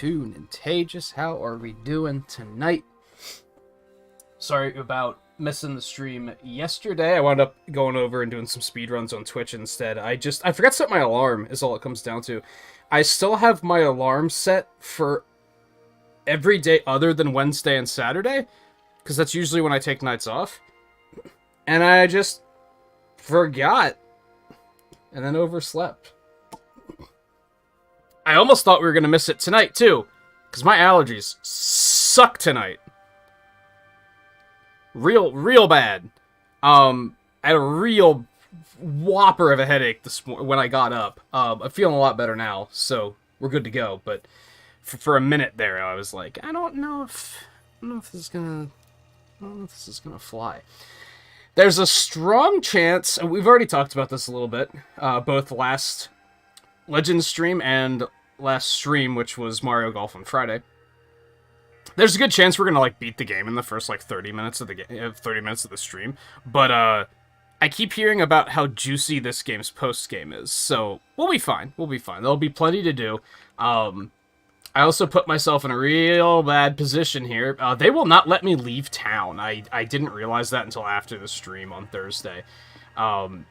to Nintagious. How are we doing tonight? Sorry about missing the stream yesterday. I wound up going over and doing some speedruns on Twitch instead. I forgot to set my alarm, is all it comes down to. I still have my alarm set for every day other than Wednesday and Saturday, because that's usually when I take nights off. And I just forgot, and then overslept. I almost thought we were going to miss it tonight, too, because my allergies suck tonight. Real bad. I had a real whopper of a headache this when I got up. I'm feeling a lot better now, so we're good to go. But for a minute there, I was like, I don't know if this is gonna fly. There's a strong chance, and we've already talked about this a little bit, both last Legends stream and last stream, which was Mario Golf on Friday. There's a good chance we're gonna beat the game in the first 30 minutes of the game, 30 minutes of the stream. But I keep hearing about how juicy this game's post game is, so we'll be fine. We'll be fine. There'll be plenty to do. I also put myself in a real bad position here. They will not let me leave town. I didn't realize that until after the stream on Thursday.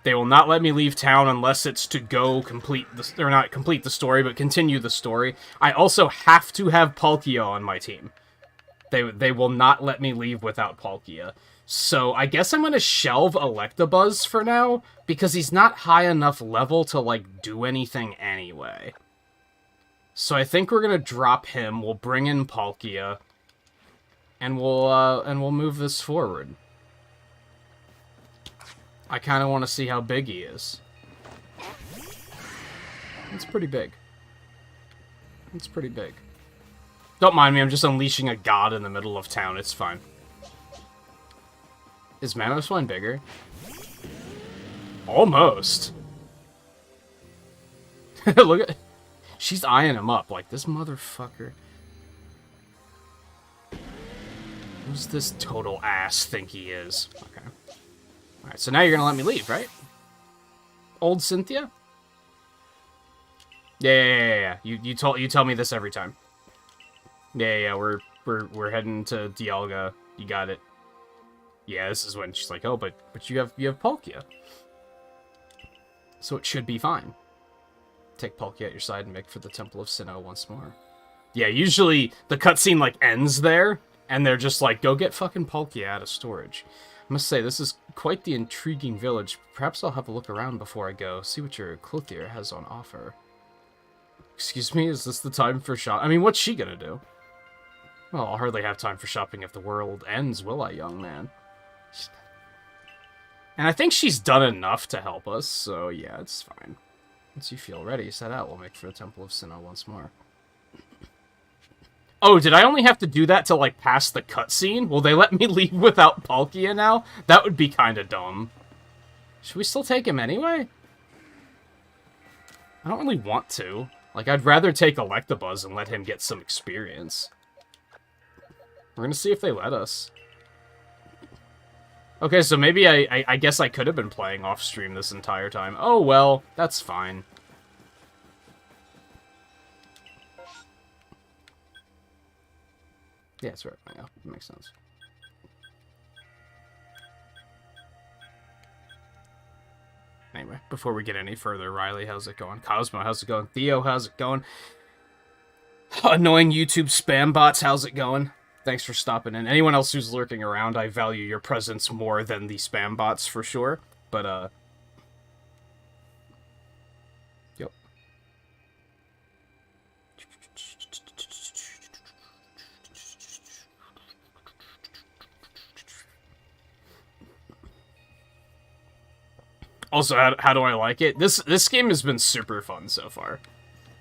They will not let me leave town unless it's to go complete the, or not complete the story, but continue the story. I also have to have Palkia on my team. They will not let me leave without Palkia. So I guess I'm going to shelve Electabuzz for now, because he's not high enough level to, do anything anyway. So I think we're going to drop him, we'll bring in Palkia, and we'll move this forward. I kind of want to see how big he is. It's pretty big. It's pretty big. Don't mind me, I'm just unleashing a god in the middle of town, it's fine. Is Mamoswine bigger? Almost. Look at... She's eyeing him up, like, this motherfucker. Who's this total ass think he is? Okay. Alright, so now you're gonna let me leave, right? Old Cynthia? Yeah. You tell me this every time. Yeah, we're heading to Dialga. You got it. Yeah, this is when she's like, oh, but you have Palkia. So it should be fine. Take Palkia at your side and make for the Temple of Sinnoh once more. Yeah, usually the cutscene ends there, and they're just like, go get fucking Palkia out of storage. I must say, this is quite the intriguing village. Perhaps I'll have a look around before I go, see what your clothier has on offer. Excuse me, is this the time for shop? I mean, what's she gonna do? Well, I'll hardly have time for shopping if the world ends, will I, young man? And I think she's done enough to help us, so yeah, it's fine. Once you feel ready, set out. We'll make for the Temple of Sinnoh once more. Oh, did I only have to do that to, pass the cutscene? Will they let me leave without Palkia now? That would be kind of dumb. Should we still take him anyway? I don't really want to. I'd rather take Electabuzz and let him get some experience. We're gonna see if they let us. Okay, so maybe I guess I could have been playing off-stream this entire time. Oh, well, that's fine. Yeah, it's right. Yeah, it makes sense. Anyway, before we get any further, Riley, how's it going? Cosmo, how's it going? Theo, how's it going? Annoying YouTube spam bots, how's it going? Thanks for stopping in. Anyone else who's lurking around, I value your presence more than the spam bots for sure. But, yep. Also, how do I like it? This game has been super fun so far.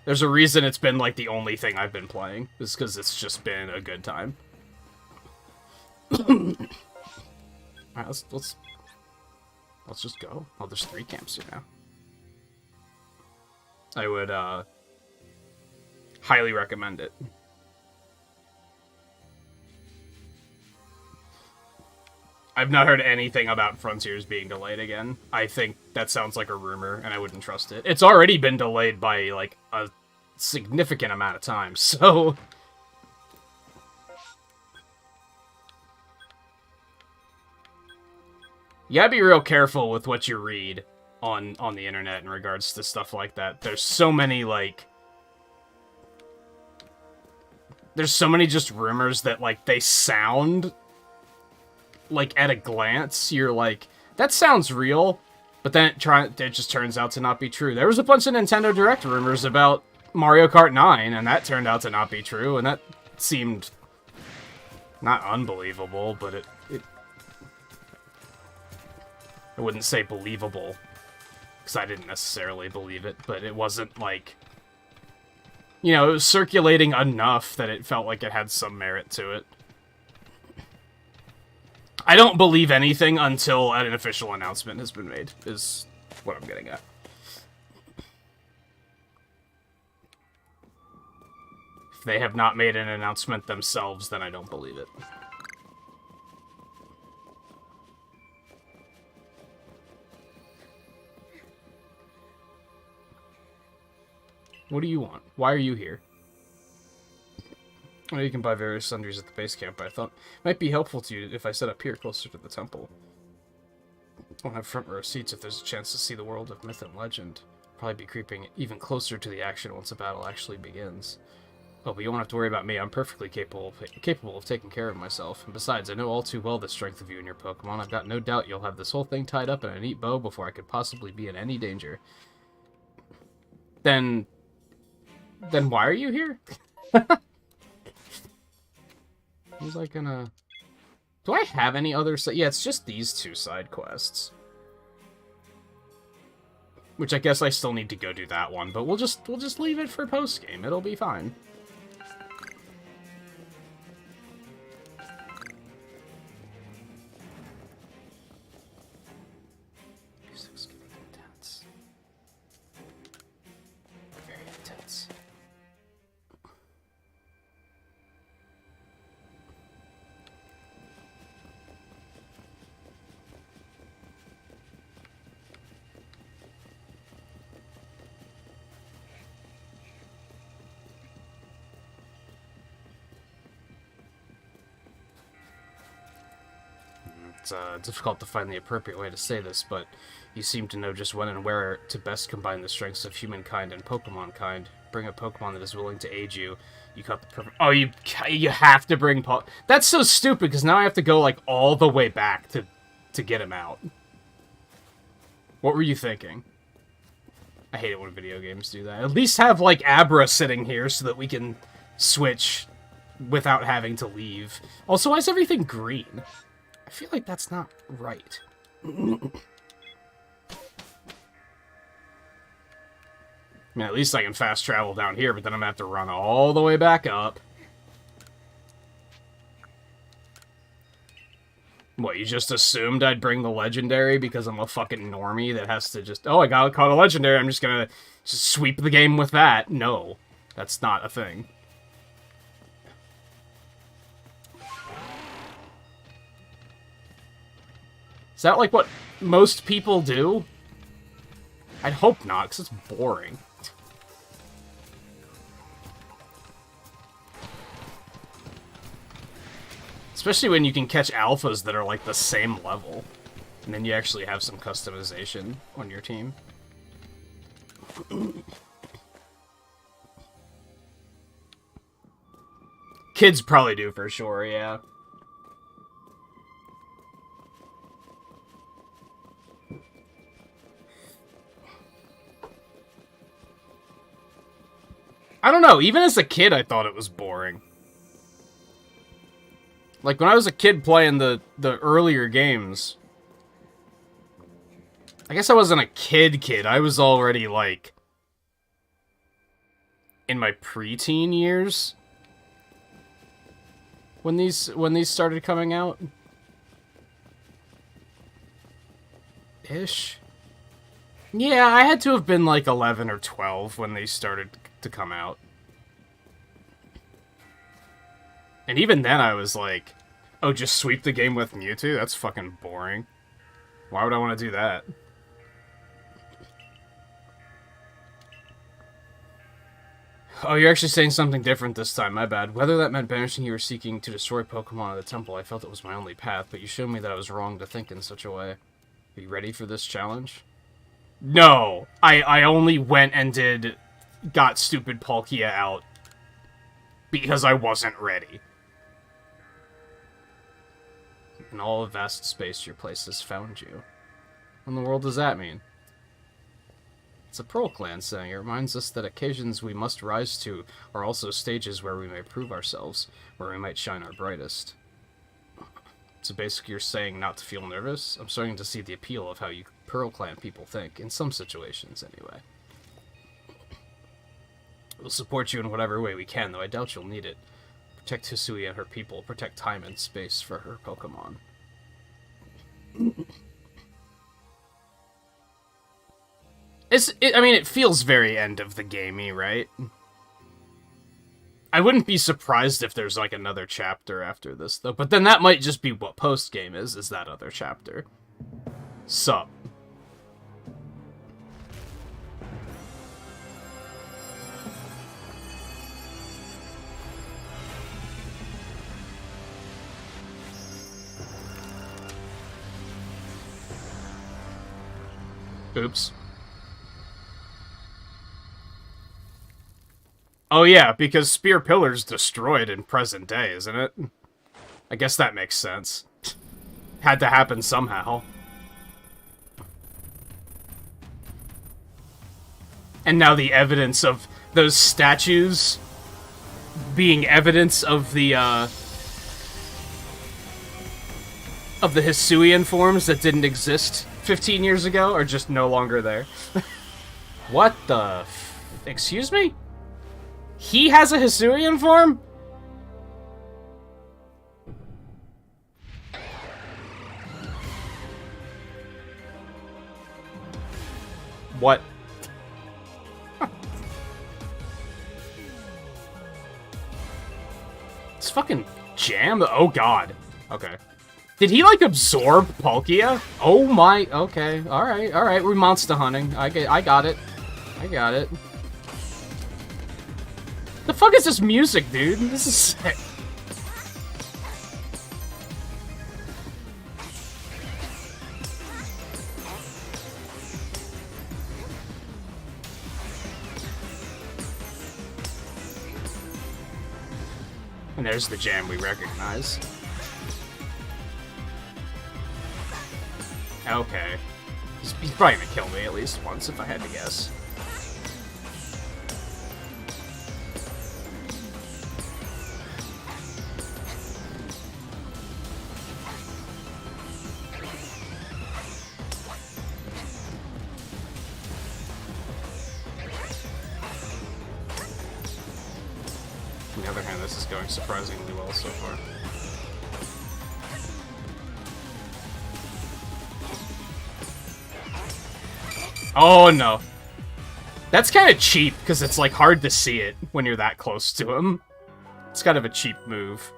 There's a reason it's been, the only thing I've been playing. It's because it's just been a good time. Alright, let's just go. Oh, there's 3 camps here now. I would, highly recommend it. I've not heard anything about Frontiers being delayed again. I think that sounds like a rumor, and I wouldn't trust it. It's already been delayed by, significant amount of time, so... You gotta be real careful with what you read on the internet in regards to stuff like that. There's so many, like... There's so many just rumors that, like, they sound... Like, at a glance, you're like, that sounds real, but then it just turns out to not be true. There was a bunch of Nintendo Direct rumors about Mario Kart 9, and that turned out to not be true, and that seemed... Not unbelievable, but it I wouldn't say believable, because I didn't necessarily believe it, but it wasn't like... You know, it was circulating enough that it felt like it had some merit to it. I don't believe anything until an official announcement has been made, is what I'm getting at. If they have not made an announcement themselves, then I don't believe it. What do you want? Why are you here? Well, you can buy various sundries at the base camp, but I thought it might be helpful to you if I set up here closer to the temple. I'll have front row seats if there's a chance to see the world of myth and legend. Probably be creeping even closer to the action once the battle actually begins. Oh, but you won't have to worry about me. I'm perfectly capable of taking care of myself. And besides, I know all too well the strength of you and your Pokemon. I've got no doubt you'll have this whole thing tied up in a neat bow before I could possibly be in any danger. Then why are you here? Was I gonna... Do I have any other... Yeah, it's just these two side quests. Which I guess I still need to go do that one, but we'll just leave it for post-game. It'll be fine. Music's getting intense. Very intense. It's difficult to find the appropriate way to say this, but you seem to know just when and where to best combine the strengths of humankind and Pokemon kind. Bring a Pokemon that is willing to aid you. You caught the perfect... Oh, you have to bring That's so stupid, because now I have to go, like, all the way back to get him out. What were you thinking? I hate it when video games do that. At least have, like, Abra sitting here so that we can switch without having to leave. Also, why is everything green? I feel like that's not right. I mean, at least I can fast travel down here, but then I'm gonna have to run all the way back up. What, you just assumed I'd bring the legendary because I'm a fucking normie that has to just... Oh, I caught a legendary, I'm just gonna just sweep the game with that. No, that's not a thing. Is that, like, what most people do? I'd hope not, because it's boring. Especially when you can catch alphas that are, like, the same level. And then you actually have some customization on your team. Kids probably do, for sure, yeah. I don't know, even as a kid I thought it was boring. Like, when I was a kid playing the earlier games... I guess I wasn't a kid, I was already, like... in my preteen years? When these started coming out? Ish? Yeah, I had to have been, like, 11 or 12 when they started to come out. And even then I was like, oh, just sweep the game with Mewtwo? That's fucking boring. Why would I want to do that? Oh, you're actually saying something different this time, my bad. Whether that meant banishing you or seeking to destroy Pokemon at the temple, I felt it was my only path, but you showed me that I was wrong to think in such a way. Are you ready for this challenge? No! I only went and got stupid Palkia out because I wasn't ready. In all of vast space, your place has found you. What in the world does that mean? It's a Pearl Clan saying. It reminds us that occasions we must rise to are also stages where we may prove ourselves, where we might shine our brightest. So basically you're saying not to feel nervous? I'm starting to see the appeal of how you Pearl Clan people think, in some situations anyway. We'll support you in whatever way we can, though I doubt you'll need it. Protect Hisui and her people, protect time and space for her Pokemon. I mean, it feels very end of the gamey, right? I wouldn't be surprised if there's, like, another chapter after this, though. But then that might just be what post-game is that other chapter. Sup. Oops. Oh yeah, because Spear Pillar's destroyed in present day, isn't it? I guess that makes sense. Had to happen somehow. And now the evidence of those statues being evidence of the Hisuian forms that didn't exist 15 years ago are just no longer there. What the excuse me? He has a Hisuian form? What? It's fucking jam? Oh god. Okay. Did he, like, absorb Palkia? Oh my... Okay. Alright, alright. We're monster hunting. I got it. I got it. The fuck is this music, dude? This is sick. And there's the jam we recognize. Okay. He's probably gonna kill me at least once if I had to guess. On the other hand, this is going surprisingly well so far. Oh no. That's kind of cheap, because it's like hard to see it when you're that close to him. It's kind of a cheap move.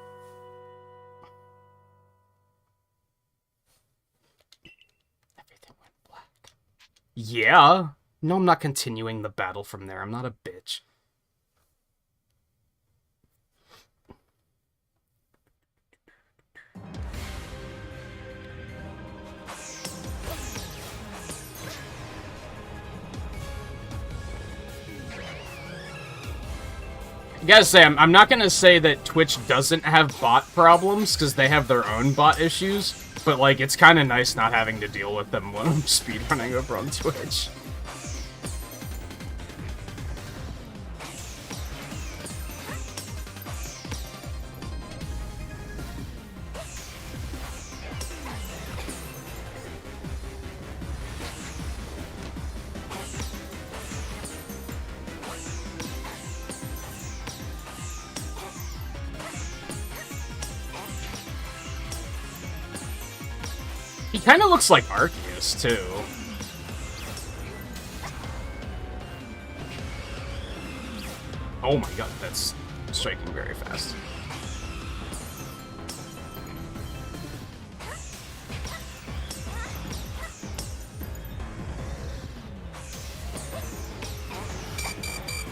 Everything went black. Yeah. No, I'm not continuing the battle from there. I'm not a bitch. I gotta say, I'm not gonna say that Twitch doesn't have bot problems, because they have their own bot issues, but, like, it's kind of nice not having to deal with them when I'm speedrunning over on Twitch. He kind of looks like Arceus, too. Oh my god, that's striking very fast.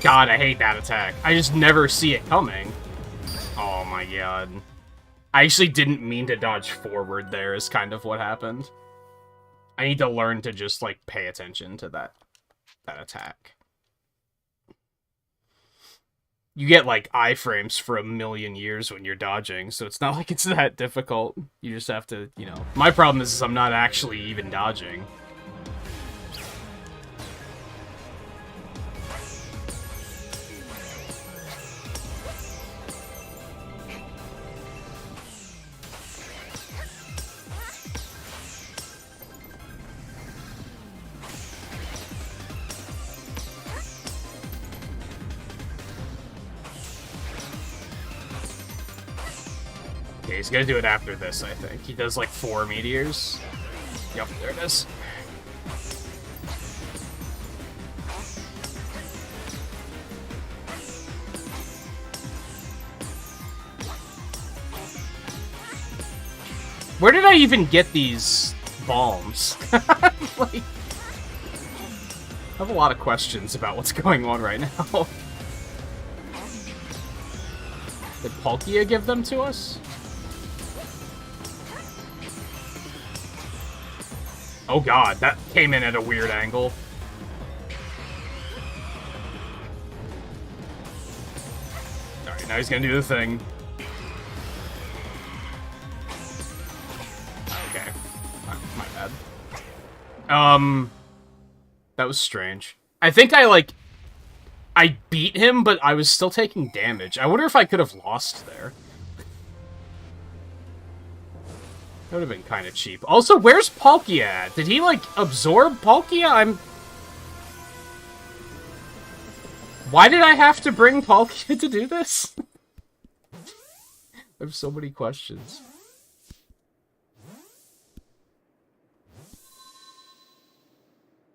God, I hate that attack. I just never see it coming. Oh my god. I actually didn't mean to dodge forward there is kind of what happened. I need to learn to just, like, pay attention to that attack. You get, like, iframes for 1,000,000 years when you're dodging, so it's not like it's that difficult. You just have to, you know... My problem is I'm not actually even dodging. Okay, he's gonna do it after this, I think. He does, like, 4 meteors. Yep, there it is. Where did I even get these bombs? Like, I have a lot of questions about what's going on right now. Did Palkia give them to us? Oh god, that came in at a weird angle. Alright, now he's gonna do the thing. Okay. My bad. That was strange. I think I beat him, but I was still taking damage. I wonder if I could have lost there. That would have been kind of cheap. Also, where's Palkia at? Did he, like, absorb Palkia? Why did I have to bring Palkia to do this? I have so many questions.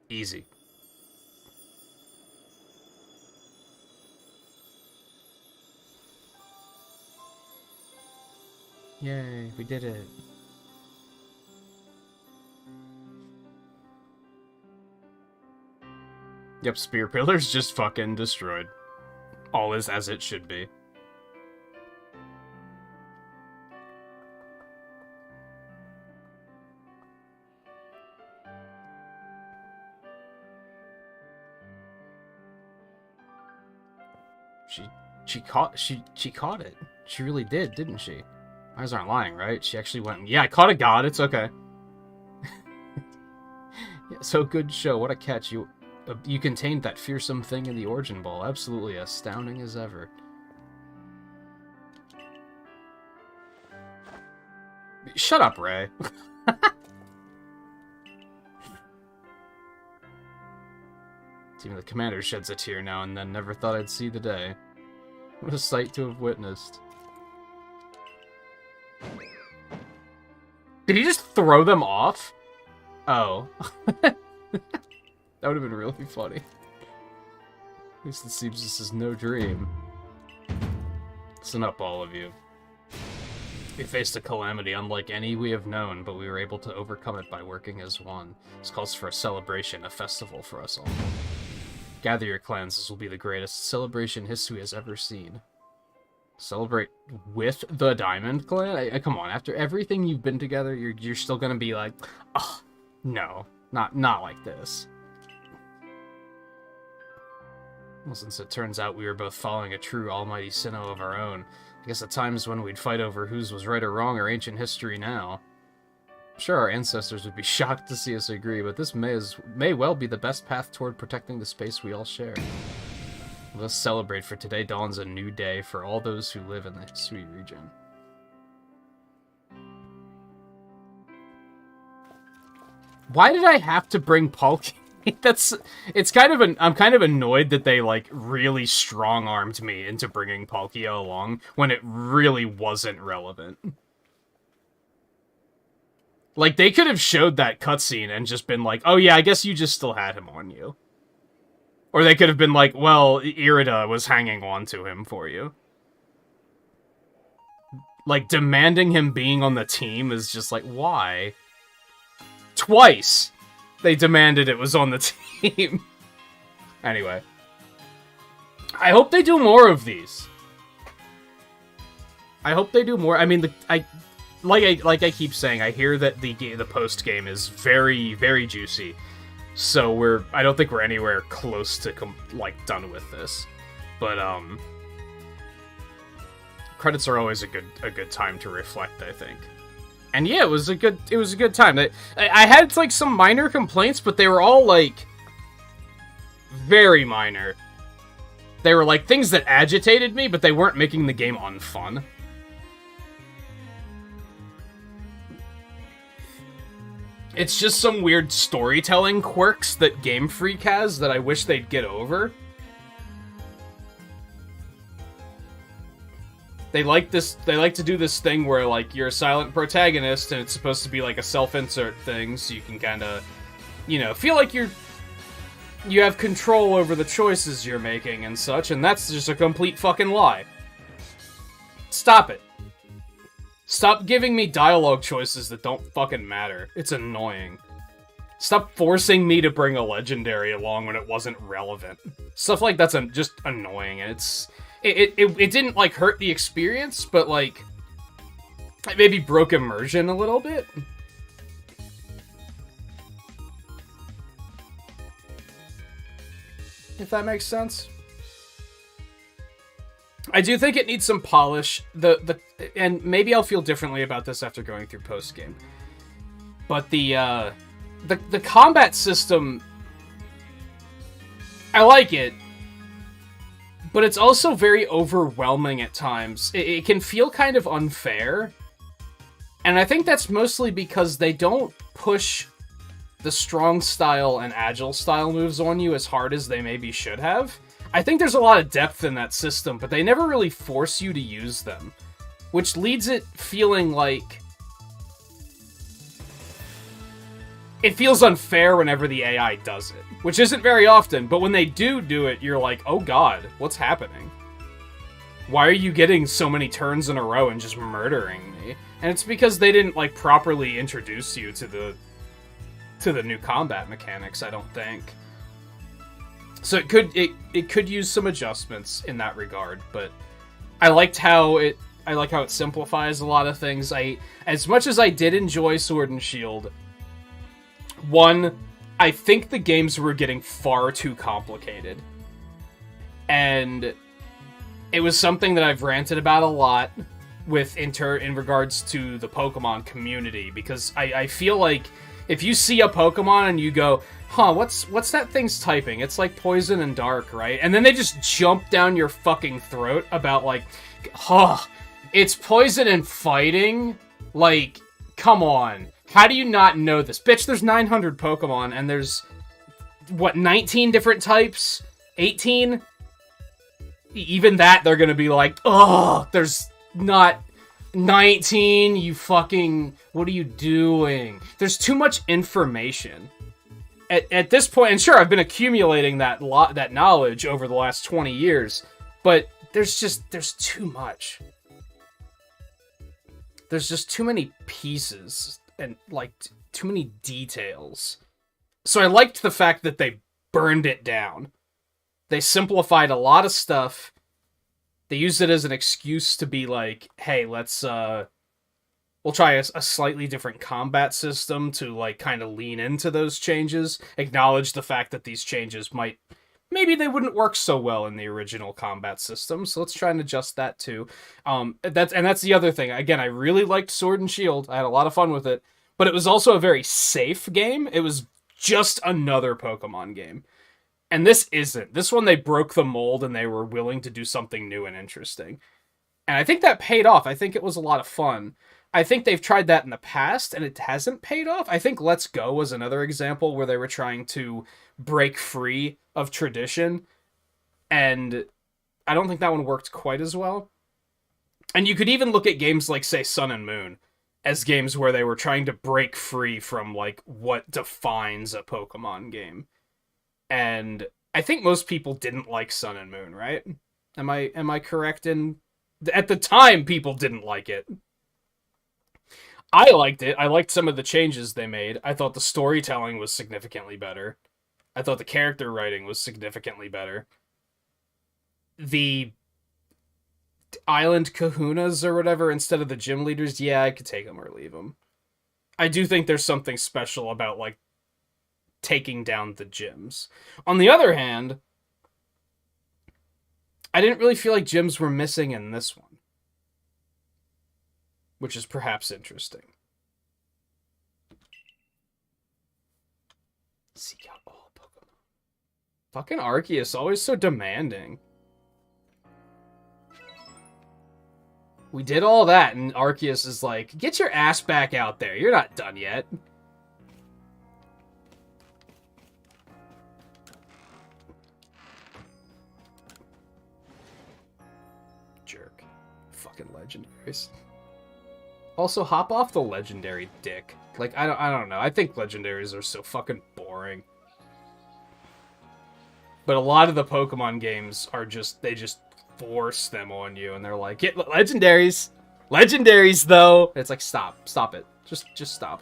Easy. Yay, we did it. Yep, Spear Pillar's just fucking destroyed. All is as it should be. She caught it. She really did, didn't she? Eyes aren't lying, right? She actually went, yeah, I caught a god, it's okay. Yeah, so good show, what a catch. You contained that fearsome thing in the Origin Ball. Absolutely astounding as ever. Shut up, Ray. Even the commander sheds a tear now and then. Never thought I'd see the day. What a sight to have witnessed. Did he just throw them off? Oh. That would have been really funny. At least it seems this is no dream. Listen up, all of you. We faced a calamity unlike any we have known, but we were able to overcome it by working as one. This calls for a celebration, a festival for us all. Gather your clans, this will be the greatest celebration history has ever seen. Celebrate with the Diamond Clan? Come on, after everything you've been together, you're still gonna be like, oh, no, not like this. Well, since it turns out we were both following a true almighty Sinnoh of our own, I guess at times when we'd fight over whose was right or wrong are ancient history now. I'm sure our ancestors would be shocked to see us agree, but this may well be the best path toward protecting the space we all share. Let us celebrate, for today dawns a new day for all those who live in the Hisui region. Why did I have to bring Palkia? I'm kind of annoyed that they, like, really strong-armed me into bringing Palkia along when it really wasn't relevant. Like, they could have showed that cutscene and just been like, oh yeah, I guess you just still had him on you. Or they could have been like, well, Irida was hanging on to him for you. Like, demanding him being on the team is just like, why? Twice! They demanded it was on the team. Anyway. I hope they do more of these. I hope they do more. I mean, like I keep saying, I hear that the post game is very, very juicy. So I don't think we're anywhere close to done with this. But credits are always a good time to reflect, I think. And yeah, it was a good time. I had like some minor complaints, but they were all like very minor. They were like things that agitated me, but they weren't making the game unfun. It's just some weird storytelling quirks that Game Freak has that I wish they'd get over. They like to do this thing where, like, you're a silent protagonist and it's supposed to be like a self-insert thing, so you can kind of, you know, feel like you have control over the choices you're making and such, and that's just a complete fucking lie. Stop it. Stop giving me dialogue choices that don't fucking matter. It's annoying. Stop forcing me to bring a legendary along when it wasn't relevant. Stuff like that's just annoying, and it didn't, like, hurt the experience, but, like, it maybe broke immersion a little bit. If that makes sense. I do think it needs some polish. And maybe I'll feel differently about this after going through post-game. But the combat system, I like it, but it's also very overwhelming at times. It can feel kind of unfair, and I think that's mostly because they don't push the strong style and agile style moves on you as hard as they maybe should have. I think there's a lot of depth in that system, but they never really force you to use them, which leads it feeling like it feels unfair whenever the AI does it, which isn't very often, but when they do it, you're like, oh god, what's happening? Why are you getting so many turns in a row and just murdering me? And it's because they didn't, like, properly introduce you to the new combat mechanics, I don't think. So it could use some adjustments in that regard, but I like how it simplifies a lot of things. As much as I did enjoy Sword and Shield, one, I think the games were getting far too complicated. And it was something that I've ranted about a lot in regards to the Pokemon community, because I feel like if you see a Pokemon and you go, huh, what's that thing's typing? It's like poison and dark, right? And then they just jump down your fucking throat about, like, huh, it's poison and fighting? Like, come on. How do you not know this? Bitch, there's 900 Pokemon, and there's, what, 19 different types? 18? Even that, they're gonna be like, ugh, there's not 19, you fucking, what are you doing? There's too much information. At this point, and sure, I've been accumulating that knowledge over the last 20 years, but there's too much. There's just too many pieces and, like, too many details. So I liked the fact that they burned it down. They simplified a lot of stuff. They used it as an excuse to be like, hey, we'll try a slightly different combat system to, like, kind of lean into those changes. Acknowledge the fact that these changes maybe they wouldn't work so well in the original combat system, so let's try and adjust that too. That's the other thing. Again, I really liked Sword and Shield. I had a lot of fun with it, but it was also a very safe game. It was just another Pokemon game. And this isn't. This one, they broke the mold and they were willing to do something new and interesting. And I think that paid off. I think it was a lot of fun. I think they've tried that in the past, and it hasn't paid off. I think Let's Go was another example where they were trying to break free of tradition, and I don't think that one worked quite as well. And you could even look at games like, say, Sun and Moon as games where they were trying to break free from, like, what defines a Pokemon game. And I think most people didn't like Sun and Moon, right? Am I correct in... At the time, people didn't like it. I liked it. I liked some of the changes they made. I thought the storytelling was significantly better. I thought the character writing was significantly better. the island kahunas or whatever instead of the gym leaders, yeah, I could take them or leave them. I do think there's something special about, like, taking down the gyms. On the other hand, I didn't really feel like gyms were missing in this one, which is perhaps interesting. Seek out all Pokemon. Fucking Arceus, always so demanding. We did all that, and Arceus is like, get your ass back out there. You're not done yet. Jerk. Fucking legendaries. Also, hop off the legendary dick. Like, I don't know. I think legendaries are so fucking boring. But a lot of the Pokemon games are just, they just force them on you, and they're like, get legendaries. Legendaries, though. It's like, stop it. Just stop.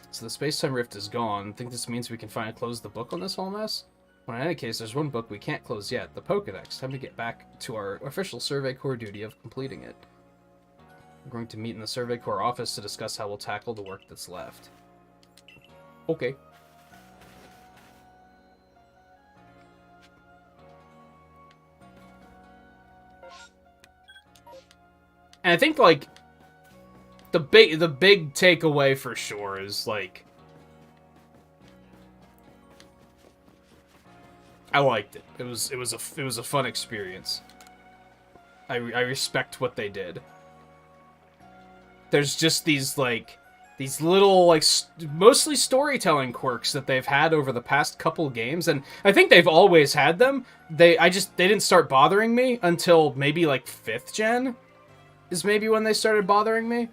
So the space-time rift is gone. Think this means we can finally close the book on this whole mess? Well, in any case, there's one book we can't close yet, the Pokédex. Time to get back to our official Survey Corps duty of completing it. We're going to meet in the Survey Corps office to discuss how we'll tackle the work that's left. Okay. And I think, like, the big takeaway for sure is, like, I liked it. It was a fun experience. I respect what they did. There's just these, like, these little, like, mostly storytelling quirks that they've had over the past couple games, and I think they've always had them. They didn't start bothering me until maybe, like, 5th gen is maybe when they started bothering me.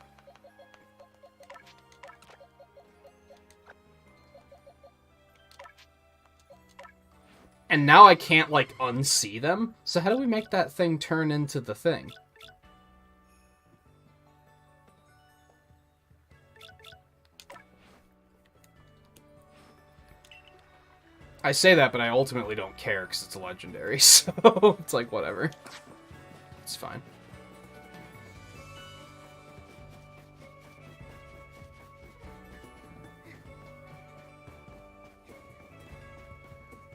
And now I can't, like, unsee them. So how do we make that thing turn into the thing? I say that, but I ultimately don't care because it's a legendary, so it's like, whatever. It's fine.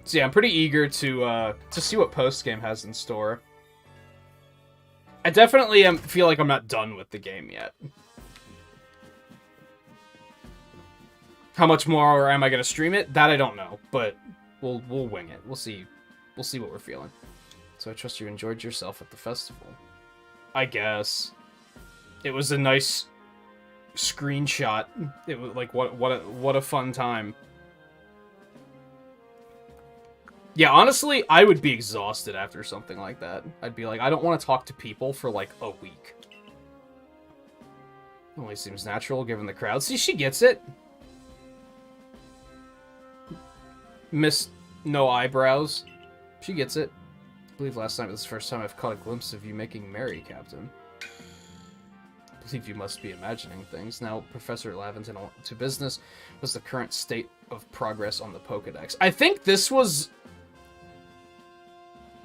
So yeah, I'm pretty eager to see what post-game has in store. I definitely feel like I'm not done with the game yet. How much more am I gonna stream it? That I don't know, but we'll wing it. We'll see what we're feeling. So I trust you enjoyed yourself at the festival. I guess. It was a nice screenshot. It was like what a fun time. Yeah, honestly, I would be exhausted after something like that. I'd be like, I don't want to talk to people for, like, a week. Only seems natural, given the crowd. See, she gets it. Miss No Eyebrows. She gets it. I believe last night was the first time I've caught a glimpse of you making merry, Captain. I believe you must be imagining things. Now, Professor Laventon, to business. Was the current state of progress on the Pokédex? I think this was...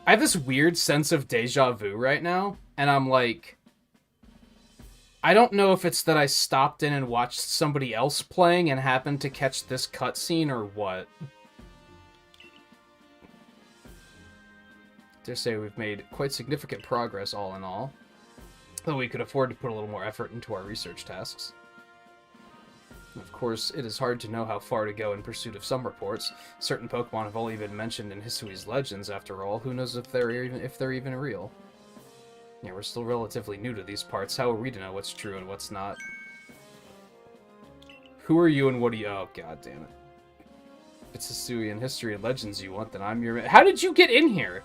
I have this weird sense of deja vu right now, and I'm like... I don't know if it's that I stopped in and watched somebody else playing and happened to catch this cutscene or what. Dare say we've made quite significant progress all in all, though we could afford to put a little more effort into our research tasks. Of course, it is hard to know how far to go in pursuit of some reports. Certain Pokemon have only been mentioned in Hisui's legends, after all. Who knows if they're even real? Yeah, we're still relatively new to these parts. How are we to know what's true and what's not? Who are you and what do you... Oh, god damn it. If it's Hisui and history and legends you want, then I'm your... How did you get in here?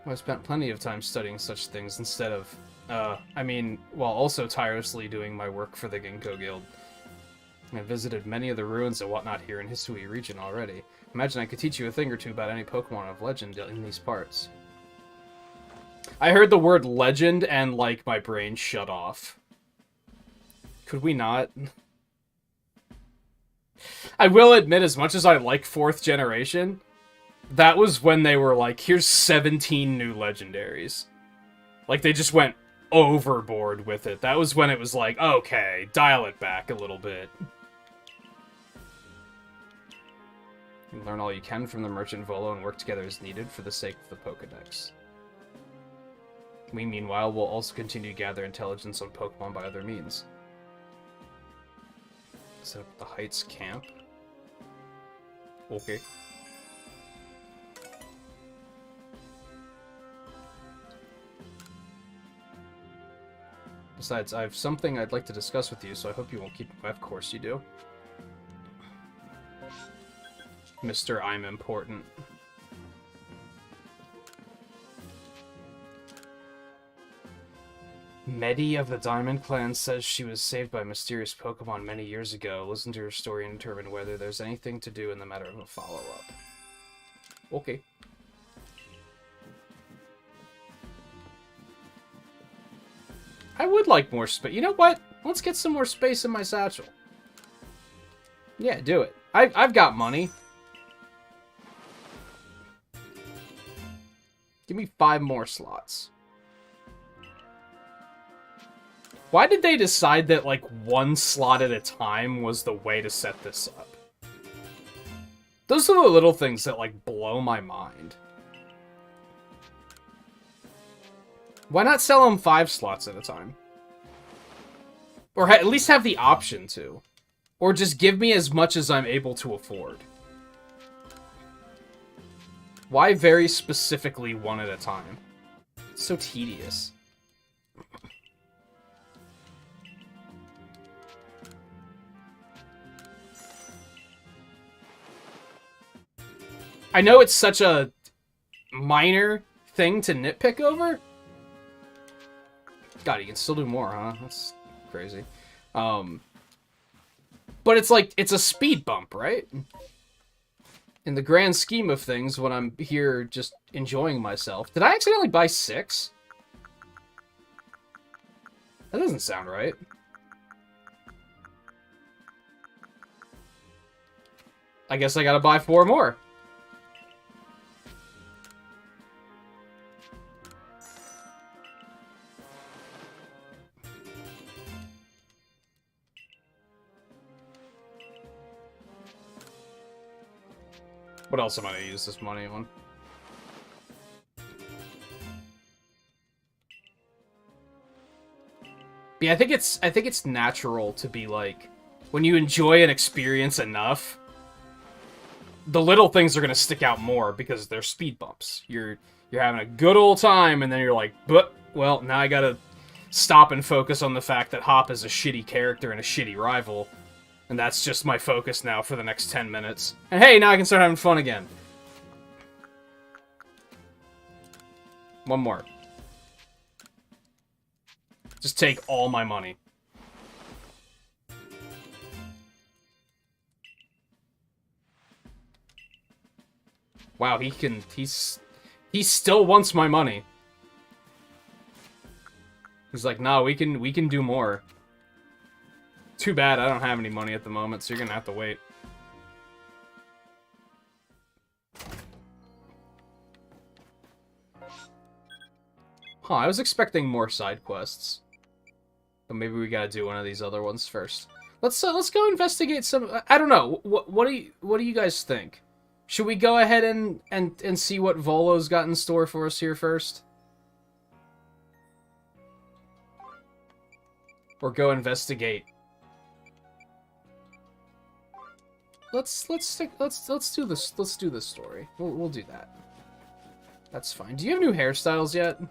I've spent plenty of time studying such things instead of... while also tirelessly doing my work for the Ginkgo Guild. I've visited many of the ruins and whatnot here in Hisui region already. Imagine I could teach you a thing or two about any Pokemon of legend in these parts. I heard the word legend and, like, my brain shut off. Could we not? I will admit, as much as I like 4th generation, that was when they were like, here's 17 new legendaries. Like, they just went overboard with it. That was when it was like, okay, dial it back a little bit. You learn all you can from the Merchant Volo and work together as needed for the sake of the Pokedex. We, meanwhile, will also continue to gather intelligence on Pokemon by other means. Set up the Heights camp. Okay. Besides, I have something I'd like to discuss with you, so I hope you won't keep... Of course you do. Mr. I'm important. Medi of the Diamond Clan says she was saved by a mysterious Pokemon many years ago. Listen to her story and determine whether there's anything to do in the matter of a follow-up. Okay. I would like more space. You know what? Let's get some more space in my satchel. Yeah, do it. I've got money. Give me 5 more slots. Why did they decide that, like, 1 slot at a time was the way to set this up? Those are the little things that, like, blow my mind. Why not sell them 5 slots at a time? Or at least have the option to. Or just give me as much as I'm able to afford. Why very specifically 1 at a time? It's so tedious. I know it's such a minor thing to nitpick over. God, you can still do more, huh? That's crazy. But it's like, it's a speed bump, right? In the grand scheme of things, when I'm here just enjoying myself. Did I accidentally buy 6? That doesn't sound right. I guess I gotta buy 4 more. What else am I gonna use this money on? Yeah, I think it's natural to be like, when you enjoy an experience enough, the little things are gonna stick out more because they're speed bumps. You're having a good old time, and then you're like, but well, now I gotta stop and focus on the fact that Hop is a shitty character and a shitty rival. And that's just my focus now for the next 10 minutes. And hey, now I can start having fun again. 1 more. Just take all my money. Wow, he still wants my money. He's like, nah, we can do more. Too bad I don't have any money at the moment, so you're gonna have to wait. Huh, I was expecting more side quests. But maybe we gotta do one of these other ones first. Let's go investigate some... I don't know. What do you guys think? Should we go ahead and see what Volo's got in store for us here first? Or go investigate? Let's do this. Let's do this story. We'll do that. That's fine. Do you have new hairstyles yet?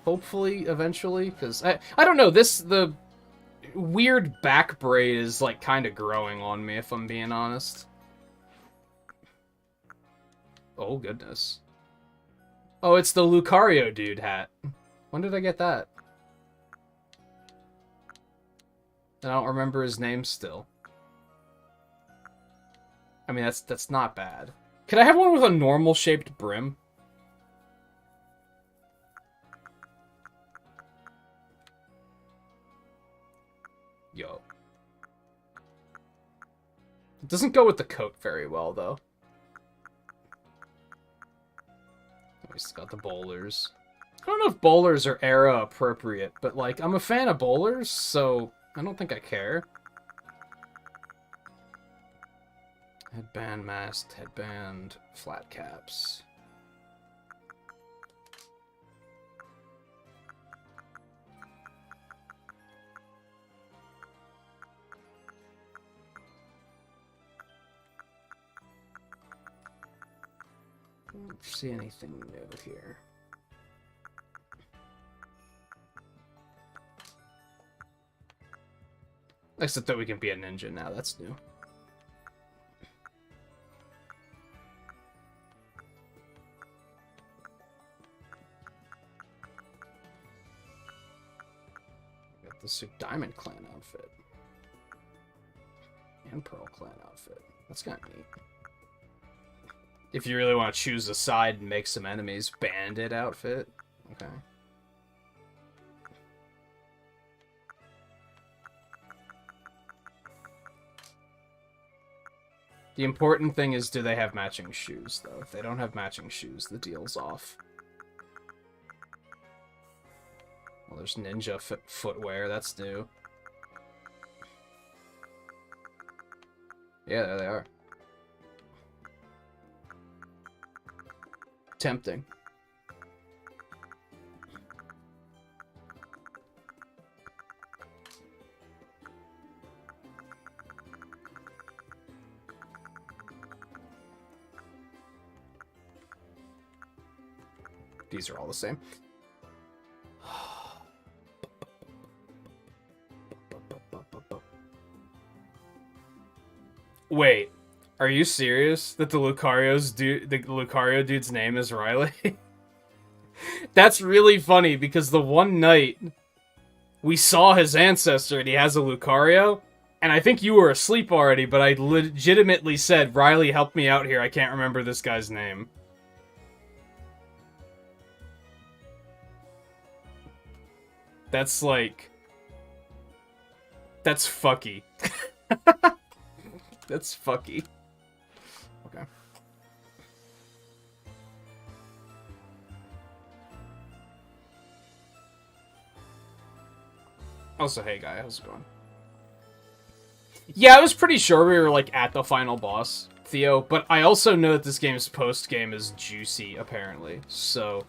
Hopefully, eventually, because I don't know. The weird back braid is like kind of growing on me, if I'm being honest. Oh goodness. Oh, it's the Lucario dude hat. When did I get that? I don't remember his name still. I mean, that's not bad. Could I have one with a normal shaped brim? Yo. It doesn't go with the coat very well, though. We still got the bowlers. I don't know if bowlers are era appropriate, but like, I'm a fan of bowlers, so I don't think I care. Headband, masked, headband, flat caps. Don't see anything new here. Except that we can be a ninja now, that's new. Got the Suit Diamond Clan outfit. And Pearl Clan outfit. That's kind of neat. If you really want to choose a side and make some enemies, Bandit outfit. Okay. The important thing is, do they have matching shoes, though? If they don't have matching shoes, the deal's off. Well, there's ninja footwear. That's new. Yeah, there they are. Tempting. These are all the same. Wait, are you serious that the Lucario dude's name is Riley? That's really funny because the one night we saw his ancestor and he has a Lucario, and I think you were asleep already, but I legitimately said, Riley, help me out here, I can't remember this guy's name. That's like... That's fucky. That's fucky. Okay. Also, hey guy, how's it going? Yeah, I was pretty sure we were like at the final boss, Theo, but I also know that this game's post-game is juicy, apparently. So,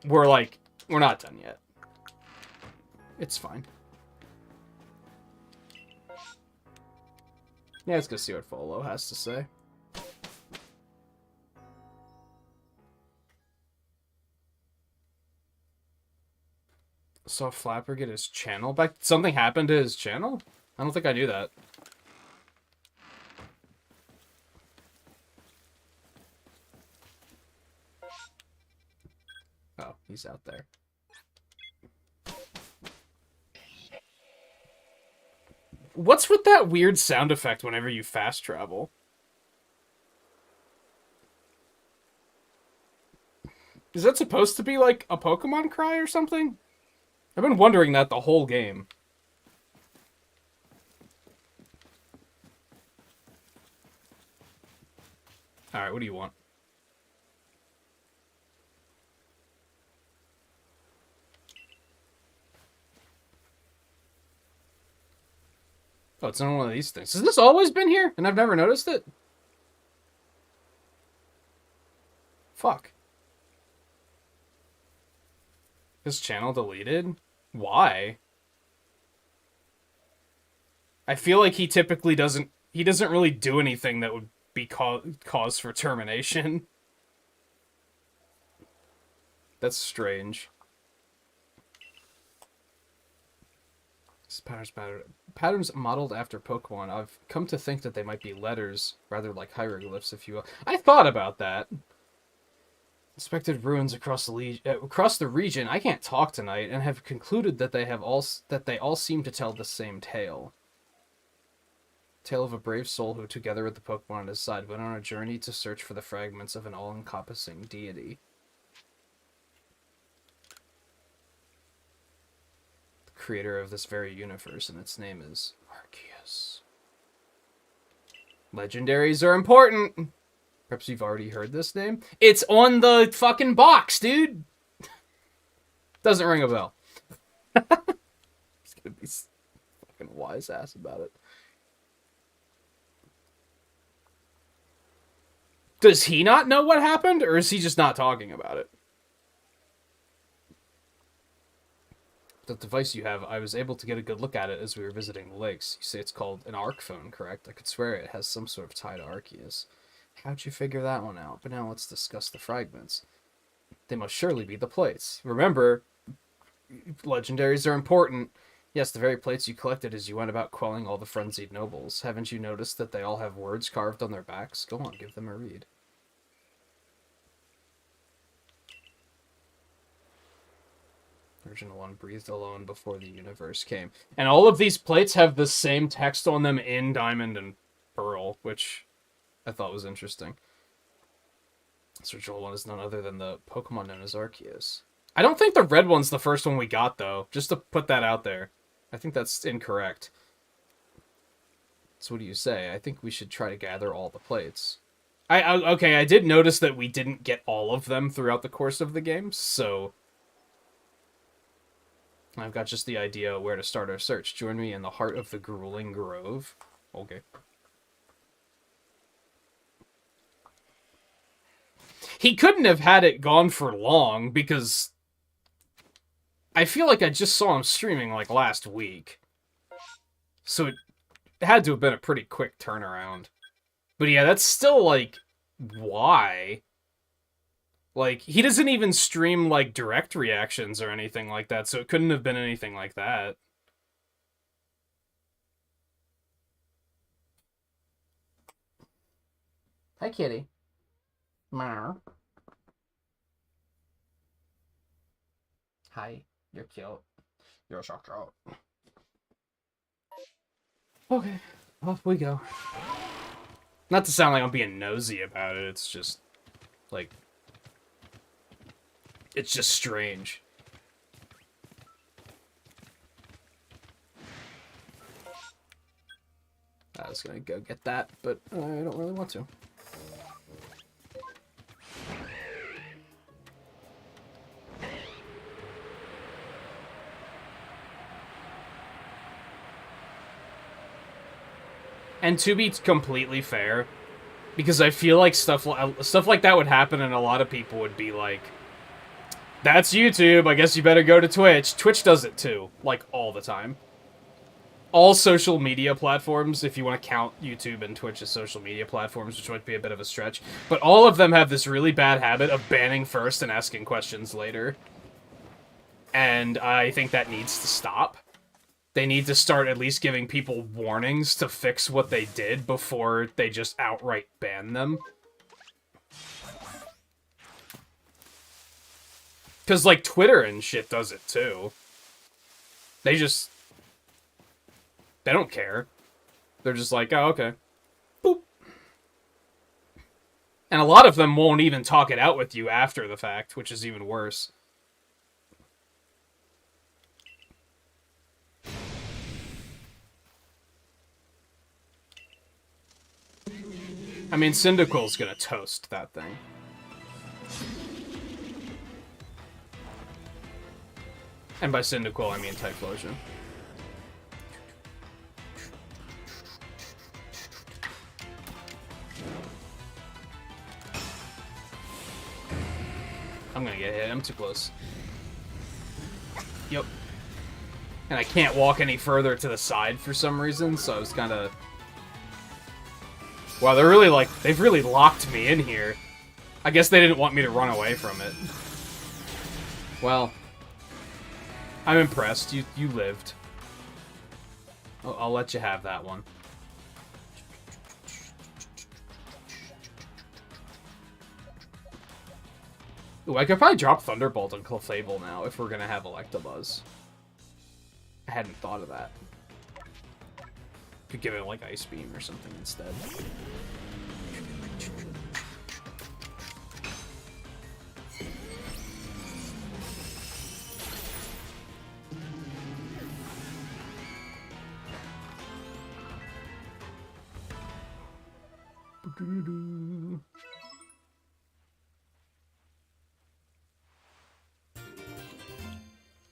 we're not done yet. It's fine. Yeah, let's go see what Folo has to say. Saw Flapper get his channel back? Something happened to his channel? I don't think I knew that. Oh, he's out there. What's with that weird sound effect whenever you fast travel? Is that supposed to be like a Pokemon cry or something? I've been wondering that the whole game. Alright, what do you want? Oh, it's on one of these things. Has this always been here? And I've never noticed it? Fuck. His channel deleted? Why? I feel like he typically doesn't... He doesn't really do anything that would be cause for termination. That's strange. Patterns modeled after Pokemon. I've come to think that they might be letters, rather like hieroglyphs, if you will. I thought about that. Inspected ruins across the region. I can't talk tonight, and have concluded that they all seem to tell the same tale. Tale of a brave soul who, together with the Pokemon on his side, went on a journey to search for the fragments of an all-encompassing deity. Creator of this very universe, and its name is Arceus. Legendaries are important. Perhaps you've already heard this name. It's on the fucking box, dude. Doesn't ring a bell. He's gonna be fucking wise ass about it. Does he not know what happened, or is he just not talking about it? The device you have, I was able to get a good look at it as we were visiting the lakes. You say it's called an Arc phone, correct? I could swear it has some sort of tie to Arceus. How'd you figure that one out? But now let's discuss the fragments. They must surely be the plates. Remember, legendaries are important. Yes, the very plates you collected as you went about quelling all the frenzied nobles. Haven't you noticed that they all have words carved on their backs? Go on, give them a read. Original one breathed alone before the universe came. And all of these plates have the same text on them in Diamond and Pearl, which I thought was interesting. This original one is none other than the Pokemon known as Arceus. I don't think the red one's the first one we got, though. Just to put that out there. I think that's incorrect. So what do you say? I think we should try to gather all the plates. Okay, I did notice that we didn't get all of them throughout the course of the game, so I've got just the idea where to start our search. Join me in the heart of the grueling grove. Okay. He couldn't have had it gone for long, because I feel like I just saw him streaming, like, last week. So it had to have been a pretty quick turnaround. But yeah, that's still, like, why? Like, he doesn't even stream, like, direct reactions or anything like that, so it couldn't have been anything like that. Hi, kitty. Meow. Hi, you're cute. You're so cute. Okay, off we go. Not to sound like I'm being nosy about it, it's just, like, it's just strange. I was gonna go get that, but I don't really want to. And to be completely fair, because I feel like stuff like that would happen and a lot of people would be like, that's YouTube, I guess you better go to Twitch. Twitch does it too, like all the time. All social media platforms, if you want to count YouTube and Twitch as social media platforms, which might be a bit of a stretch, but all of them have this really bad habit of banning first and asking questions later. And I think that needs to stop. They need to start at least giving people warnings to fix what they did before they just outright ban them. Because, like, Twitter and shit does it, too. They don't care. They're just like, oh, okay. Boop. And a lot of them won't even talk it out with you after the fact, which is even worse. I mean, Cyndaquil's gonna toast that thing. And by Cyndaquil, I mean Typhlosion. I'm gonna get hit. I'm too close. Yep. And I can't walk any further to the side for some reason, so I was kind of... Wow, they're really, like, they've really locked me in here. I guess they didn't want me to run away from it. Well, I'm impressed. You lived. I'll let you have that one. Ooh, I could probably drop Thunderbolt on Clefable now if we're gonna have Electabuzz. I hadn't thought of that. Could give it, like, Ice Beam or something instead.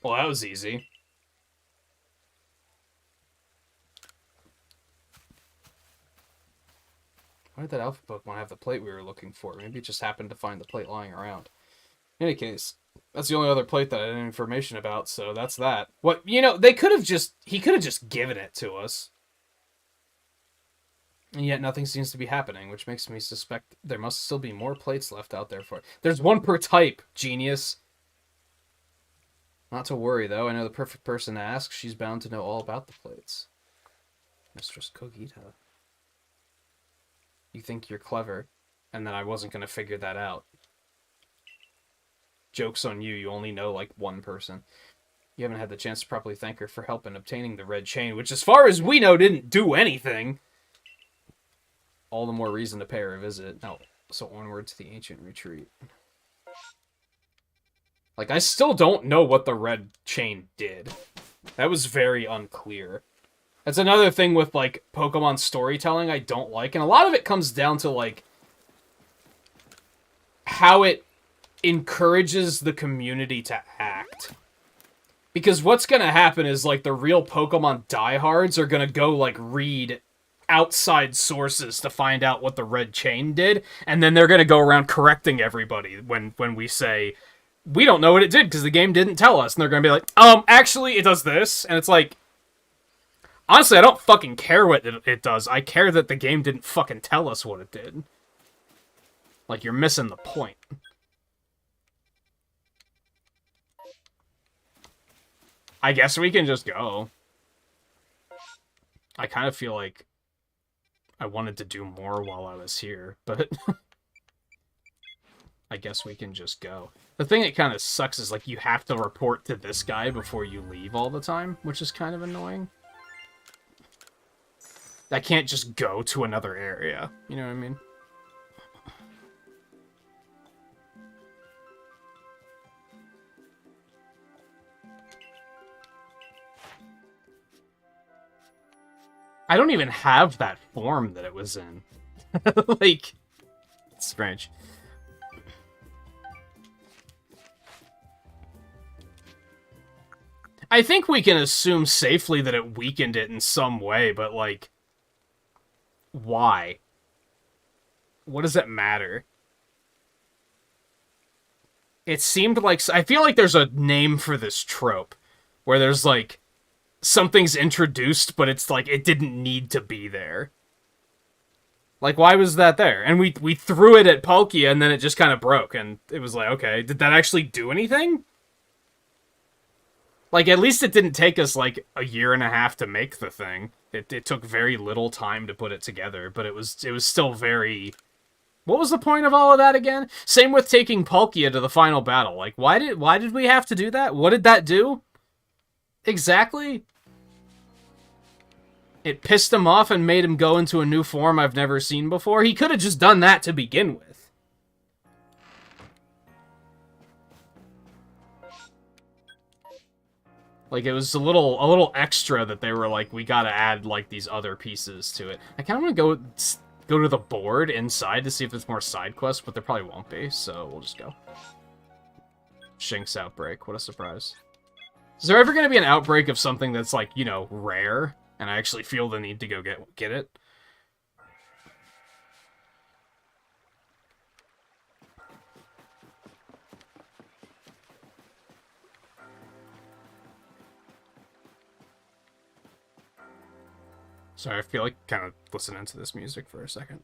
Well, that was easy. Why did that alpha Pokemon have the plate we were looking for? Maybe it just happened to find the plate lying around. In any case, that's the only other plate that I had information about, so that's that. What, you know, he could have just given it to us. And yet nothing seems to be happening, which makes me suspect there must still be more plates left out there for it. There's one per type, genius. Not to worry, though. I know the perfect person to ask. She's bound to know all about the plates. Mistress Kogita. You think you're clever, and then I wasn't going to figure that out. Joke's on you. You only know, like, one person. You haven't had the chance to properly thank her for help in obtaining the red chain, which, as far as we know, didn't do anything. All the more reason to pay her a visit. Now, so onward to the ancient retreat. Like, I still don't know what the red chain did. That was very unclear. That's another thing with, like, Pokemon storytelling I don't like. And a lot of it comes down to, like, how it encourages the community to act. Because what's going to happen is, like, the real Pokemon diehards are going to go, like, read outside sources to find out what the red chain did. And then they're going to go around correcting everybody when we say, we don't know what it did because the game didn't tell us. And they're going to be like, actually, it does this. And it's like, honestly, I don't fucking care what it does. I care that the game didn't fucking tell us what it did. Like, you're missing the point. I guess we can just go. I kind of feel like I wanted to do more while I was here, but I guess we can just go. The thing that kind of sucks is, like, you have to report to this guy before you leave all the time, which is kind of annoying. I can't just go to another area, you know what I mean? I don't even have that form that it was in. Like, it's strange. I think we can assume safely that it weakened it in some way, but, like, why? What does it matter? It seemed like... I feel like there's a name for this trope, where there's, like, something's introduced, but it's like, it didn't need to be there. Like, why was that there? And we threw it at Palkia, and then it just kind of broke, and it was like, okay, did that actually do anything? Like, at least it didn't take us, like, a year and a half to make the thing. It took very little time to put it together, but it was still very... What was the point of all of that again? Same with taking Palkia to the final battle. Like, why did we have to do that? What did that do? Exactly. It pissed him off and made him go into a new form I've never seen before. He could have just done that to begin with. Like, it was a little extra that they were like, we gotta add, like, these other pieces to it. I kind of want to go to the board inside to see if there's more side quests, but there probably won't be, so we'll just go. Shinx outbreak. What a surprise. Is there ever going to be an outbreak of something that's, like, you know, rare, and I actually feel the need to go get it? Sorry, I feel like kind of listening to this music for a second.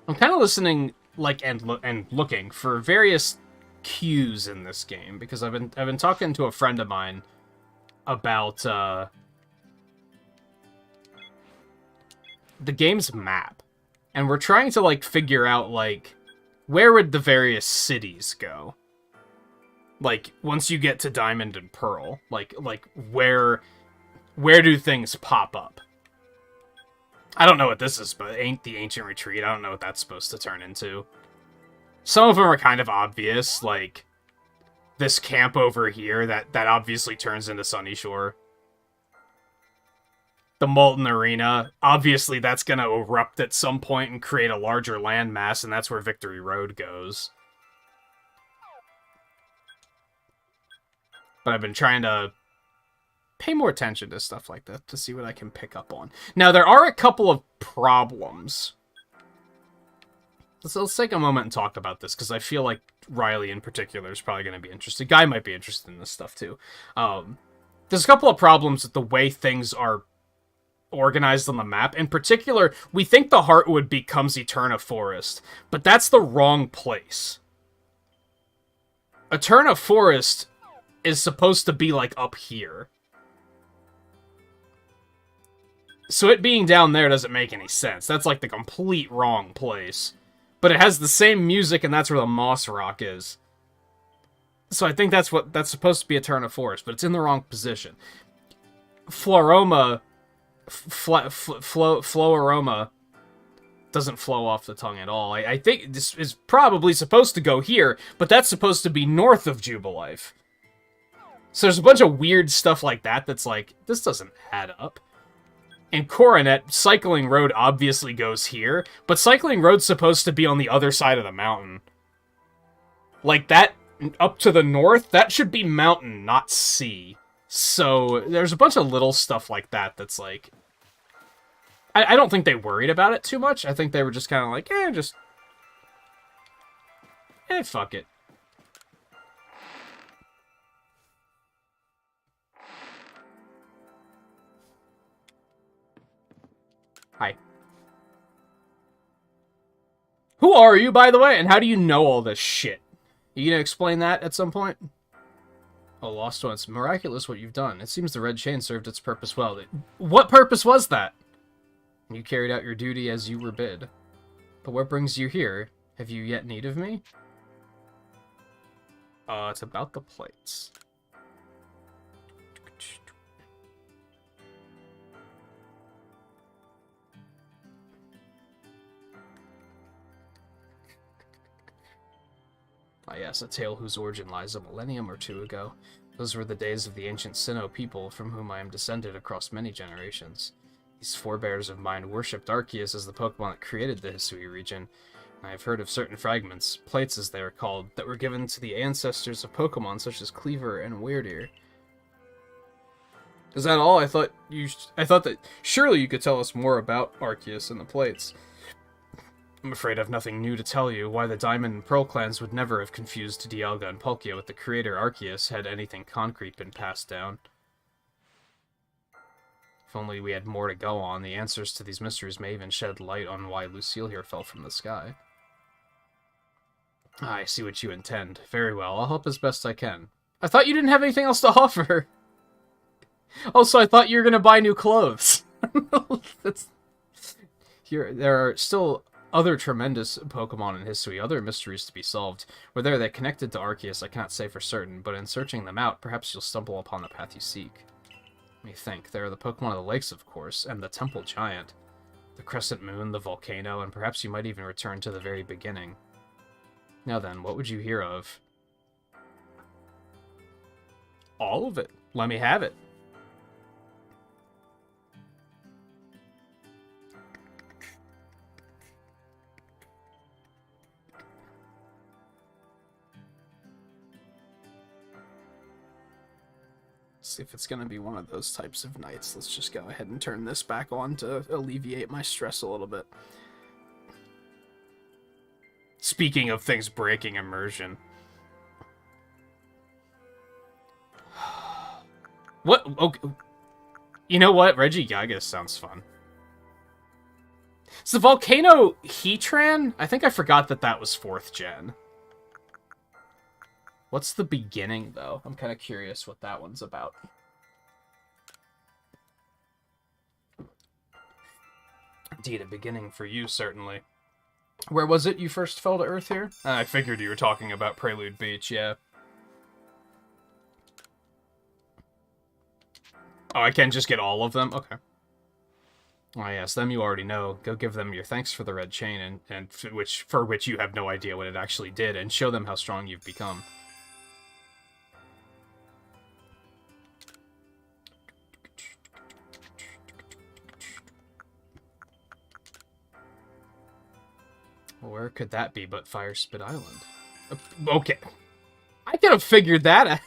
I'm kind of listening, like, and looking for various cues in this game, because I've been talking to a friend of mine about the game's map, and we're trying to, like, figure out, like, where would the various cities go? Like, once you get to Diamond and Pearl, like where do things pop up? I don't know what this is, but ain't the Ancient Retreat. I don't know what that's supposed to turn into. Some of them are kind of obvious, like this camp over here that obviously turns into Sunny Shore. The Molten Arena, obviously that's going to erupt at some point and create a larger landmass, and that's where Victory Road goes. But I've been trying to pay more attention to stuff like that to see what I can pick up on. Now, there are a couple of problems. Let's take a moment and talk about this, because I feel like Riley in particular is probably going to be interested. Guy might be interested in this stuff, too. There's a couple of problems with the way things are organized on the map. In particular, we think the Heartwood becomes Eterna Forest, but that's the wrong place. Eterna Forest is supposed to be, like, up here. So it being down there doesn't make any sense. That's, like, the complete wrong place. But it has the same music, and that's where the Moss Rock is. So I think that's supposed to be Eterna Forest, but it's in the wrong position. Floaroma doesn't flow off the tongue at all. I think this is probably supposed to go here, but that's supposed to be north of Jubilife. So there's a bunch of weird stuff like that that's like, this doesn't add up. In Coronet, Cycling Road obviously goes here, but Cycling Road's supposed to be on the other side of the mountain. Like, that, up to the north, that should be mountain, not sea. So, there's a bunch of little stuff like that that's like... I don't think they worried about it too much. I think they were just kind of like, fuck it. Hi. Who are you, by the way, and how do you know all this shit? You gonna explain that at some point? Oh, Lost One, it's miraculous what you've done. It seems the red chain served its purpose well. What purpose was that? You carried out your duty as you were bid. But what brings you here? Have you yet need of me? It's about the plates. Ah yes, a tale whose origin lies a millennium or two ago. Those were the days of the ancient Sinnoh people from whom I am descended across many generations. These forebears of mine worshipped Arceus as the Pokemon that created the Hisui region. I have heard of certain fragments, plates as they are called, that were given to the ancestors of Pokemon such as Cleaver and Weirdeer. Is that all? I thought that surely you could tell us more about Arceus and the plates. I'm afraid I've nothing new to tell you. Why the Diamond and Pearl clans would never have confused Dialga and Palkia with the creator Arceus had anything concrete been passed down. If only we had more to go on, the answers to these mysteries may even shed light on why Lucille here fell from the sky. I see what you intend. Very well, I'll help as best I can. I thought you didn't have anything else to offer! Also, I thought you were gonna buy new clothes. There are still other tremendous Pokemon in Hisui, other mysteries to be solved. Whether they're connected to Arceus, I cannot say for certain, but in searching them out, perhaps you'll stumble upon the path you seek. Let me think. There are the Pokemon of the lakes, of course, and the Temple Giant. The Crescent Moon, the volcano, and perhaps you might even return to the very beginning. Now then, what would you hear of? All of it. Let me have it. See if it's going to be one of those types of nights. Let's just go ahead and turn this back on to alleviate my stress a little bit. Speaking of things breaking immersion. What? Okay. You know what? Regigigas sounds fun. So the Volcano Heatran? I think I forgot that was 4th gen. What's the beginning, though? I'm kind of curious what that one's about. Indeed, a beginning for you, certainly. Where was it you first fell to Earth here? I figured you were talking about Prelude Beach, yeah. Oh, I can just get all of them? Okay. Oh yes, them you already know. Go give them your thanks for the red chain, and for which you have no idea what it actually did, and show them how strong you've become. Where could that be but Fire Spit Island? Okay. I could have figured that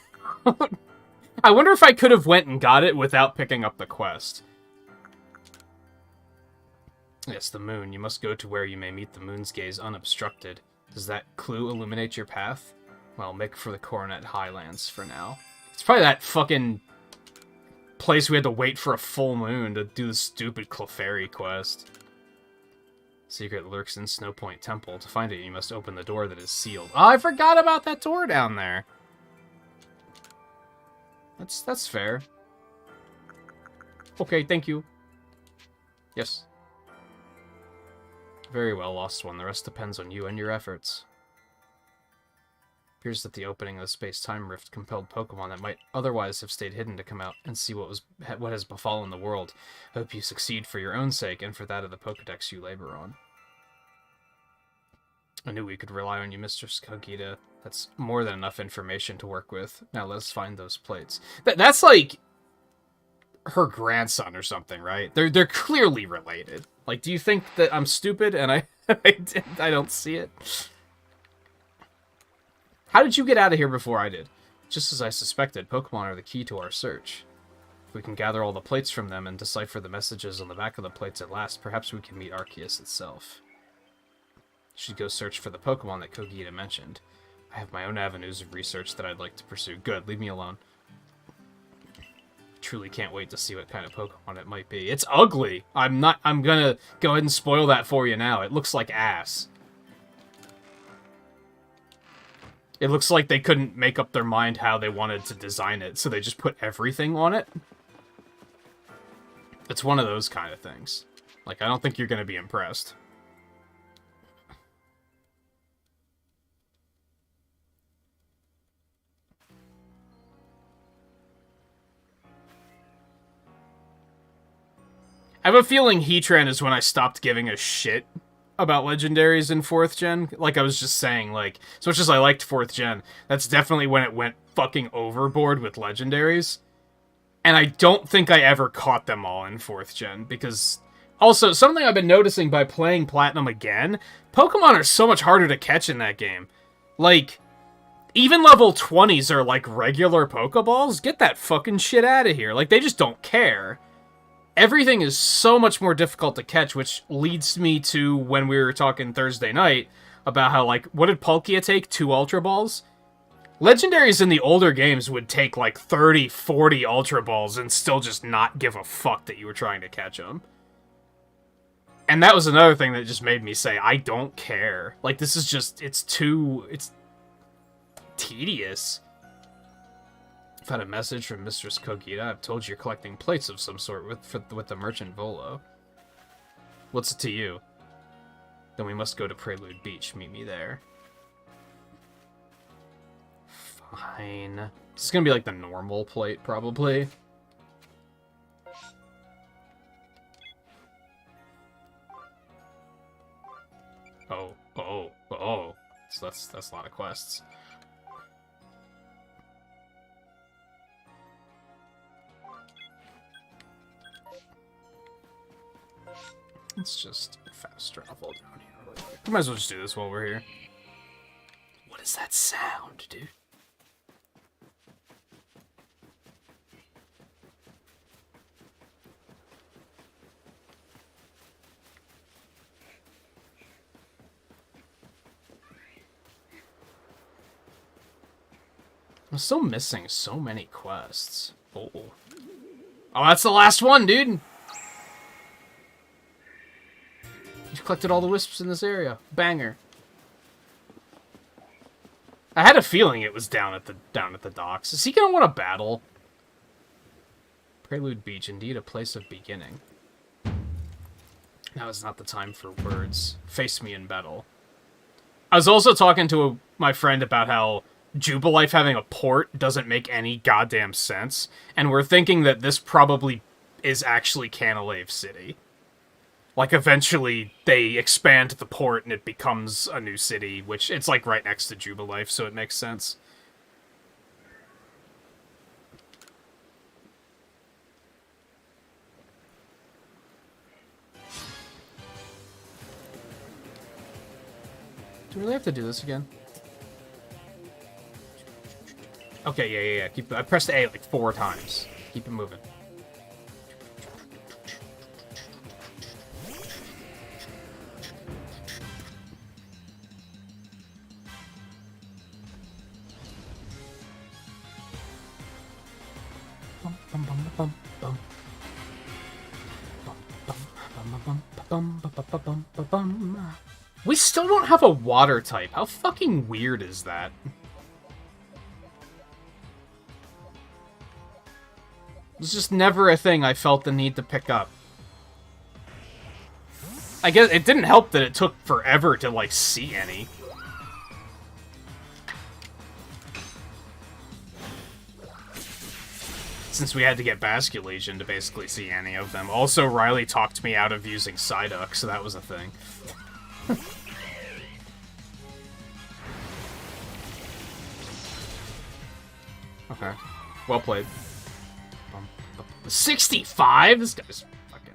out. I wonder if I could have went and got it without picking up the quest. Yes, the moon. You must go to where you may meet the moon's gaze unobstructed. Does that clue illuminate your path? Well, make for the Coronet Highlands for now. It's probably that fucking place we had to wait for a full moon to do the stupid Clefairy quest. Secret lurks in Snowpoint Temple. To find it, you must open the door that is sealed. Oh, I forgot about that door down there. That's fair. Okay, thank you. Yes. Very well, Lost One. The rest depends on you and your efforts. Appears that the opening of the space-time rift compelled Pokemon that might otherwise have stayed hidden to come out and see what has befallen the world. Hope you succeed for your own sake and for that of the Pokedex you labor on. I knew we could rely on you, Mistress Kogita. That's more than enough information to work with. Now let's find those plates. That's like her grandson or something, right? They're clearly related. Like, do you think that I'm stupid and I don't see it? How did you get out of here before I did? Just as I suspected, Pokemon are the key to our search. If we can gather all the plates from them and decipher the messages on the back of the plates at last, perhaps we can meet Arceus itself. Should go search for the Pokemon that Kogita mentioned. I have my own avenues of research that I'd like to pursue. Good, leave me alone. Truly can't wait to see what kind of Pokemon it might be. It's ugly! I'm gonna go ahead and spoil that for you now. It looks like ass. It looks like they couldn't make up their mind how they wanted to design it, so they just put everything on it. It's one of those kind of things. Like, I don't think you're gonna be impressed. I have a feeling Heatran is when I stopped giving a shit about legendaries in 4th gen. Like I was just saying, like, as much as I liked 4th gen, that's definitely when it went fucking overboard with legendaries. And I don't think I ever caught them all in 4th gen, because... Also, something I've been noticing by playing Platinum again, Pokemon are so much harder to catch in that game. Like, even level 20s are like regular Pokeballs? Get that fucking shit out of here. Like, they just don't care. Everything is so much more difficult to catch, which leads me to when we were talking Thursday night about how, like, what did Palkia take? 2 Ultra Balls? Legendaries in the older games would take, like, 30, 40 Ultra Balls and still just not give a fuck that you were trying to catch them. And that was another thing that just made me say, I don't care. Like, this is just, it's tedious. I've had a message from Mistress Kogita. I've told you you're collecting plates of some sort with the merchant Volo. What's it to you? Then we must go to Prelude Beach. Meet me there. Fine. This is gonna be like the normal plate, probably. Oh. So that's a lot of quests. Let's just fast travel down here really quick. We might as well just do this while we're here. What is that sound, dude? I'm still missing so many quests. Oh, that's the last one, dude! You collected all the wisps in this area. Banger. I had a feeling it was down at the docks. Is he gonna want to battle? Prelude Beach, indeed a place of beginning. Now is not the time for words. Face me in battle. I was also talking to my friend about how Jubilife having a port doesn't make any goddamn sense, and we're thinking that this probably is actually Canalave City. Like, eventually, they expand the port and it becomes a new city, which it's, like, right next to Jubilife, so it makes sense. Do we really have to do this again? Okay, yeah. I pressed A, like, 4 times. Keep it moving. We still don't have a water type. How fucking weird is that? It's just never a thing I felt the need to pick up. I guess it didn't help that it took forever to, like, see any. Since we had to get Basculation to basically see any of them. Also, Riley talked me out of using Psyduck, so that was a thing. Okay. Well played. 65? This guy's fucking...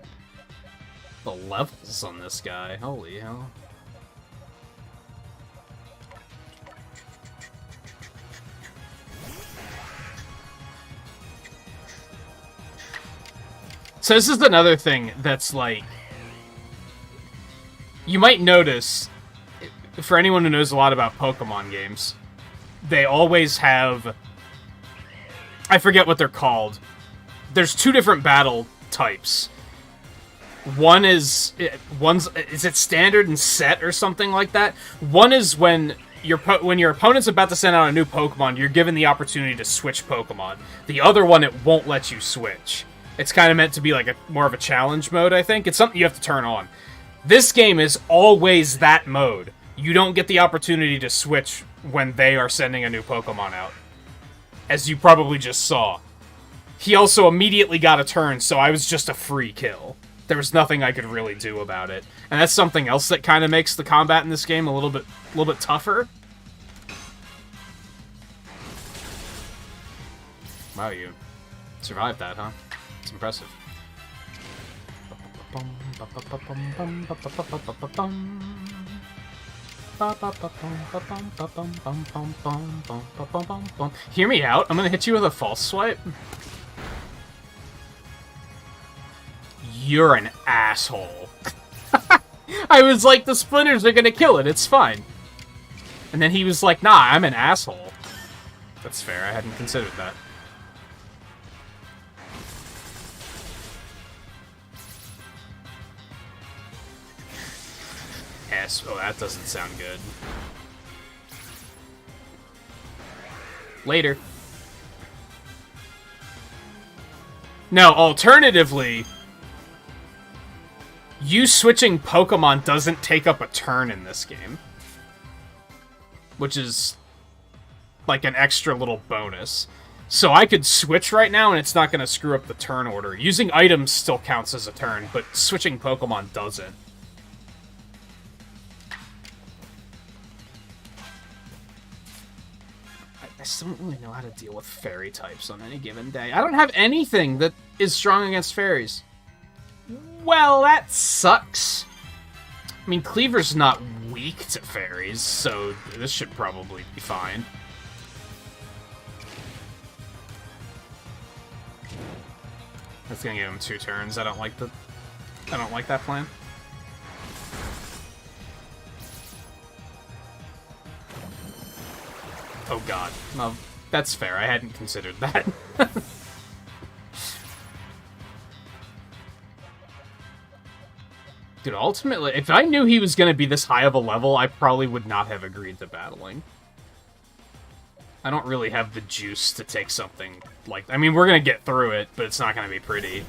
The levels on this guy. Holy hell. So this is another thing that's like... You might notice, for anyone who knows a lot about Pokemon games, they always have... I forget what they're called. There's 2 different battle types. One's is it standard and set or something like that? One is when your opponent's about to send out a new Pokemon, you're given the opportunity to switch Pokemon. The other one, it won't let you switch. It's kind of meant to be like more of a challenge mode, I think. It's something you have to turn on. This game is always that mode. You don't get the opportunity to switch when they are sending a new Pokemon out. As you probably just saw. He also immediately got a turn, so I was just a free kill. There was nothing I could really do about it. And that's something else that kind of makes the combat in this game a little bit tougher. Wow, you survived that, huh? It's impressive. Hear me out. I'm gonna hit you with a false swipe. You're an asshole. I was like, the splinters are gonna kill it. It's fine. And then he was like, nah, I'm an asshole. That's fair. I hadn't considered that. Yes. Oh, that doesn't sound good. Later. No, alternatively, you switching Pokemon doesn't take up a turn in this game. Which is like an extra little bonus. So I could switch right now and it's not going to screw up the turn order. Using items still counts as a turn, but switching Pokemon doesn't. I still don't really know how to deal with fairy types on any given day. I don't have anything that is strong against fairies. Well, that sucks. I mean, Cleaver's not weak to fairies, so this should probably be fine. That's gonna give him 2 turns. I don't like that plan. Oh god. No, that's fair. I hadn't considered that. Dude, ultimately, if I knew he was going to be this high of a level, I probably would not have agreed to battling. I don't really have the juice to take something like... I mean, we're going to get through it, but it's not going to be pretty.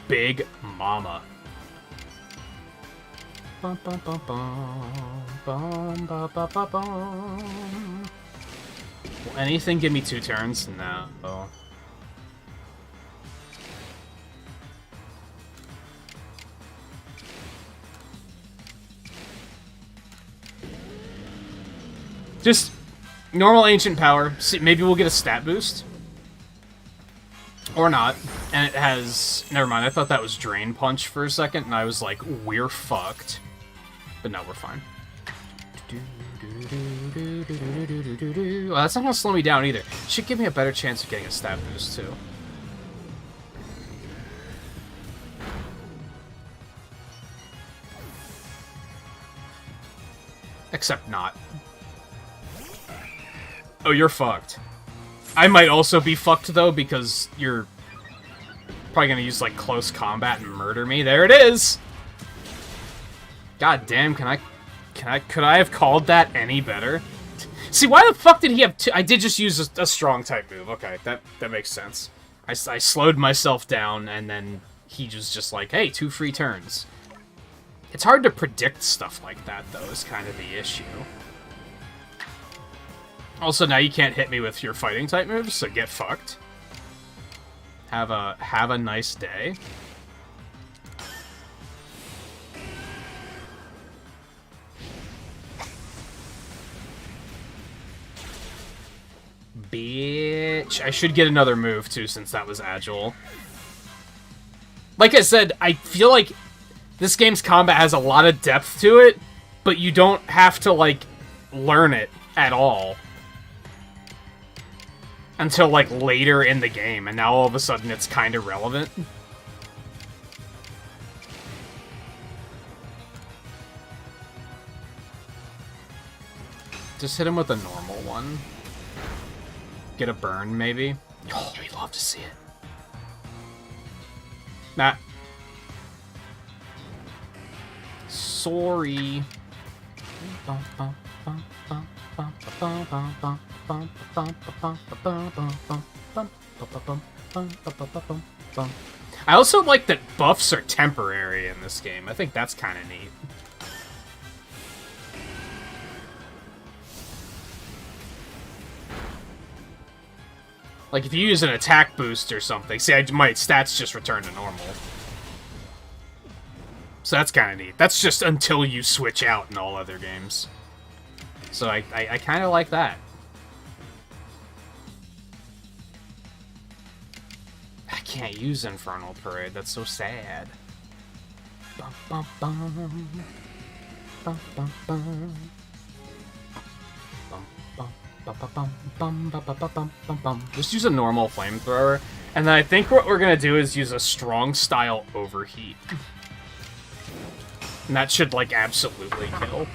Big Mama. Bum, bum, bum, bum, bum, bum, bum, bum, bum. Will anything give me 2 turns? No. Just normal ancient power. See, maybe we'll get a stat boost. Or not. And it has... Never mind, I thought that was Drain Punch for a second, and I was like, we're fucked. But no, we're fine. Well, that's not gonna slow me down either. Should give me a better chance of getting a stat boost, too. Except not. Oh, you're fucked. I might also be fucked, though, because you're probably gonna use, like, close combat and murder me. There it is! God damn, could I have called that any better? See, why the fuck did he have two? I did just use a strong type move. Okay, that makes sense. I slowed myself down, and then he was just like, hey, 2 free turns. It's hard to predict stuff like that, though, is kind of the issue. Also, now you can't hit me with your fighting type moves, so get fucked. Have a nice day. Bitch. I should get another move, too, since that was agile. Like I said, I feel like this game's combat has a lot of depth to it, but you don't have to, like, learn it at all. Until, like, later in the game, and now all of a sudden it's kind of relevant. Just hit him with a normal one. Get a burn, maybe. Oh, we'd love to see it. Nah. Sorry. I also like that buffs are temporary in this game. I think that's kind of neat. Like, if you use an attack boost or something, see, my stats just return to normal. So that's kind of neat. That's just until you switch out in all other games. So I kind of like that. I can't use Infernal Parade. That's so sad. Bum, bum, bum. Bum, bum, bum. Just use a normal flamethrower, and then I think what we're gonna do is use a strong style overheat. And that should, like, absolutely kill.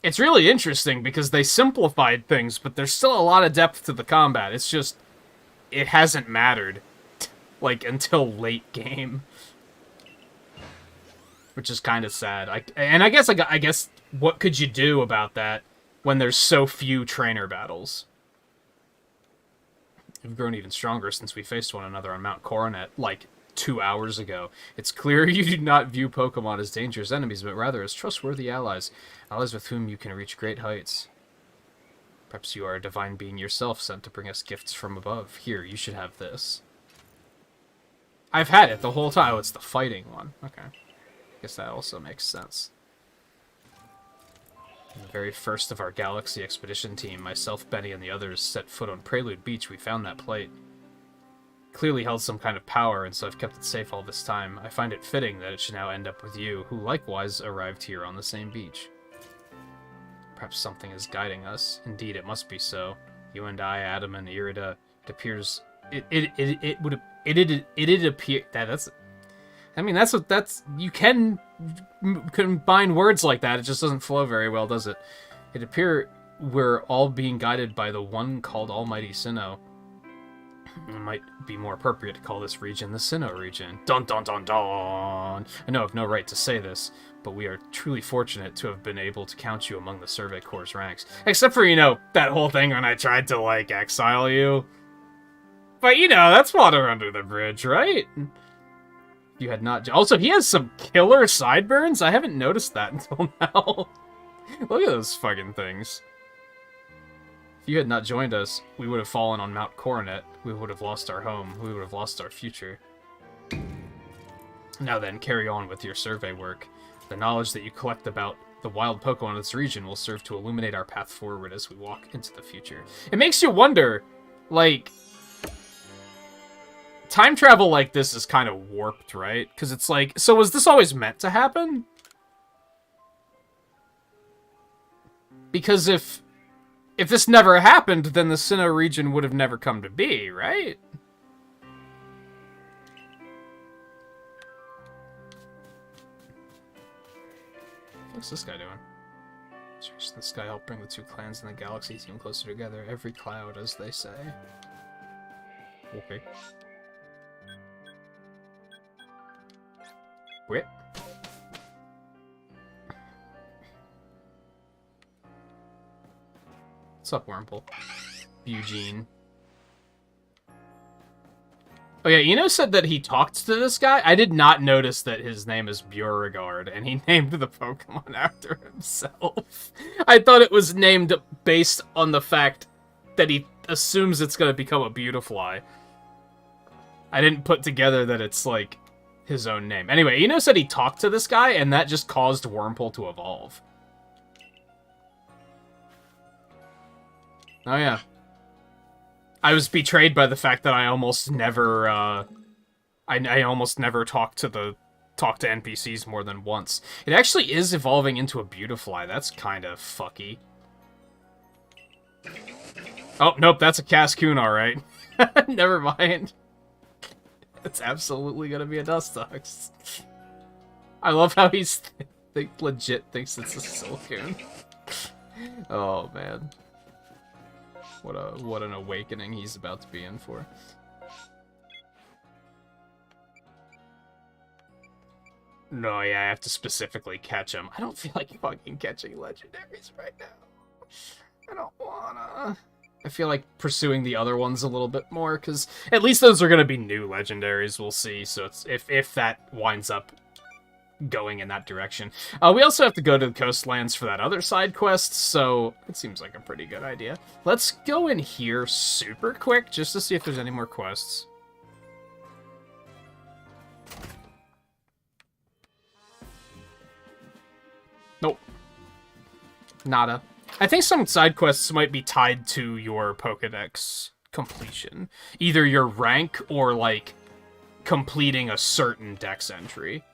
It's really interesting because they simplified things, but there's still a lot of depth to the combat. It's just, it hasn't mattered, like, until late game. Which is kind of sad. I guess, what could you do about that when there's so few trainer battles? We've grown even stronger since we faced one another on Mount Coronet, like, 2 hours ago. It's clear you do not view Pokemon as dangerous enemies, but rather as trustworthy allies. Allies with whom you can reach great heights. Perhaps you are a divine being yourself sent to bring us gifts from above. Here, you should have this. I've had it the whole time. Oh, it's the fighting one. Okay. Guess that also makes sense. The very first of our Galaxy Expedition team, myself, Benny, and the others set foot on Prelude Beach, we found that plate. Clearly held some kind of power, and so I've kept it safe all this time. I find it fitting that it should now end up with you, who likewise arrived here on the same beach. Perhaps something is guiding us. Indeed, it must be so. You and I, Adam and Irida, it appears... It'd appear... That's... I mean, that's... You can combine words like that, it just doesn't flow very well, does it? It appear we're all being guided by the one called Almighty Sinnoh. It might be more appropriate to call this region the Sinnoh region. Dun dun dun dun! I know I have no right to say this, but we are truly fortunate to have been able to count you among the Survey Corps' ranks. Except for, you know, that whole thing when I tried to, like, exile you. But, you know, that's water under the bridge, right? You had not... Also, he has some killer sideburns? I haven't noticed that until now. Look at those fucking things. If you had not joined us, we would have fallen on Mount Coronet. We would have lost our home. We would have lost our future. Now then, carry on with your survey work. The knowledge that you collect about the wild Pokemon in this region will serve to illuminate our path forward as we walk into the future. It makes you wonder, like... Time travel like this is kind of warped, right? Because it's like, so was this always meant to happen? Because if this never happened, then the Sinnoh region would have never come to be, right? What's this guy doing? Just this guy helped bring the two clans in the galaxy team closer together. Every cloud, as they say. Okay. Wait. What's up, Wurmple? Eugene. Oh yeah, Eno said that he talked to this guy. I did not notice that his name is Beauregard, and he named the Pokemon after himself. I thought it was named based on the fact that he assumes it's going to become a Beautifly. I didn't put together that it's, like, his own name. Anyway, Eno said he talked to this guy, and that just caused Wurmple to evolve. Oh yeah. I was betrayed by the fact that I almost never, I almost never talk to NPCs more than once. It actually is evolving into a Beautifly. That's kind of fucky. Oh, nope, that's a Cascoon, alright. Never mind. It's absolutely gonna be a Dustox. I love how he's legit thinks it's a Silcoon. Oh, man. What an awakening he's about to be in for. No, yeah, I have to specifically catch him. I don't feel like fucking catching legendaries right now. I don't wanna. I feel like pursuing the other ones a little bit more, because at least those are gonna be new legendaries, we'll see. So it's if that winds up going in that direction. We also have to go to the coastlands for that other side quest, so it seems like a pretty good idea. Let's go in here super quick, just to see if there's any more quests. Nope. Nada. I think some side quests might be tied to your Pokedex completion. Either your rank or, like, completing a certain dex entry.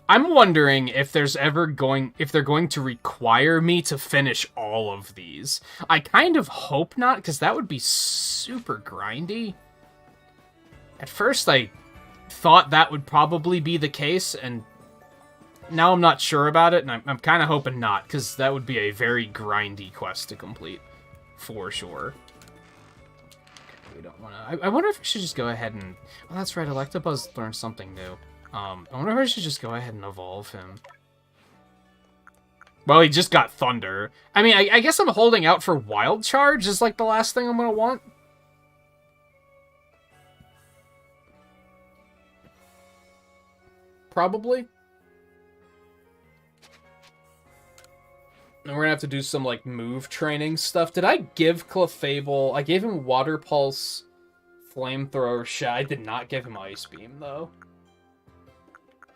I'm wondering if they're going to require me to finish all of these. I kind of hope not, because that would be super grindy. At first, I thought that would probably be the case, and now I'm not sure about it, and I'm kind of hoping not, because that would be a very grindy quest to complete, for sure. We don't want to. I wonder if we should just go ahead and. Well, that's right. Electabuzz learned something new. I wonder if I should just go ahead and evolve him. Well, he just got Thunder. I mean, I guess I'm holding out for Wild Charge is like the last thing I'm gonna want. Probably. And we're gonna have to do some, like, move training stuff. Did I give Clefable... I gave him Water Pulse, Flamethrower, I did not give him Ice Beam, though.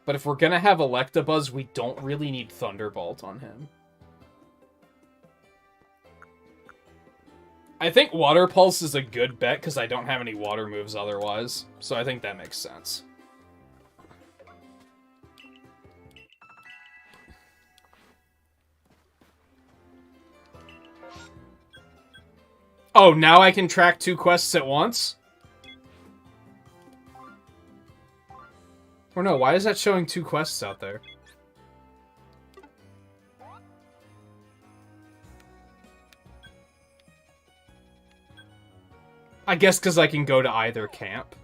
But if we're gonna have Electabuzz, we don't really need Thunderbolt on him. I think Water Pulse is a good bet, because I don't have any water moves otherwise. So I think that makes sense. Oh, now I can track 2 quests at once? Or no, why is that showing 2 quests out there? I guess because I can go to either camp.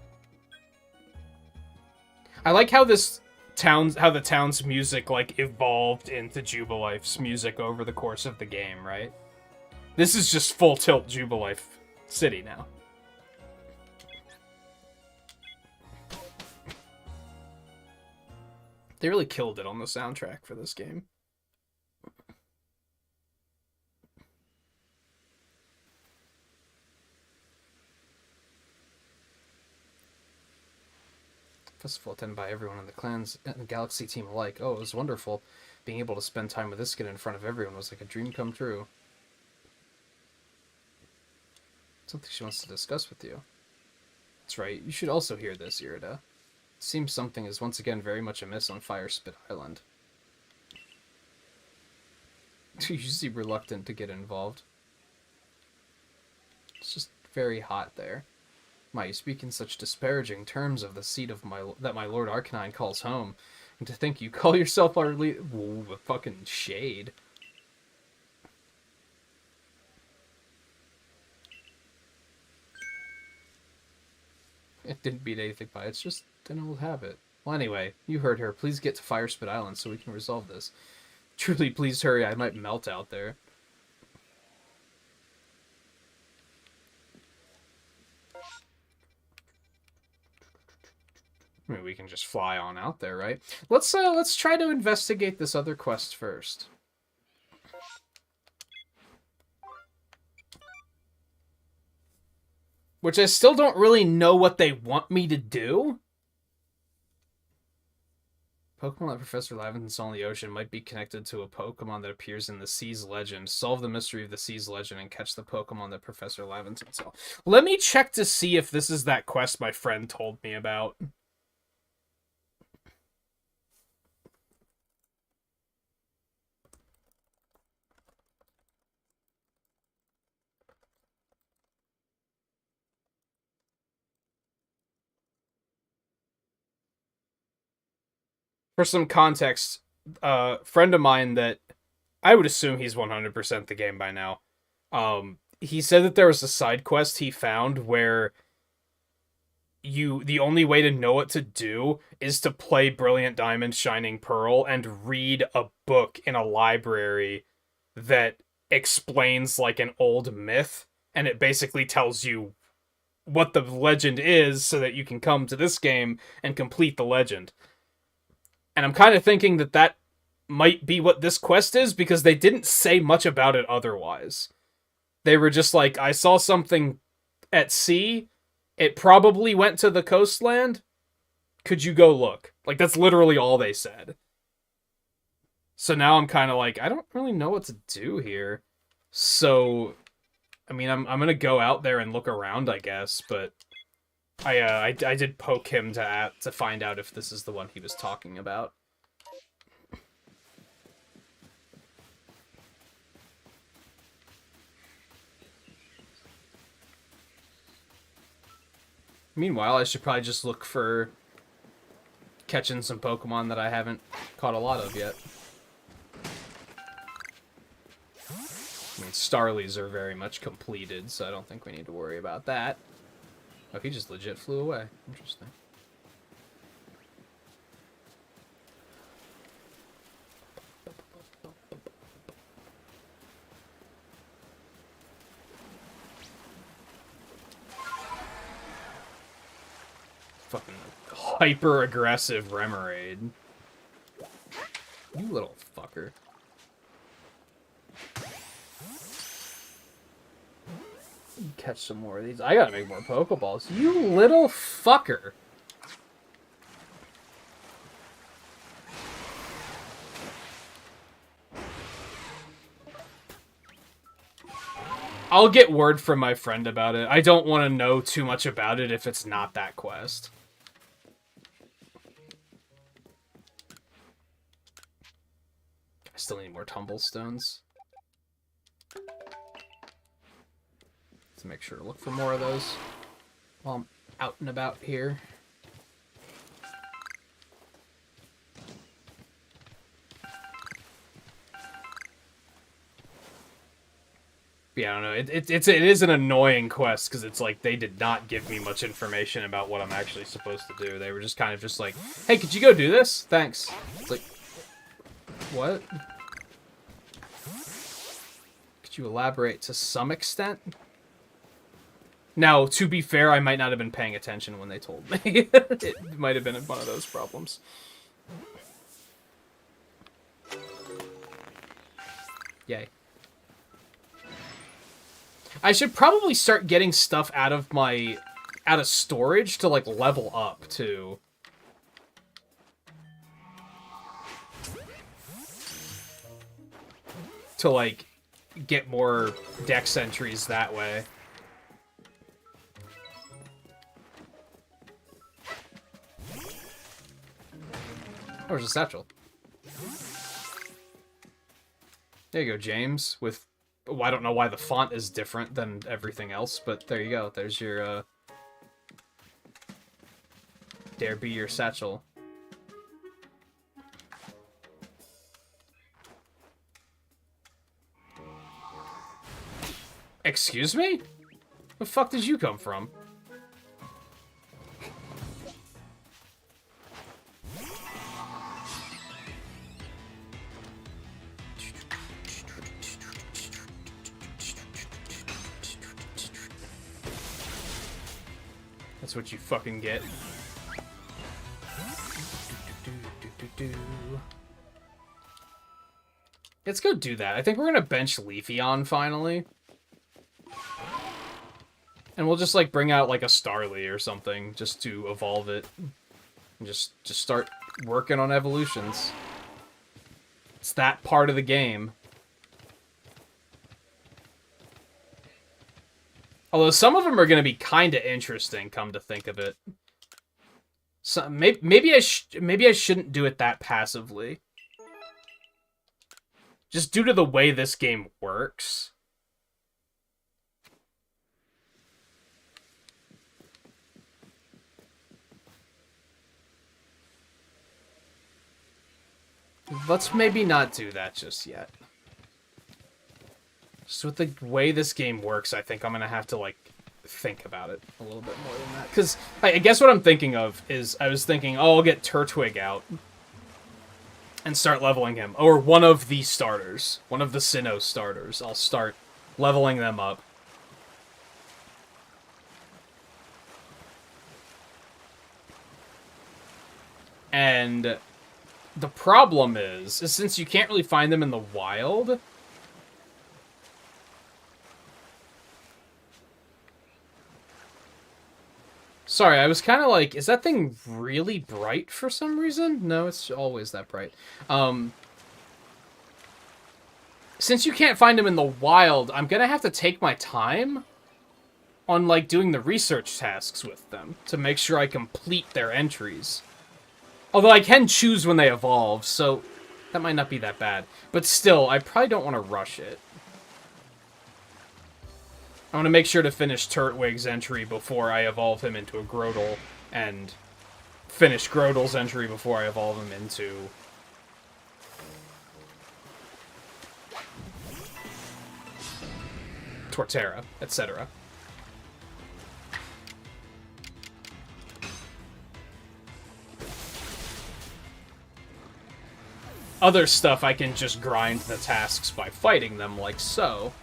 I like how the town's music, like, evolved into Jubilife's music over the course of the game, right? This is just full tilt Jubilife City now. They really killed it on the soundtrack for this game. Festival attended by everyone in the clans and the Galaxy team alike. Oh, it was wonderful. Being able to spend time with this kid in front of everyone was like a dream come true. Something she wants to discuss with you. That's right. You should also hear this, Irida. It seems something is once again very much amiss on Firespit Island. You seem reluctant to get involved. It's just very hot there. You speak in such disparaging terms of the seat of that my Lord Arcanine calls home, and to think you call yourself our leader. Ooh, a fucking shade. It didn't beat anything by it's just an old habit. Well, anyway, you heard her. Please get to Firespit Island so we can resolve this. Truly, please hurry. I might melt out there. I mean, we can just fly on out there, right? Let's try to investigate this other quest first. Which I still don't really know what they want me to do. Pokemon that Professor Laventon saw in the ocean might be connected to a Pokemon that appears in the Sea's legend. Solve the mystery of the Sea's legend and catch the Pokemon that Professor Laventon saw. Let me check to see if this is that quest my friend told me about. For some context, a friend of mine that I would assume he's 100% the game by now. He said that there was a side quest he found where the only way to know what to do is to play Brilliant Diamond Shining Pearl and read a book in a library that explains like an old myth, and it basically tells you what the legend is so that you can come to this game and complete the legend. And I'm kind of thinking that that might be what this quest is, because they didn't say much about it otherwise. They were just like, I saw something at sea. It probably went to the coastland. Could you go look? Like, that's literally all they said. So now I'm kind of like, I don't really know what to do here. So, I mean, I'm going to go out there and look around, I guess, but I did poke him to find out if this is the one he was talking about. Meanwhile, I should probably just look for catching some Pokemon that I haven't caught a lot of yet. I mean, Starlies are very much completed, so I don't think we need to worry about that. Oh, he just legit flew away. Interesting. Fucking hyper-aggressive Remoraid. You little fucker. Catch some more of these. I gotta make more Pokeballs. You little fucker. I'll get word from my friend about it. I don't want to know too much about it if it's not that quest. I still need more Tumblestones. Let's make sure to look for more of those while I'm out and about here. Yeah, I don't know. It is an annoying quest because it's like they did not give me much information about what I'm actually supposed to do. They were just kind of just like, "Hey, could you go do this? Thanks." It's like, what? Could you elaborate to some extent? Now, to be fair, I might not have been paying attention when they told me. It might have been one of those problems. Yay. I should probably start getting stuff out of storage to, like, level up, too. To, like, get more dex entries that way. Oh, there's a satchel. There you go, James, with... Well, I don't know why the font is different than everything else, but there you go. There's your, Dare be your satchel. Excuse me? Where the fuck did you come from? That's what you fucking get. Let's go do that. I think we're gonna bench Leafeon finally. And we'll just, like, bring out, like, a Starly or something, just to evolve it. And just start working on evolutions. It's that part of the game. Although some of them are going to be kind of interesting, come to think of it. So maybe I shouldn't do it that passively. Just due to the way this game works. Let's maybe not do that just yet. Just with the way this game works, I think I'm going to have to, like, think about it a little bit more than that. Because I guess what I'm thinking of is I was thinking, oh, I'll get Turtwig out and start leveling him. Or one of the starters. One of the Sinnoh starters. I'll start leveling them up. And the problem is since you can't really find them in the wild... Sorry, I was kind of like, is that thing really bright for some reason? No, it's always that bright. Since you can't find them in the wild, I'm gonna have to take my time on, like, doing the research tasks with them to make sure I complete their entries. Although I can choose when they evolve, so that might not be that bad. But still, I probably don't want to rush it. I want to make sure to finish Turtwig's entry before I evolve him into a Grotle, and finish Grotel's entry before I evolve him into... Torterra, etc. Other stuff I can just grind the tasks by fighting them, like so.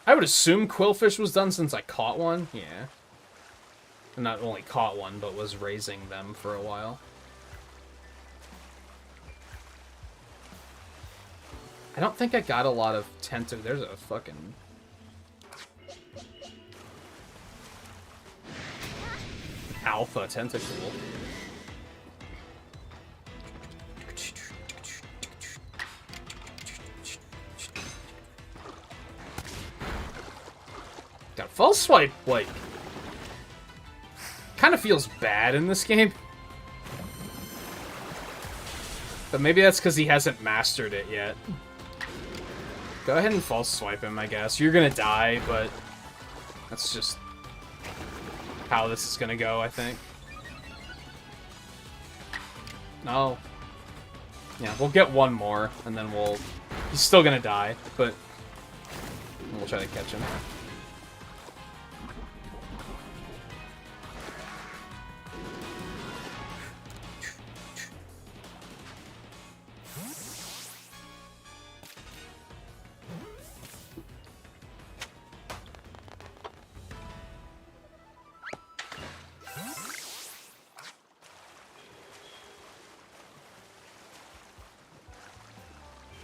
I would assume Quillfish was done since I caught one. Yeah. And not only caught one, but was raising them for a while. I don't think I got a lot of There's a fucking... Alpha Tentacle. God, False Swipe, like, kind of feels bad in this game. But maybe that's because he hasn't mastered it yet. Go ahead and False Swipe him, I guess. You're gonna die, but that's just how this is gonna go, I think. No. Yeah, we'll get one more, and then we'll... He's still gonna die, but we'll try to catch him.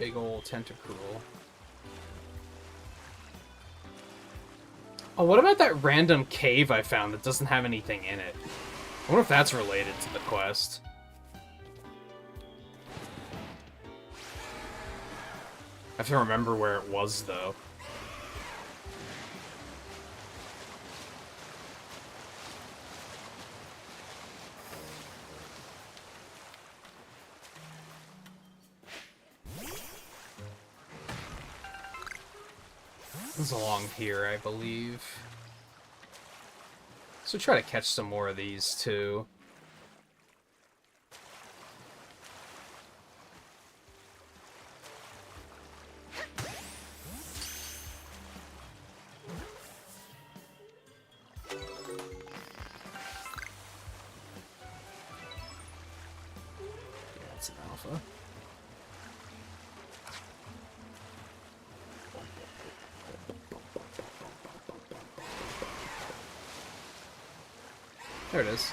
Big ol' tentacruel. Oh, what about that random cave I found that doesn't have anything in it? I wonder if that's related to the quest. I have to remember where it was, though. It's along here, I believe. So try to catch some more of these, too. Yeah, it's an alpha. There it is.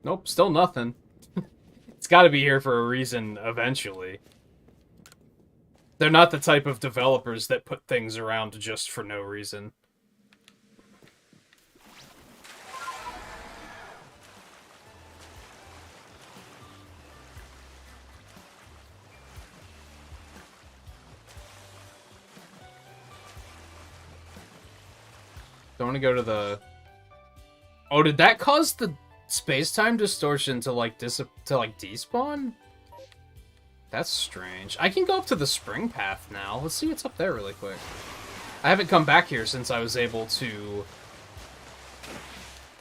Nope, still nothing. It's gotta be here for a reason eventually. They're not the type of developers that put things around just for no reason. Don't want to go to the... Oh, did that cause the space-time distortion to, like, despawn? That's strange. I can go up to the spring path now. Let's see what's up there really quick. I haven't come back here since I was able to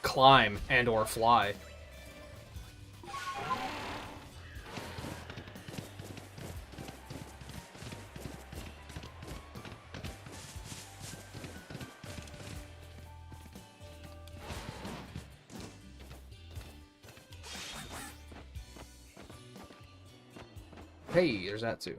climb and or fly. Hey, there's that too.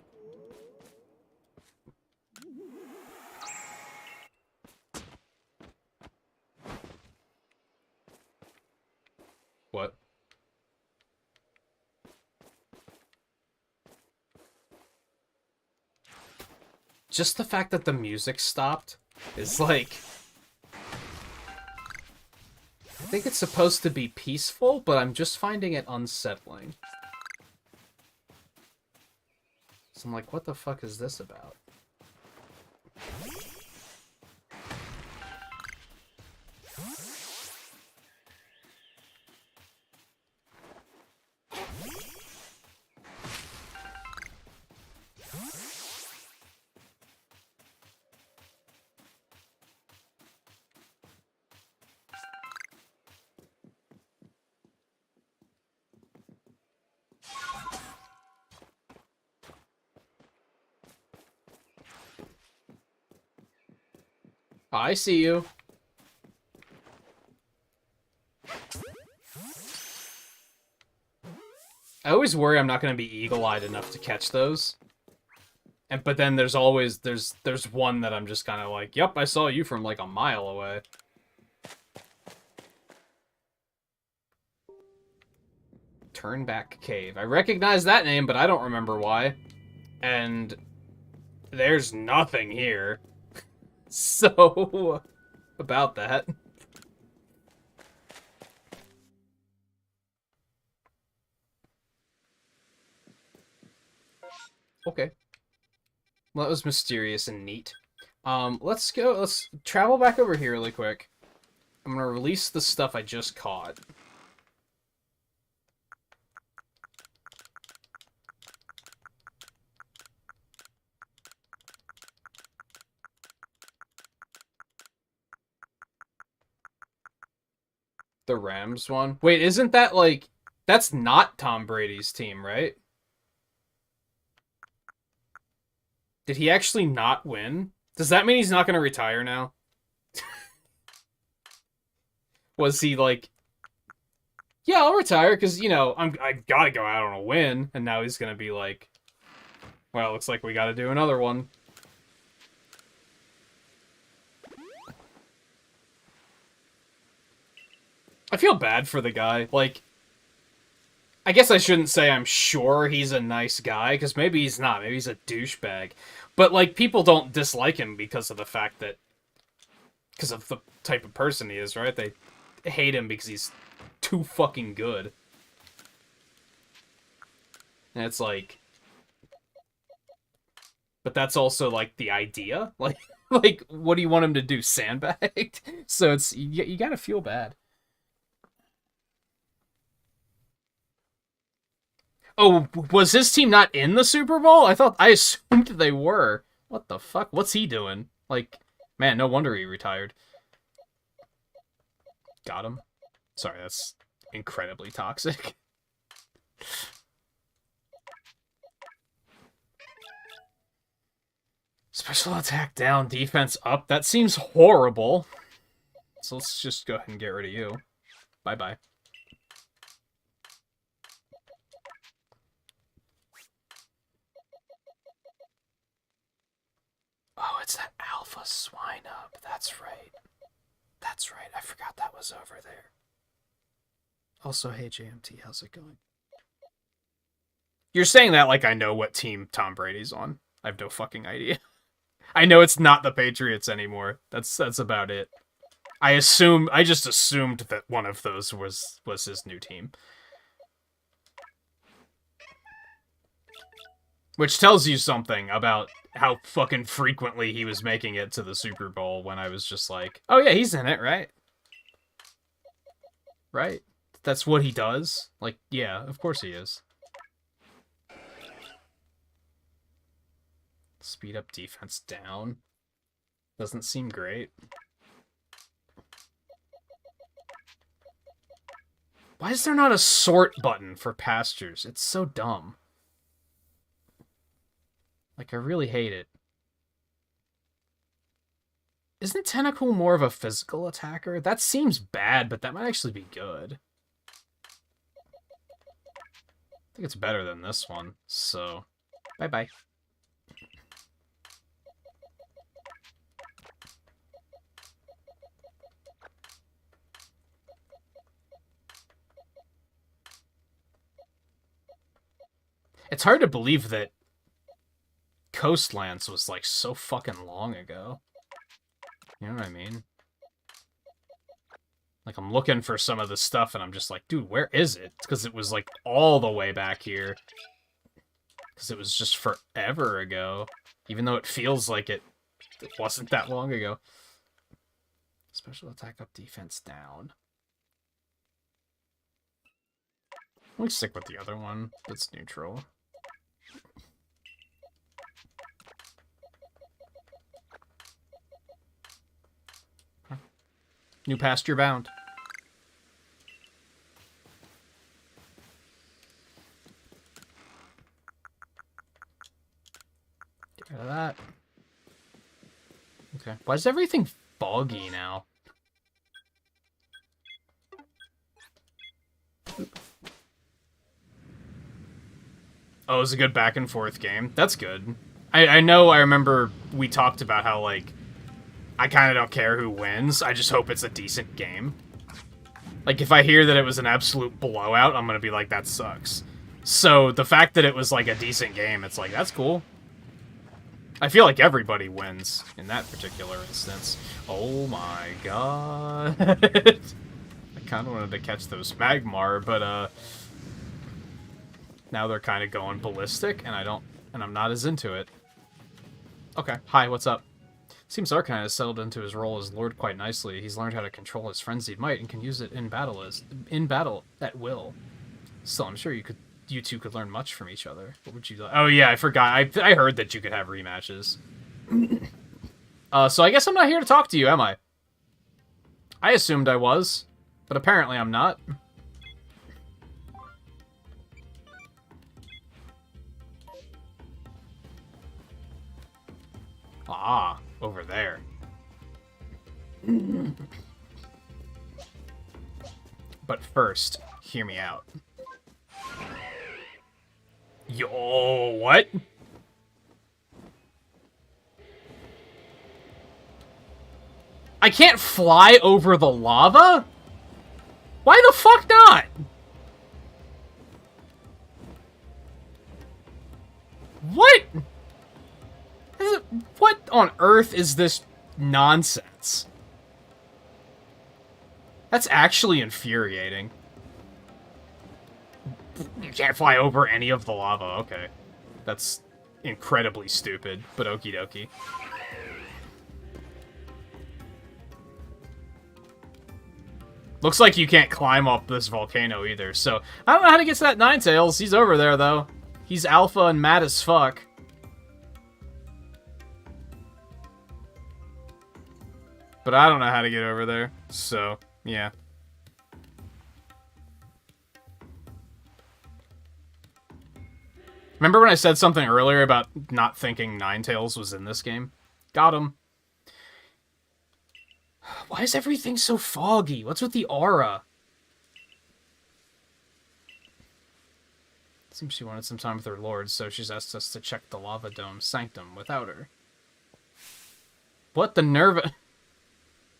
What? Just the fact that the music stopped is like... I think it's supposed to be peaceful, but I'm just finding it unsettling. So I'm like, what the fuck is this about? I see you. I always worry I'm not going to be eagle-eyed enough to catch those. But then there's always, there's one that I'm just kind of like, yep, I saw you from like a mile away. Turnback Cave. I recognize that name, but I don't remember why. And there's nothing here. So, about that. Okay. Well, that was mysterious and neat. Let's travel back over here really quick. I'm gonna release the stuff I just caught. The Rams one? Wait, isn't that like... That's not Tom Brady's team, right? Did he actually not win? Does that mean he's not going to retire now? Was he like... Yeah, I'll retire because, you know, I gotta go out on a win, and now he's gonna be like, well, looks like we gotta do another one. I feel bad for the guy. Like, I guess I shouldn't say I'm sure he's a nice guy, because maybe he's not. Maybe he's a douchebag. But, like, people don't dislike him because of the fact that... because of the type of person he is, right? They hate him because he's too fucking good. And it's like... but that's also, like, the idea? Like, what do you want him to do? Sandbagged? So it's... you gotta feel bad. Oh, was his team not in the Super Bowl? I assumed they were. What the fuck? What's he doing? Like, man, no wonder he retired. Got him. Sorry, that's incredibly toxic. Special attack down, defense up. That seems horrible. So let's just go ahead and get rid of you. Bye-bye. Oh, it's that alpha swine up. That's right. That's right. I forgot that was over there. Also, hey, JMT, how's it going? You're saying that like I know what team Tom Brady's on. I have no fucking idea. I know it's not the Patriots anymore. That's about it. I just assumed that one of those was his new team. Which tells you something about how fucking frequently he was making it to the Super Bowl when I was just like, oh yeah, he's in it, right? Right? That's what he does? Like, yeah, of course he is. Speed up, defense down. Doesn't seem great. Why is there not a sort button for pastures? It's so dumb. Like, I really hate it. Isn't Tentacool more of a physical attacker? That seems bad, but that might actually be good. I think it's better than this one, so... bye-bye. It's hard to believe that Coastlands was, like, so fucking long ago. You know what I mean? Like, I'm looking for some of the stuff, and I'm just like, dude, where is it? Because it was, like, all the way back here. Because it was just forever ago. Even though it feels like it wasn't that long ago. Special attack up, defense down. Let me stick with the other one that's neutral. New pasture bound. Get rid of that. Okay. Why is everything foggy now? Oh, it was a good back and forth game. That's good. I know, I remember we talked about how, like, I kind of don't care who wins. I just hope it's a decent game. Like, if I hear that it was an absolute blowout, I'm gonna be like, that sucks. So, the fact that it was, like, a decent game, it's like, that's cool. I feel like everybody wins in that particular instance. Oh my god. I kind of wanted to catch those Magmar, but, now they're kind of going ballistic, and I'm not as into it. Okay, hi, what's up? Seems Arcanine has settled into his role as Lord quite nicely. He's learned how to control his frenzied might and can use it in battle at will. Still, I'm sure you two could learn much from each other. What would you like? Oh yeah, I forgot. I heard that you could have rematches. So I guess I'm not here to talk to you, am I? I assumed I was, but apparently I'm not. Ah, over there. But first, Hear me out. Yo, what? I can't fly over the lava? Why the fuck not? What? What on earth is this nonsense? That's actually infuriating. You can't fly over any of the lava. Okay. That's incredibly stupid, but okie dokie. Looks like you can't climb up this volcano either, so I don't know how to get to that Ninetales. He's over there, though. He's alpha and mad as fuck. But I don't know how to get over there, so, yeah. Remember when I said something earlier about not thinking Ninetales was in this game? Got him. Why is everything so foggy? What's with the aura? Seems she wanted some time with her lord, so she's asked us to check the lava dome sanctum without her. What the nerve?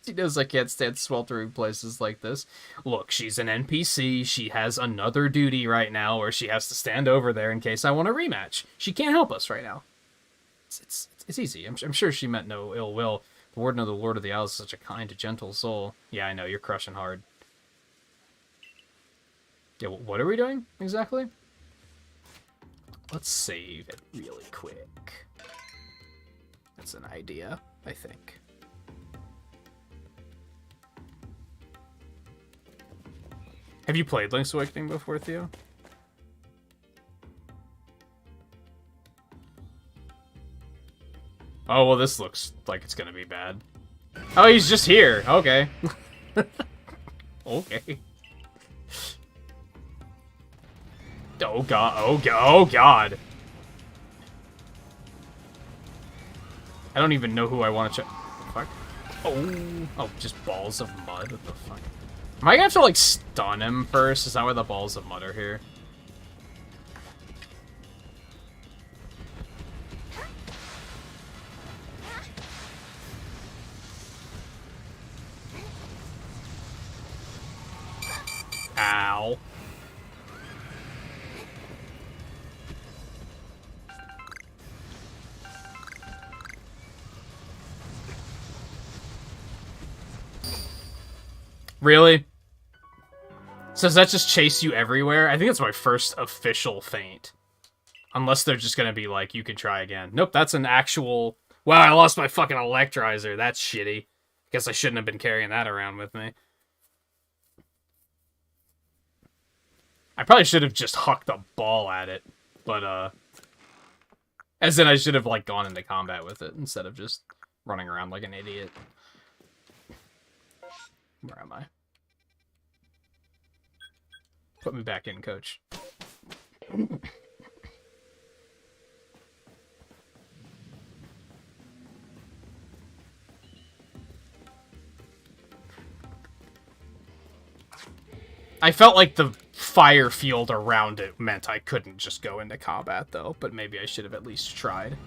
She knows I can't stand sweltering places like this. Look, she's an NPC. She has another duty right now where she has to stand over there in case I want a rematch. She can't help us right now. It's easy. I'm sure she meant no ill will. The Warden of the Lord of the Isles is such a kind, gentle soul. Yeah, I know, you're crushing hard. Yeah, what are we doing, exactly? Let's save it really quick. That's an idea, I think. Have you played Link's Awakening before, Theo? Oh, well, this looks like it's gonna be bad. Oh, he's just here. Okay. Okay. Oh, God. Oh, oh, God. I don't even know who I want to check. Fuck. Oh. Oh, just balls of mud. What the fuck? Am I gonna have to, like, stun him first? Is that why the balls of mud are here? Ow. Really? So does that just chase you everywhere? I think it's my first official feint. Unless they're just gonna be like, you can try again. Nope, that's an actual... Wow, I lost my fucking electrizer. That's shitty. Guess I shouldn't have been carrying that around with me. I probably should have just hucked a ball at it. But, as in, I should have, like, gone into combat with it instead of just running around like an idiot. Where am I? Put me back in, coach. I felt like the fire field around it meant I couldn't just go into combat, though, but maybe I should have at least tried.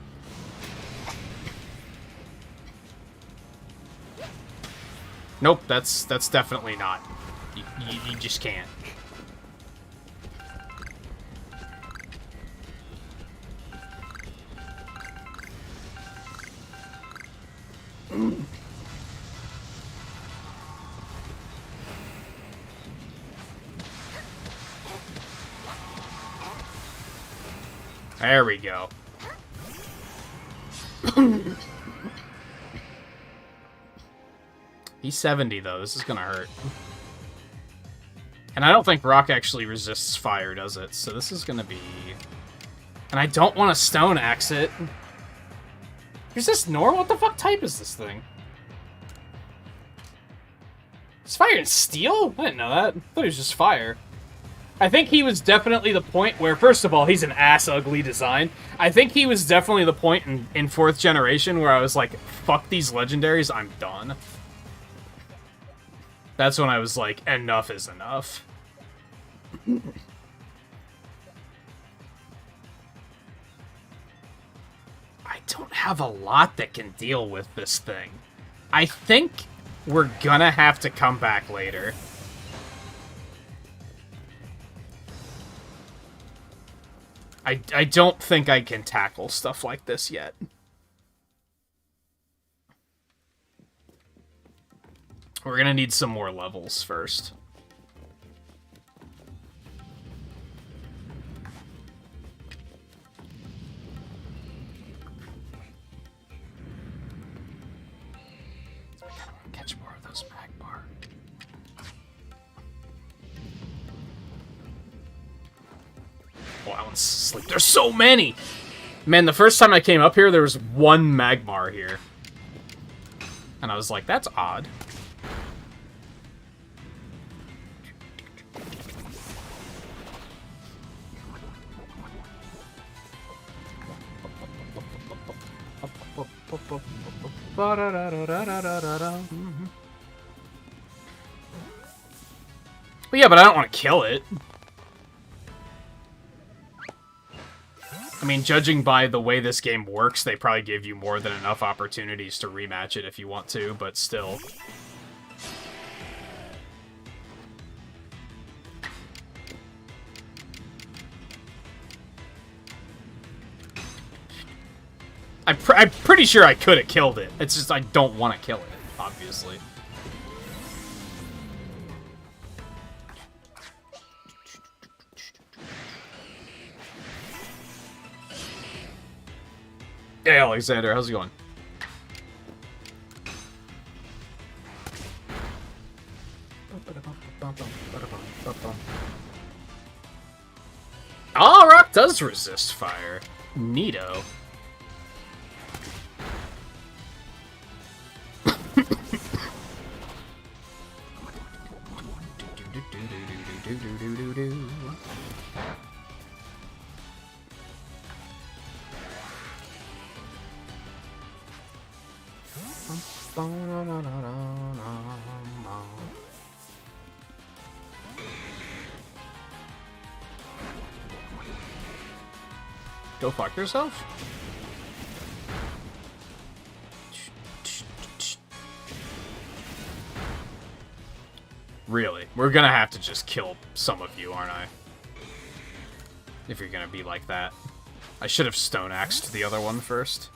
Nope, that's definitely not. You just can't. There we go. He's 70, though. This is gonna hurt. And I don't think rock actually resists fire, does it? So this is gonna be... And I don't want to stone axe it. Is this normal? What the fuck type is this thing? Is fire and steel? I didn't know that. I thought it was just fire. I think he was definitely the point where, first of all, he's an ass-ugly design. I think he was definitely the point in 4th generation where I was like, fuck these legendaries, I'm done. That's when I was like, enough is enough. I don't have a lot that can deal with this thing. I think we're gonna have to come back later. I don't think I can tackle stuff like this yet. We're gonna need some more levels first. Catch more of those Magmar. Oh, that one's asleep. There's so many! Man, the first time I came up here, there was one Magmar here. And I was like, that's odd. Well, yeah, but I don't want to kill it. I mean, judging by the way this game works, they probably give you more than enough opportunities to rematch it if you want to, but still. I'm pretty sure I could have killed it. It's just I don't want to kill it, obviously. Hey, Alexander, how's it going? Oh, rock does resist fire. Neato. Go fuck yourself? Really? We're gonna have to just kill some of you, aren't I? If you're gonna be like that. I should have stone axed the other one first.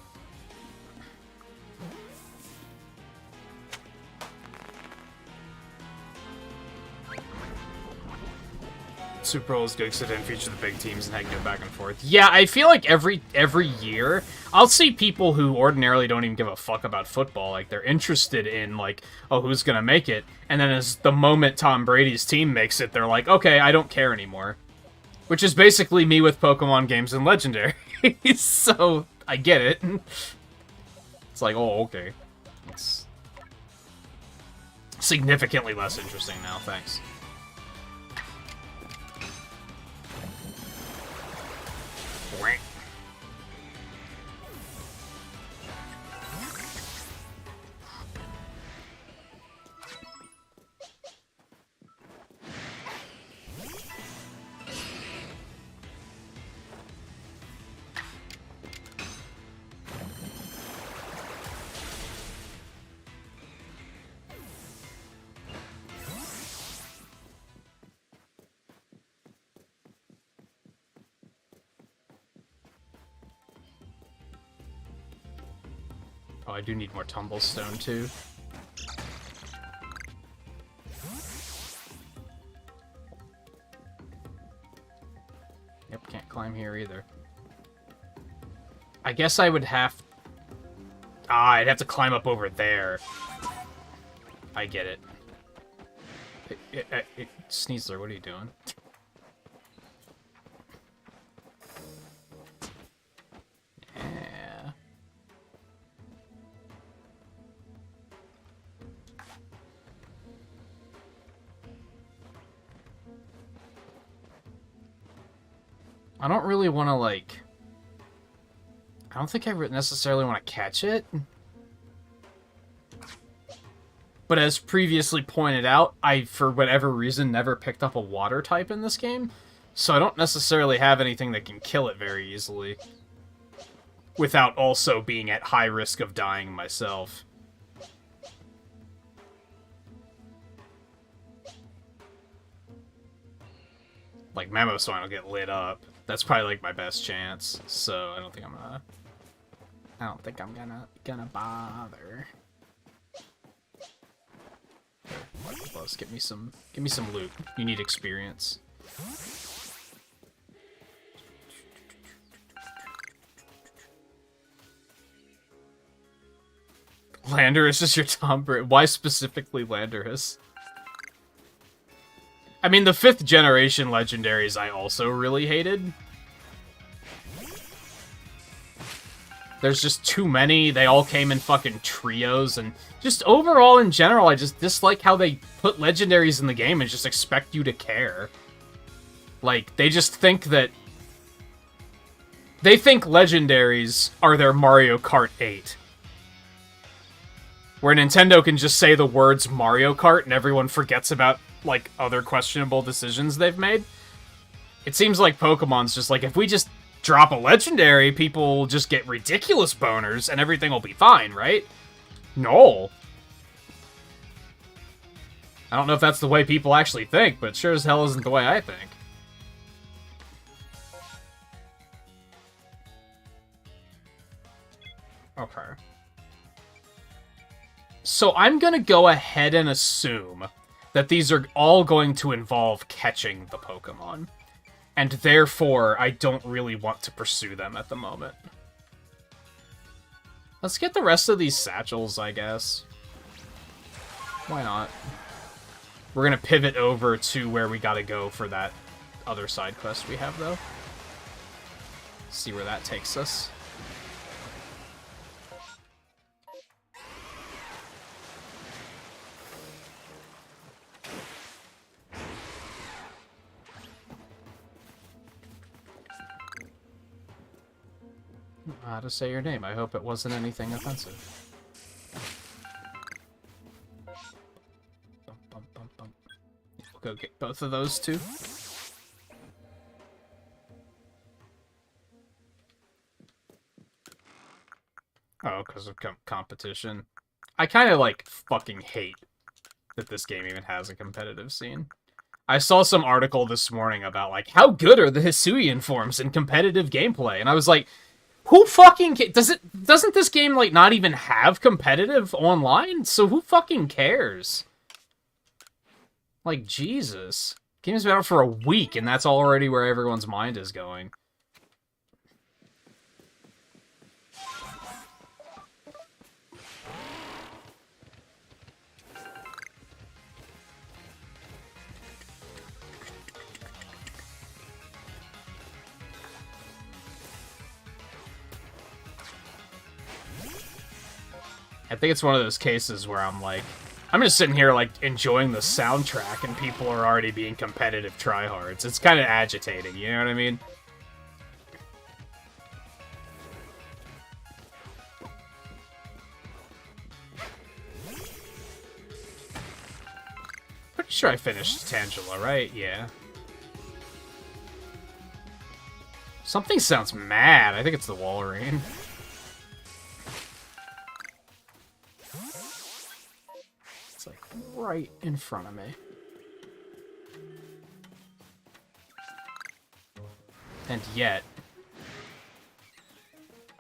Super Bowl is good because it didn't feature the big teams and had to go back and forth. Yeah, I feel like every year, I'll see people who ordinarily don't even give a fuck about football. Like, they're interested in, like, oh, who's gonna make it? And then as the moment Tom Brady's team makes it, they're like, okay, I don't care anymore. Which is basically me with Pokemon games and Legendary. So, I get it. It's like, oh, okay. It's significantly less interesting now, thanks. Oh, I do need more Tumblestone, too. Yep, can't climb here either. I guess I would have... Ah, I'd have to climb up over there. I get it. Sneasler, what are you doing? Yeah. I don't really want to, like... I don't think I necessarily want to catch it. But as previously pointed out, I, for whatever reason, never picked up a water type in this game, so I don't necessarily have anything that can kill it very easily, without also being at high risk of dying myself. Like, Mamoswine will get lit up. That's probably, like, my best chance, so I don't think I'm gonna bother. Plus, give me some loot. You need experience. Landorus is your Tomber. Why specifically Landorus? I mean, the 5th generation legendaries I also really hated. There's just too many. They all came in fucking trios, and just overall in general, I just dislike how they put legendaries in the game and just expect you to care. Like, they just think that... They think legendaries are their Mario Kart 8. Where Nintendo can just say the words Mario Kart and everyone forgets about, like, other questionable decisions they've made. It seems like Pokemon's just like, if we just drop a legendary, people will just get ridiculous boners and everything will be fine, right? No. I don't know if that's the way people actually think, but sure as hell isn't the way I think. Okay. So I'm gonna go ahead and assume that these are all going to involve catching the Pokemon. And therefore, I don't really want to pursue them at the moment. Let's get the rest of these satchels, I guess. Why not? We're gonna pivot over to where we gotta go for that other side quest we have, though. See where that takes us. How to say your name. I hope it wasn't anything offensive. Bum, bum, bum, bum. We'll go get both of those too. Oh, because of competition. I kind of, like, fucking hate that this game even has a competitive scene. I saw some article this morning about, like, how good are the Hisuian forms in competitive gameplay? And I was like... Who fucking doesn't this game, like, not even have competitive online? So who fucking cares? Like, Jesus. Game's been out for a week, and that's already where everyone's mind is going. I think it's one of those cases where I'm like, I'm just sitting here, like, enjoying the soundtrack, and people are already being competitive tryhards. It's kind of agitating, you know what I mean? Pretty sure I finished Tangela, right? Yeah. Something sounds mad. I think it's the Walrein. Right in front of me. And yet,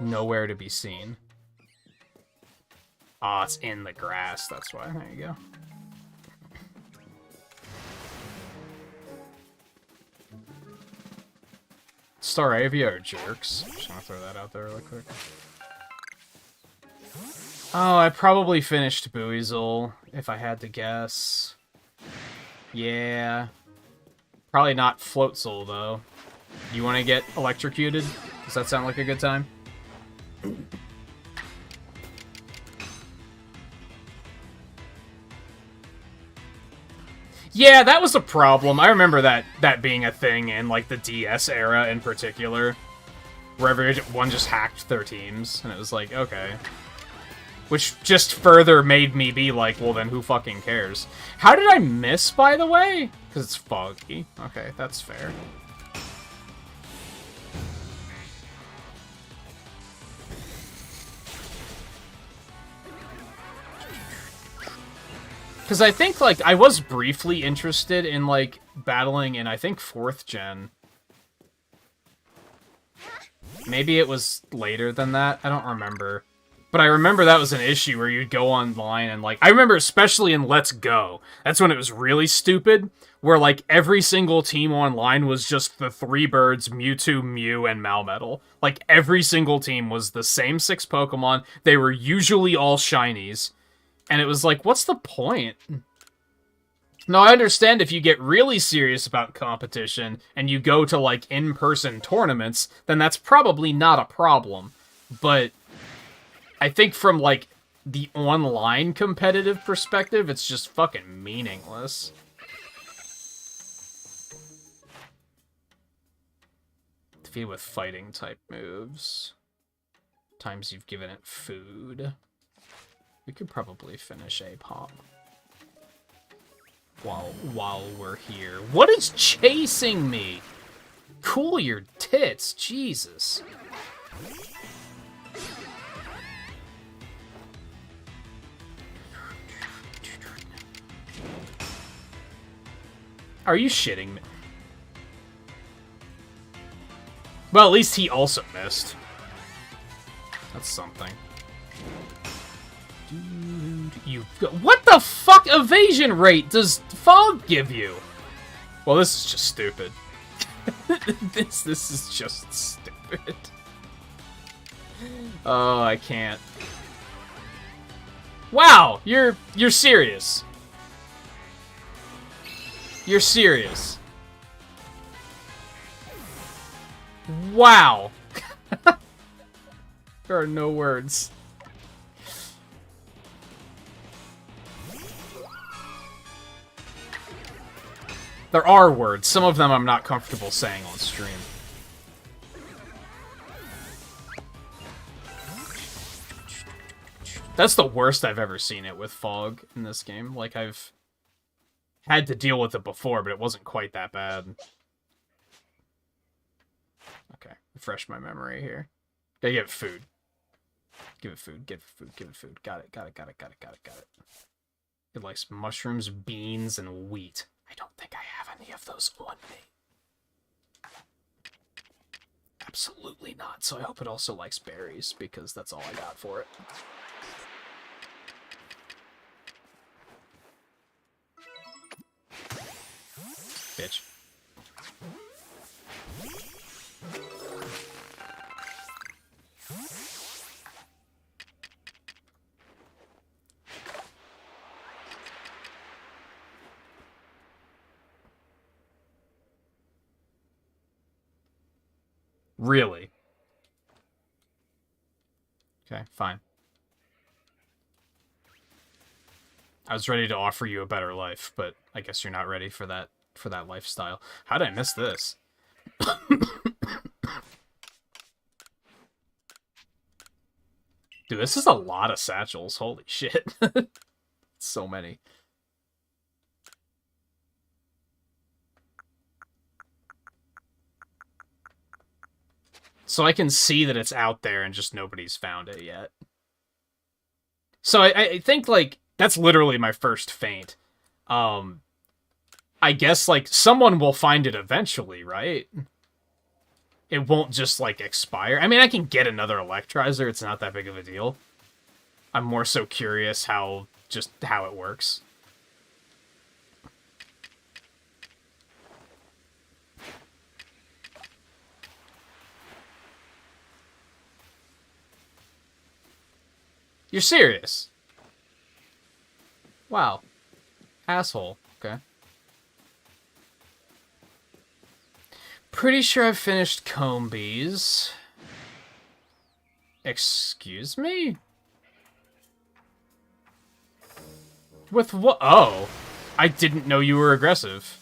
nowhere to be seen. Ah, it's in the grass, that's why. There you go. Staravia are jerks. Just gonna throw that out there really quick. Oh, I probably finished Buizel, if I had to guess. Yeah. Probably not Floatzel, though. You want to get electrocuted? Does that sound like a good time? Yeah, that was a problem. I remember that being a thing in, like, the DS era in particular. Where everyone just hacked their teams, and it was like, okay. Which just further made me be like, well then who fucking cares? How did I miss, by the way? Because it's foggy. Okay, that's fair. Because I think, like, I was briefly interested in, like, battling in, I think, 4th gen. Maybe it was later than that? I don't remember. But I remember that was an issue where you'd go online and, like... I remember especially in Let's Go. That's when it was really stupid. Where, like, every single team online was just the 3 birds, Mewtwo, Mew, and Malmetal. Like, every single team was the same 6 Pokemon. They were usually all shinies. And it was like, what's the point? Now, I understand if you get really serious about competition and you go to, like, in-person tournaments, then that's probably not a problem. But I think from, like, the online competitive perspective, it's just fucking meaningless. Defeat with fighting-type moves. Times you've given it food. We could probably finish a pop while we're here. What is chasing me? Cool your tits, Jesus. Are you shitting me? Well, at least he also missed. That's something. What the fuck evasion rate does Fog give you? Well, this is just stupid. this is just stupid. Oh, I can't. Wow, you're serious. You're serious. Wow. There are no words. There are words. Some of them I'm not comfortable saying on stream. That's the worst I've ever seen it with fog in this game. Like, I've had to deal with it before, but it wasn't quite that bad. Okay, refresh my memory here. Gotta give it food. Give it food, give it food, give it food. Got it. It likes mushrooms, beans, and wheat. I don't think I have any of those on me. Absolutely not. So I hope it also likes berries, because that's all I got for it. Bitch. Really? Okay, fine. I was ready to offer you a better life, but I guess you're not ready for that lifestyle. How did I miss this? Dude, this is a lot of satchels. Holy shit. So many. So I can see that it's out there and just nobody's found it yet. So I think, like, that's literally my first feint. I guess, like, someone will find it eventually, right? It won't just, like, expire. I mean, I can get another Electrizer. It's not that big of a deal. I'm more so curious how it works. You're serious? Wow. Asshole. Okay. Pretty sure I've finished Combees. Excuse me? With what? Oh. I didn't know you were aggressive.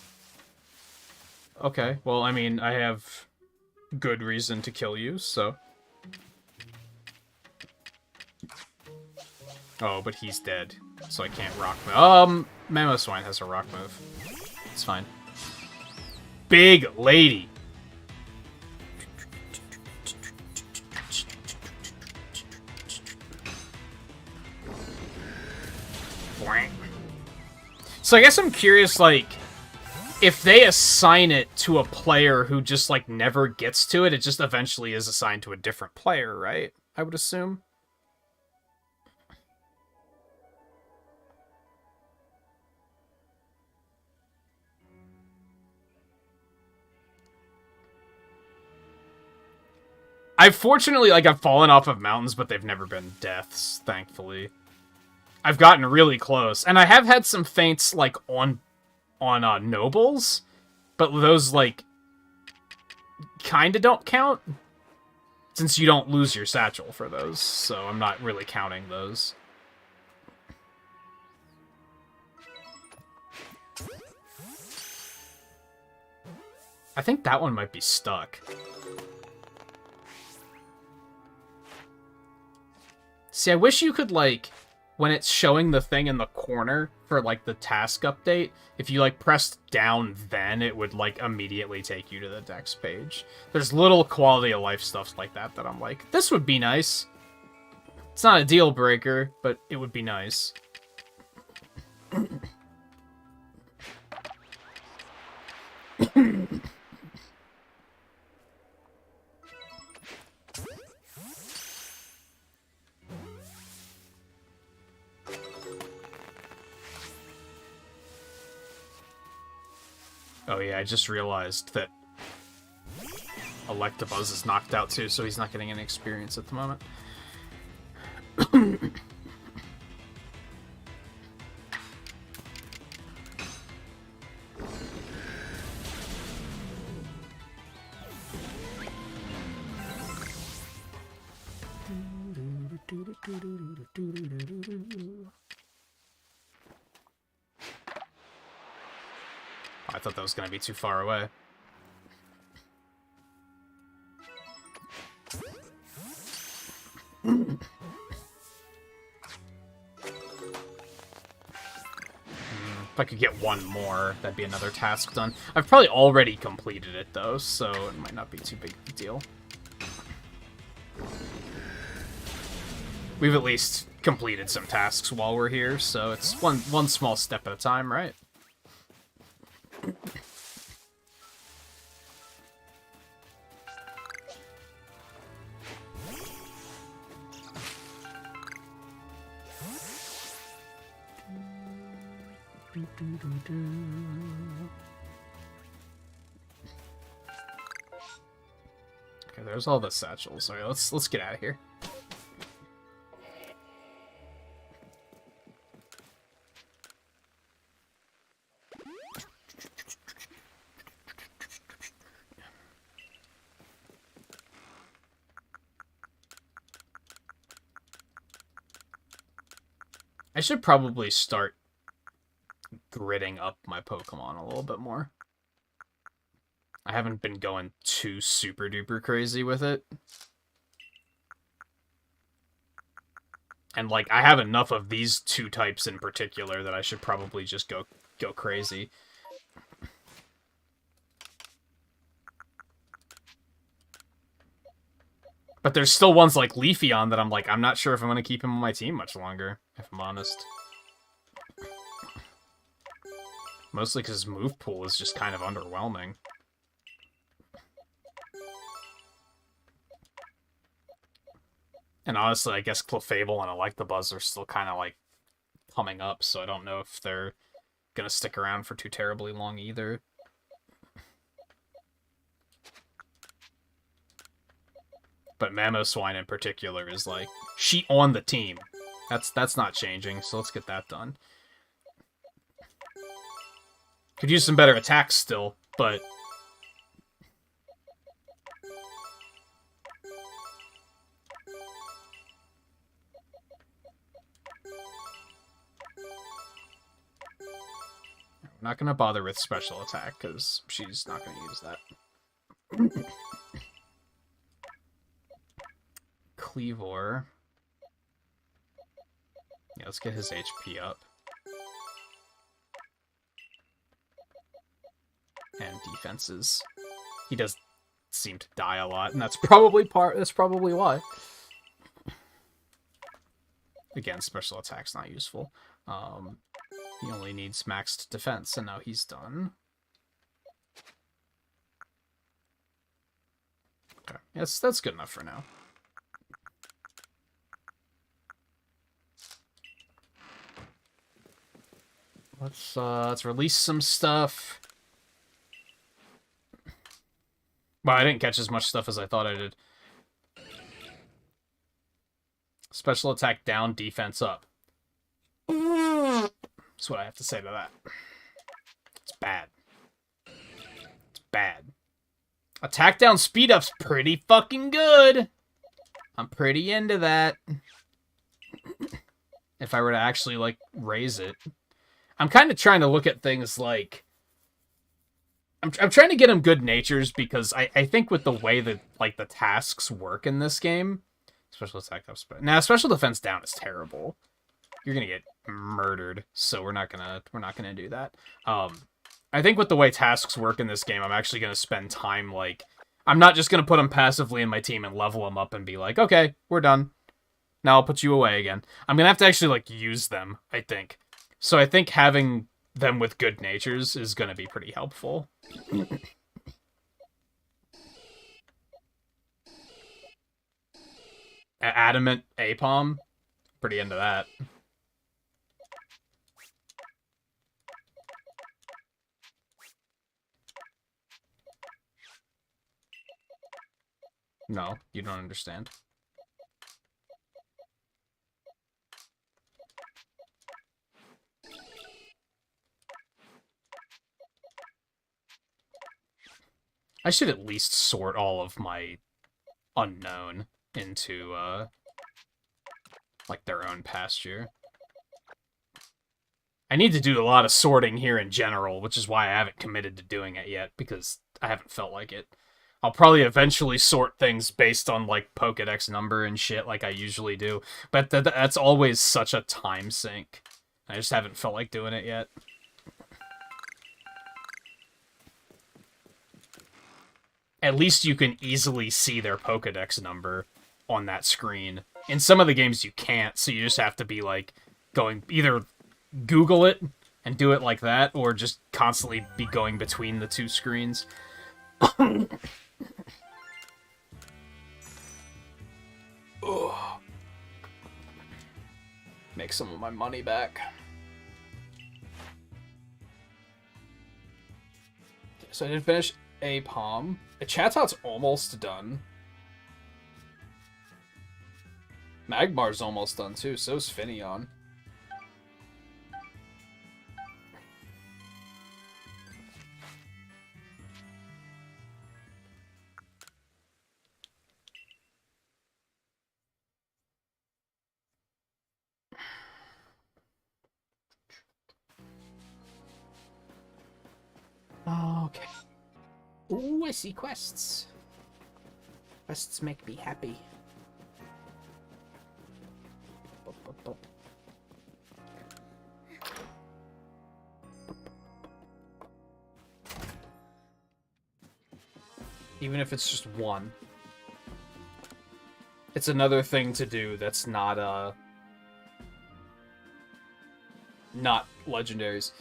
Okay, well, I mean, I have good reason to kill you, so... Oh, but he's dead, so I can't rock move. Mamoswine has a rock move. It's fine. Big lady. So I guess I'm curious, like, if they assign it to a player who just, like, never gets to it, it just eventually is assigned to a different player, right? I would assume. I've fortunately, like, I've fallen off of mountains, but they've never been deaths, thankfully. I've gotten really close, and I have had some feints, like, on nobles, but those, like, kinda don't count, since you don't lose your satchel for those, so I'm not really counting those. I think that one might be stuck. See, I wish you could, like, when it's showing the thing in the corner for, like, the task update, if you, like, pressed down then, it would, like, immediately take you to the Dex page. There's little quality of life stuff like that that I'm like, this would be nice. It's not a deal breaker, but it would be nice. Oh yeah, I just realized that Electabuzz is knocked out too, so he's not getting any experience at the moment. I thought that was going to be too far away. If I could get one more, that'd be another task done. I've probably already completed it, though, so it might not be too big of a deal. We've at least completed some tasks while we're here, so it's one small step at a time, right? Okay, there's all the satchels. Alright, let's get out of here. I should probably start gridding up my Pokemon a little bit more. I haven't been going too super duper crazy with it. And, like, I have enough of these two types in particular that I should probably just go crazy. But there's still ones like Leafeon that I'm like, I'm not sure if I'm going to keep him on my team much longer, if I'm honest. Mostly because his move pool is just kind of underwhelming. And honestly, I guess Clefable and Electabuzz are still kind of, like, coming up, so I don't know if they're going to stick around for too terribly long either. But Mamoswine in particular is, like, she on the team. That's not changing, so let's get that done. Could use some better attacks still, but... I'm not going to bother with special attack, because she's not going to use that. Cleavor. Yeah, let's get his HP up. And defenses. He does seem to die a lot, and that's probably why. Again, special attack's not useful. He only needs maxed defense, and now he's done. Okay, yes, that's good enough for now. Let's release some stuff. Well, I didn't catch as much stuff as I thought I did. Special attack down, defense up. That's what I have to say to that. It's bad. It's bad. Attack down, speed up's pretty fucking good. I'm pretty into that. If I were to actually, like, raise it. I'm kind of trying to look at things like... I'm trying to get him good natures because I think with the way that, like, the tasks work in this game... Special attack up, special defense down is terrible. You're gonna get murdered, so we're not gonna do that. I think with the way tasks work in this game, I'm actually gonna spend time, like... I'm not just gonna put them passively in my team and level them up and be like, okay, we're done. Now I'll put you away again. I'm gonna have to actually, like, use them, I think. So I think having them with good natures is gonna be pretty helpful. Adamant Apom. Pretty into that. No, you don't understand. I should at least sort all of my unknown into, like, their own pasture. I need to do a lot of sorting here in general, which is why I haven't committed to doing it yet, because I haven't felt like it. I'll probably eventually sort things based on, like, Pokedex number and shit like I usually do, but that's always such a time sink. I just haven't felt like doing it yet. At least you can easily see their Pokedex number on that screen. In some of the games you can't, so you just have to be, like, going... Either Google it and do it like that, or just constantly be going between the two screens. Make some of my money back. So I did finish a Palm. Chatot almost done. Magmar's almost done too, so's Finneon. Okay. Ooh, I see quests. Quests make me happy. Even if it's just one. It's another thing to do that's not legendaries.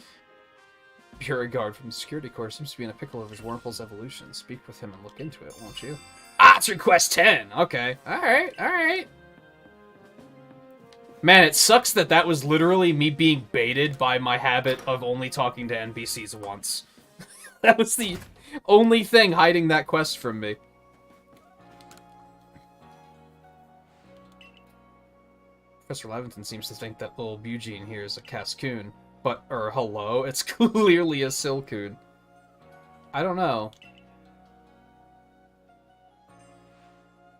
Beauregard from the security corps seems to be in a pickle over his Wurmple's evolution. Speak with him and look into it, won't you? Ah, it's request 10! Okay. Alright, alright. Man, it sucks that that was literally me being baited by my habit of only talking to NPCs once. That was the only thing hiding that quest from me. Professor Levinton seems to think that little Bugene here is a Cascoon. But, or hello, it's clearly a Silcoon. I don't know.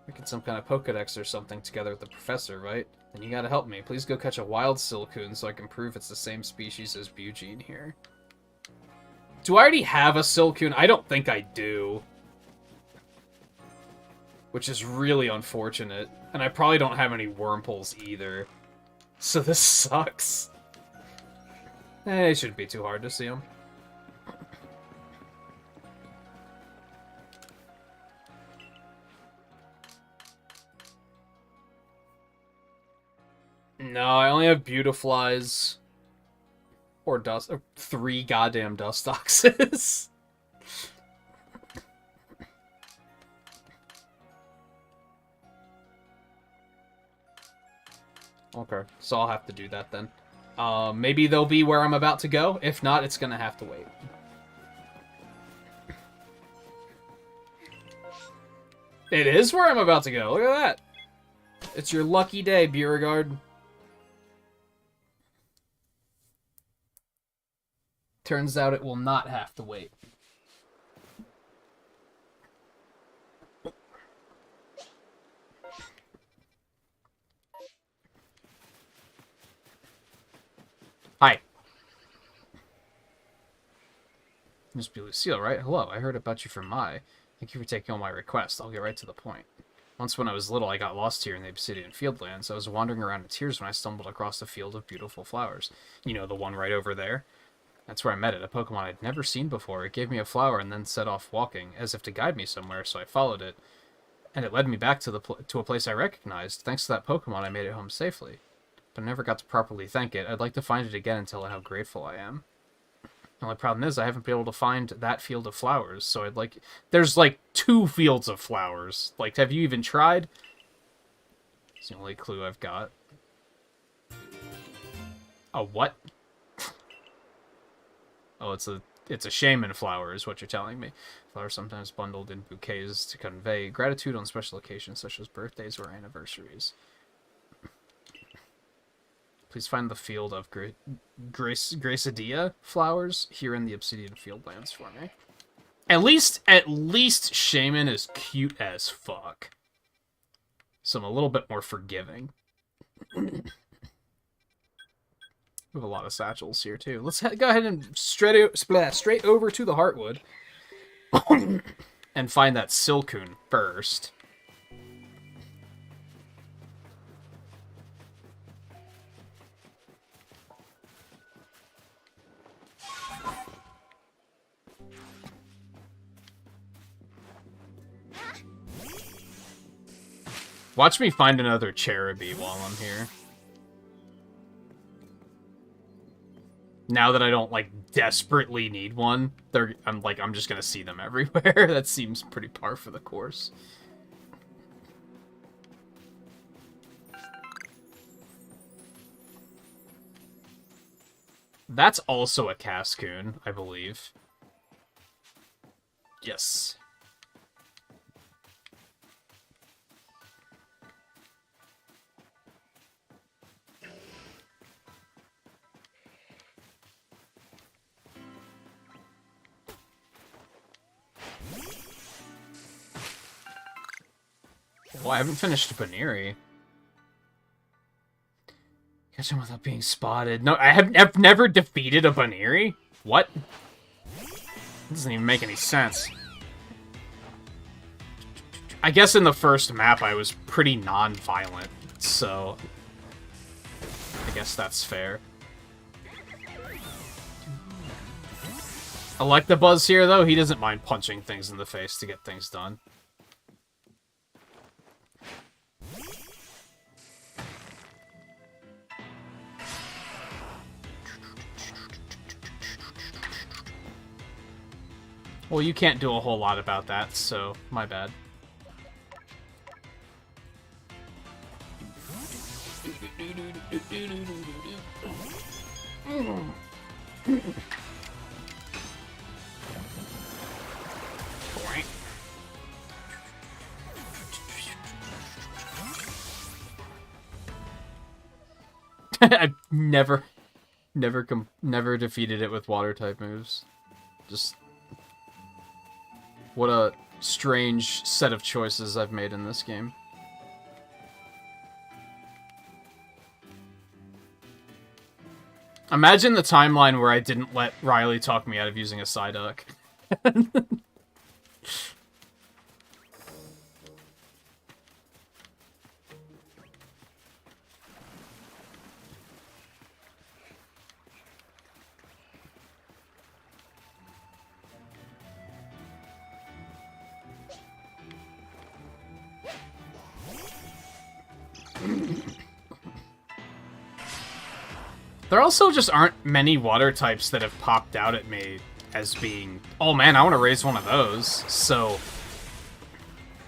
Making some kind of Pokedex or something together with the professor, right? Then you gotta help me. Please go catch a wild Silcoon so I can prove it's the same species as Bugene here. Do I already have a Silcoon? I don't think I do. Which is really unfortunate. And I probably don't have any Wurmples either. So this sucks. It shouldn't be too hard to see them. No, I only have Beautiflies. Or dust. Or 3 goddamn Dustoxes. Okay, so I'll have to do that then. Maybe they'll be where I'm about to go. If not, it's gonna have to wait. It is where I'm about to go. Look at that. It's your lucky day, Beauregard. Turns out it will not have to wait. Hi. Must be Lucille, right? Hello, I heard about you from Mai. Thank you for taking all my requests. I'll get right to the point. Once when I was little, I got lost here in the Obsidian Fieldlands. I was wandering around in tears when I stumbled across a field of beautiful flowers. You know, the one right over there? That's where I met it, a Pokemon I'd never seen before. It gave me a flower and then set off walking, as if to guide me somewhere, so I followed it. And it led me back to a place I recognized. Thanks to that Pokemon, I made it home safely. But I never got to properly thank it. I'd like to find it again and tell it how grateful I am. The only problem is I haven't been able to find that field of flowers, so I'd like... There's, like, 2 fields of flowers. Like, have you even tried? It's the only clue I've got. A what? Oh, it's a shaman flower, is what you're telling me. Flowers sometimes bundled in bouquets to convey gratitude on special occasions, such as birthdays or anniversaries. Please find the field of Gracidia flowers here in the Obsidian Fieldlands for me. At least Shaman is cute as fuck. So I'm a little bit more forgiving. We have a lot of satchels here too. Let's go ahead and straight over to the Heartwood and find that Silcoon first. Watch me find another Cherubi while I'm here. Now that I don't, like, desperately need one, I'm just gonna see them everywhere. That seems pretty par for the course. That's also a Cascoon, I believe. Yes. Well, I haven't finished Baneri. Catch him without being spotted. No, I've never defeated a Baneri? What? That doesn't even make any sense. I guess in the first map I was pretty non-violent, so... I guess that's fair. Electabuzz here, though, he doesn't mind punching things in the face to get things done. Well, you can't do a whole lot about that, so my bad. I've never defeated it with water type moves. Just what a strange set of choices I've made in this game. Imagine the timeline where I didn't let Riley talk me out of using a Psyduck. There also just aren't many water types that have popped out at me as being, oh man, I want to raise one of those, so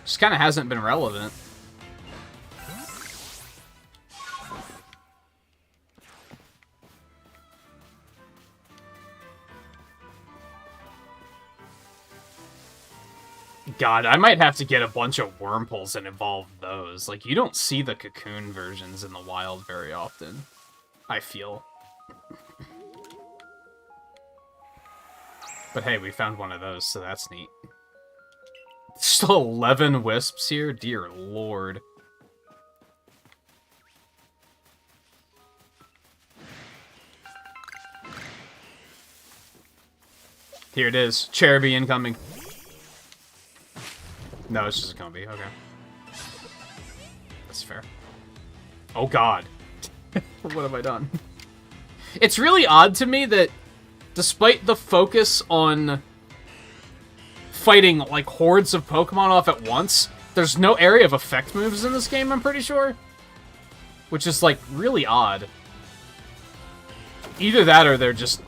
just kind of hasn't been relevant. God, I might have to get a bunch of Wurmples and evolve those. Like, you don't see the cocoon versions in the wild very often, I feel. But hey, we found one of those, so that's neat. Still 11 wisps here? Dear lord. Here it is. Cherubi incoming. No, it's just a Combi. Okay. That's fair. Oh god. What have I done? It's really odd to me that despite the focus on fighting, like, hordes of Pokemon off at once, there's no area of effect moves in this game, I'm pretty sure. Which is, like, really odd. Either that or they're just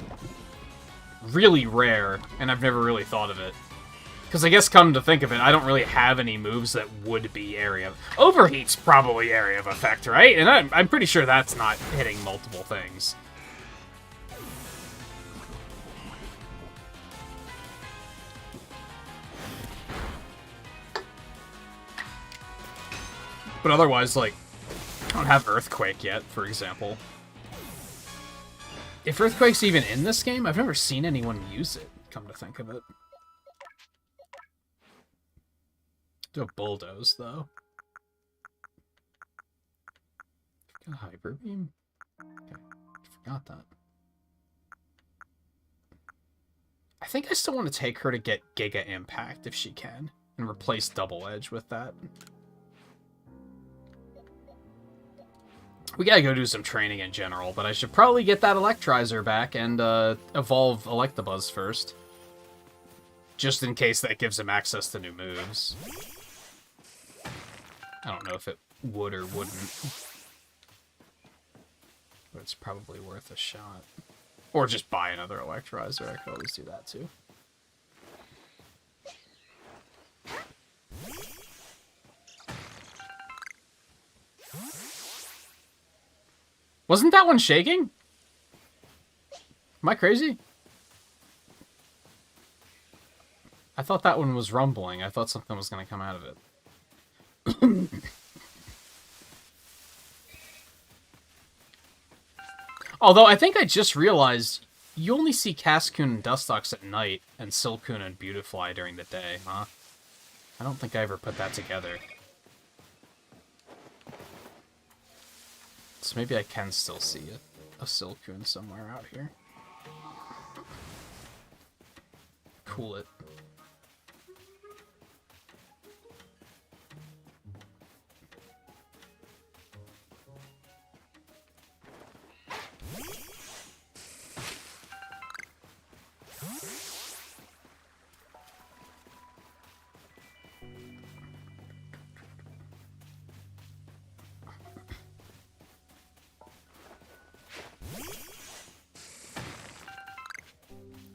really rare, and I've never really thought of it. Because I guess, come to think of it, I don't really have any moves that would be area. Overheat's probably area of effect, right? And I'm pretty sure that's not hitting multiple things. But otherwise, like, I don't have Earthquake yet, for example. If Earthquake's even in this game, I've never seen anyone use it, come to think of it. Do a Bulldoze, though. Got a Hyper Beam? Okay, forgot that. I think I still want to take her to get Giga Impact, if she can, and replace Double Edge with that. We gotta go do some training in general, but I should probably get that Electrizer back and evolve Electabuzz first. Just in case that gives him access to new moves. I don't know if it would or wouldn't. But it's probably worth a shot. Or just buy another Electrizer, I could always do that too. Wasn't that one shaking? Am I crazy? I thought that one was rumbling. I thought something was going to come out of it. Although, I think I just realized you only see Cascoon and Dustox at night, and Silcoon and Beautifly during the day, huh? I don't think I ever put that together. So maybe I can still see a Silcoon somewhere out here. Cool it.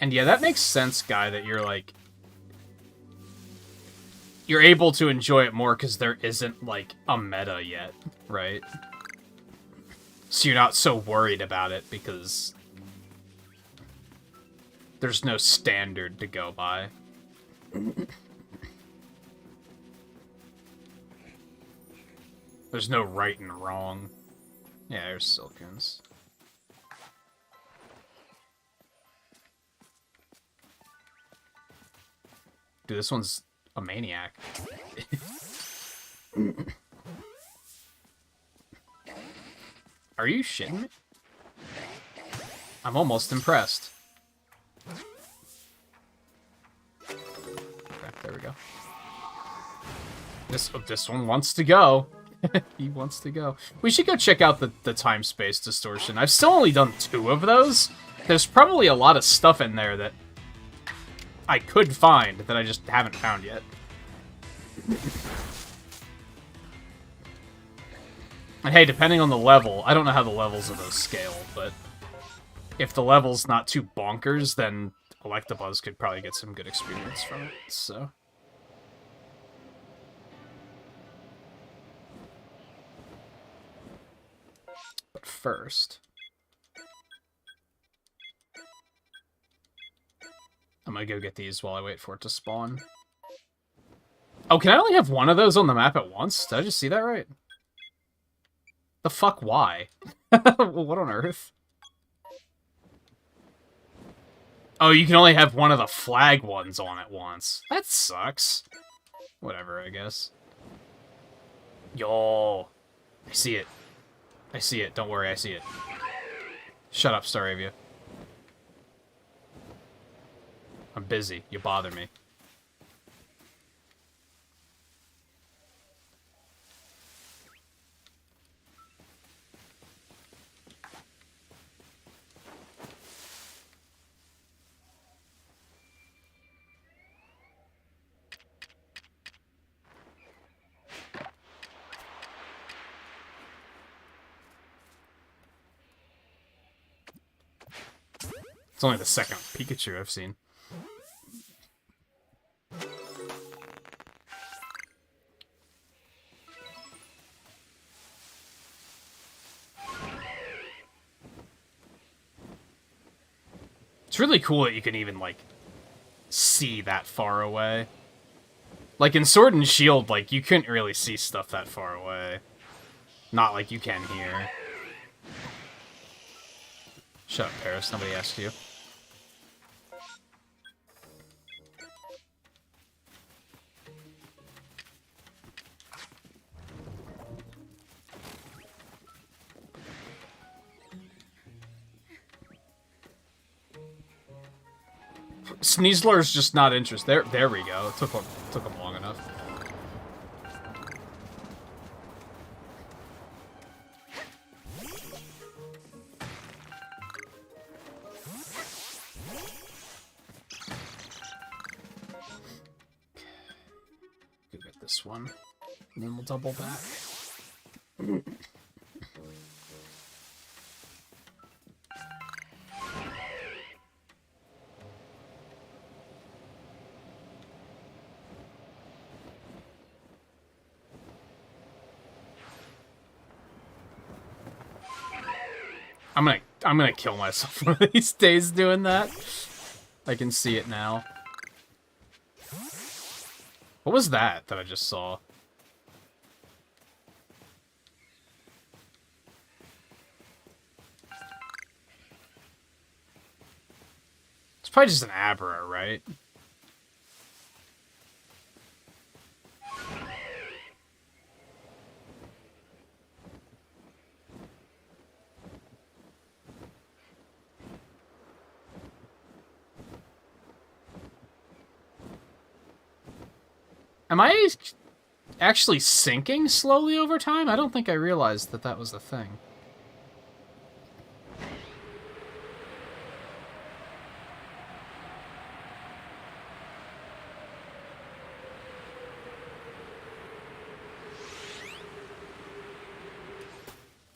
And yeah, that makes sense, Guy, that you're like... You're able to enjoy it more because there isn't, like, a meta yet, right? So you're not so worried about it because... There's no standard to go by. There's no right and wrong. Yeah, there's Silcoons. Dude, this one's a maniac. Are you shitting me? I'm almost impressed. Okay, there we go. This one wants to go. He wants to go. We should go check out the time-space distortion. I've still only done 2 of those. There's probably a lot of stuff in there that I could find that I just haven't found yet. And hey, depending on the level, I don't know how the levels of those scale, but if the level's not too bonkers, then Electabuzz could probably get some good experience from it, so... But first... I'm gonna go get these while I wait for it to spawn. Oh, can I only have one of those on the map at once? Did I just see that right? The fuck, why? What on earth? Oh, you can only have one of the flag ones on at once. That sucks. Whatever, I guess. Yo. I see it. I see it. Don't worry, I see it. Shut up, Staravia. I'm busy. You bother me. It's only the second Pikachu I've seen. It's really cool that you can even, like, see that far away. Like, in Sword and Shield, like, you couldn't really see stuff that far away. Not like you can here. Shut up, Paris. Nobody asked you. Sneasler's just not interested. There we go. It took him long enough. Go get this one, and then we'll double back. I'm gonna kill myself one of these days doing that. I can see it now. What was that I just saw? It's probably just an Abra, right? Am I actually sinking slowly over time? I don't think I realized that that was the thing.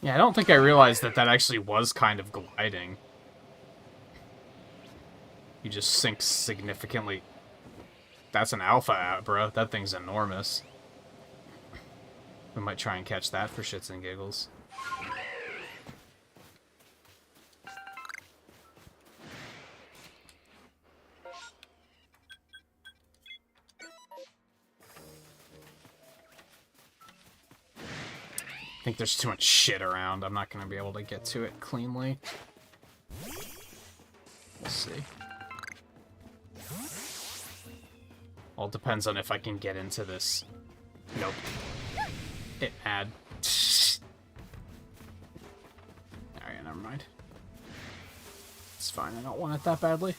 Yeah, I don't think I realized that that actually was kind of gliding. You just sink significantly. That's an alpha Abra. That thing's enormous. We might try and catch that for shits and giggles. I think there's too much shit around. I'm not going to be able to get to it cleanly. We'll see. All depends on if I can get into this. Nope. It had. Alright, never mind. It's fine, I don't want it that badly.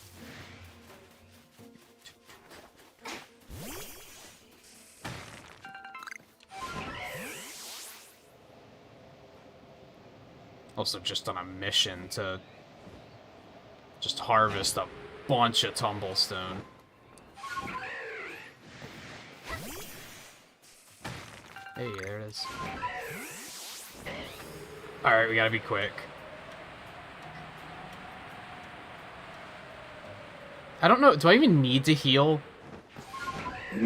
Also just on a mission to just harvest a bunch of Tumblestone. Hey, there it is. Alright, we gotta be quick. I don't know. Do I even need to heal? I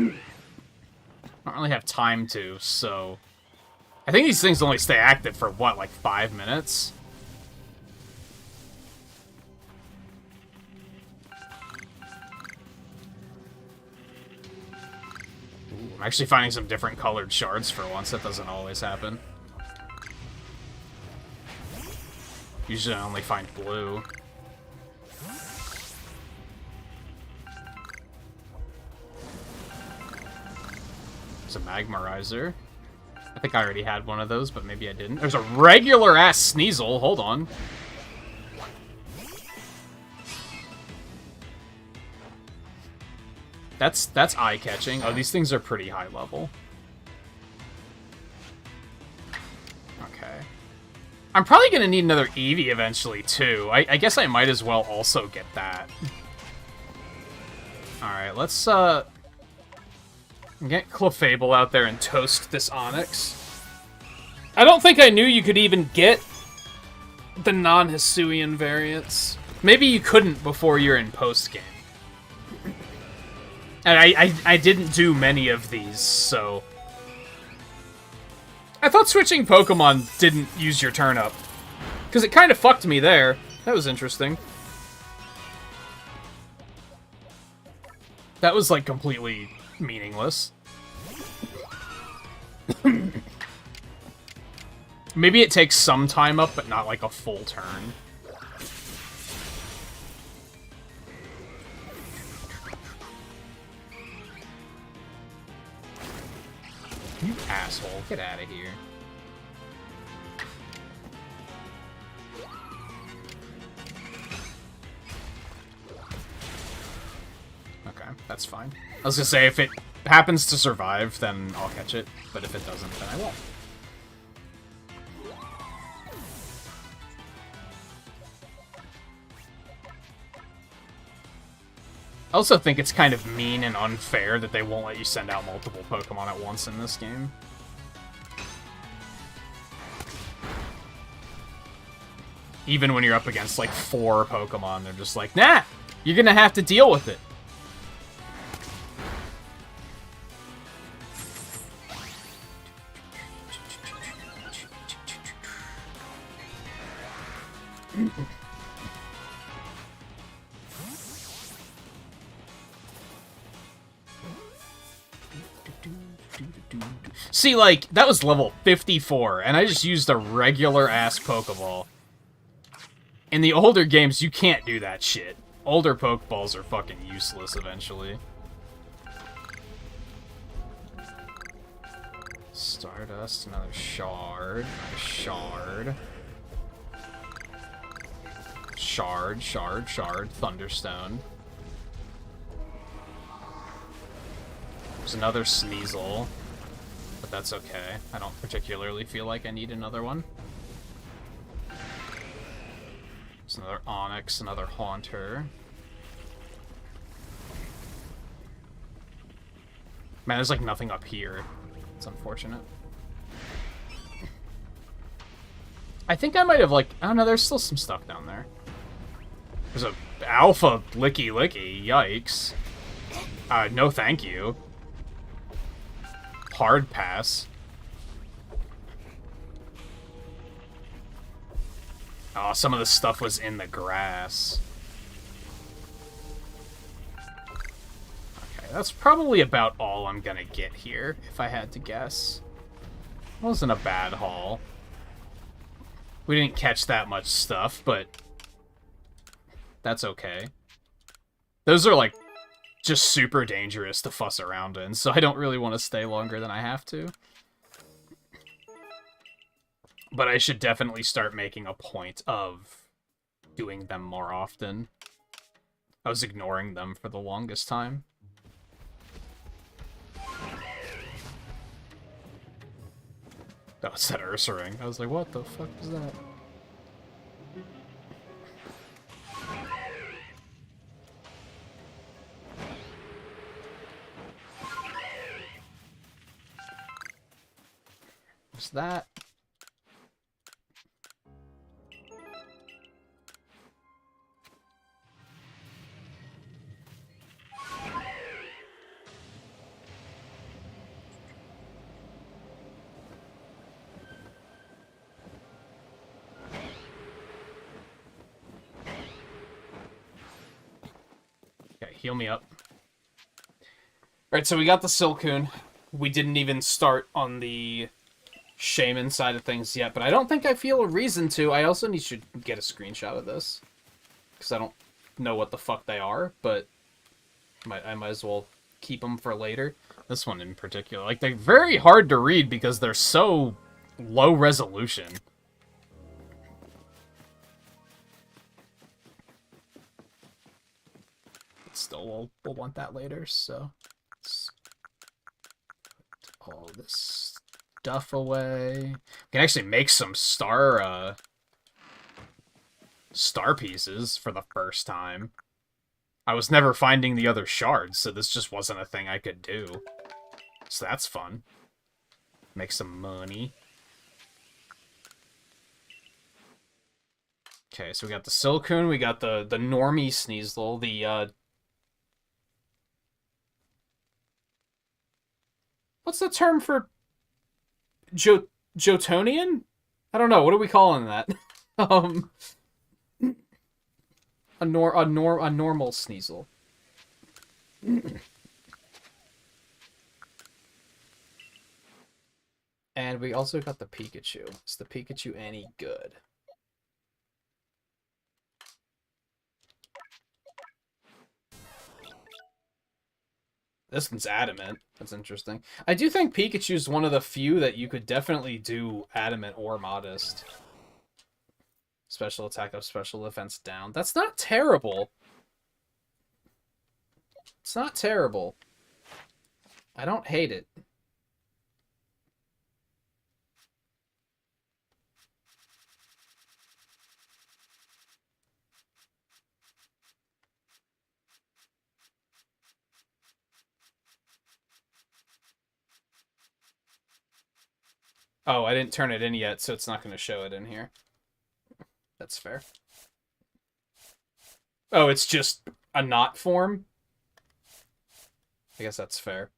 don't really have time to, so... I think these things only stay active for, what, like 5 minutes? Ooh, I'm actually finding some different colored shards for once. That doesn't always happen. Usually I only find blue. There's a Magmarizer. I think I already had one of those, but maybe I didn't. There's a regular-ass Sneasel. Hold on. That's eye-catching. Oh, these things are pretty high level. Okay. I'm probably going to need another Eevee eventually, too. I guess I might as well also get that. Alright, let's, get Clefable out there and toast this Onix. I don't think I knew you could even get the non-Hisuian variants. Maybe you couldn't before you're in post-game. And I didn't do many of these, so... I thought switching Pokemon didn't use your turn-up. Because it kind of fucked me there. That was interesting. That was, like, completely meaningless. Maybe it takes some time up, but not, like, a full turn. You asshole. Get out of here. Okay, that's fine. I was gonna say, if it happens to survive, then I'll catch it. But if it doesn't, then I won't. I also think it's kind of mean and unfair that they won't let you send out multiple Pokemon at once in this game. Even when you're up against, like, 4 Pokemon, they're just like, nah! You're gonna have to deal with it. See, like, that was level 54, and I just used a regular-ass Pokeball. In the older games, you can't do that shit. Older Pokeballs are fucking useless eventually. Stardust, another shard, Shard, Thunderstone. There's another Sneasel, but that's okay. I don't particularly feel like I need another one. There's another Onix, another Haunter. Man, there's like nothing up here. It's unfortunate. I think I might have, like, I don't know, there's still some stuff down there. There's a Alpha Licky Licky, yikes. No thank you. Hard pass. Oh, some of the stuff was in the grass. Okay, that's probably about all I'm gonna get here, if I had to guess. Wasn't a bad haul. We didn't catch that much stuff, but that's okay. Those are, like, just super dangerous to fuss around in, so I don't really want to stay longer than I have to. But I should definitely start making a point of doing them more often. I was ignoring them for the longest time. That was that Ursaring. I was like, what the fuck was that? What's that? Okay, heal me up. Alright, so we got the Silcoon. We didn't even start on the Shaman side of things yet, but I don't think I feel a reason to. I also need to get a screenshot of this. Because I don't know what the fuck they are, but I might as well keep them for later. This one in particular. Like, they're very hard to read because they're so low resolution. But still, we'll want that later, so... Let's put all this stuff away. We can actually make some star pieces for the first time. I was never finding the other shards, so this just wasn't a thing I could do. So that's fun. Make some money. Okay, so we got the Silcoon, we got the normie Sneasel, the what's the term for Jotonian? I don't know, what are we calling that? A normal Sneasel. And we also got the Pikachu. Is the Pikachu any good? This one's adamant. That's interesting. I do think Pikachu's one of the few that you could definitely do adamant or modest. Special attack up, special defense down. That's not terrible. It's not terrible. I don't hate it. Oh, I didn't turn it in yet, so it's not going to show it in here. That's fair. Oh, it's just a knot form? I guess that's fair.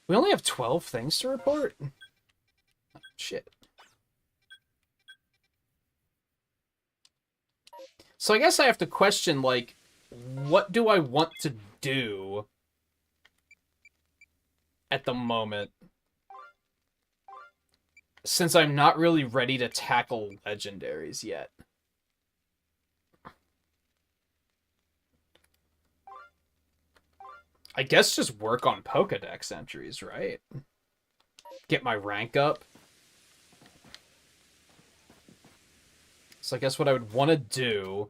We only have 12 things to report? Oh, shit. So I guess I have to question, like, what do I want to do at the moment? Since I'm not really ready to tackle legendaries yet. I guess just work on Pokedex entries, right? Get my rank up. So I guess what I would want to do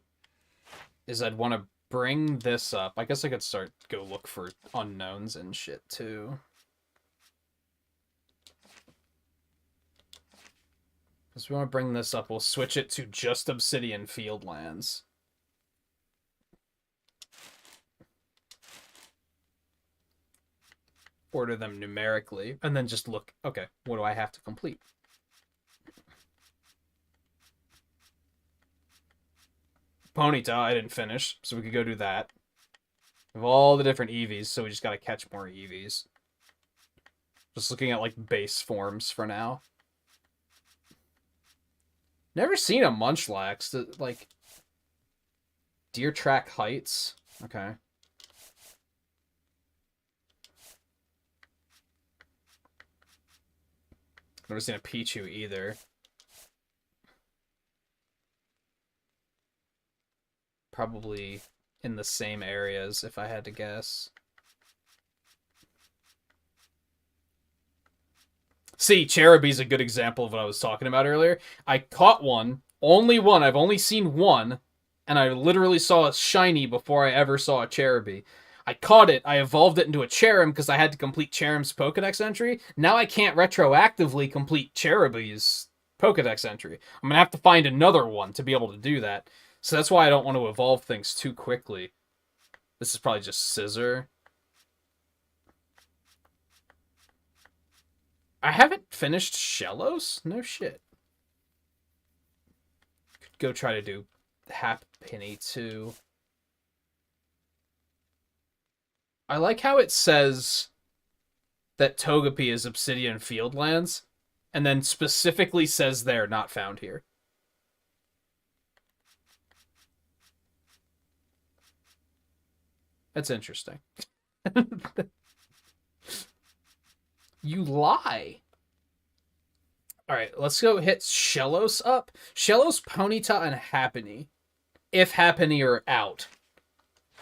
is I'd want to bring this up. I guess I could go look for unknowns and shit, too. Because we want to bring this up, we'll switch it to just Obsidian Fieldlands. Order them numerically, and then just look, okay, what do I have to complete? Ponyta, I didn't finish, so we could go do that. We have all the different EVs, so we just gotta catch more EVs. Just looking at, like, base forms for now. Never seen a Munchlax. Like, Deer Track Heights. Okay. Never seen a Pichu either. Probably in the same areas, if I had to guess. See, Cherubi's a good example of what I was talking about earlier. I caught one, only one, I've only seen one, and I literally saw a shiny before I ever saw a Cherubi. I caught it, I evolved it into a Cherim because I had to complete Cherim's Pokedex entry. Now I can't retroactively complete Cherubi's Pokedex entry. I'm going to have to find another one to be able to do that. So that's why I don't want to evolve things too quickly. This is probably just Scissor. I haven't finished Shellos? No shit. Could go try to do Hap Penny too. I like how it says that Togepi is Obsidian Fieldlands, and then specifically says they're not found here. That's interesting. You lie. Alright, let's go hit Shellos up. Shellos, Ponyta, and Happiny. If Happiny are out.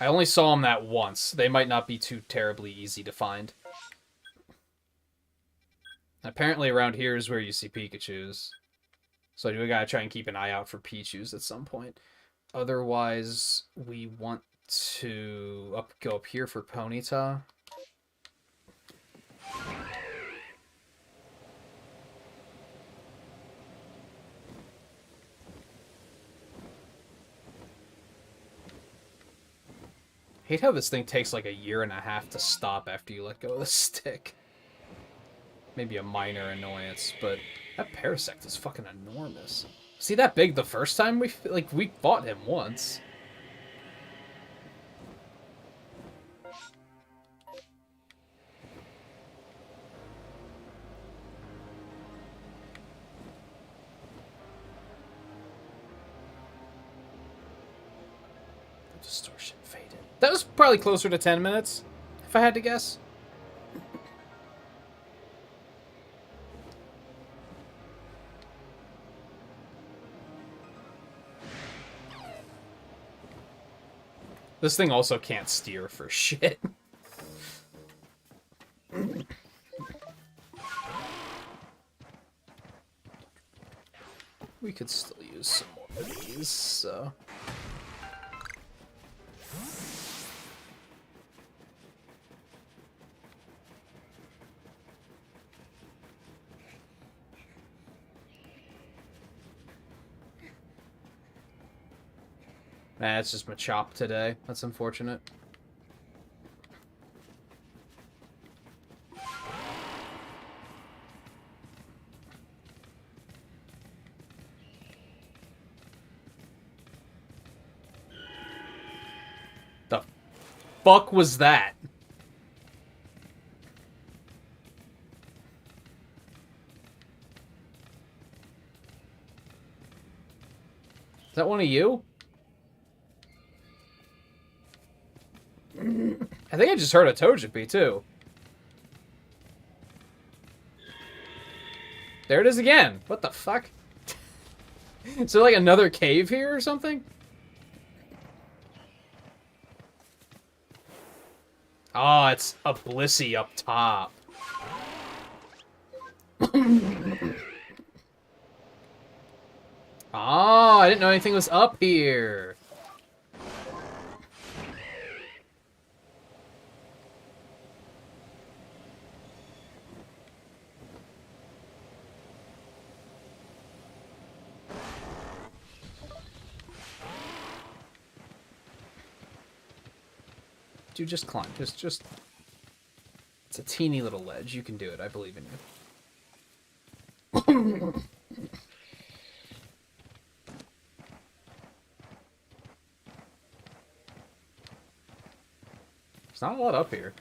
I only saw them that once. They might not be too terribly easy to find. Apparently around here is where you see Pikachus. So we gotta try and keep an eye out for Pichus at some point. Otherwise, we want to go up here for Ponyta. Hate how this thing takes like a year and a half to stop after you let go of the stick. Maybe a minor annoyance, but that Parasect is fucking enormous. See that big the first time we fought him once. The distortion faded. That was probably closer to 10 minutes, if I had to guess. This thing also can't steer for shit. We could still use some more of these, so... Nah, it's just Machop today. That's unfortunate. The fuck was that? Is that one of you? I think I just heard a Togepi, too. There it is again. What the fuck? Is there like another cave here or something? Oh, it's a Blissey up top. Oh, I didn't know anything was up here. Dude, just climb. Just... It's a teeny little ledge. You can do it. I believe in you. There's not a lot up here.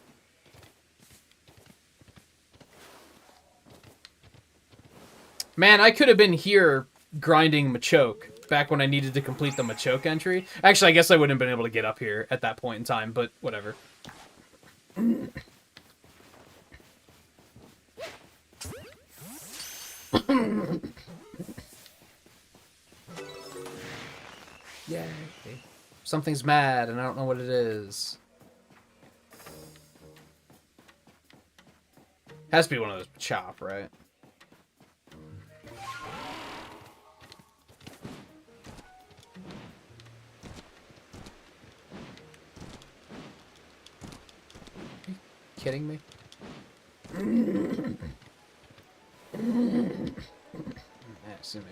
Man, I could have been here grinding Machoke back when I needed to complete the Machoke entry. Actually, I guess I wouldn't have been able to get up here at that point in time, but whatever. Yay. Something's mad, and I don't know what it is. Has to be one of those Chop, right? Kidding me? Yeah, see me.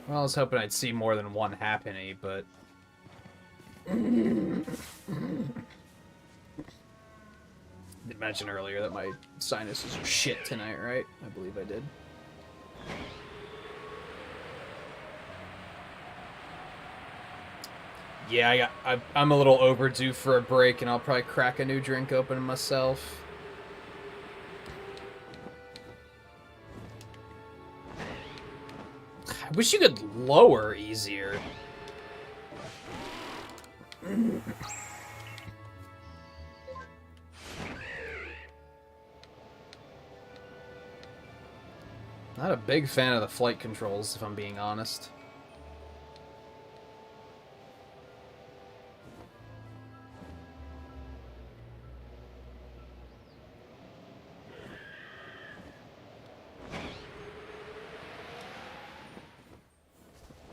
Well, I was hoping I'd see more than one Happiny, but... Did mention earlier that my sinuses are shit tonight, right? I believe I did. Yeah, I'm a little overdue for a break, and I'll probably crack a new drink open myself. I wish you could lower easier. Not a big fan of the flight controls, if I'm being honest.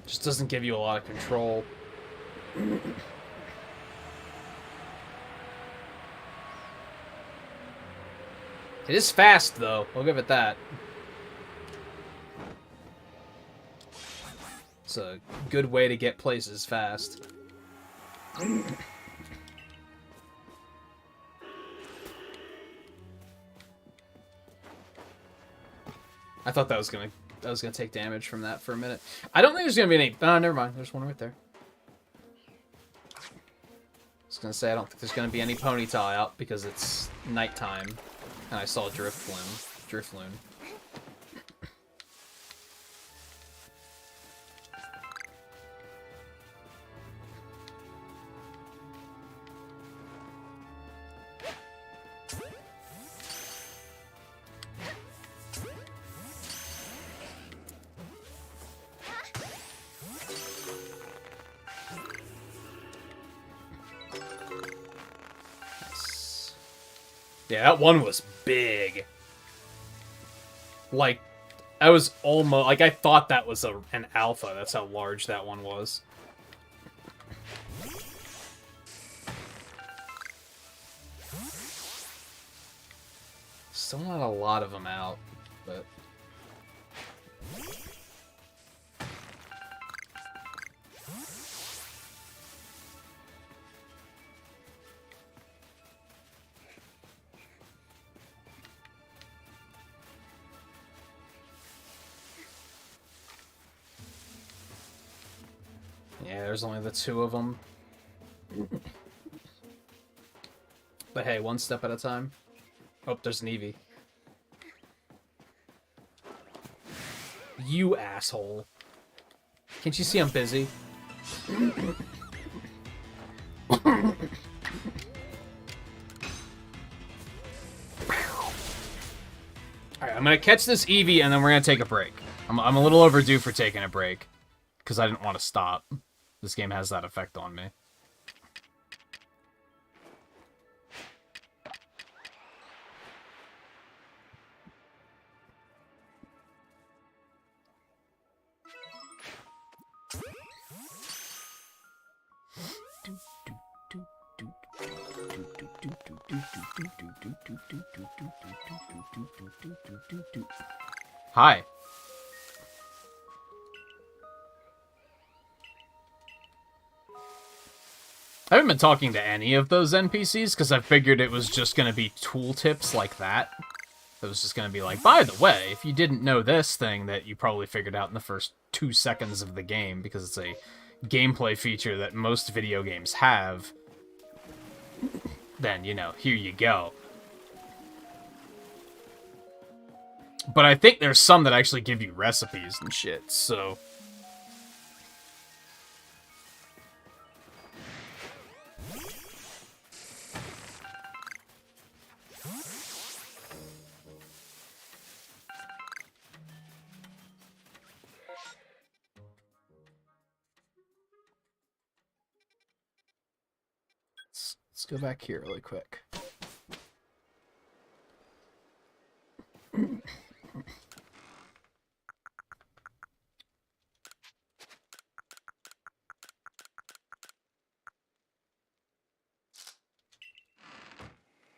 Just doesn't give you a lot of control. It is fast, though. I'll give it that. It's a good way to get places fast. I thought that was gonna take damage from that for a minute. I don't think there's gonna be any. Oh, never mind. There's one right there. I was gonna say I don't think there's gonna be any ponytail out because it's nighttime, and I saw Drifloon. Yeah, that one was big. Like, I was almost... Like, I thought that was an alpha. That's how large that one was. Still not a lot of them out, but... Yeah, there's only the two of them. But hey, one step at a time. Oh, there's an Eevee. You asshole. Can't you see I'm busy? Alright, I'm gonna catch this Eevee and then we're gonna take a break. I'm a little overdue for taking a break. Because I didn't want to stop. This game has that effect on me. Hi. I haven't been talking to any of those NPCs because I figured it was just going to be tooltips like that. It was just going to be like, by the way, if you didn't know this thing that you probably figured out in the first 2 seconds of the game, because it's a gameplay feature that most video games have, then, you know, here you go. But I think there's some that actually give you recipes and shit, so... Let's go back here really quick.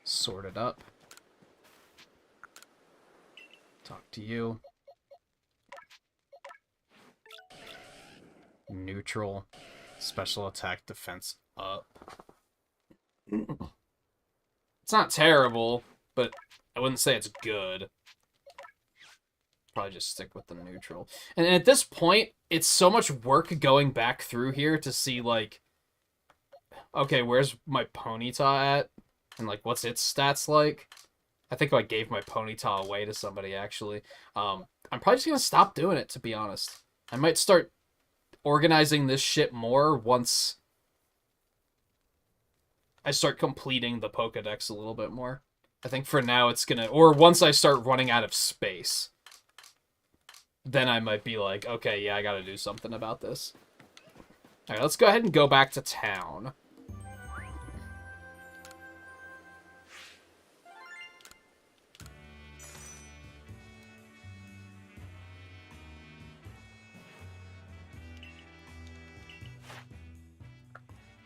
Sort it up. Talk to you. Neutral. Special attack defense up. It's not terrible, but I wouldn't say it's good. Probably just stick with the neutral. And at this point, it's so much work going back through here to see, like, okay, where's my Ponyta at? And, like, what's its stats like? I think I gave my Ponyta away to somebody, actually. I'm probably just gonna stop doing it, to be honest. I might start organizing this shit more once I start completing the Pokedex a little bit more. I think for now it's gonna... Or once I start running out of space. Then I might be like, okay, yeah, I gotta do something about this. Alright, let's go ahead and go back to town.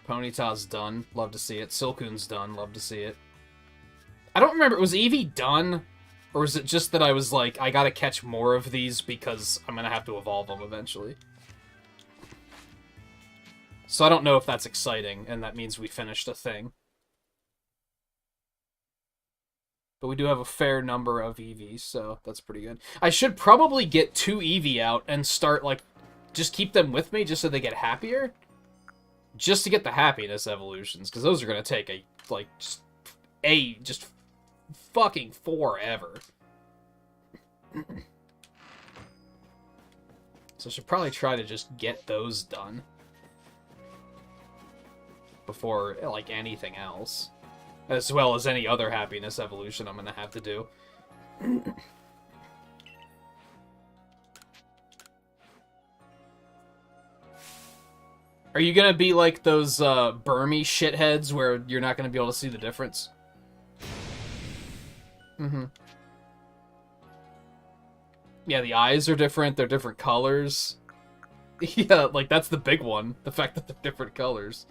Ponyta's done. Love to see it. Silcoon's done. Love to see it. I don't remember. Was Eevee done? Or is it just that I was like, I gotta catch more of these because I'm gonna have to evolve them eventually? So I don't know if that's exciting, and that means we finished a thing. But we do have a fair number of EVs, so that's pretty good. I should probably get 2 Eevee out and start, like, just keep them with me just so they get happier. Just to get the happiness evolutions, because those are gonna take just fucking forever. So I should probably try to just get those done before, like, anything else. As well as any other happiness evolution I'm gonna have to do. Are you gonna be like those Burmy shitheads where you're not gonna be able to see the difference? Mm-hmm. Yeah, the eyes are different, they're different colors. Yeah, like, that's the big one. The fact that they're different colors.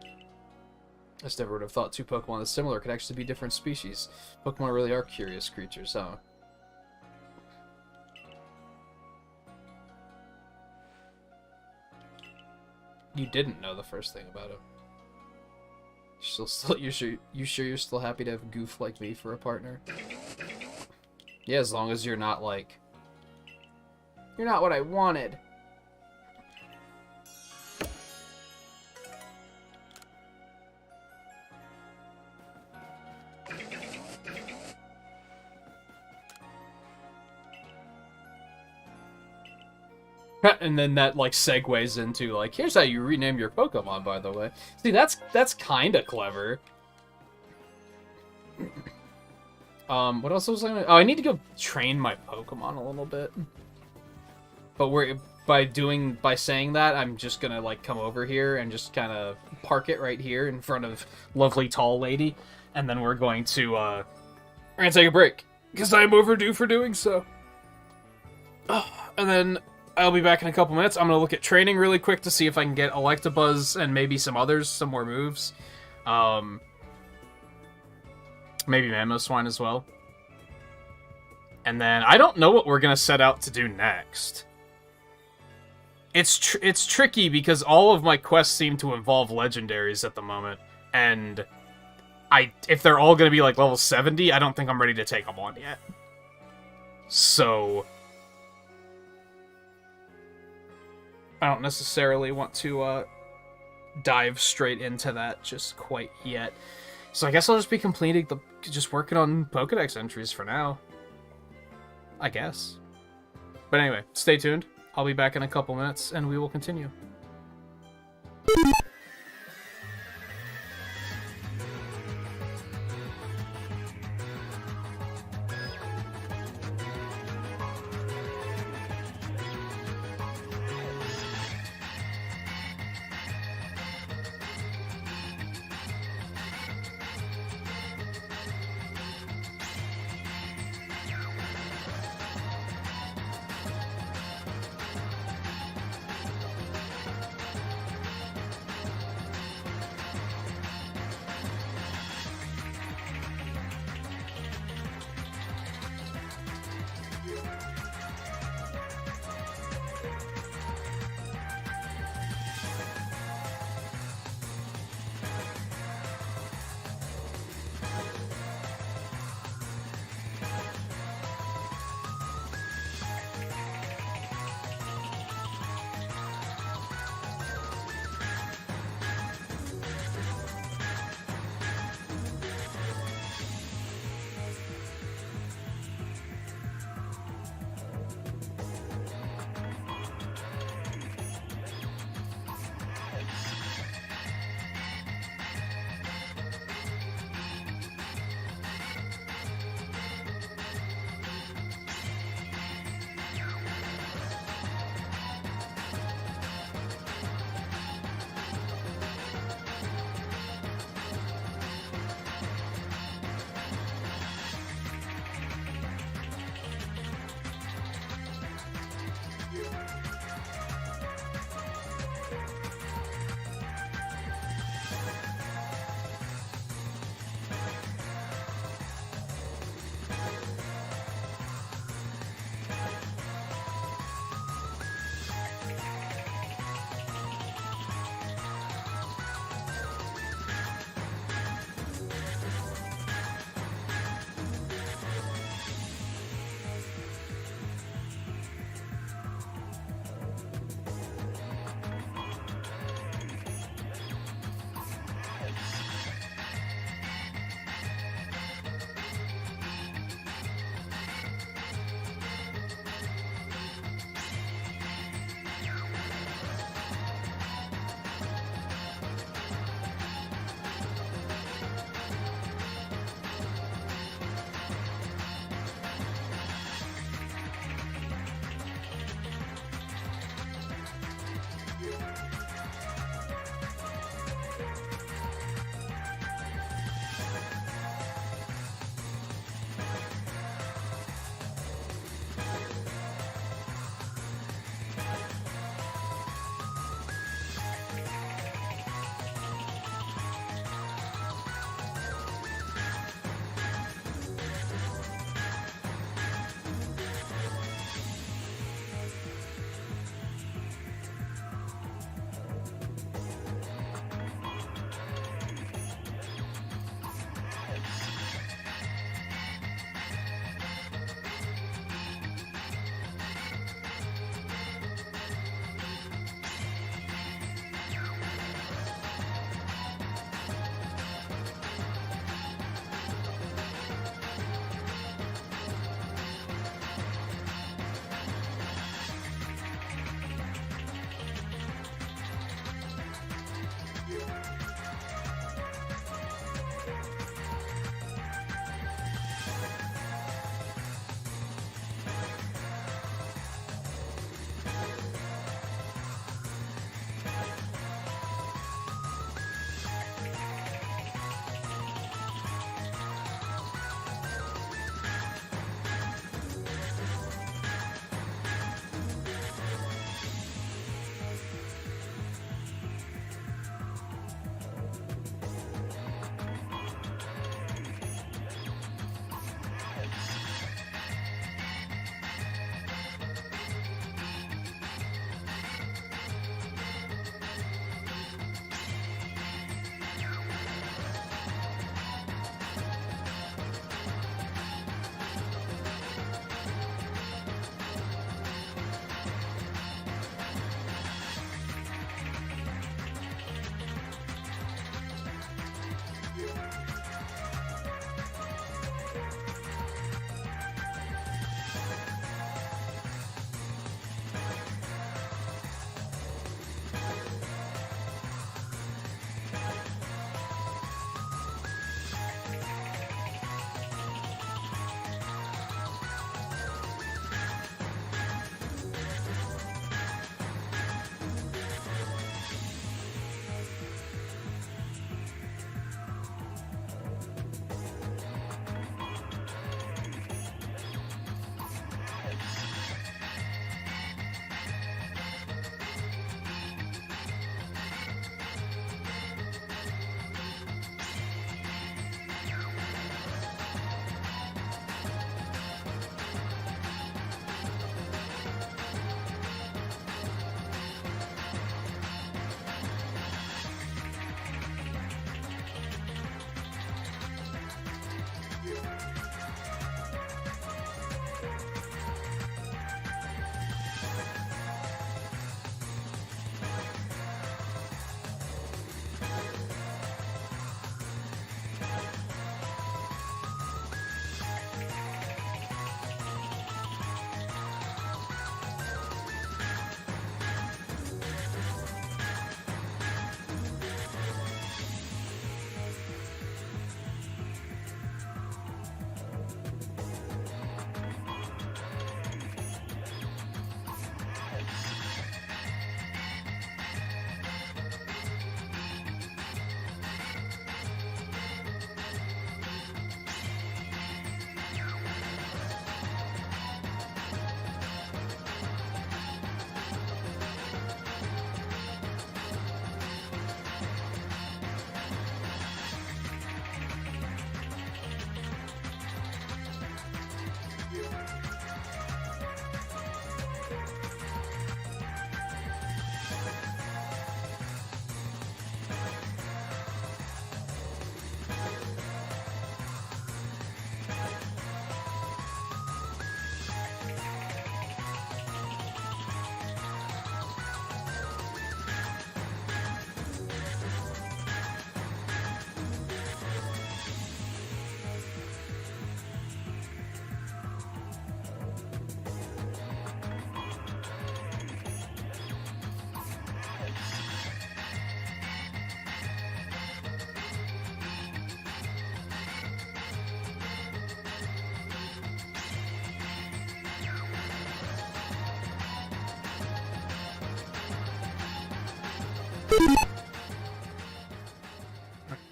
I just never would have thought 2 Pokemon as similar could actually be different species. Pokemon really are curious creatures, huh? You didn't know the first thing about him. You sure you're still happy to have a goof like me for a partner? Yeah, as long as you're not like... You're not what I wanted. And then that, like, segues into, like, here's how you rename your Pokemon, by the way. See, that's kind of clever. What else was I gonna... Oh, I need to go train my Pokemon a little bit. But by saying that, I'm just gonna, like, come over here and just kind of park it right here in front of lovely tall lady. And then we're going to, we're gonna take a break. Because I'm overdue for doing so. And then... I'll be back in a couple minutes. I'm going to look at training really quick to see if I can get Electabuzz and maybe some others, some more moves. Maybe Mamoswine as well. And then I don't know what we're going to set out to do next. It's tricky because all of my quests seem to involve legendaries at the moment. And if they're all going to be like level 70, I don't think I'm ready to take them on yet. So... I don't necessarily want to dive straight into that just quite yet. So I guess I'll just be completing just working on Pokedex entries for now. I guess. But anyway, stay tuned. I'll be back in a couple minutes and we will continue.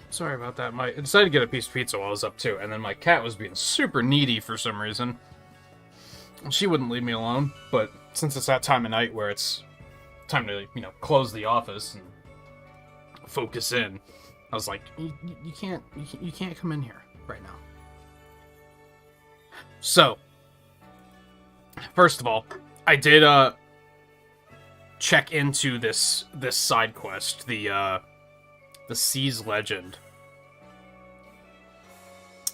Sorry about that. I decided to get a piece of pizza while I was up too, and then my cat was being super needy for some reason. She wouldn't leave me alone, but since it's that time of night where it's time to, you know, close the office and focus in, I was like, you can't come in here right now. So, first of all, I did check into this side quest, the Sea's Legend.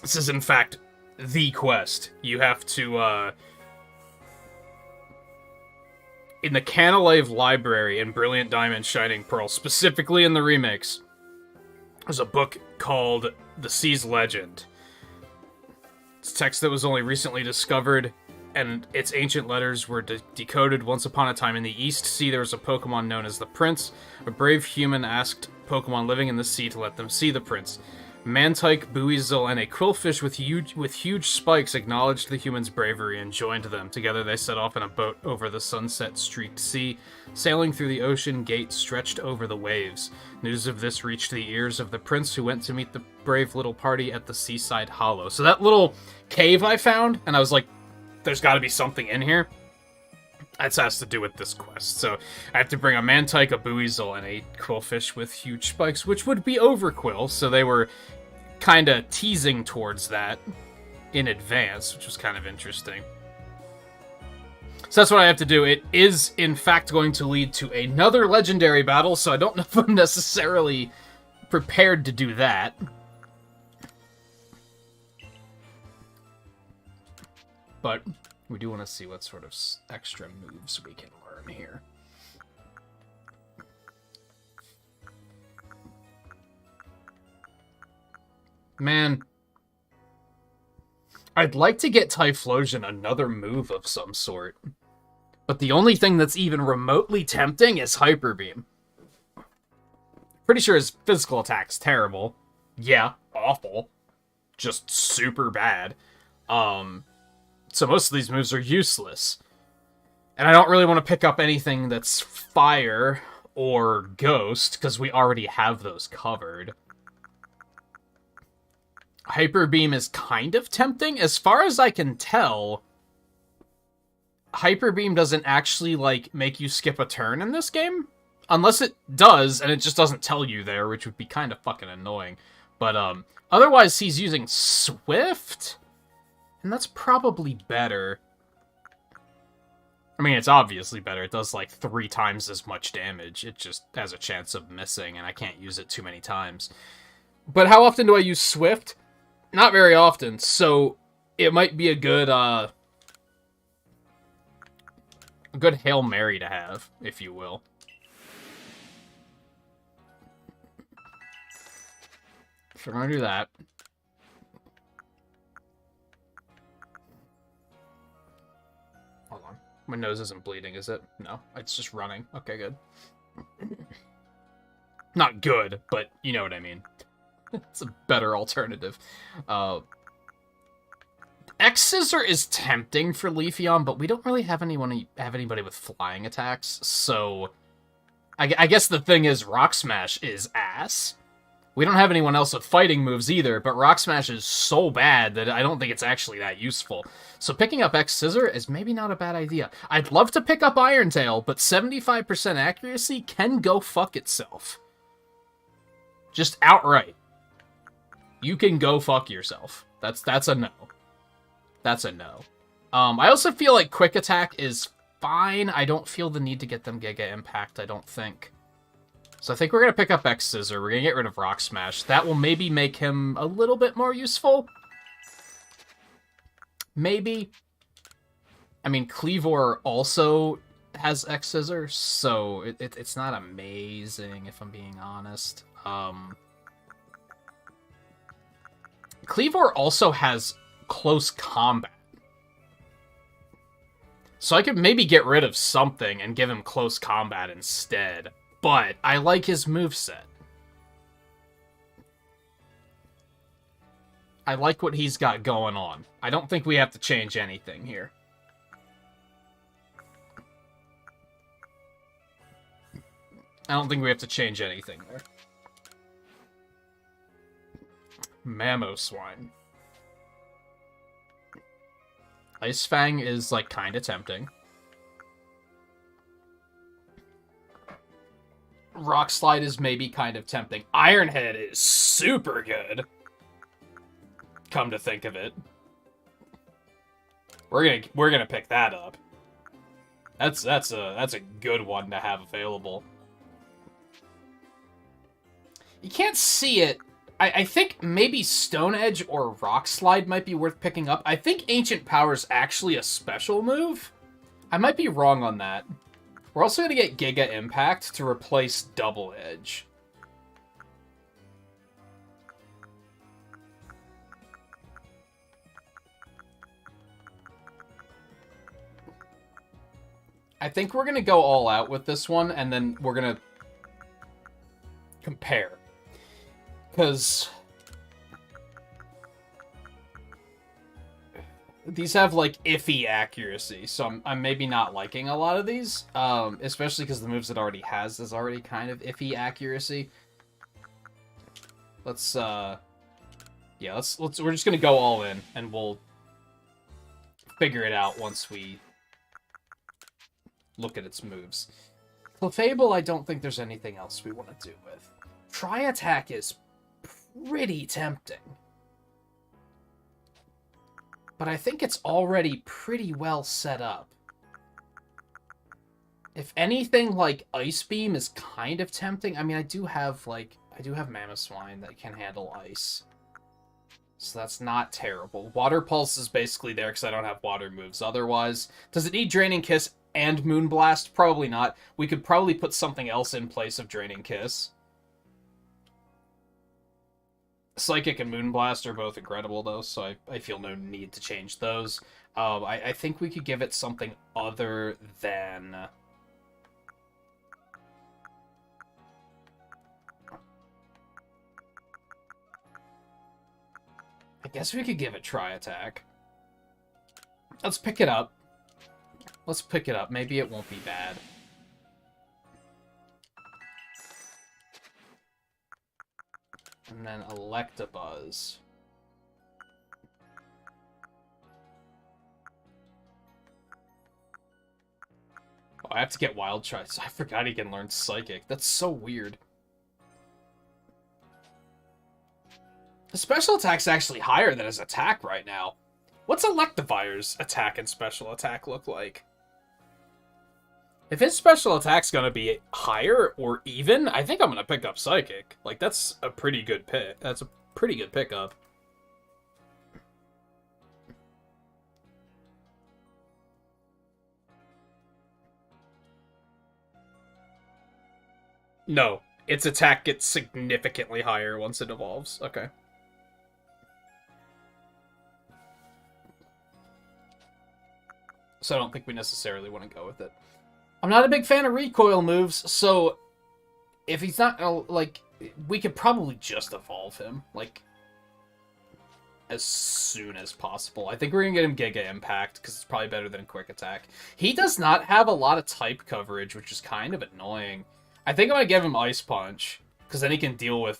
This is in fact the quest. You have to in the Canalave Library in Brilliant Diamond Shining Pearl, specifically in the remix, there's a book called The Sea's Legend. It's a text that was only recently discovered, and its ancient letters were decoded. Once upon a time in the East Sea, there was a Pokemon known as the Prince. A brave human asked Pokemon living in the sea to let them see the Prince. Mantike, Buizel, and a Quillfish with huge spikes acknowledged the human's bravery and joined them. Together they set off in a boat over the sunset-streaked sea, sailing through the ocean gate stretched over the waves. News of this reached the ears of the prince, who went to meet the brave little party at the seaside hollow. So that little cave I found, and I was like, there's got to be something in here. That has to do with this quest. So I have to bring a Mantike, a Buizel, and a Quillfish with huge spikes, which would be Overquill, so they were kind of teasing towards that in advance, which was kind of interesting. So that's what I have to do. It is, in fact, going to lead to another legendary battle, so I don't know if I'm necessarily prepared to do that. But we do want to see what sort of extra moves we can learn here. Man, I'd like to get Typhlosion another move of some sort. But the only thing that's even remotely tempting is Hyper Beam. Pretty sure his physical attack's terrible. Yeah, awful. Just super bad. So most of these moves are useless. And I don't really want to pick up anything that's fire or ghost, because we already have those covered. Hyper Beam is kind of tempting. As far as I can tell, Hyper Beam doesn't actually, like, make you skip a turn in this game. Unless it does, and it just doesn't tell you there, which would be kind of fucking annoying. But, otherwise he's using Swift, and that's probably better. I mean, it's obviously better. It does, like, 3 times as much damage. It just has a chance of missing, and I can't use it too many times. But how often do I use Swift? Not very often, so it might be a good Hail Mary to have, if you will. So we're gonna do that. Hold on. My nose isn't bleeding, is it? No, it's just running. Okay, good. Not good, but you know what I mean. It's a better alternative. X-Scissor is tempting for Leafeon, but we don't really have anybody with flying attacks, so I guess the thing is Rock Smash is ass. We don't have anyone else with fighting moves either, but Rock Smash is so bad that I don't think it's actually that useful. So picking up X-Scissor is maybe not a bad idea. I'd love to pick up Iron Tail, but 75% accuracy can go fuck itself. Just outright. You can go fuck yourself. That's a no. That's a no. I also feel like Quick Attack is fine. I don't feel the need to get them Giga Impact, I don't think. So I think we're going to pick up X-Scissor. We're going to get rid of Rock Smash. That will maybe make him a little bit more useful. Maybe. I mean, Cleavor also has X-Scissor, so it's not amazing, if I'm being honest. Cleavor also has close combat. So I could maybe get rid of something and give him close combat instead. But I like his moveset. I like what he's got going on. I don't think we have to change anything here. I don't think we have to change anything there. Mamoswine. Ice Fang is, like, kind of tempting. Rock Slide is maybe kind of tempting. Iron Head is super good. Come to think of it. We're gonna pick that up. That's a good one to have available. You can't see it. I think maybe Stone Edge or Rock Slide might be worth picking up. I think Ancient Power is actually a special move. I might be wrong on that. We're also going to get Giga Impact to replace Double Edge. I think we're going to go all out with this one, and then we're going to compare. Because these have, like, iffy accuracy, so I'm maybe not liking a lot of these, especially because the moves it already has is already kind of iffy accuracy. Let's, we're just gonna go all in, and we'll figure it out once we look at its moves. Clefable, I don't think there's anything else we want to do with. Tri-Attack is pretty tempting. But I think it's already pretty well set up. If anything, like, Ice Beam is kind of tempting. I mean, I do have Mamoswine that can handle ice. So that's not terrible. Water Pulse is basically there because I don't have water moves otherwise. Does it need Draining Kiss and Moonblast? Probably not. We could probably put something else in place of Draining Kiss. Psychic and Moonblast are both incredible, though, so I feel no need to change those. I think we could give it something other than... I guess we could give it Tri-Attack. Let's pick it up. Let's pick it up. Maybe it won't be bad. And then Electabuzz. Oh, I have to get Wild Charge. I forgot he can learn Psychic. That's so weird. His special attack's actually higher than his attack right now. What's Electivire's attack and special attack look like? If his special attack's gonna be higher or even, I think I'm gonna pick up Psychic. Like, that's a pretty good pick. That's a pretty good pickup. No, its attack gets significantly higher once it evolves. Okay. So I don't think we necessarily want to go with it. I'm not a big fan of recoil moves, so if he's not, like, we could probably just evolve him, like, as soon as possible. I think we're going to get him Giga Impact, because it's probably better than Quick Attack. He does not have a lot of type coverage, which is kind of annoying. I think I'm going to give him Ice Punch, because then he can deal with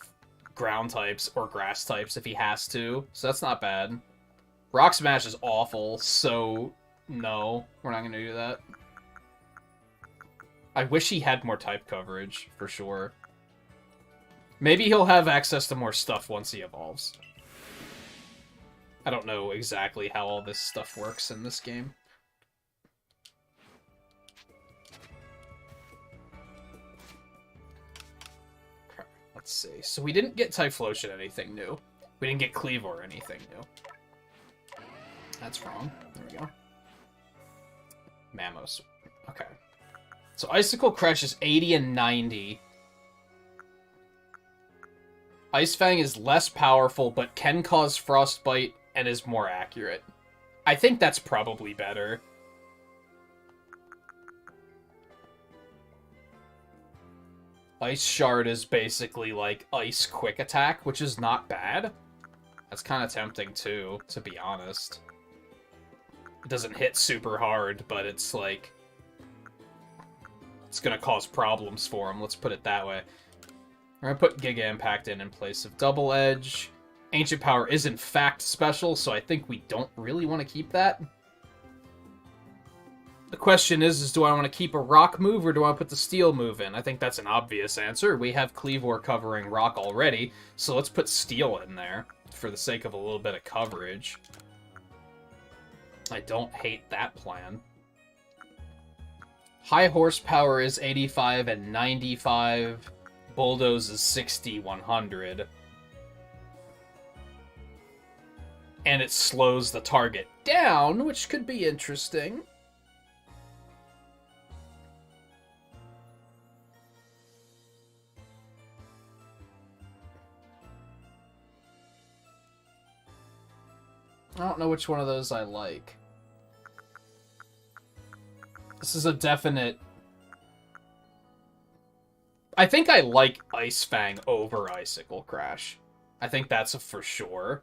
ground types or grass types if he has to, so that's not bad. Rock Smash is awful, so no, we're not going to do that. I wish he had more type coverage, for sure. Maybe he'll have access to more stuff once he evolves. I don't know exactly how all this stuff works in this game. Okay, let's see. So we didn't get Typhlosion anything new. We didn't get Cleave or anything new. That's wrong. There we go. Mamos. Okay. So Icicle Crush is 80 and 90. Ice Fang is less powerful, but can cause Frostbite and is more accurate. I think that's probably better. Ice Shard is basically like Ice Quick Attack, which is not bad. That's kind of tempting too, to be honest. It doesn't hit super hard, but it's like... it's gonna cause problems for him, let's put it that way. We're gonna put Giga Impact in place of Double Edge. Ancient Power is in fact special, so I think we don't really want to keep that. The question is do I want to keep a rock move or do I put the steel move in? I think that's an obvious answer. We have Cleavor covering rock already, so let's put steel in there for the sake of a little bit of coverage. I don't hate that plan. High horsepower is 85 and 95. Bulldoze is 60, 100. And it slows the target down, which could be interesting. I don't know which one of those I like. This is a definite... I think I like Ice Fang over Icicle Crash. I think that's a for sure.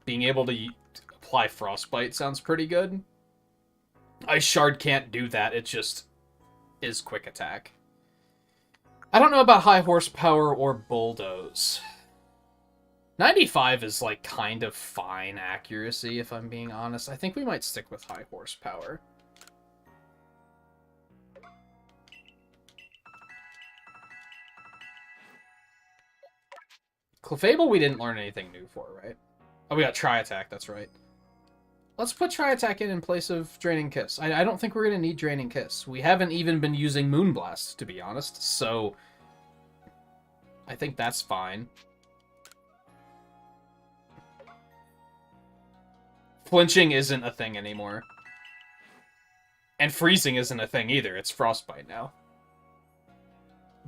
Being able to apply Frostbite sounds pretty good. Ice Shard can't do that, it just is quick attack. I don't know about high horsepower or Bulldoze. 95 is, like, kind of fine accuracy, if I'm being honest. I think we might stick with high horsepower. Clefable we didn't learn anything new for, right? Oh, we got Tri-Attack, that's right. Let's put Tri-Attack in place of Draining Kiss. I don't think we're going to need Draining Kiss. We haven't even been using Moonblast, to be honest, so... I think that's fine. Flinching isn't a thing anymore. And freezing isn't a thing either, it's Frostbite now.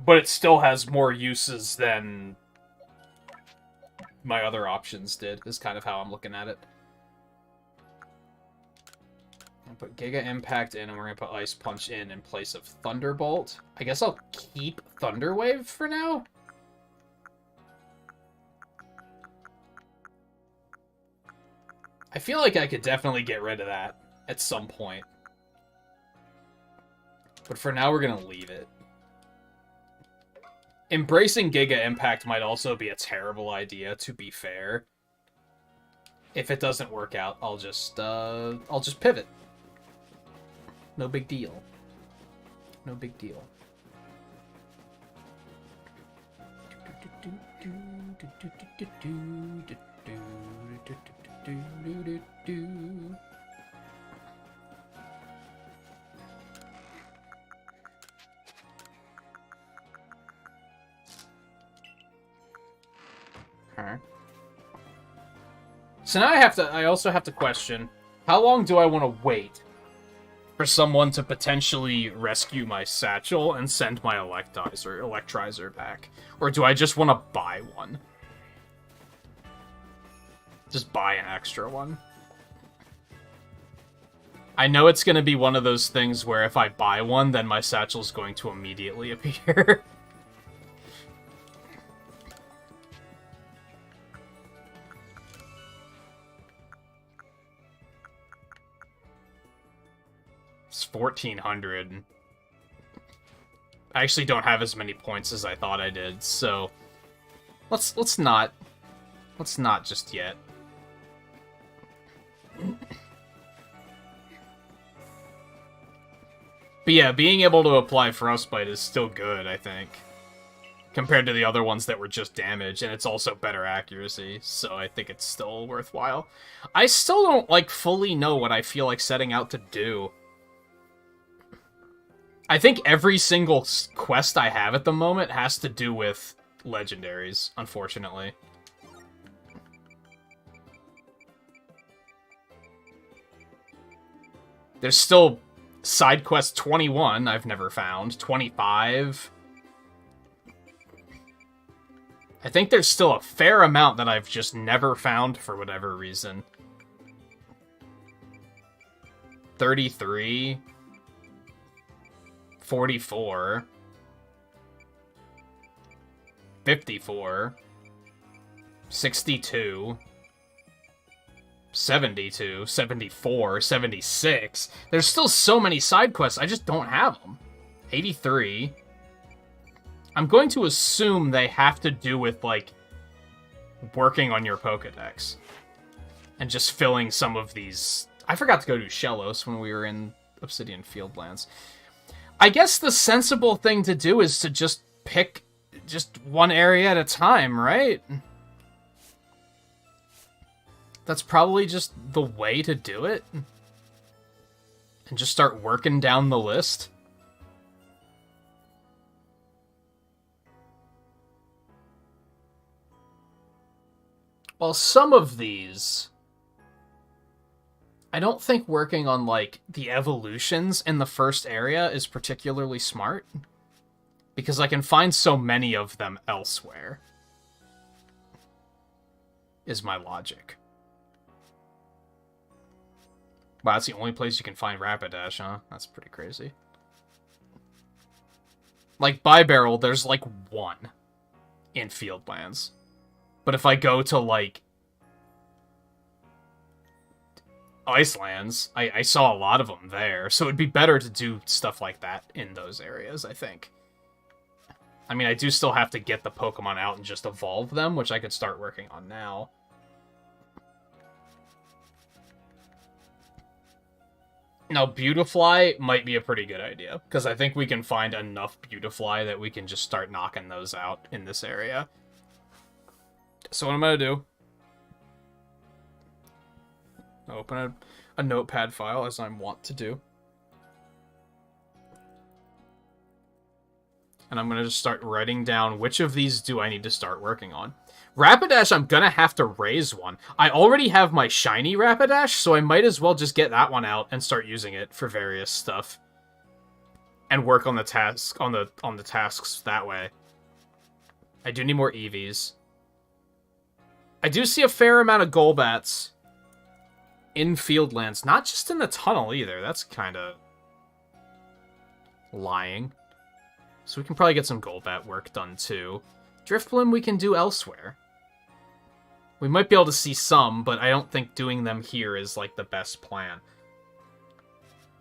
But it still has more uses than my other options did, is kind of how I'm looking at it. I'm gonna put Giga Impact in, and we're gonna put Ice Punch in place of Thunderbolt. I guess I'll keep Thunder Wave for now. I feel like I could definitely get rid of that at some point. But for now, we're gonna leave it. Embracing Giga Impact might also be a terrible idea, to be fair. If it doesn't work out, I'll just pivot. No big deal. No big deal. Okay. So now I also have to question, how long do I want to wait for someone to potentially rescue my satchel and send my electrizer back? Or do I just want to buy one? Just buy an extra one. I know it's going to be one of those things where if I buy one, then my satchel's going to immediately appear. It's 1,400. I actually don't have as many points as I thought I did, so let's not just yet. But yeah, being able to apply Frostbite is still good, I think, compared to the other ones that were just damage, and it's also better accuracy, so I think it's still worthwhile. I still don't, like, fully know what I feel like setting out to do. I think every single quest I have at the moment has to do with legendaries, unfortunately. There's still side quest 21 I've never found, 25. I think there's still a fair amount that I've just never found for whatever reason. 33. 44. 54. 62. 72, 74, 76. There's still so many side quests, I just don't have them. 83. I'm going to assume they have to do with, like, working on your Pokedex. And just filling some of these... I forgot to go to Shellos when we were in Obsidian Fieldlands. I guess the sensible thing to do is to just pick just one area at a time, right? That's probably just the way to do it. And just start working down the list. Well, some of these... I don't think working on, like, the evolutions in the first area is particularly smart. Because I can find so many of them elsewhere. Is my logic. Wow, that's the only place you can find Rapidash, huh? That's pretty crazy. Like, Bibarrel, there's, like, one in Fieldlands. But if I go to, like, Icelands, I saw a lot of them there. So it'd be better to do stuff like that in those areas, I think. I mean, I do still have to get the Pokemon out and just evolve them, which I could start working on now. Now, Beautifly might be a pretty good idea, because I think we can find enough Beautifly that we can just start knocking those out in this area. So what I'm going to do... open a notepad file, as I'm wont to do. And I'm going to just start writing down which of these do I need to start working on. Rapidash, I'm going to have to raise one. I already have my shiny Rapidash, so I might as well just get that one out and start using it for various stuff. And work on the task on the tasks that way. I do need more Eevees. I do see a fair amount of Golbats in Fieldlands, not just in the tunnel either. That's kind of lying. So we can probably get some Golbat work done too. Drifblim we can do elsewhere. We might be able to see some, but I don't think doing them here is like the best plan.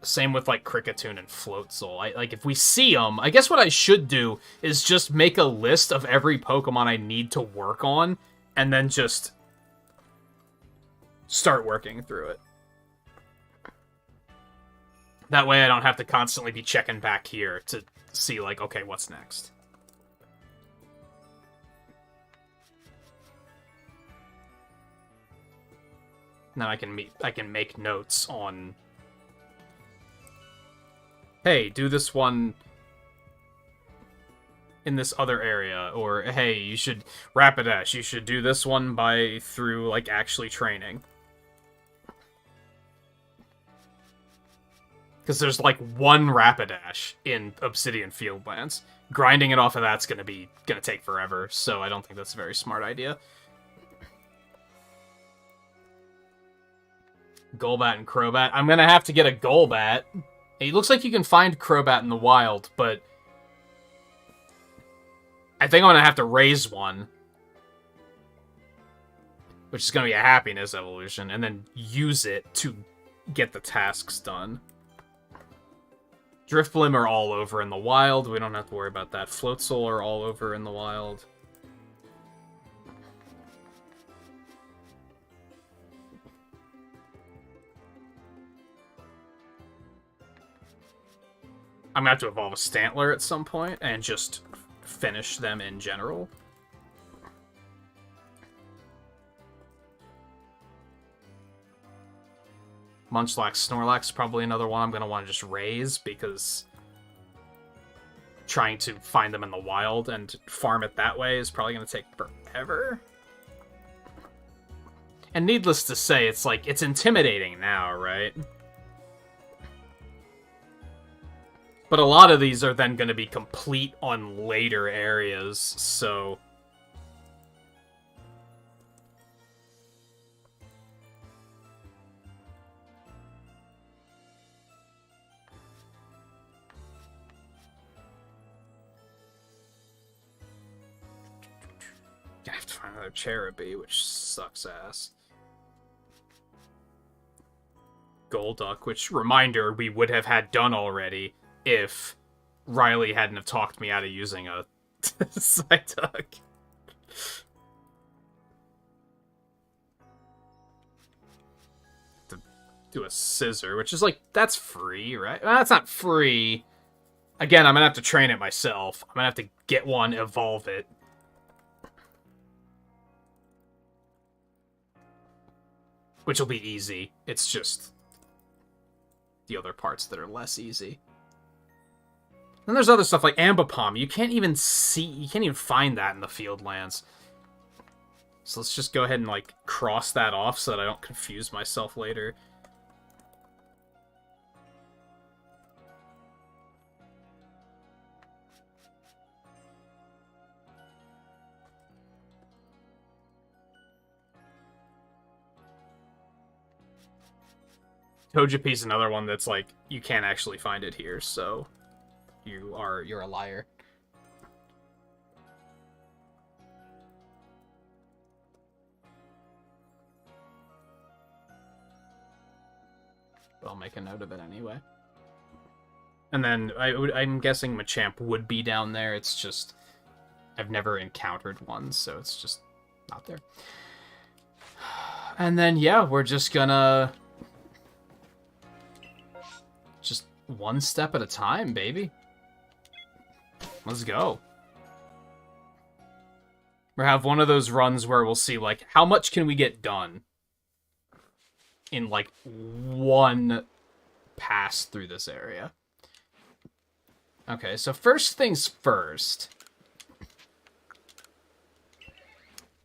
Same with like Kricketune and Floatzel. Like if we see them, I guess what I should do is just make a list of every Pokemon I need to work on, and then just start working through it. That way I don't have to constantly be checking back here to see, like, okay, what's next? Now I can make notes on, hey, do this one in this other area, or hey, you should Rapidash, you should do this one through like actually training. Because there's like one Rapidash in Obsidian Fieldlands. Grinding it off of that's gonna take forever, so I don't think that's a very smart idea. Golbat and Crobat. I'm gonna have to get a Golbat. It looks like you can find Crobat in the wild, but I think I'm gonna have to raise one. Which is gonna be a happiness evolution, and then use it to get the tasks done. Drifblim are all over in the wild. We don't have to worry about that. Floatzel are all over in the wild. I'm gonna have to evolve a Stantler at some point and just finish them in general. Munchlax, Snorlax is probably another one I'm going to want to just raise, because trying to find them in the wild and farm it that way is probably going to take forever. And needless to say, it's like, it's intimidating now, right? But a lot of these are then going to be complete on later areas, so... I have to find another Cherubi, which sucks ass. Golduck, which, reminder, we would have had done already if Riley hadn't have talked me out of using a Psyduck. To do a scissor, which is like, that's free, right? Well, that's not free. Again, I'm gonna have to train it myself. I'm gonna have to get one, evolve it. Which will be easy. It's just the other parts that are less easy. Then there's other stuff like Ambipom. You can't even find that in the field lands. So let's just go ahead and, like, cross that off so that I don't confuse myself later. Togepi's another one that's, like, you can't actually find it here, so you're a liar. But I'll make a note of it anyway. And then I'm guessing Machamp would be down there. It's just I've never encountered one, so it's just not there. And then yeah, we're just gonna just one step at a time, baby. Let's go. We'll have one of those runs where we'll see, like, how much can we get done in, like, one pass through this area. Okay, so first things first.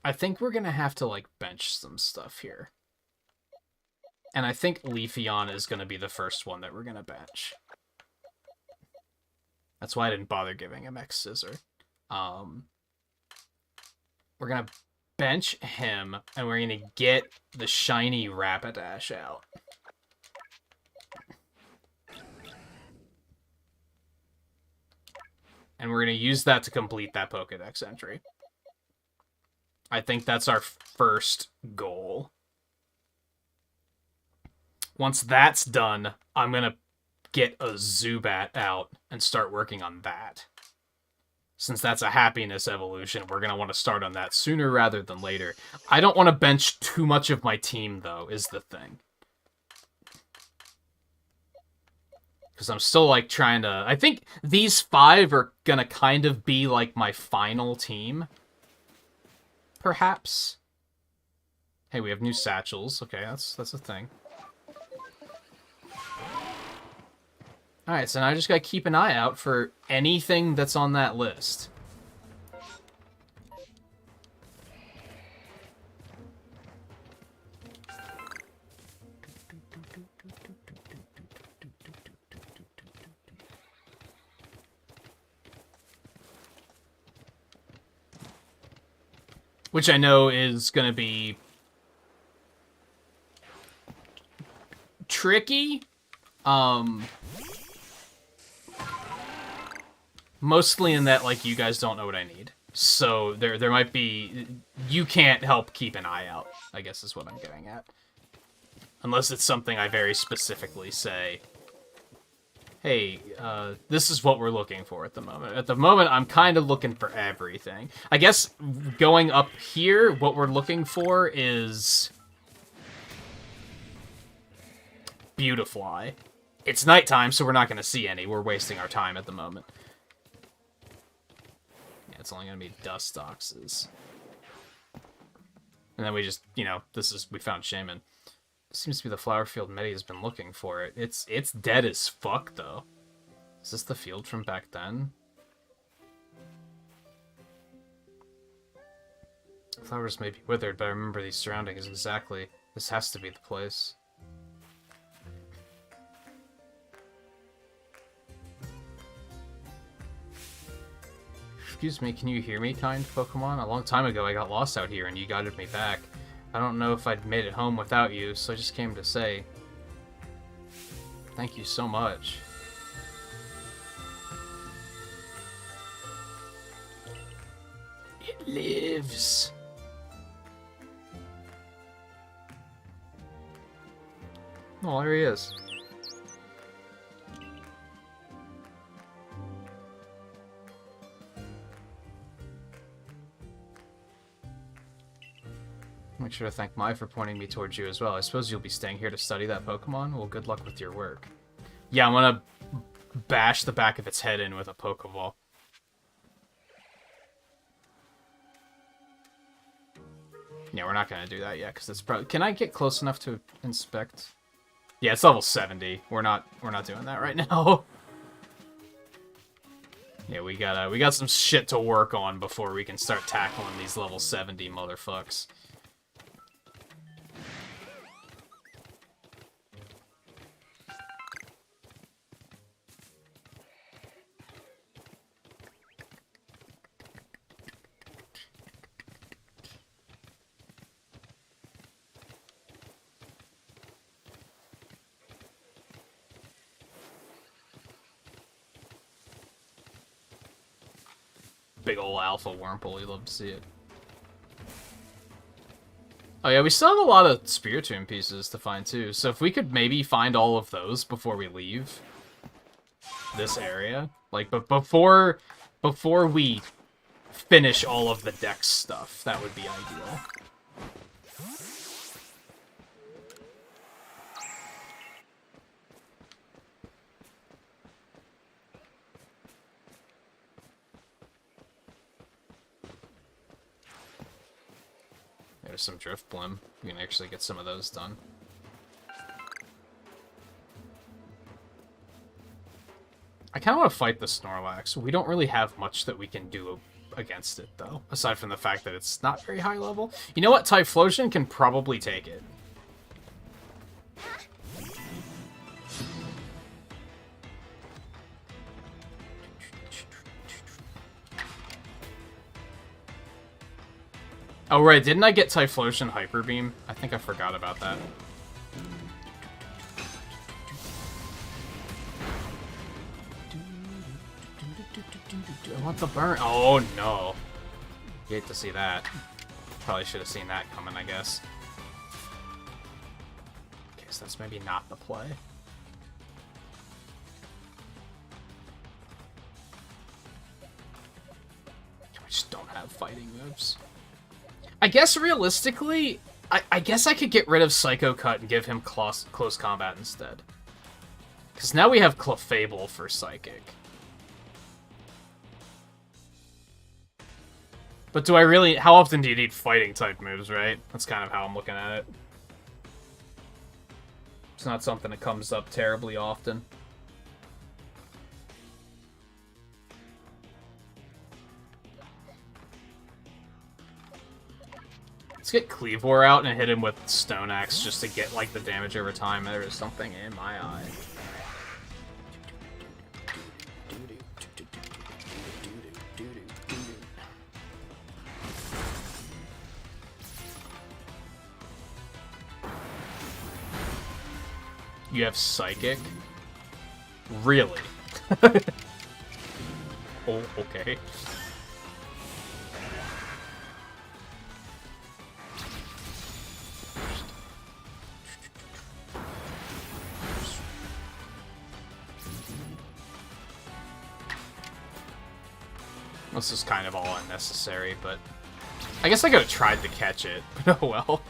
I think we're gonna have to, like, bench some stuff here. And I think Leafeon is gonna be the first one that we're gonna bench. That's why I didn't bother giving him X-Scissor. We're gonna bench him, and we're gonna get the shiny Rapidash out. And we're gonna use that to complete that Pokédex entry. I think that's our first goal. Once that's done, I'm gonna get a Zubat out and start working on that. Since that's a happiness evolution, we're going to want to start on that sooner rather than later. I don't want to bench too much of my team, though, is the thing. Because I'm still, like, trying to... I think these 5 are going to kind of be, like, my final team. Perhaps. Hey, we have new satchels. Okay, that's a thing. Alright, so now I just gotta keep an eye out for anything that's on that list. Which I know is gonna be tricky. Mostly in that, like, you guys don't know what I need. So there might be... You can't help keep an eye out, I guess is what I'm getting at. Unless it's something I very specifically say, hey, this is what we're looking for at the moment. At the moment, I'm kind of looking for everything. I guess going up here, what we're looking for is... Beautifly. It's nighttime, so we're not going to see any. We're wasting our time at the moment. It's only going to be Dustoxes. And then we just, you know, we found Shaman. Seems to be the flower field Medi has been looking for it. It's dead as fuck, though. Is this the field from back then? Flowers may be withered, but I remember these surroundings exactly. This has to be the place. Excuse me, can you hear me, kind Pokemon? A long time ago I got lost out here and you guided me back. I don't know if I'd made it home without you, so I just came to say thank you so much. It lives. Oh, there he is. Make sure to thank Mai for pointing me towards you as well. I suppose you'll be staying here to study that Pokemon? Well, good luck with your work. Yeah, I'm gonna bash the back of its head in with a Pokeball. Yeah, we're not gonna do that yet, because it's probably... Can I get close enough to inspect? Yeah, it's level 70. We're not doing that right now. Yeah, we got some shit to work on before we can start tackling these level 70 motherfucks. Big ol' alpha Wurmple, you'd love to see it. Oh yeah, we still have a lot of Spiritomb pieces to find too, so if we could maybe find all of those before we leave this area, like, but before we finish all of the Dex stuff, that would be ideal. There's some Driftblim. We can actually get some of those done. I kind of want to fight the Snorlax. We don't really have much that we can do against it, though. Aside from the fact that it's not very high level. You know what? Typhlosion can probably take it. Oh, right. Didn't I get Typhlosion Hyper Beam? I think I forgot about that. I want the burn. Oh, no. You hate to see that. Probably should have seen that coming, I guess. Okay, so that's maybe not the play. We just don't have fighting moves. I guess realistically, I guess I could get rid of Psycho Cut and give him close combat instead. Because now we have Clefable for Psychic. But do I really... How often do you need fighting type moves, right? That's kind of how I'm looking at it. It's not something that comes up terribly often. Let's get Cleavor out and hit him with Stone Axe just to get, like, the damage over time. There is something in my eye. You have Psychic? Really? Oh, okay. This is kind of all unnecessary, but I guess I could have tried to catch it, but oh well.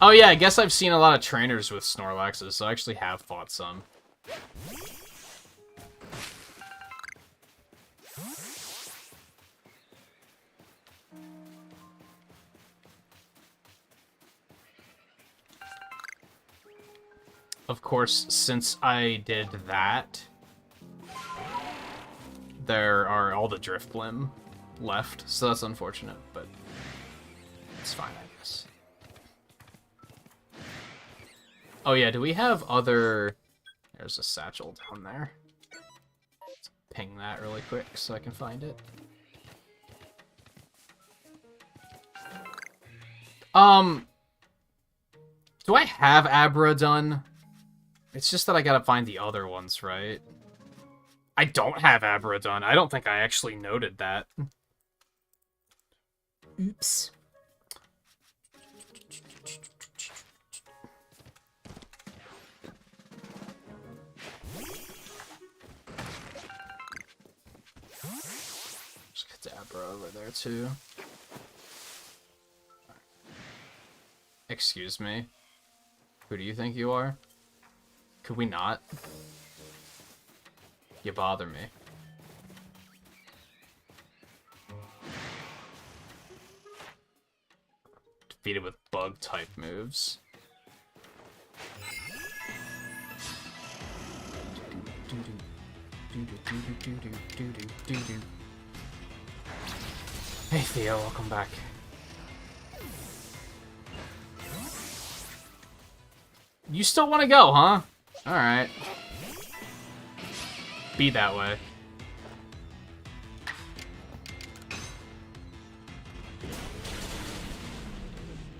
Oh yeah, I guess I've seen a lot of trainers with Snorlaxes, so I actually have fought some. Of course, since I did that, there are all the Driftblim left, so that's unfortunate, but it's fine, I guess. Oh yeah, do we have other... There's a satchel down there. Let's ping that really quick so I can find it. Do I have Abra done? It's just that I gotta find the other ones, right? I don't have Abra done. I don't think I actually noted that. Oops. Just get Kadabra over there too. Excuse me. Who do you think you are? Could we not? You bother me. Defeated with bug type moves. Hey Theo, welcome back. You still want to go, huh? Alright. Be that way.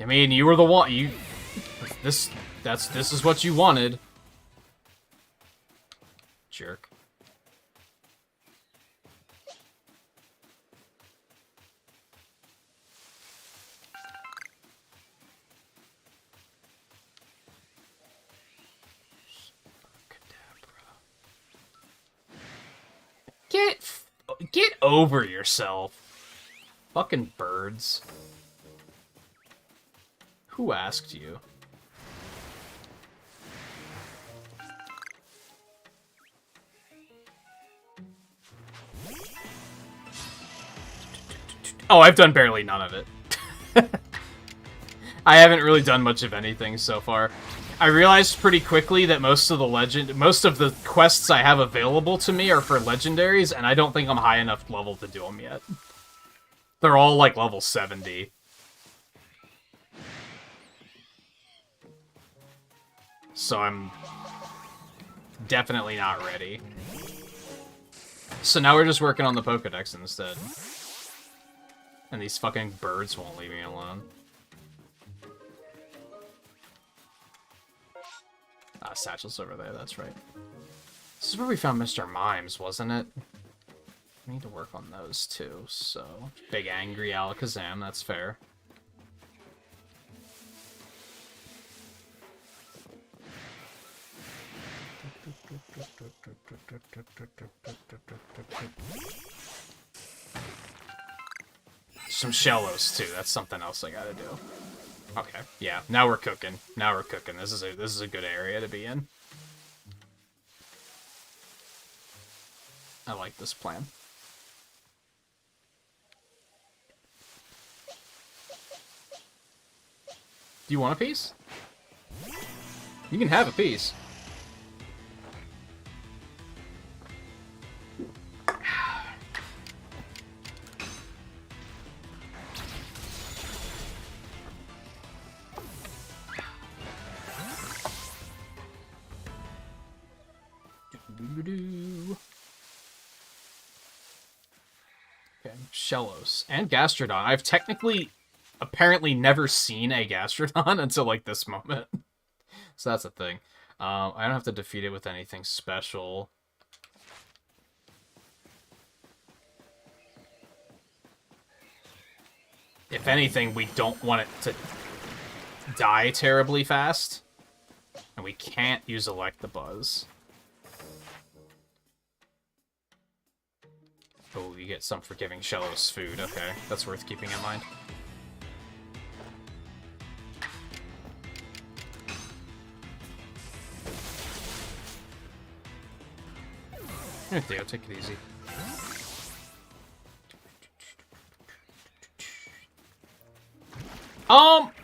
I mean, you were the one. This is what you wanted. Jerk. Get over yourself. Fucking birds. Who asked you? Oh, I've done barely none of it. I haven't really done much of anything so far. I realized pretty quickly that most of the quests I have available to me are for legendaries, and I don't think I'm high enough level to do them yet. They're all like level 70. So I'm definitely not ready. So now we're just working on the Pokédex instead. And these fucking birds won't leave me alone. Ah, Satchel's over there, that's right. This is where we found Mr. Mimes, wasn't it? We need to work on those too, so... Big angry Alakazam, that's fair. Some Shellos too, that's something else I gotta do. Okay, yeah, now we're cooking. Now we're cooking. This is a good area to be in. I like this plan. Do you want a piece? You can have a piece. Okay, Shellos and Gastrodon. I've technically, apparently, never seen a Gastrodon until like this moment, so that's a thing. I don't have to defeat it with anything special. If anything, we don't want it to die terribly fast, and we can't use Electabuzz. Oh, you get some for giving Shellos food. Okay, that's worth keeping in mind. Here, Theo, take it easy.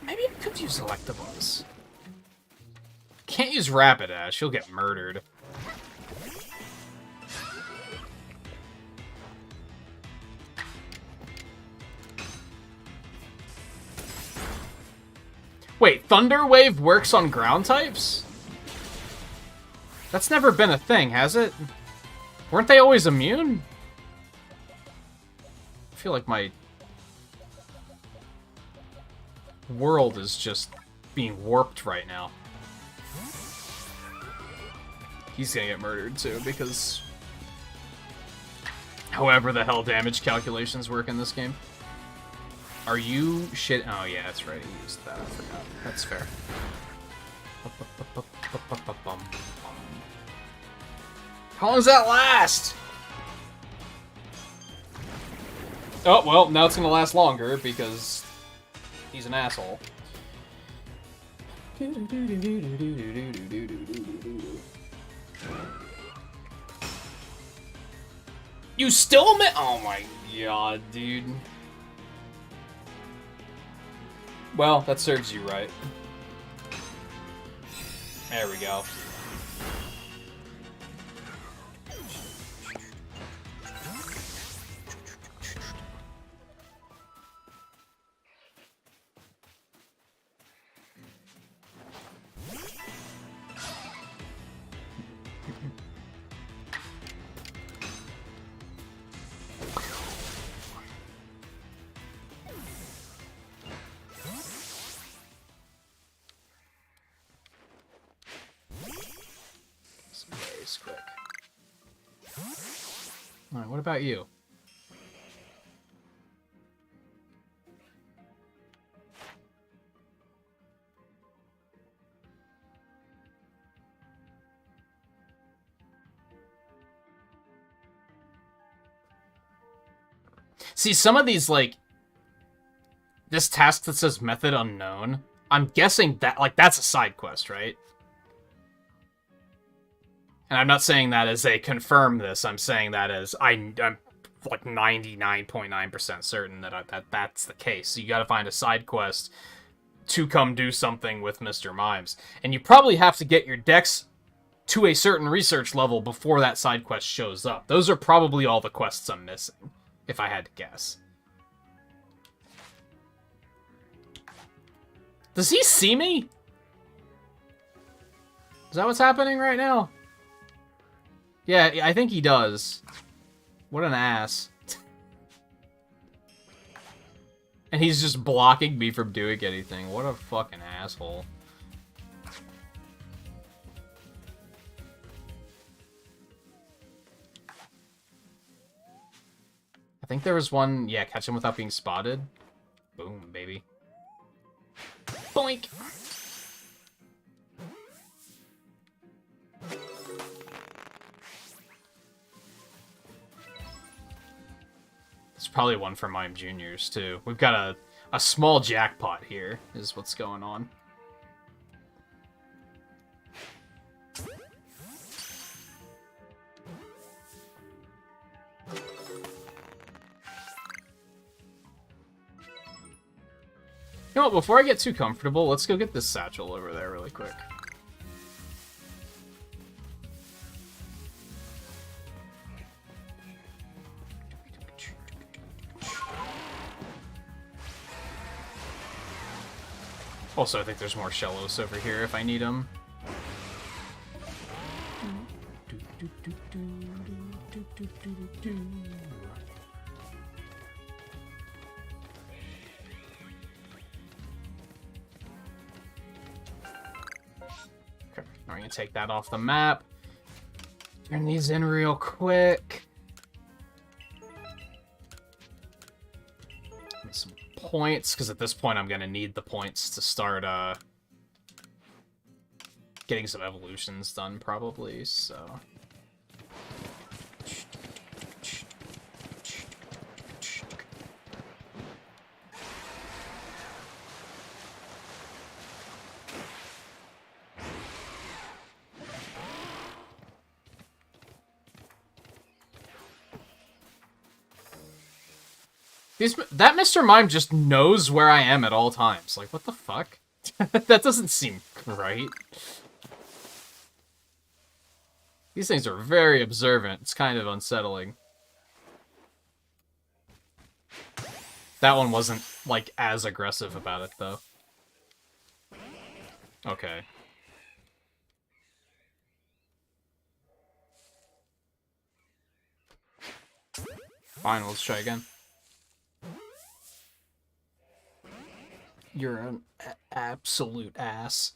Maybe I could use Electabuzz. Can't use Rapidash, you'll get murdered. Wait, Thunder Wave works on ground types? That's never been a thing, has it? Weren't they always immune? I feel like my world is just being warped right now. He's gonna get murdered too, because however the hell damage calculations work in this game. Are you shit? Oh yeah, that's right. He used that. I forgot. That's fair. How long does that last? Oh, well, now it's gonna last longer because he's an asshole. You still met? Oh my god, dude. Well, that serves you right. There we go. Quick. Alright, what about you? See, some of these, like, this task that says method unknown, I'm guessing that, like, that's a side quest, right? And I'm not saying that as a confirm this. I'm saying that as I'm like 99.9% certain that that's the case. So you got to find a side quest to come do something with Mr. Mimes, and you probably have to get your dex to a certain research level before that side quest shows up. Those are probably all the quests I'm missing, if I had to guess. Does he see me? Is that what's happening right now? Yeah, I think he does. What an ass. And he's just blocking me from doing anything. What a fucking asshole. I think there was one, yeah, catch him without being spotted. Boom, baby. Boink! It's probably one for Mime Juniors, too. We've got a small jackpot here, is what's going on. You know what, before I get too comfortable, let's go get this satchel over there really quick. Also, I think there's more Shellos over here if I need them. Okay, I'm gonna take that off the map. Turn these in real quick. Some points, because at this point I'm going to need the points to start getting some evolutions done, probably, so... That Mr. Mime just knows where I am at all times. Like, what the fuck? That doesn't seem right. These things are very observant. It's kind of unsettling. That one wasn't, like, as aggressive about it, though. Okay. Fine, let's try again. You're an absolute ass.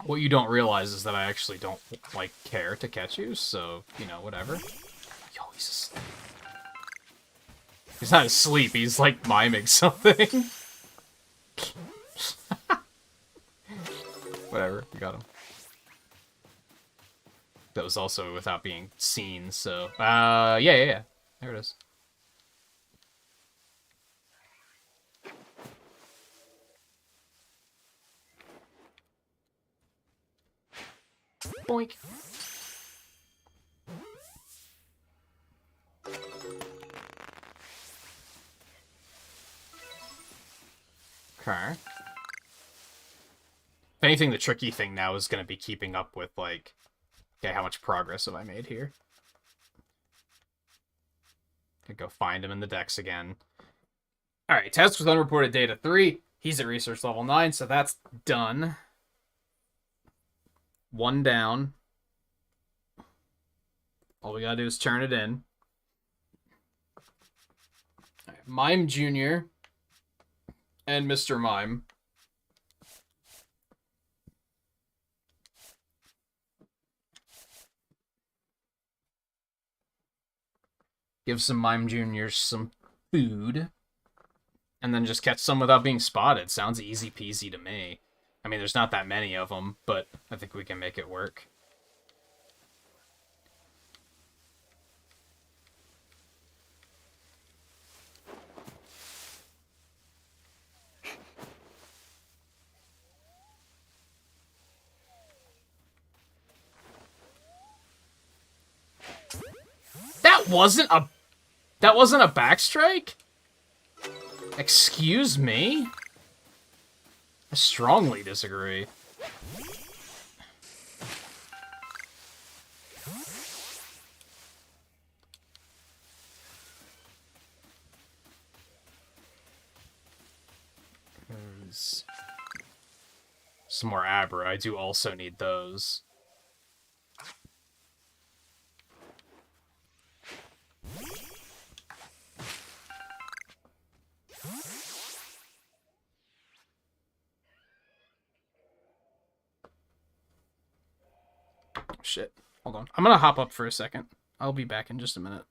What you don't realize is that I actually don't, like, care to catch you, so, you know, whatever. Yo, he's asleep. He's not asleep, he's, like, miming something. Whatever, we got him. That was also without being seen, so... yeah. There it is. Boink. Okay. If anything, the tricky thing now is going to be keeping up with, like... Okay, how much progress have I made here? Could go find him in the decks again. Alright, test with unreported data 3. He's at research level 9, so that's done. 1 down. All we gotta do is turn it in. Right, Mime Jr. and Mr. Mime. Give some Mime Juniors some food. And then just catch some without being spotted. Sounds easy peasy to me. I mean, there's not that many of them, but I think we can make it work. That wasn't a backstrike? Excuse me? I strongly disagree. There's some more Abra. I do also need those. Shit. Hold on. I'm gonna hop up for a second. I'll be back in just a minute.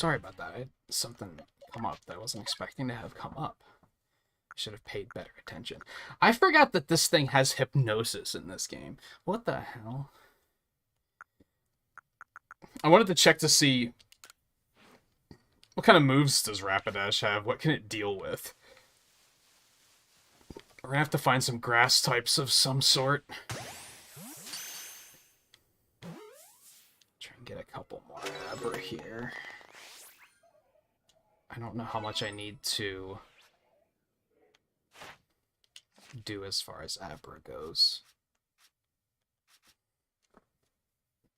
sorry about that. Something come up that I wasn't expecting to have come up. I should have paid better attention. I forgot that this thing has hypnosis in this game. What the hell? I wanted to check to see what kind of moves does Rapidash have? What can it deal with? We're gonna have to find some grass types of some sort. Try and get a couple more Abra here. I don't know how much I need to do as far as Abra goes.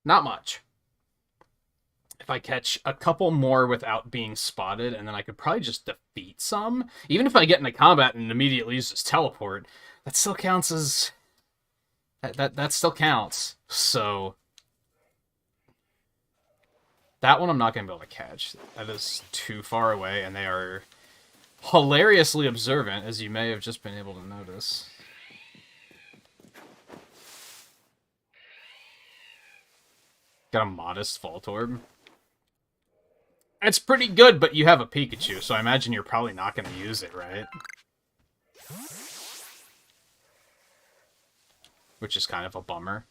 Not much. If I catch a couple more without being spotted, and then I could probably just defeat some. Even if I get into combat and immediately use this teleport, that still counts as... That still counts. So... that one I'm not going to be able to catch. That is too far away, and they are hilariously observant, as you may have just been able to notice. Got a modest Voltorb. It's pretty good, but you have a Pikachu, so I imagine you're probably not going to use it, right? Which is kind of a bummer.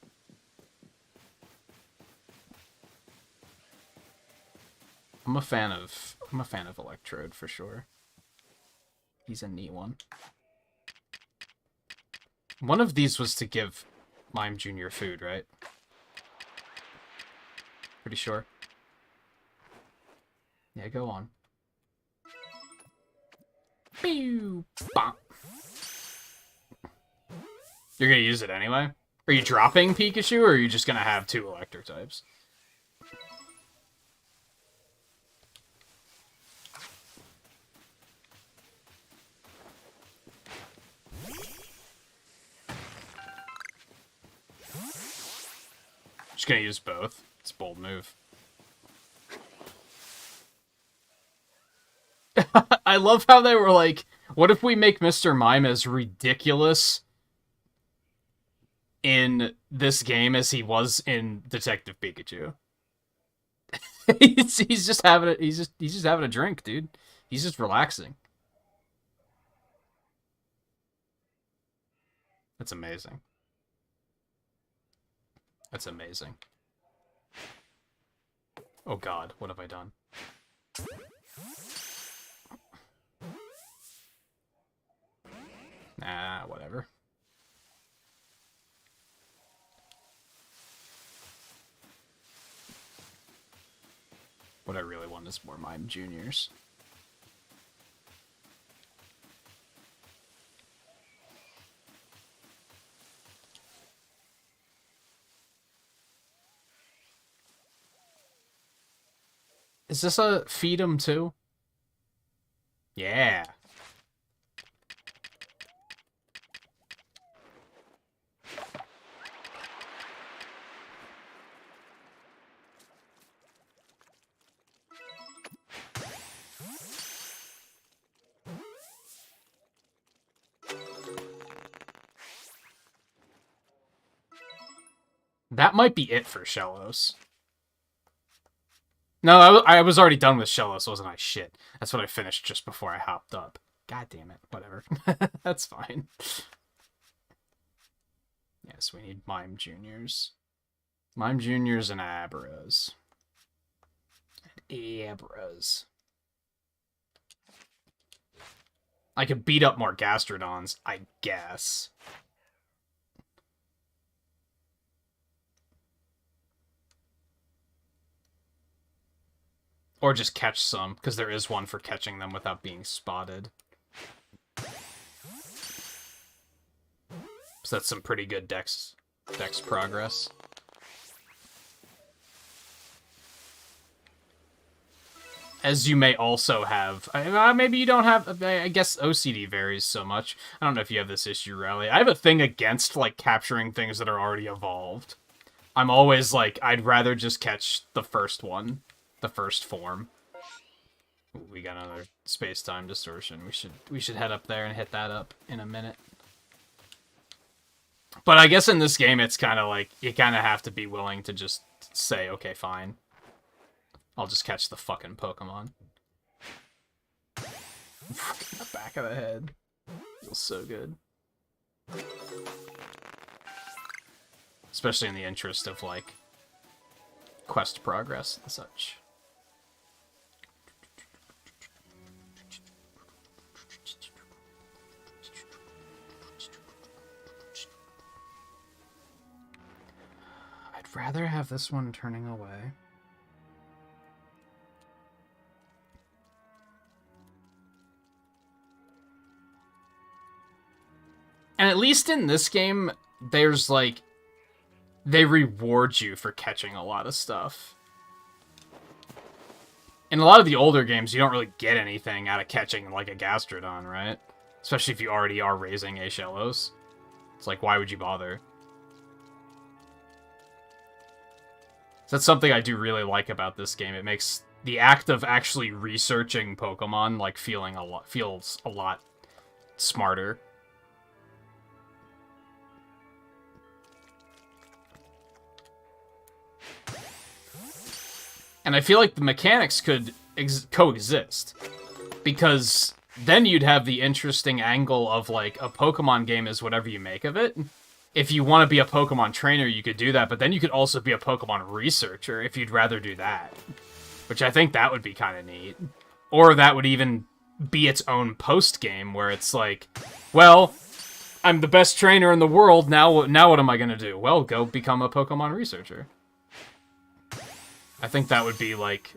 I'm a fan of Electrode for sure. He's a neat one. One of these was to give Mime Jr. food, right? Pretty sure. Yeah, go on. Pew! Bonk. You're gonna use it anyway? Are you dropping Pikachu, or are you just gonna have 2 Electric types? Just gonna use both. It's a bold move. I love how they were like, what if we make Mr. Mime as ridiculous in this game as he was in Detective Pikachu? he's just having a, he's just having a drink, dude. He's just relaxing. That's amazing. That's amazing. Oh god, what have I done? Nah, whatever. What I really want is more Mime Juniors. Is this a feed 'em too? Yeah. That might be it for Shellos. No, I was already done with Shellos, wasn't I? Shit. That's what I finished just before I hopped up. God damn it. Whatever. That's fine. Yes, we need Mime Juniors. Mime Juniors and Abras. And Abras. I could beat up more Gastrodons, I guess. Or just catch some, because there is one for catching them without being spotted. So that's some pretty good dex progress. As you may also have... maybe you don't have... I guess OCD varies so much. I don't know if you have this issue, Rally. I have a thing against, like, capturing things that are already evolved. I'm always like, I'd rather just catch the first one. The first form. Ooh, we got another space-time distortion. We should head up there and hit that up in a minute. But I guess in this game, it's kind of like, you kind of have to be willing to just say, okay, fine. I'll just catch the fucking Pokemon. The back of the head. Feels so good. Especially in the interest of, like, quest progress and such. I'd rather have this one turning away. And at least in this game, there's, like, they reward you for catching a lot of stuff. In a lot of the older games, you don't really get anything out of catching, like, a Gastrodon, right? Especially if you already are raising a Shellos. It's like, why would you bother? So that's something I do really like about this game. It makes the act of actually researching Pokemon, like, feels a lot smarter. And I feel like the mechanics could coexist. Because then you'd have the interesting angle of, like, a Pokemon game is whatever you make of it. If you want to be a Pokemon trainer, you could do that, but then you could also be a Pokemon researcher if you'd rather do that. Which I think that would be kind of neat. Or that would even be its own post-game, where it's like, well, I'm the best trainer in the world, now what am I going to do? Well, go become a Pokemon researcher. I think that would be, like,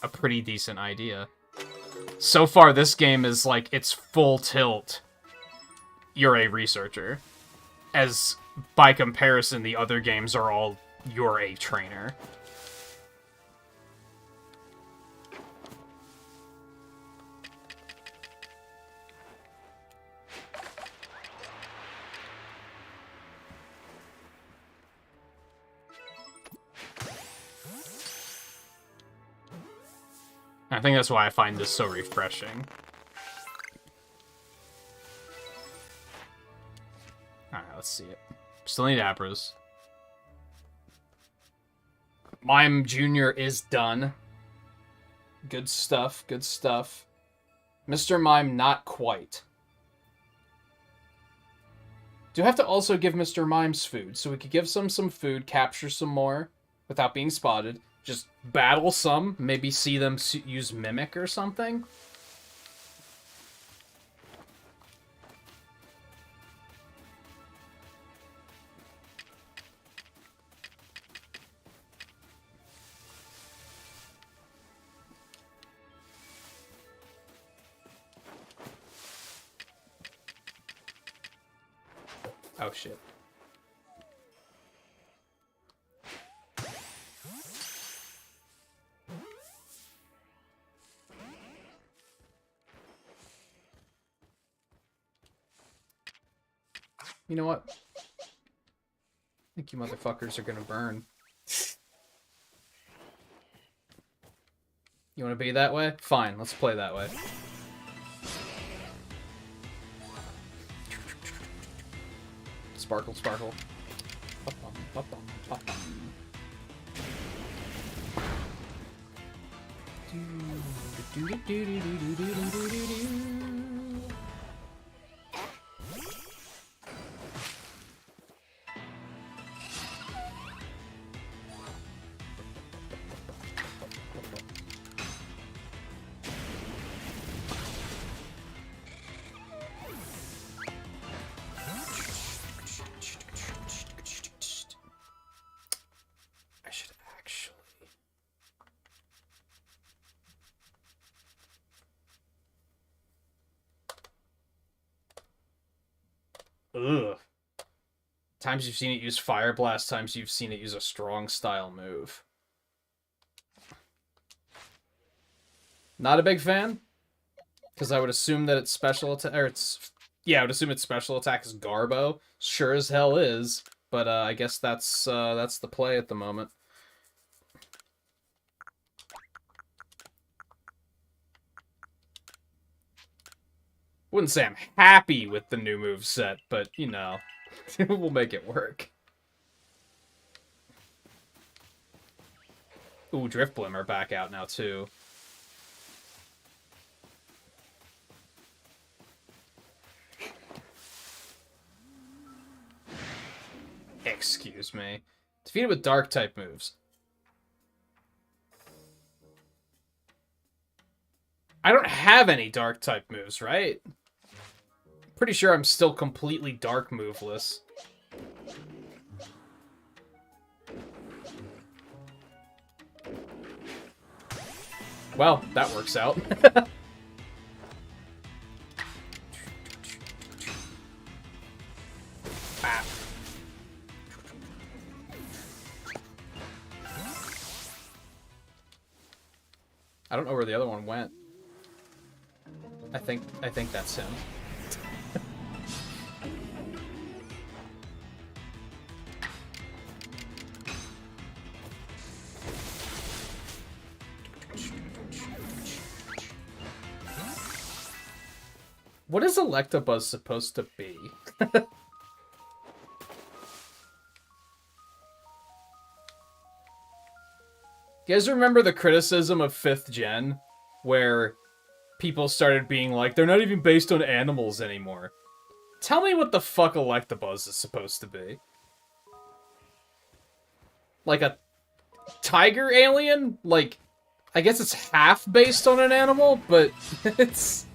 a pretty decent idea. So far, this game is, like, it's full tilt. You're a researcher. As, by comparison, the other games are all, you're a trainer. I think that's why I find this so refreshing. Alright, let's see it. Still need Appros. Mime Jr. is done. Good stuff, good stuff. Mr. Mime, not quite. Do have to also give Mr. Mime's food, so we could give some food, capture some more, without being spotted. Just battle some, maybe see them use Mimic or something. Oh shit. You know what? I think you motherfuckers are gonna burn. You wanna be that way? Fine, let's play that way. Sparkle, sparkle. Ba-bum, ba-bum, ba-bum. Ugh. Times you've seen it use Fire Blast, times you've seen it use a strong style move. Not a big fan, because I would assume that its special attack, or I would assume its special attack is Garbo. Sure as hell is, but I guess that's the play at the moment. Wouldn't say I'm happy with the new move set, but, you know, we'll make it work. Ooh, Driftblim are back out now, too. Excuse me. Defeated with Dark-type moves. I don't have any Dark-type moves, right? Pretty sure I'm still completely Dark moveless. Well, that works out. Ah. I don't know where the other one went. I think that's him. What is Electabuzz supposed to be? You guys remember the criticism of 5th gen? Where people started being like, they're not even based on animals anymore. Tell me what the fuck Electabuzz is supposed to be. Like a tiger alien? Like, I guess it's half based on an animal, but it's...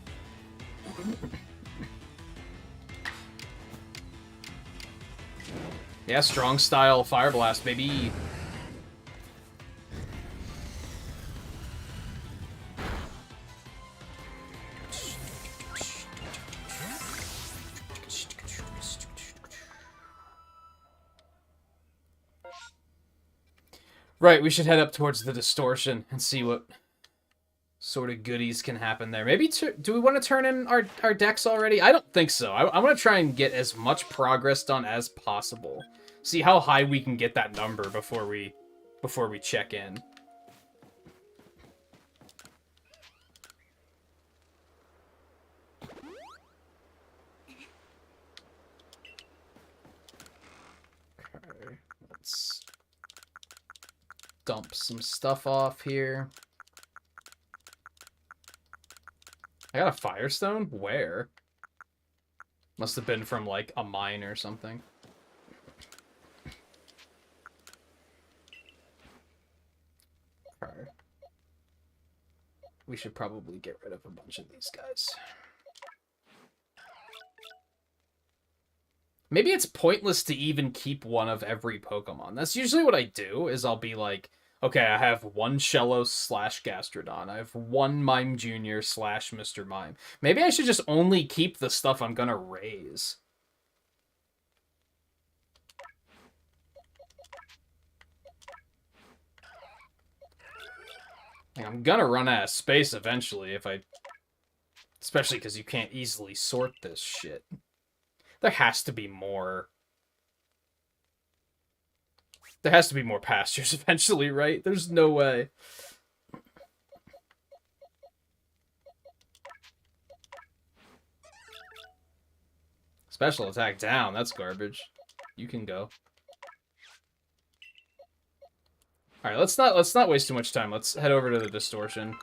Yeah, strong style Fire Blast, baby. Right, we should head up towards the distortion and see what sort of goodies can happen there. Maybe, do we want to turn in our decks already? I don't think so. I want to try and get as much progress done as possible. See how high we can get that number before we check in. Okay, let's dump some stuff off here. I got a Firestone? Where? Must have been from, like, a mine or something. Okay. We should probably get rid of a bunch of these guys. Maybe it's pointless to even keep one of every Pokemon. That's usually what I do, is I'll be like, okay, I have one Shellos / Gastrodon. I have one Mime Jr. / Mr. Mime. Maybe I should just only keep the stuff I'm gonna raise. Like, I'm gonna run out of space eventually if I... Especially because you can't easily sort this shit. There has to be more... There has to be more pastures eventually, right? There's no way. Special attack down. That's garbage. You can go. All right, let's not waste too much time. Let's head over to the distortion.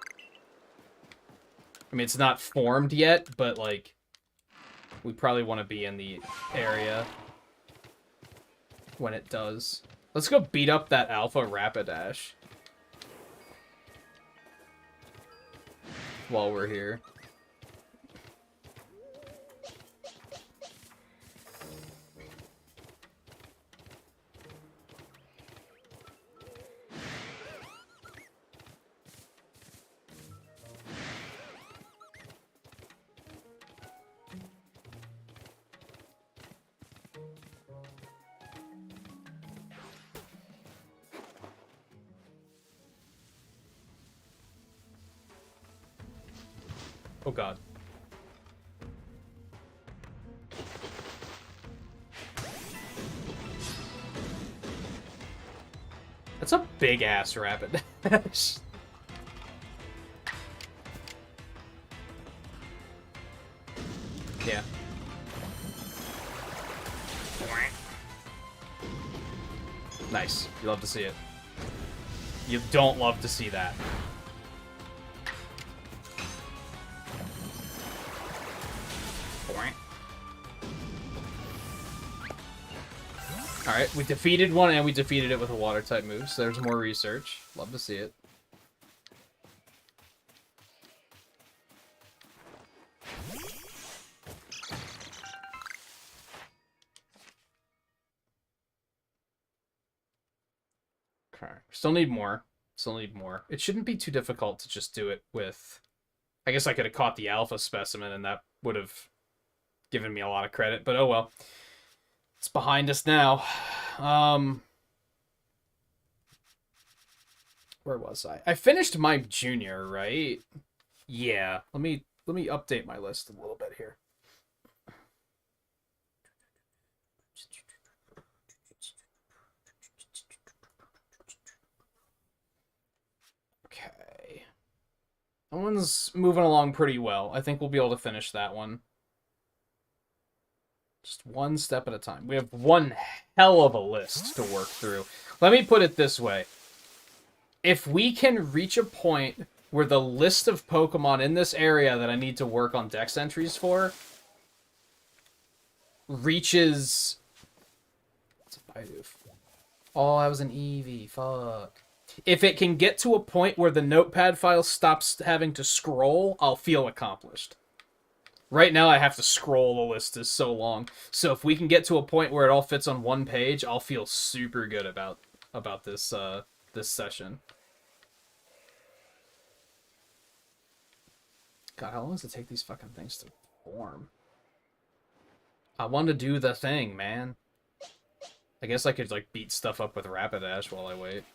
I mean, it's not formed yet, but like we probably want to be in the area when it does. Let's go beat up that Alpha Rapidash while we're here. Oh god. That's a big-ass Rapidash. Yeah. Nice. You love to see it. You don't love to see that. Alright, we defeated one, and we defeated it with a water-type move, so there's more research. Love to see it. Okay, still need more. Still need more. It shouldn't be too difficult to just do it with... I guess I could have caught the alpha specimen, and that would have given me a lot of credit, but oh well. It's behind us now. Where was I? I finished my junior, right? Yeah. Let me update my list a little bit here. Okay. That one's moving along pretty well. I think we'll be able to finish that one. Just one step at a time. We have one hell of a list to work through. Let me put it this way. If we can reach a point where the list of Pokemon in this area that I need to work on dex entries for reaches... What's a Bidoof? Oh, that was an Eevee. Fuck. If it can get to a point where the notepad file stops having to scroll, I'll feel accomplished. Right now, I have to scroll. The list is so long. So if we can get to a point where it all fits on one page, I'll feel super good about this this session. God, how long does it take these fucking things to form? I want to do the thing, man. I guess I could like beat stuff up with Rapidash while I wait.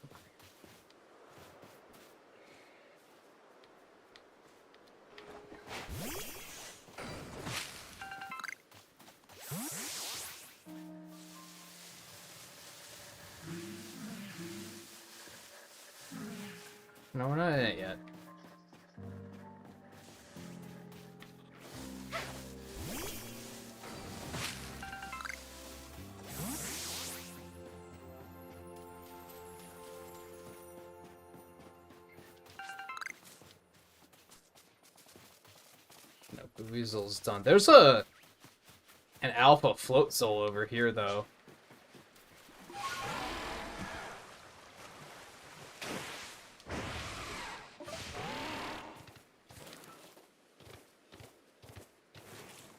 No, we're not in it yet. No, Weasel's done. There's an alpha float soul over here, though.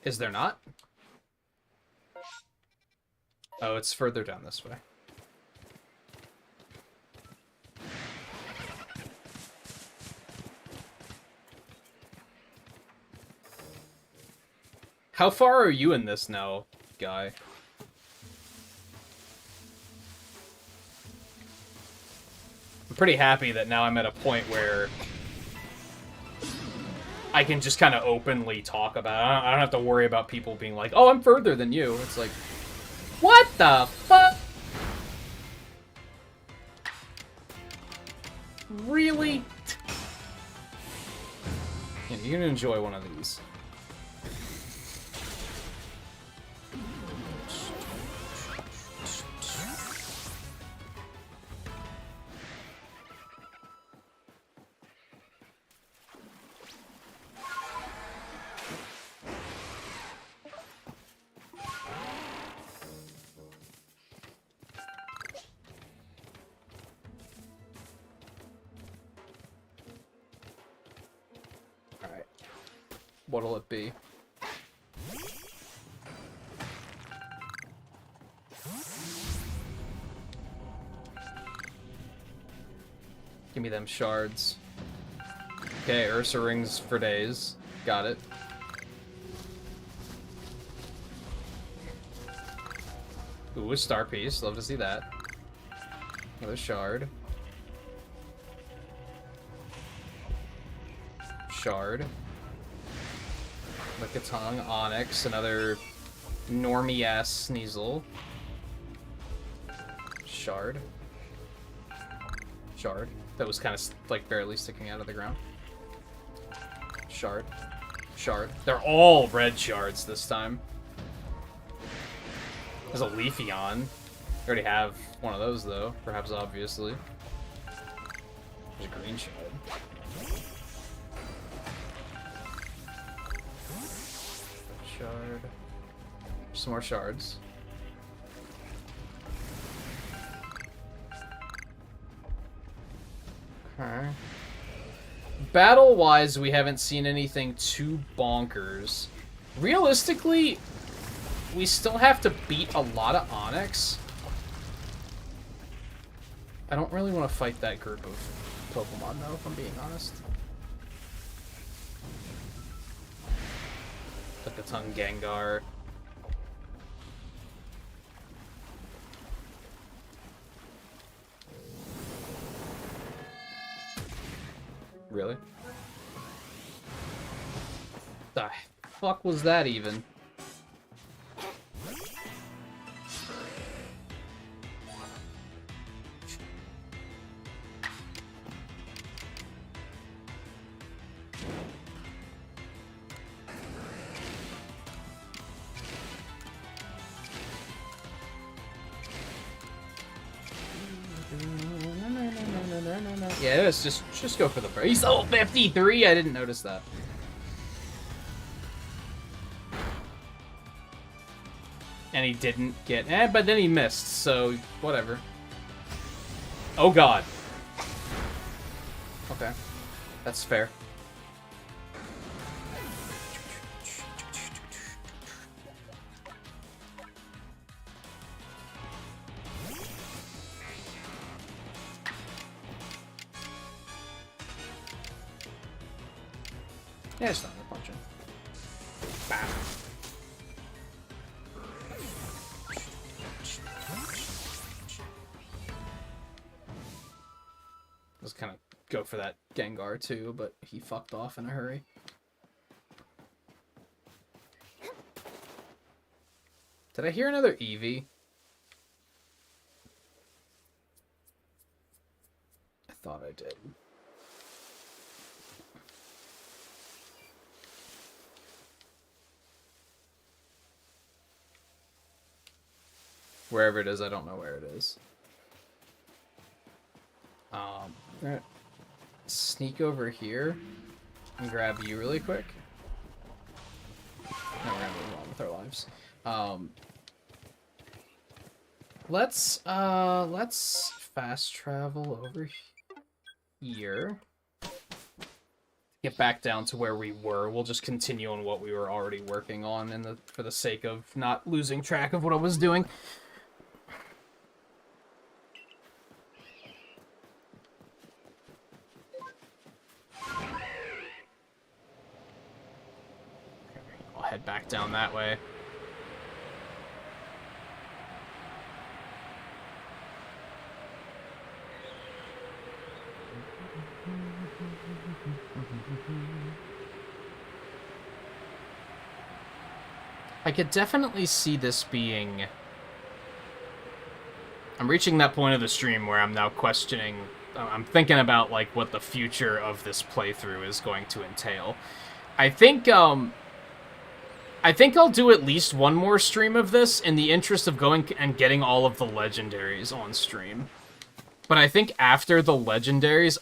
Is there not? Oh, it's further down this way. How far are you in this now, guy? I'm pretty happy that now I'm at a point where I can just kind of openly talk about it. I don't have to worry about people being like, oh, I'm further than you. It's like, what the fuck? Really? Yeah, you're gonna enjoy one of these. What'll it be? Give me them shards. Okay, Ursa rings for days. Got it. Ooh, a star piece. Love to see that. Another shard. Shard. Lickitung, Onyx, another normie-ass Sneasel. Shard. Shard. That was kind of, like, barely sticking out of the ground. Shard. Shard. They're all red shards this time. There's a Leafeon. I already have one of those, though. Perhaps obviously. There's a green shard. Shard. Some more shards. Okay. Battle-wise, we haven't seen anything too bonkers. Realistically, we still have to beat a lot of Onyx. I don't really want to fight that group of Pokemon, though, if I'm being honest. Like a Tongue Gengar. Really? The fuck was that even? Yeah, let's just go for the first. He's level 53. I didn't notice that. And he didn't get, but then he missed. So whatever. Oh god. Okay, that's fair. Yeah, it's not gonna punch him. Bam. I was kind of go for that Gengar too, but he fucked off in a hurry. Did I hear another Eevee? I thought I did. Wherever it is, I don't know where it is. I'm gonna sneak over here and grab you really quick. No, we're gonna move on with our lives. Let's fast travel over here. Get back down to where we were. We'll just continue on what we were already working on for the sake of not losing track of what I was doing. Head back down that way. I could definitely see this being... I'm reaching that point of the stream where I'm now questioning... I'm thinking about, like, what the future of this playthrough is going to entail. I think I'll do at least one more stream of this in the interest of going and getting all of the legendaries on stream. But I think after the legendaries,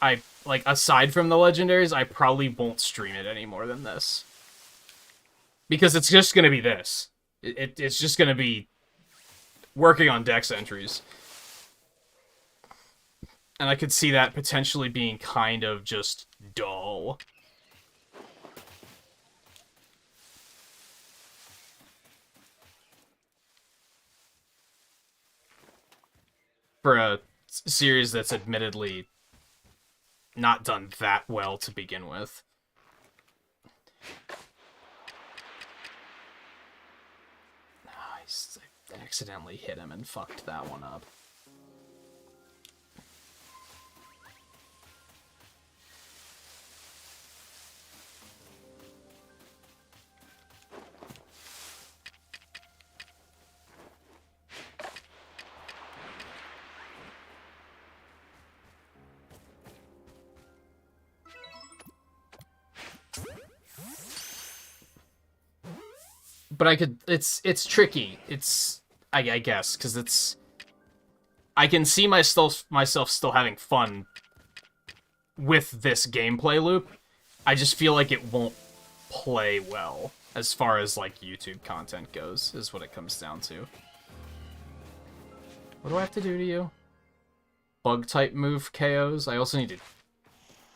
aside from the legendaries, I probably won't stream it any more than this. Because it's just going to be this. It's just going to be working on dex entries. And I could see that potentially being kind of just dull. For a series that's admittedly not done that well to begin with. Nice. I accidentally hit him and fucked that one up. But I could, it's tricky. I guess, because it's, I can see myself still having fun with this gameplay loop, I just feel like it won't play well as far as, like, YouTube content goes, is what it comes down to. What do I have to do to you? Bug-type move KOs? I also need to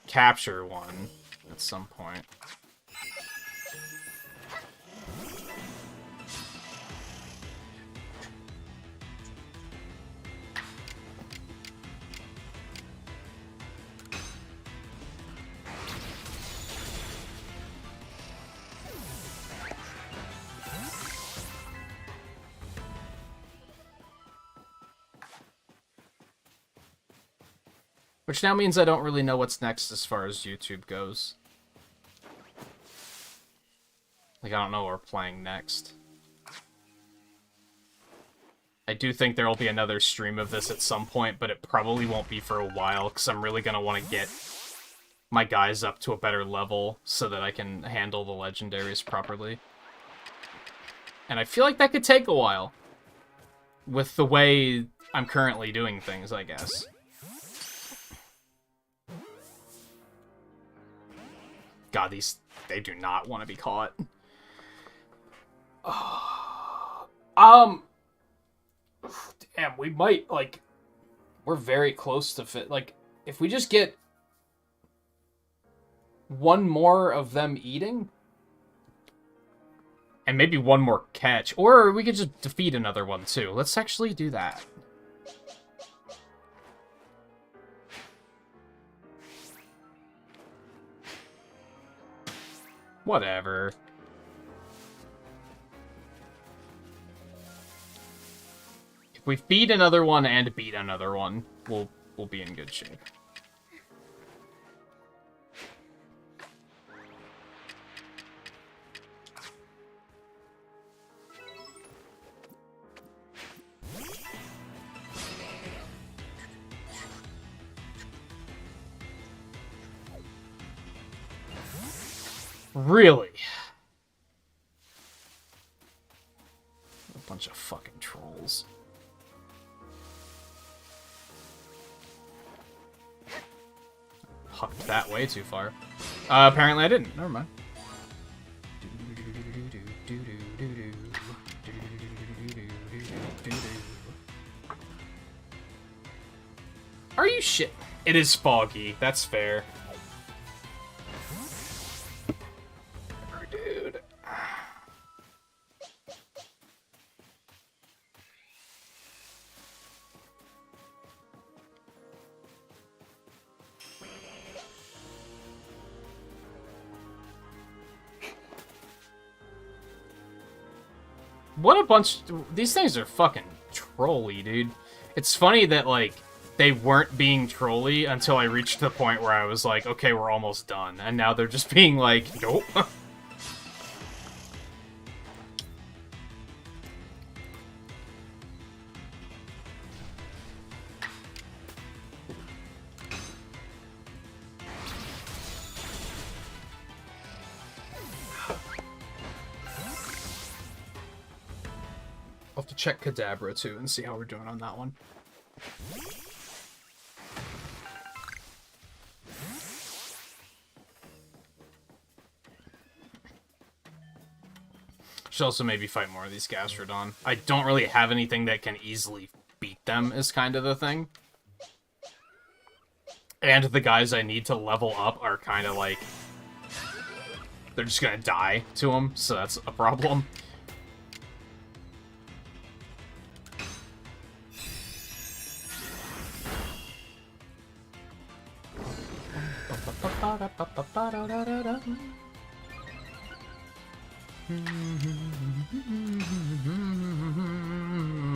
capture one at some point. Which now means I don't really know what's next as far as YouTube goes. Like, I don't know what we're playing next. I do think there will be another stream of this at some point, but it probably won't be for a while, because I'm really going to want to get my guys up to a better level so that I can handle the legendaries properly. And I feel like that could take a while. With the way I'm currently doing things, I guess. God, they do not want to be caught. Damn, we might, like, we're very close to fit. Like, if we just get one more of them eating, and maybe one more catch, or we could just defeat another one too. Let's actually do that. Whatever. If we feed another one and beat another one, we'll be in good shape. Really? A bunch of fucking trolls. Hucked that way too far. Apparently I didn't. Never mind. Are you shit? It is foggy. That's fair. Dude. What a bunch... These things are fucking trolly, dude. It's funny that, like, they weren't being trolly until I reached the point where I was like, okay, we're almost done. And now they're just being like, nope. I'll have to check Kadabra, too, and see how we're doing on that one. Should also maybe fight more of these Gastrodon. I don't really have anything that can easily beat them, is kind of the thing. And the guys I need to level up are kind of like... They're just gonna die to them, so that's a problem.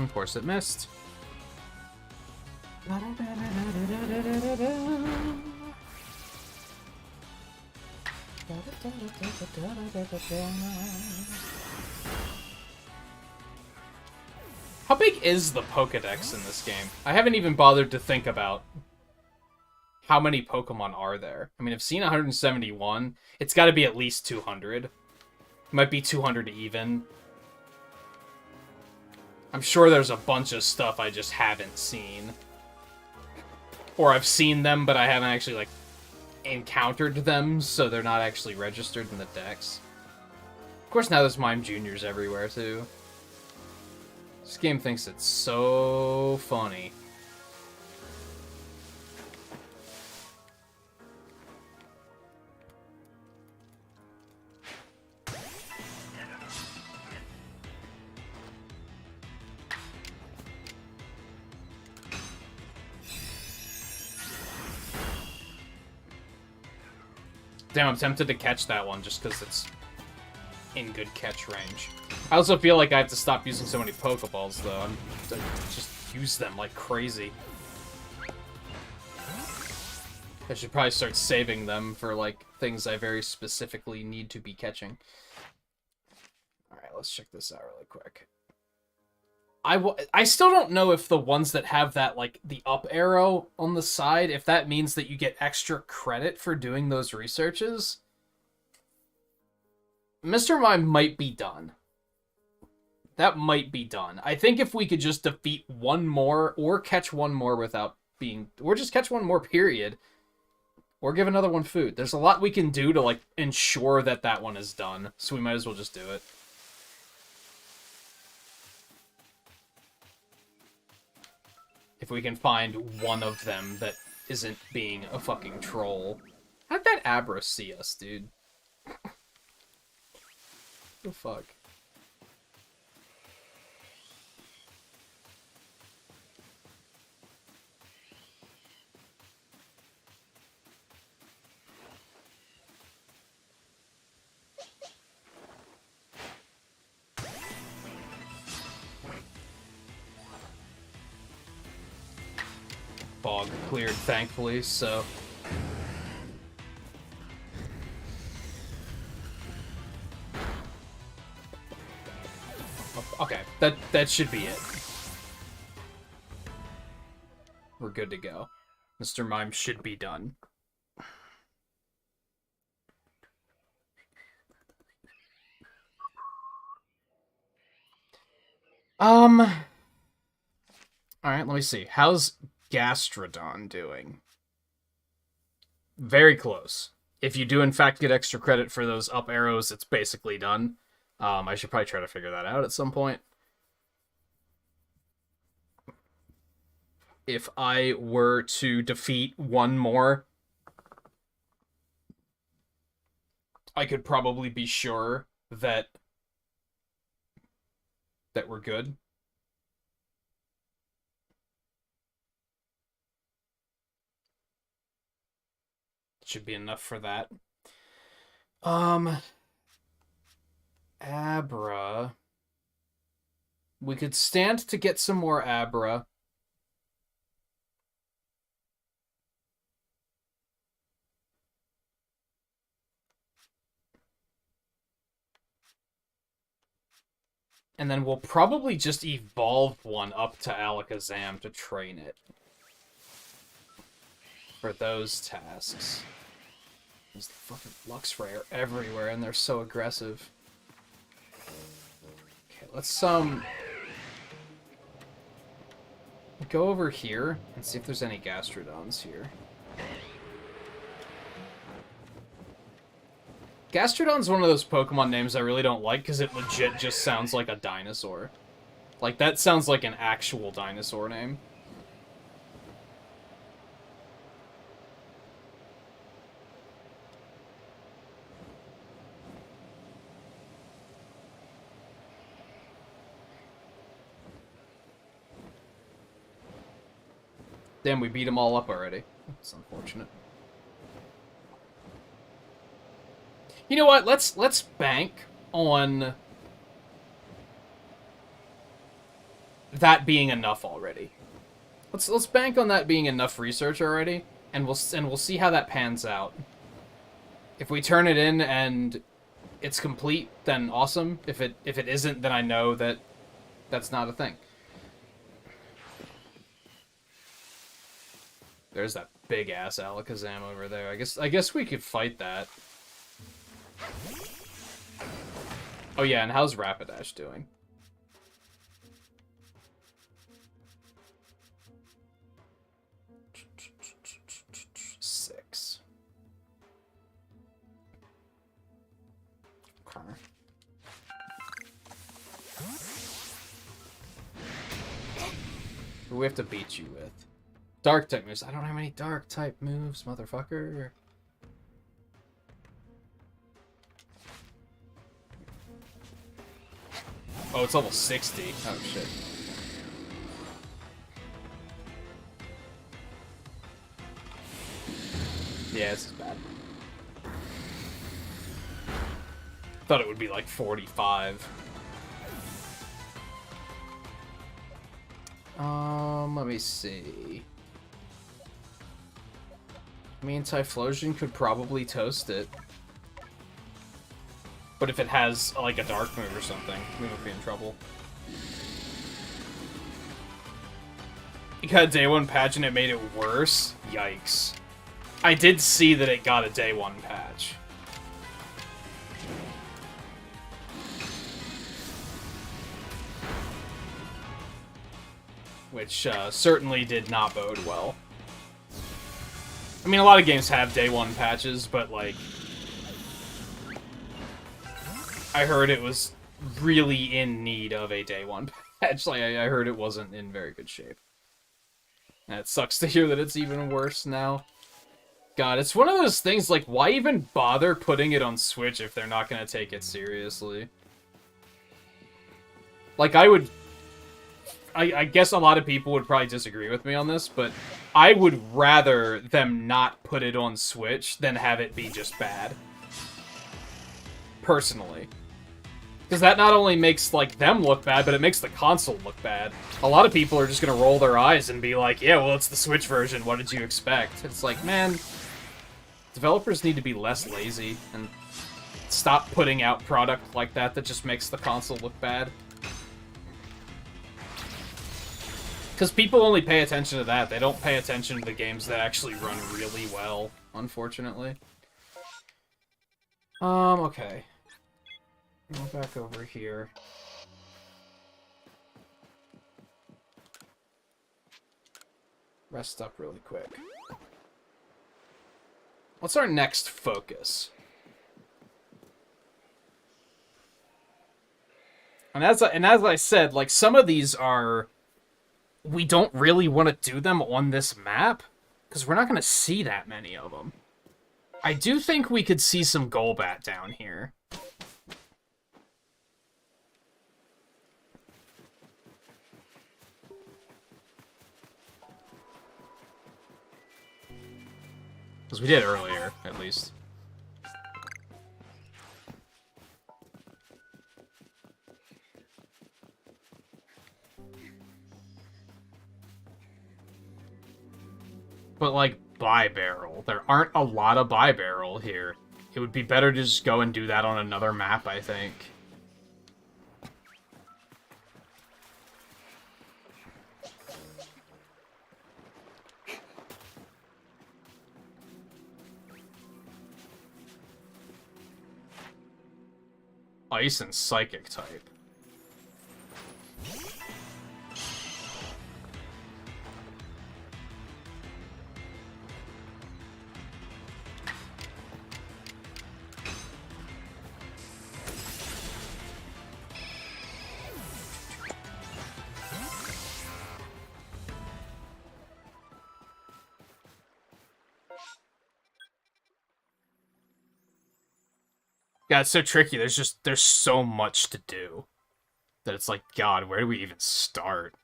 Of course it missed. How big is the Pokédex in this game? I haven't even bothered to think about how many Pokemon are there. I mean, I've seen 171. It's got to be at least 200. Might be 200 even. I'm sure there's a bunch of stuff I just haven't seen. Or I've seen them, but I haven't actually, like, encountered them, so they're not actually registered in the dex. Of course, now there's Mime Juniors everywhere, too. This game thinks it's so funny. Damn, I'm tempted to catch that one just because it's in good catch range. I also feel like I have to stop using so many Pokeballs, though. I just use them like crazy. I should probably start saving them for, like, things I very specifically need to be catching. Alright, let's check this out really quick. I still don't know if the ones that have that, like, the up arrow on the side, if that means that you get extra credit for doing those researches. Mr. Mime might be done. That might be done. I think if we could just defeat one more, or catch one more without being... Or just catch one more, period. Or give another one food. There's a lot we can do to, like, ensure that that one is done. So we might as well just do it. If we can find one of them that isn't being a fucking troll. How'd that Abra see us, dude? The fuck? Fog cleared, thankfully, so... Okay, that should be it. We're good to go. Mr. Mime should be done. Alright, let me see. How's Gastrodon doing? Very close. If you do in fact get extra credit for those up arrows, it's basically done. I should probably try to figure that out at some point. If I were to defeat one more, I could probably be sure that we're good. Should be enough for that. Abra. We could stand to get some more Abra. And then we'll probably just evolve one up to Alakazam to train it. For those tasks. There's the fucking Luxray are everywhere, and they're so aggressive. Okay, let's, go over here and see if there's any Gastrodons here. Gastrodon's one of those Pokemon names I really don't like, because it legit just sounds like a dinosaur. Like, that sounds like an actual dinosaur name. Damn, we beat them all up already. That's unfortunate. You know what? Let's bank on that being enough already. Let's bank on that being enough research already, and we'll see how that pans out. If we turn it in and it's complete, then awesome. If it isn't, then I know that that's not a thing. There's that big ass Alakazam over there. I guess we could fight that. Oh yeah, and how's Rapidash doing? Six. Who we have to beat you with? Dark type moves. I don't have any dark type moves, motherfucker. Oh, it's level 60. Oh, shit. Yeah, this is bad. Thought it would be like 45. Let me see. I mean, Typhlosion could probably toast it. But if it has, like, a dark move or something, we would be in trouble. It got a day 1 patch and it made it worse? Yikes. I did see that it got a day 1 patch. Which, certainly did not bode well. I mean, a lot of games have day 1 patches, but, like... I heard it was really in need of a day 1 patch. Like, I heard it wasn't in very good shape. And it sucks to hear that it's even worse now. God, it's one of those things, like, why even bother putting it on Switch if they're not gonna take it seriously? Like, I guess a lot of people would probably disagree with me on this, but I would rather them not put it on Switch than have it be just bad. Personally. Because that not only makes, like, them look bad, but it makes the console look bad. A lot of people are just gonna roll their eyes and be like, yeah, well, it's the Switch version, what did you expect? It's like, man, developers need to be less lazy and stop putting out product like that that just makes the console look bad. Because people only pay attention to that. They don't pay attention to the games that actually run really well, unfortunately. Okay. Go back over here. Rest up really quick. What's our next focus? And as I said, like, some of these are... We don't really want to do them on this map, because we're not going to see that many of them. I do think we could see some Golbat down here. Because we did earlier, at least. But, like, Bi-Barrel. There aren't a lot of Bi-Barrel here. It would be better to just go and do that on another map, I think. Ice and Psychic type. Yeah, it's so tricky. There's so much to do that it's like, God, where do we even start?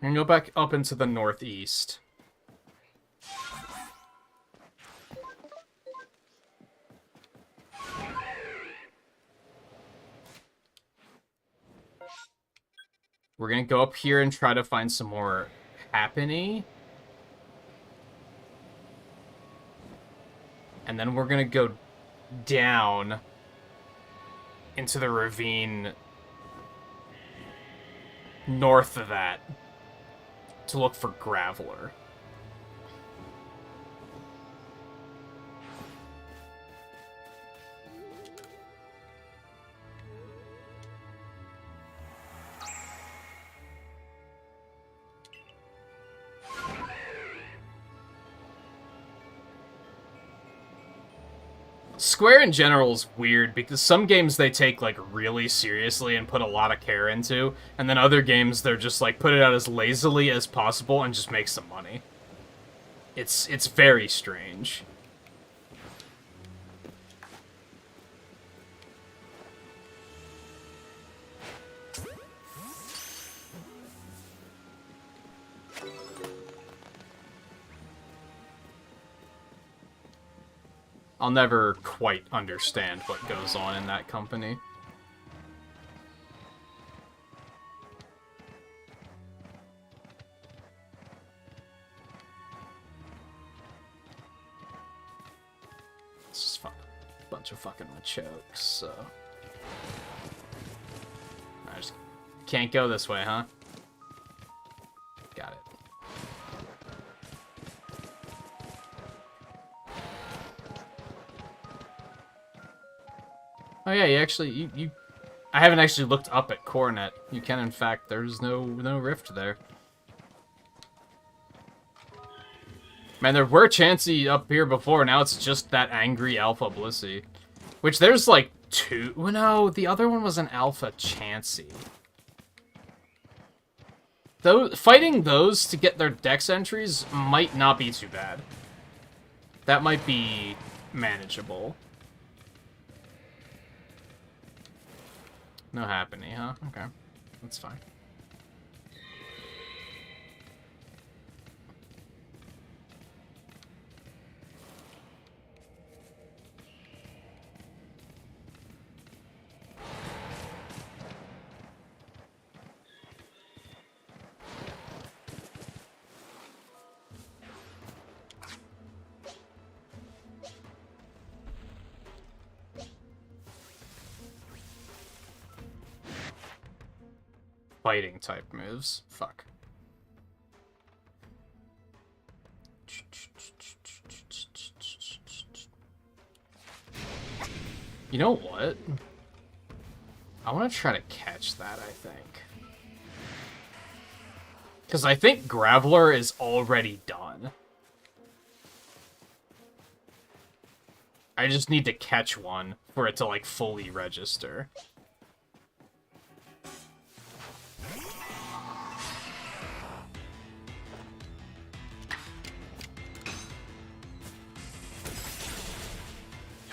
And go back up into the northeast. We're gonna go up here and try to find some more Happiny. And then we're gonna go down into the ravine north of that to look for Graveler. Square in general is weird because some games they take like really seriously and put a lot of care into, and then other games they're just like put it out as lazily as possible and just make some money. It's very strange. I'll never quite understand what goes on in that company. It's just a bunch of fucking chokes, so... I just can't go this way, huh? Got it. Oh yeah, you actually, I haven't actually looked up at Coronet. You can, in fact, there's no rift there. Man, there were Chansey up here before, now it's just that angry Alpha Blissey. Which there's like two, well, no, the other one was an Alpha Chansey. Fighting those to get their dex entries might not be too bad. That might be manageable. No happening, huh? Okay. That's fine. Fighting type moves. Fuck. You know what? I want to try to catch that, I think. Because I think Graveler is already done. I just need to catch one for it to, like, fully register.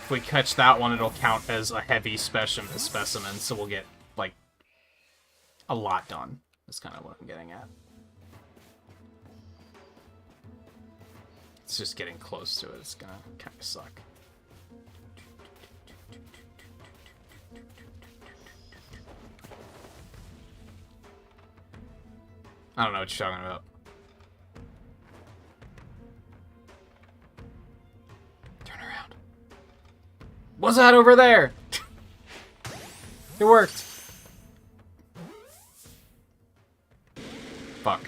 If we catch that one, it'll count as a heavy specimen, so we'll get, like, a lot done. That's kind of what I'm getting at. It's just getting close to it. It's gonna kind of suck. I don't know what you're talking about. What's that over there? It worked. Fuck.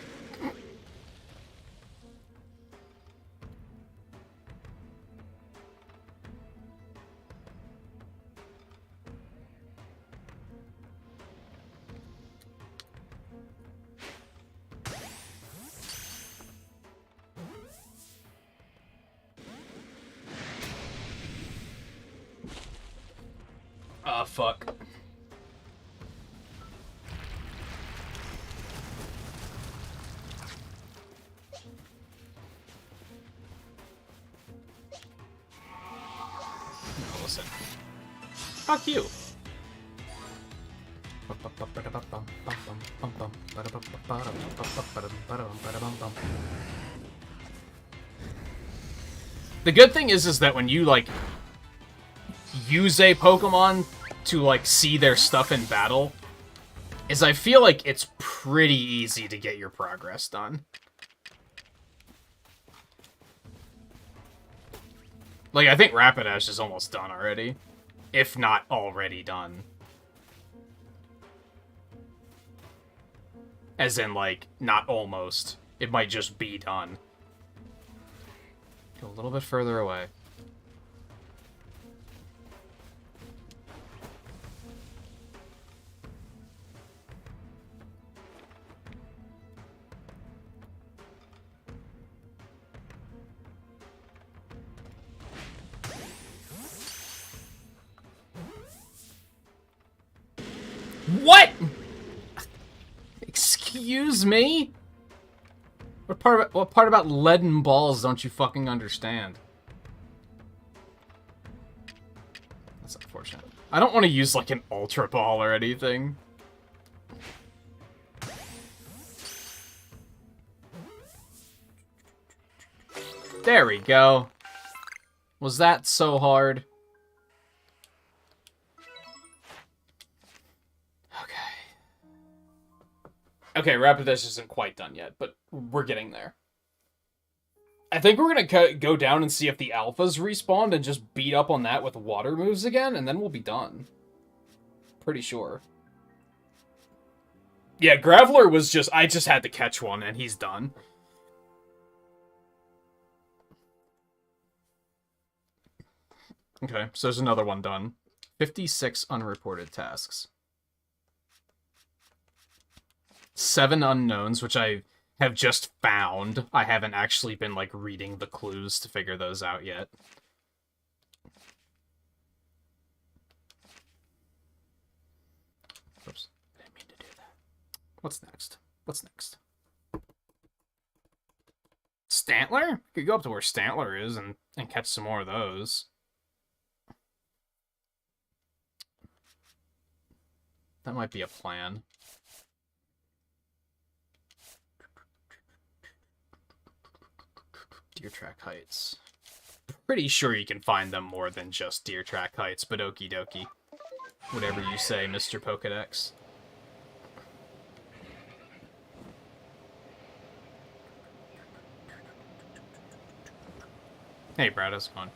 Fuck. No, listen. Fuck you. The good thing is that when you, like, use a Pokemon to, like, see their stuff in battle, is I feel like it's pretty easy to get your progress done. Like, I think Rapidash is almost done already. If not already done. As in, like, not almost. It might just be done. Go a little bit further away. What? Excuse me? What part about leaden balls don't you fucking understand? That's unfortunate. I don't want to use, like, an Ultra Ball or anything. There we go. Was that so hard? Okay, Rapidash isn't quite done yet, but we're getting there. I think we're gonna go down and see if the alphas respawned and just beat up on that with water moves again, and then we'll be done. Pretty sure. Yeah, Graveler was just... I just had to catch one, and he's done. Okay, so there's another one done. 56 unreported tasks. 7 unknowns, which I have just found. I haven't actually been, like, reading the clues to figure those out yet. Oops. I didn't mean to do that. What's next? What's next? Stantler? Could go up to where Stantler is and catch some more of those. That might be a plan. Deer Track Heights. Pretty sure you can find them more than just Deer Track Heights, but okie dokie. Whatever you say, Mr. Pokedex. Hey Brad, how's it going?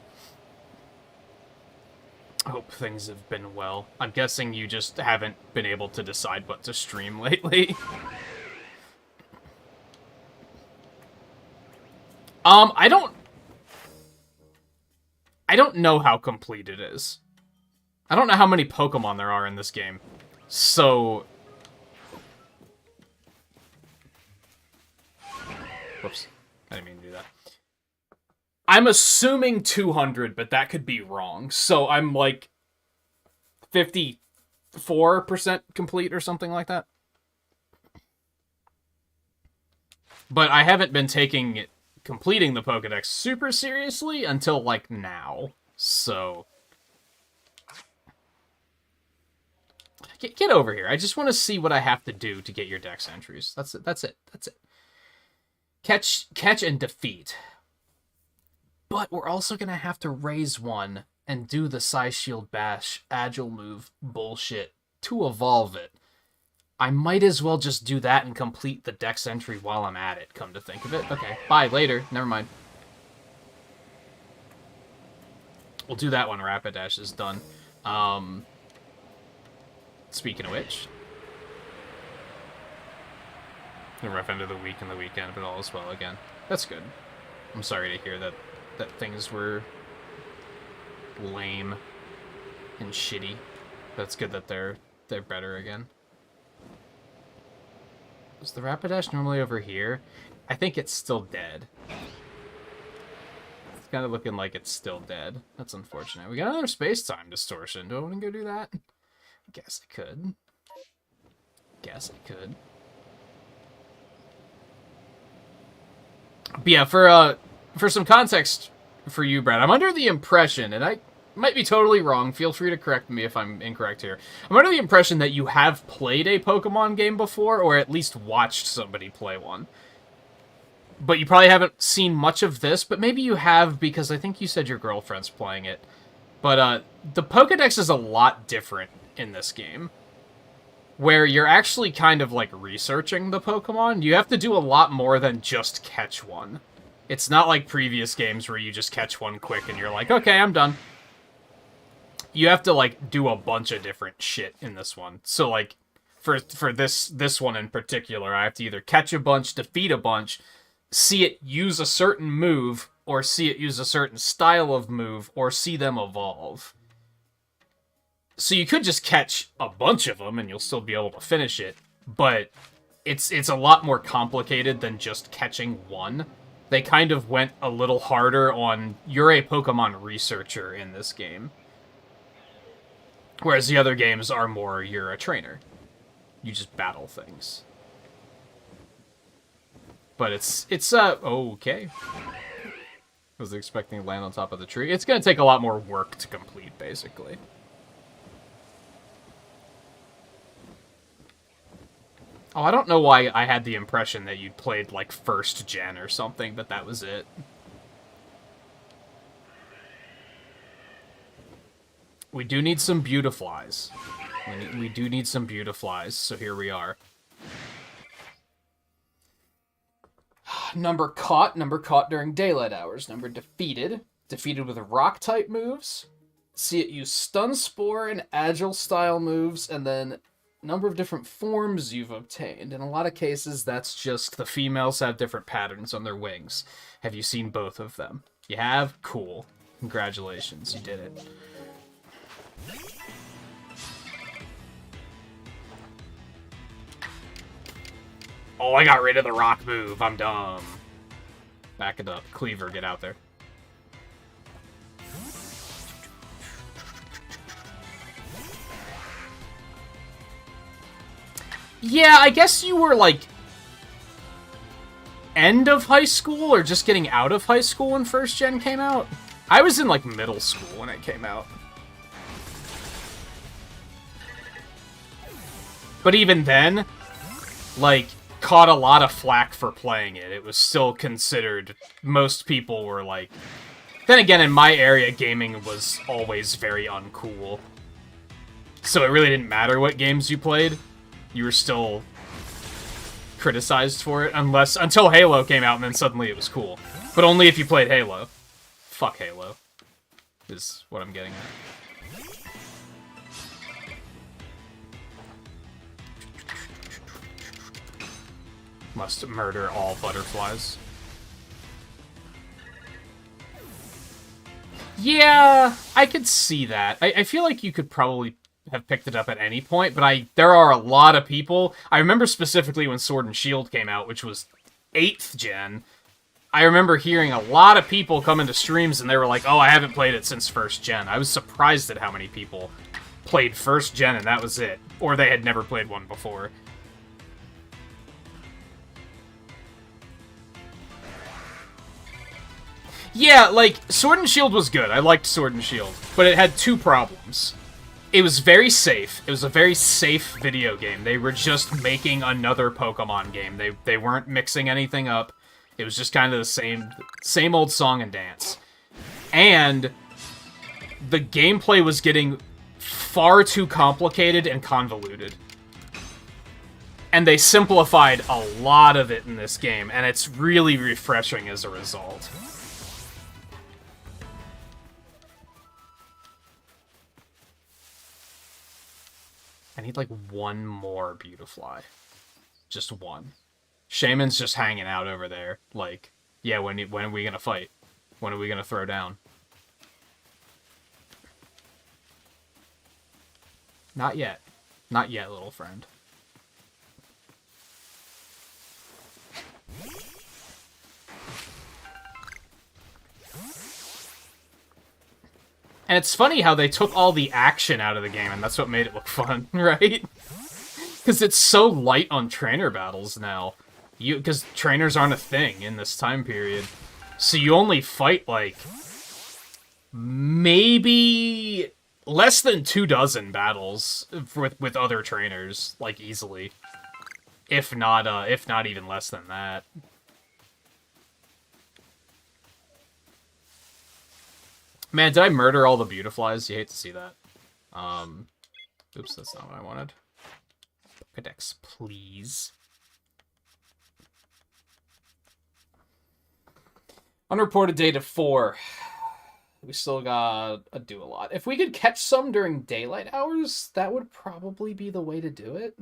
I hope things have been well. I'm guessing you just haven't been able to decide what to stream lately. I don't know how complete it is. I don't know how many Pokemon there are in this game. So... Whoops. I didn't mean to do that. I'm assuming 200, but that could be wrong. So I'm like 54% complete or something like that. But I haven't been taking completing the Pokedex super seriously until like now. So get over here. I just want to see what I have to do to get your Dex entries. That's it. That's it. That's it. Catch and defeat. But we're also going to have to raise one and do the Psy Shield Bash Agile move bullshit to evolve it. I might as well just do that and complete the Dex entry while I'm at it, come to think of it. Okay, bye, later. Never mind. We'll do that when Rapidash is done. Speaking of which... the rough end of the week and the weekend, but all is well again. That's good. I'm sorry to hear that things were lame and shitty. That's good that they're better again. Is the Rapidash normally over here? I think it's still dead. It's kind of looking like it's still dead. That's unfortunate. We got another space-time distortion. Do I want to go do that? I guess I could. Guess I could. But yeah, for some context for you, Brad, I'm under the impression, and I might be totally wrong, feel free to correct me if I'm incorrect here. I'm under the impression that you have played a Pokemon game before, or at least watched somebody play one. But you probably haven't seen much of this, but maybe you have because I think you said your girlfriend's playing it. But the Pokedex is a lot different in this game, where you're actually kind of like researching the Pokemon. You have to do a lot more than just catch one. It's not like previous games where you just catch one quick and you're like, okay, I'm done. You have to, like, do a bunch of different shit in this one. So, like, for this one in particular, I have to either catch a bunch, defeat a bunch, see it use a certain move, or see it use a certain style of move, or see them evolve. So you could just catch a bunch of them and you'll still be able to finish it, but it's a lot more complicated than just catching one. They kind of went a little harder on, you're a Pokemon researcher in this game. Whereas the other games are more, you're a trainer. You just battle things. But it's okay. Was expecting to land on top of the tree. It's gonna take a lot more work to complete, basically. Oh, I don't know why I had the impression that you'd played, like, first gen or something, but that was it. We do need some beautiflies. We do need some beautiflies, so here we are. Number caught during daylight hours. Number defeated with rock-type moves. See it use Stun Spore and Agile-style moves, and then number of different forms you've obtained. In a lot of cases, that's just the females have different patterns on their wings. Have you seen both of them? You have? Cool. Congratulations, you did it. Oh, I got rid of the rock move. I'm dumb. Back it up. Cleaver, get out there. Yeah, I guess you were, like, end of high school or just getting out of high school when first gen came out. I was in, like, middle school when it came out. But even then, like, caught a lot of flack for playing it. It was still considered, most people were like... Then again, in my area, gaming was always very uncool. So it really didn't matter what games you played. You were still criticized for it, until Halo came out, and then suddenly it was cool. But only if you played Halo. Fuck Halo, is what I'm getting at. Must murder all butterflies. Yeah, I could see that. I feel like you could probably have picked it up at any point, but there are a lot of people. I remember specifically when Sword and Shield came out, which was 8th gen. I remember hearing a lot of people come into streams and they were like, oh, I haven't played it since 1st gen. I was surprised at how many people played 1st gen and that was it. Or they had never played one before. Yeah, like, Sword and Shield was good. I liked Sword and Shield. But it had two problems. It was very safe. It was a very safe video game. They were just making another Pokemon game. They weren't mixing anything up. It was just kind of the same old song and dance. And the gameplay was getting far too complicated and convoluted. And they simplified a lot of it in this game, and it's really refreshing as a result. I need, like, one more Beautifly. Just one. Shaman's just hanging out over there. Like, yeah, when are we gonna fight? When are we gonna throw down? Not yet. Not yet, little friend. And it's funny how they took all the action out of the game, and that's what made it look fun, right? Because it's so light on trainer battles now. Because trainers aren't a thing in this time period. So you only fight, like, maybe less than 24 battles with other trainers, like, easily. If not even less than that. Man, did I murder all the Beautiflies? You hate to see that. Oops, that's not what I wanted. Pokedex, please. Unreported data 4. We still got a do a lot. If we could catch some during daylight hours, that would probably be the way to do it.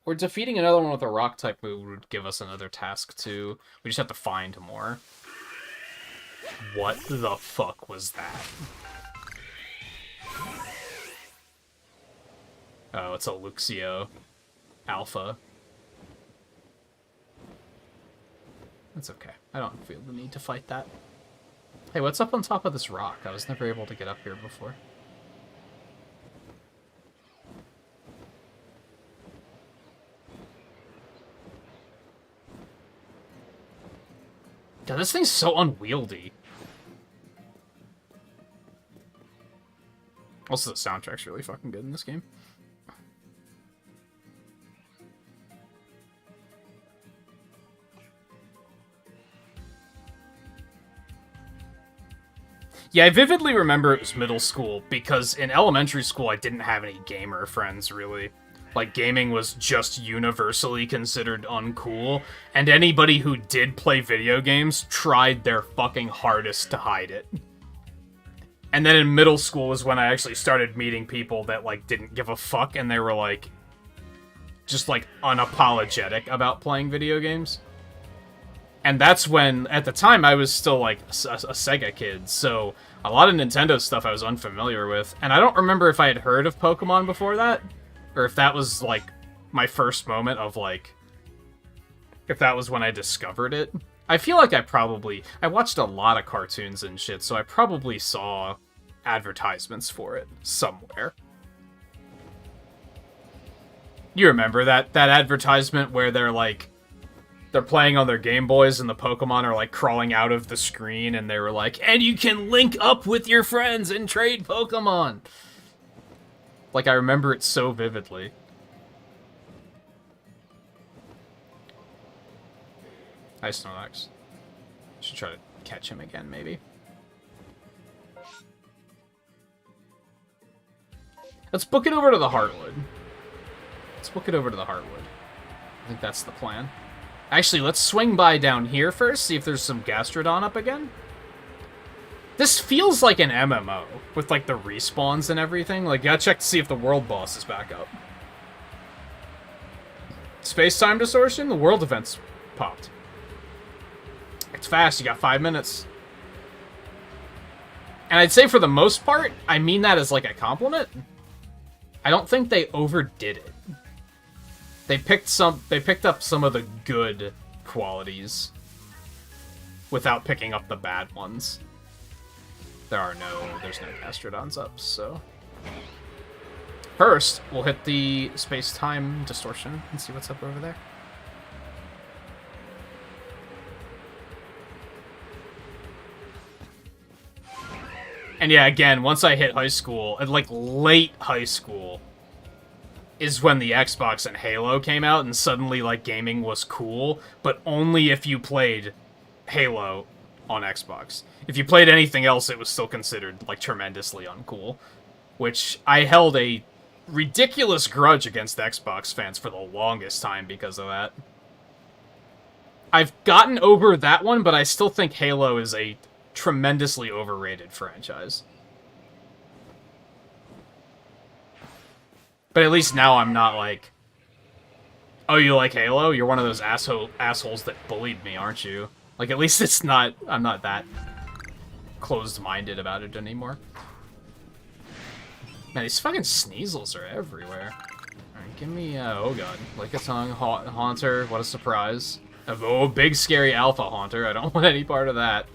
Or defeating another one with a rock-type move would give us another task, too. We just have to find more. What the fuck was that? Oh, it's a Luxio Alpha. That's okay. I don't feel the need to fight that. Hey, what's up on top of this rock? I was never able to get up here before. God, this thing's so unwieldy. Also, the soundtrack's really fucking good in this game. Yeah, I vividly remember it was middle school, because in elementary school I didn't have any gamer friends, really. Like, gaming was just universally considered uncool, and anybody who did play video games tried their fucking hardest to hide it. And then in middle school was when I actually started meeting people that, like, didn't give a fuck, and they were, like, just, like, unapologetic about playing video games. And that's when, at the time, I was still, like, a Sega kid, so a lot of Nintendo stuff I was unfamiliar with. And I don't remember if I had heard of Pokemon before that, or if that was, like, my first moment of, like, if that was when I discovered it. I feel like I watched a lot of cartoons and shit, so I probably saw advertisements for it somewhere. You remember that advertisement where they're, like, they're playing on their Game Boys and the Pokemon are, like, crawling out of the screen, and they were like, and you can link up with your friends and trade Pokemon! Like, I remember it so vividly. Hi, Snorlax. Should try to catch him again, maybe. Let's book it over to the Heartwood. Let's book it over to the Heartwood. I think that's the plan. Actually, let's swing by down here first, see if there's some Gastrodon up again. This feels like an MMO, with, like, the respawns and everything. Like, gotta check to see if the world boss is back up. Space-time distortion? The world event's popped. It's fast, you got 5 minutes. And I'd say for the most part, I mean that as, like, a compliment. I don't think they overdid it. They picked up some of the good qualities without picking up the bad ones. There's no Gastrodons up, so... First, we'll hit the space-time distortion and see what's up over there. And yeah, again, once I hit high school, and like late high school, is when the Xbox and Halo came out, and suddenly, like, gaming was cool, but only if you played Halo on Xbox. If you played anything else, it was still considered, like, tremendously uncool. Which I held a ridiculous grudge against Xbox fans for the longest time because of that. I've gotten over that one, but I still think Halo is a tremendously overrated franchise. But at least now I'm not like, oh, you like Halo? You're one of those assholes that bullied me, aren't you? Like, at least it's not, I'm not that closed-minded about it anymore. Man, these fucking Sneasels are everywhere. Alright, give me, oh god, Lickitung, Haunter, what a surprise. Oh, big scary Alpha Haunter, I don't want any part of that.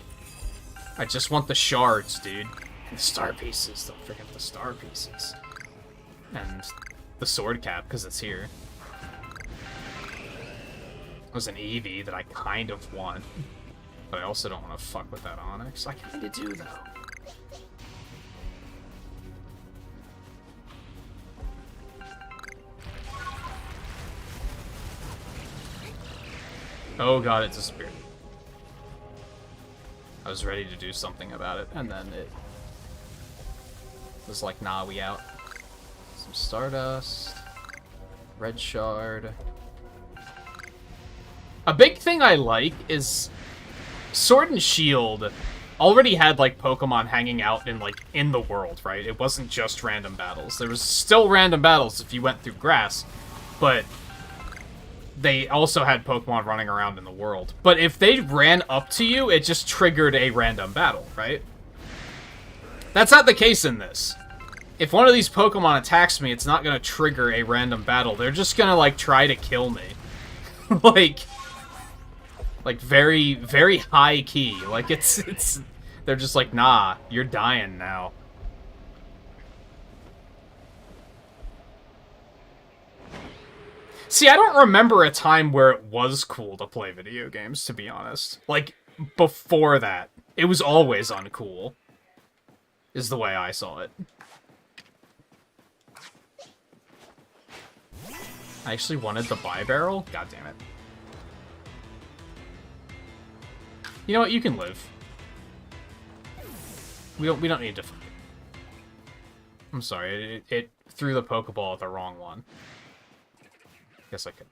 I just want the shards, dude. And the star pieces, don't forget the star pieces. And the sword cap, because it's here. There's an Eevee that I kind of want. But I also don't want to fuck with that Onyx. I kind of do, though. Oh god, it disappeared. I was ready to do something about it, and then it was like, nah, we out. Some Stardust. Red Shard. A big thing I like is Sword and Shield already had, like, Pokemon hanging out in, like, in the world, right? It wasn't just random battles. There was still random battles if you went through grass, but they also had Pokemon running around in the world. But if they ran up to you, it just triggered a random battle, right? That's not the case in this. If one of these Pokemon attacks me, it's not going to trigger a random battle. They're just going to, like, try to kill me. Like, very, very high key. Like, they're just like, nah, you're dying now. See, I don't remember a time where it was cool to play video games, to be honest. Like, before that, it was always uncool, is the way I saw it. I actually wanted the bi-barrel? God damn it. You know what? You can live. We don't need to fight. I'm sorry, it threw the Pokeball at the wrong one. Guess I could.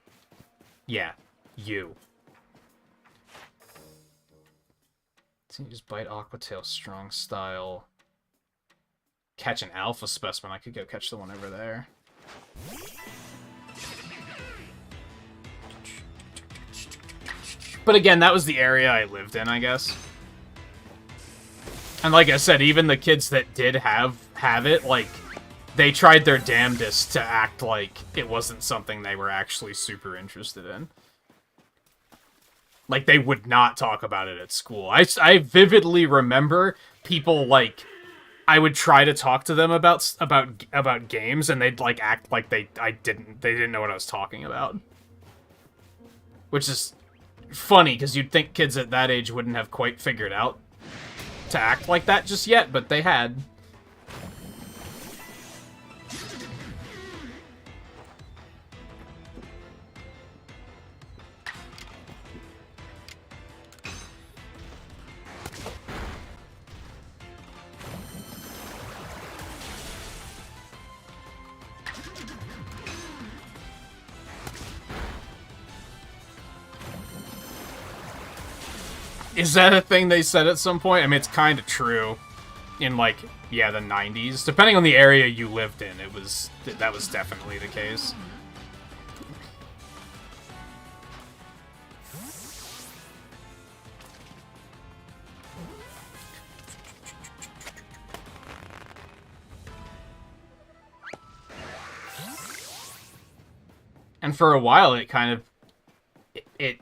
Yeah, you. So you just bite Aquatail strong style. Catch an alpha specimen. I could go catch the one over there. But again, that was the area I lived in, I guess. And like I said, even the kids that did have it, like, they tried their damnedest to act like it wasn't something they were actually super interested in. Like, they would not talk about it at school. I vividly remember people, like, I would try to talk to them about games, and they'd, like, act like they didn't know what I was talking about. Which is funny, because you'd think kids at that age wouldn't have quite figured out to act like that just yet, but they had. Is that a thing they said at some point? I mean, it's kind of true. In, like, yeah, the 90s. Depending on the area you lived in, that was definitely the case. And for a while, it kind of... It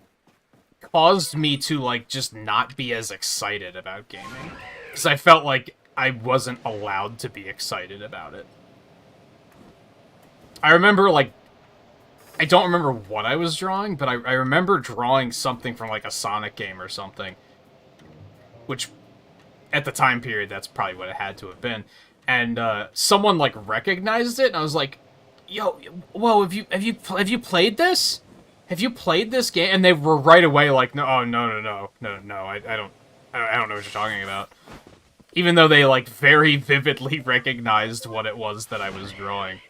caused me to, like, just not be as excited about gaming. Because I felt like I wasn't allowed to be excited about it. I remember, like... I don't remember what I was drawing, but I remember drawing something from, like, a Sonic game or something. Which, at the time period, that's probably what it had to have been. And, someone, like, recognized it, and I was like, yo, whoa, have you played this? Have you played this game? And they were right away like, no, oh, no, I don't know what you're talking about. Even though they, like, very vividly recognized what it was that I was drawing.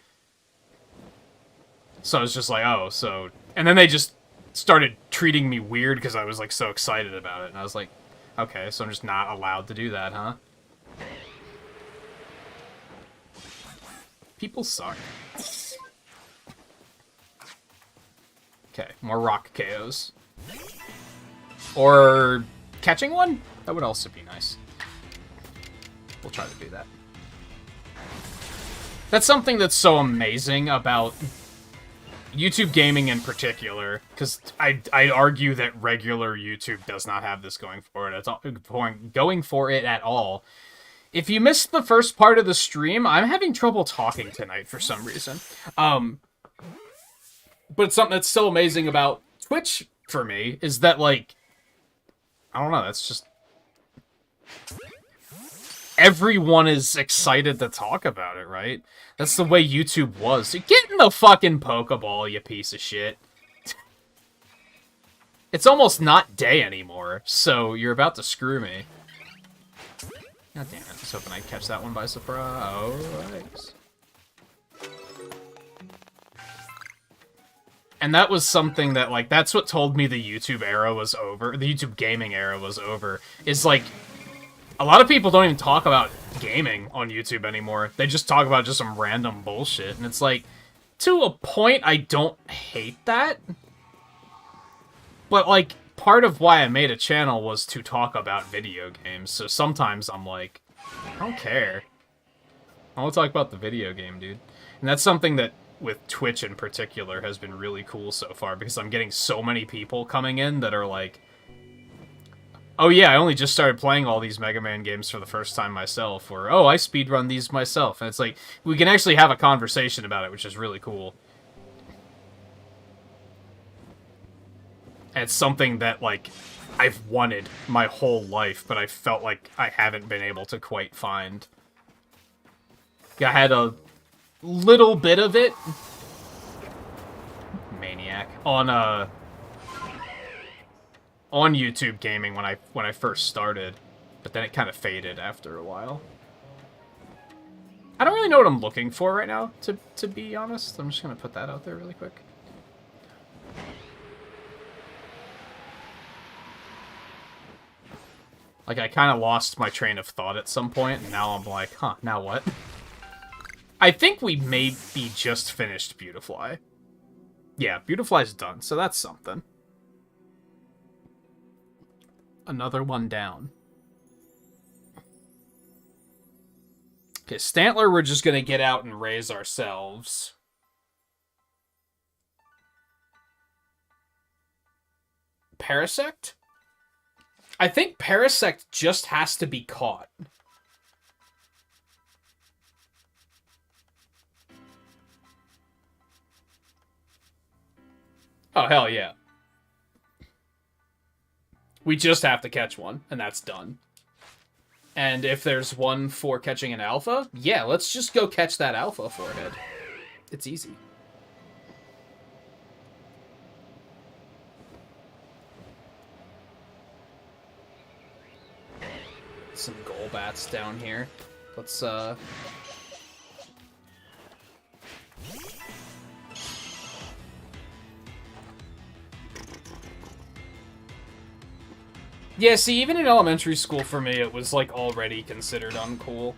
So I was just like, oh, so... And then they just started treating me weird because I was, like, so excited about it. And I was like, okay, so I'm just not allowed to do that, huh? People suck. Okay, more rock KOs. Or catching one? That would also be nice. We'll try to do that. That's something that's so amazing about YouTube gaming in particular, because I'd argue that regular YouTube does not have this going for it at all. If you missed the first part of the stream, I'm having trouble talking tonight for some reason. But it's something that's so amazing about Twitch, for me, is that, like... I don't know, that's just... Everyone is excited to talk about it, right? That's the way YouTube was. So get in the fucking Pokeball, you piece of shit. It's almost not day anymore, so you're about to screw me. God damn it, I was hoping I'd catch that one by surprise. And that was something that, like, that's what told me the YouTube era was over, the YouTube gaming era was over, is, like, a lot of people don't even talk about gaming on YouTube anymore. They just talk about just some random bullshit, and it's like, to a point, I don't hate that. But, like, part of why I made a channel was to talk about video games, so sometimes I'm like, I don't care. I want to talk about the video game, dude. And that's something that, with Twitch in particular, has been really cool so far, because I'm getting so many people coming in that are like, oh yeah, I only just started playing all these Mega Man games for the first time myself, or, oh, I speedrun these myself, and it's like, we can actually have a conversation about it, which is really cool. And it's something that, like, I've wanted my whole life, but I felt like I haven't been able to quite find. I had a little bit of it. Maniac. On YouTube gaming when I first started, but then it kind of faded after a while. I don't really know what I'm looking for right now, to be honest. I'm just gonna put that out there really quick. Like, I kind of lost my train of thought at some point, and now I'm like, huh, now what? I think we may be just finished Beautifly. Yeah, Beautifly's done, so that's something. Another one down. Okay, Stantler we're just gonna get out and raise ourselves. Parasect? I think Parasect just has to be caught. Oh, hell yeah. We just have to catch one, and that's done. And if there's one for catching an alpha, yeah, let's just go catch that alpha forehead. It's easy. Some Golbats down here. Let's, Yeah, see, even in elementary school for me, it was, like, already considered uncool.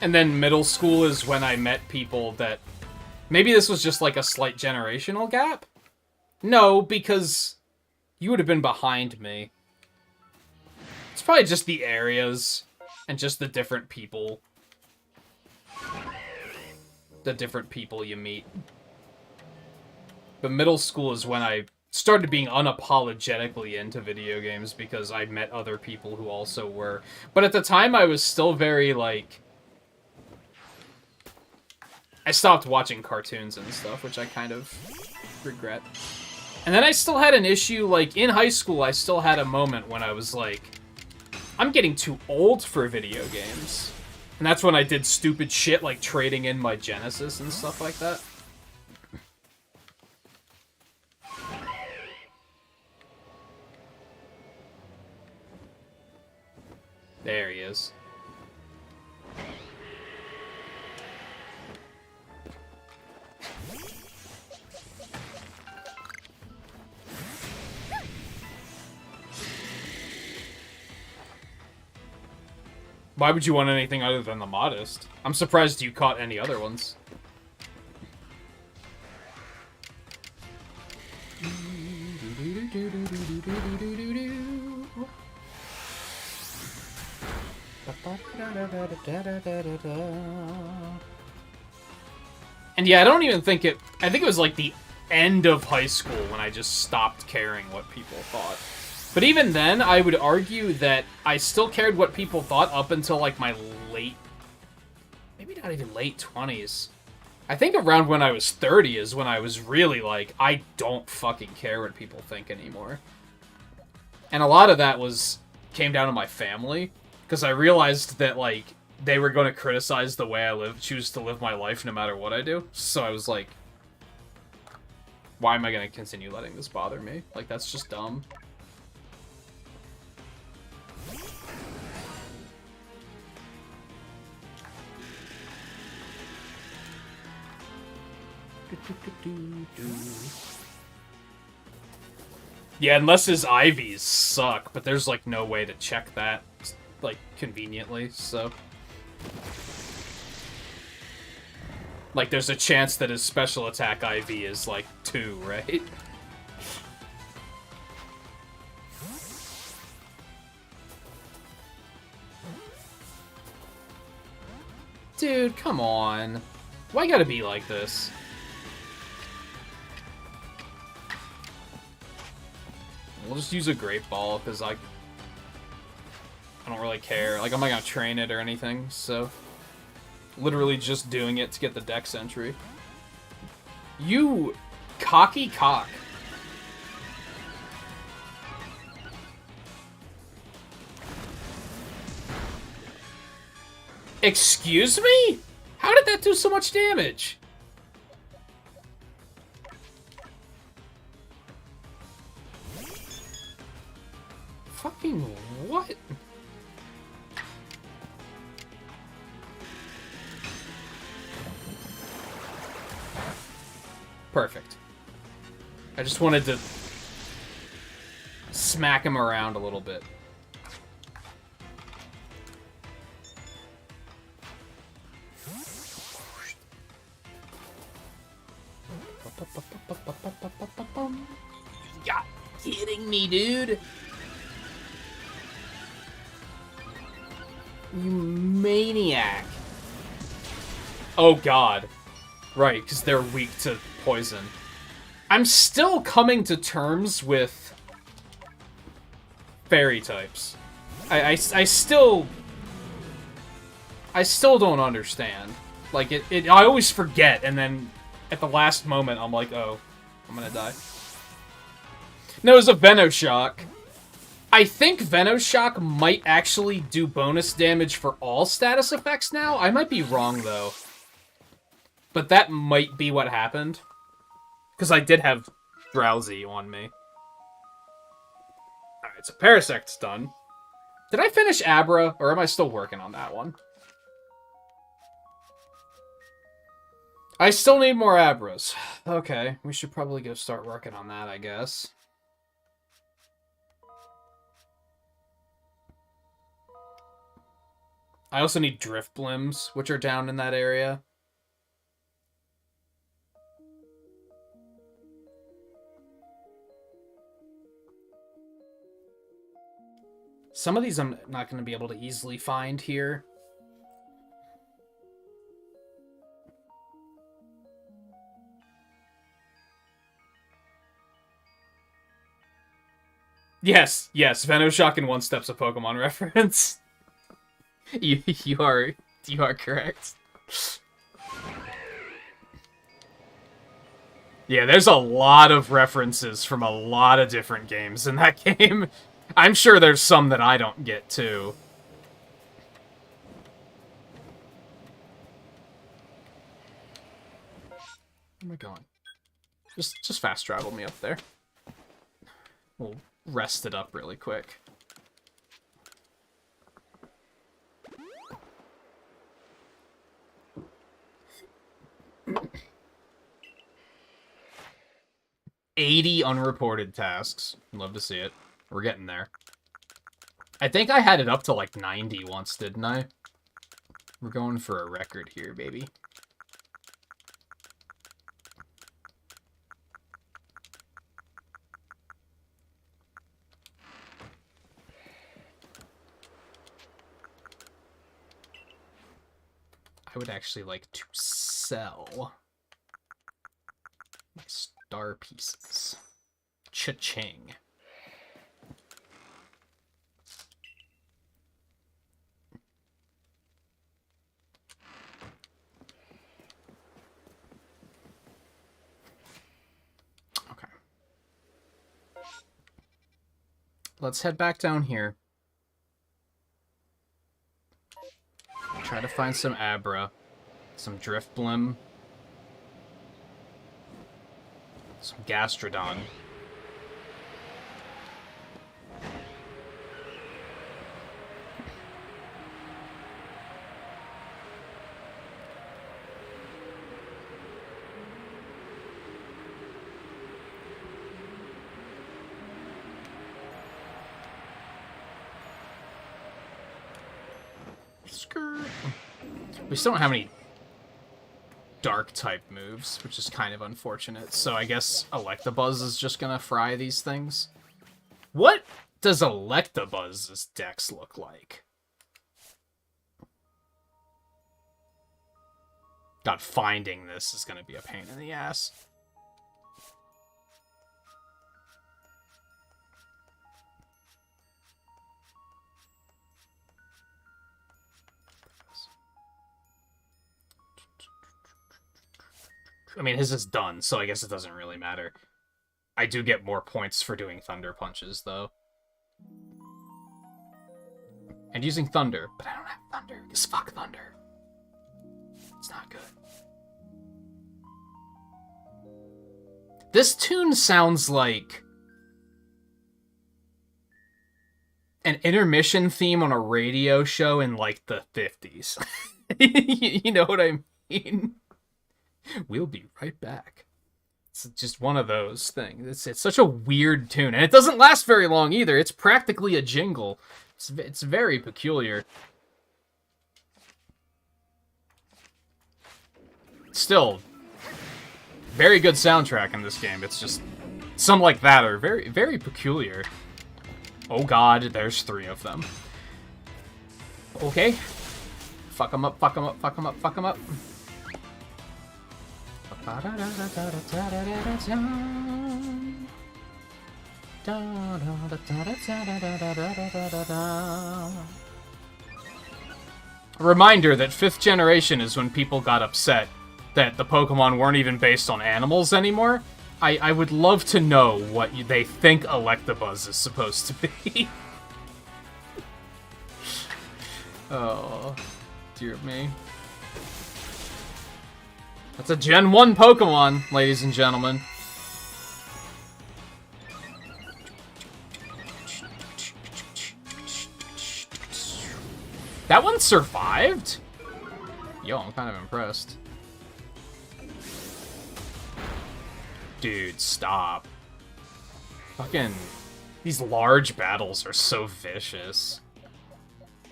And then middle school is when I met people that... Maybe this was just, like, a slight generational gap? No, because you would have been behind me. It's probably just the areas and just the different people. The different people you meet. But middle school is when I started being unapologetically into video games because I met other people who also were. But at the time, I was still very, like... I stopped watching cartoons and stuff, which I kind of regret. And then I still had an issue, like, in high school, I still had a moment when I was like, I'm getting too old for video games. And that's when I did stupid shit like trading in my Genesis and stuff like that. There he is. Why would you want anything other than the Modest? I'm surprised you caught any other ones. And yeah, I don't even think it... I think it was like the end of high school when I just stopped caring what people thought. But even then, I would argue that I still cared what people thought up until like my late... Maybe not even late 20s. I think around when I was 30 is when I was really like, I don't fucking care what people think anymore. And a lot of that came down to my family. Because I realized that, like, they were going to criticize the way I choose to live my life no matter what I do. So I was like, why am I going to continue letting this bother me? Like, that's just dumb. Yeah, unless his IVs suck, but there's, like, no way to check that, like, conveniently, so... Like, there's a chance that his special attack IV is, like, 2, right? Dude, come on. Why gotta be like this? We'll just use a Great Ball, because I don't really care. Like, I'm not gonna train it or anything, so... Literally just doing it to get the Dex entry. You Cocky cock. Excuse me? How did that do so much damage? Fucking what? Perfect. I just wanted to smack him around a little bit. You're kidding me, dude? You maniac. Oh god. Right, because they're weak to poison. I'm still coming to terms with fairy types. I still don't understand. Like, I always forget, and then at the last moment, I'm like, oh, I'm gonna die. No, it was a Venoshock. I think Venoshock might actually do bonus damage for all status effects now. I might be wrong, though. But that might be what happened. Because I did have Drowsy on me. Alright, so Parasect's done. Did I finish Abra, or am I still working on that one? I still need more Abras. Okay, we should probably go start working on that, I guess. I also need Drift Blims, which are down in that area. Some of these I'm not going to be able to easily find here. Yes, Venoshock in One Step's a Pokemon reference. You are correct. Yeah, there's a lot of references from a lot of different games in that game. I'm sure there's some that I don't get, too. Where am I going? Just fast travel me up there. We'll rest it up really quick. $80 unreported tasks. Love to see it. We're getting there. I think I had it up to like 90 once, didn't I? We're going for a record here, baby. I would actually like to sell my star pieces. Cha-ching. Okay. Let's head back down here. Try to find some Abra, some Drift Blim, some Gastrodon. We still don't have any Dark-type moves, which is kind of unfortunate. So I guess Electabuzz is just gonna fry these things. What does Electabuzz's dex look like? God, finding this is gonna be a pain in the ass. I mean, his is done, so I guess it doesn't really matter. I do get more points for doing Thunder Punches, though. And using Thunder, but I don't have Thunder, because fuck Thunder. It's not good. This tune sounds like an intermission theme on a radio show in, like, the 50s. You know what I mean? We'll be right back. It's just one of those things. It's such a weird tune, and it doesn't last very long either. It's practically a jingle. It's very peculiar. Still, very good soundtrack in this game. It's just some like that are very, very peculiar. Oh god, there's 3 of them. Okay. Fuck them up, fuck them up, fuck them up, fuck them up. A reminder that 5th generation is when people got upset that the Pokemon weren't even based on animals anymore. I would love to know what they think Electabuzz is supposed to be. Oh, dear me. That's a Gen 1 Pokemon, ladies and gentlemen. That one survived? Yo, I'm kind of impressed. Dude, stop. Fucking... These large battles are so vicious.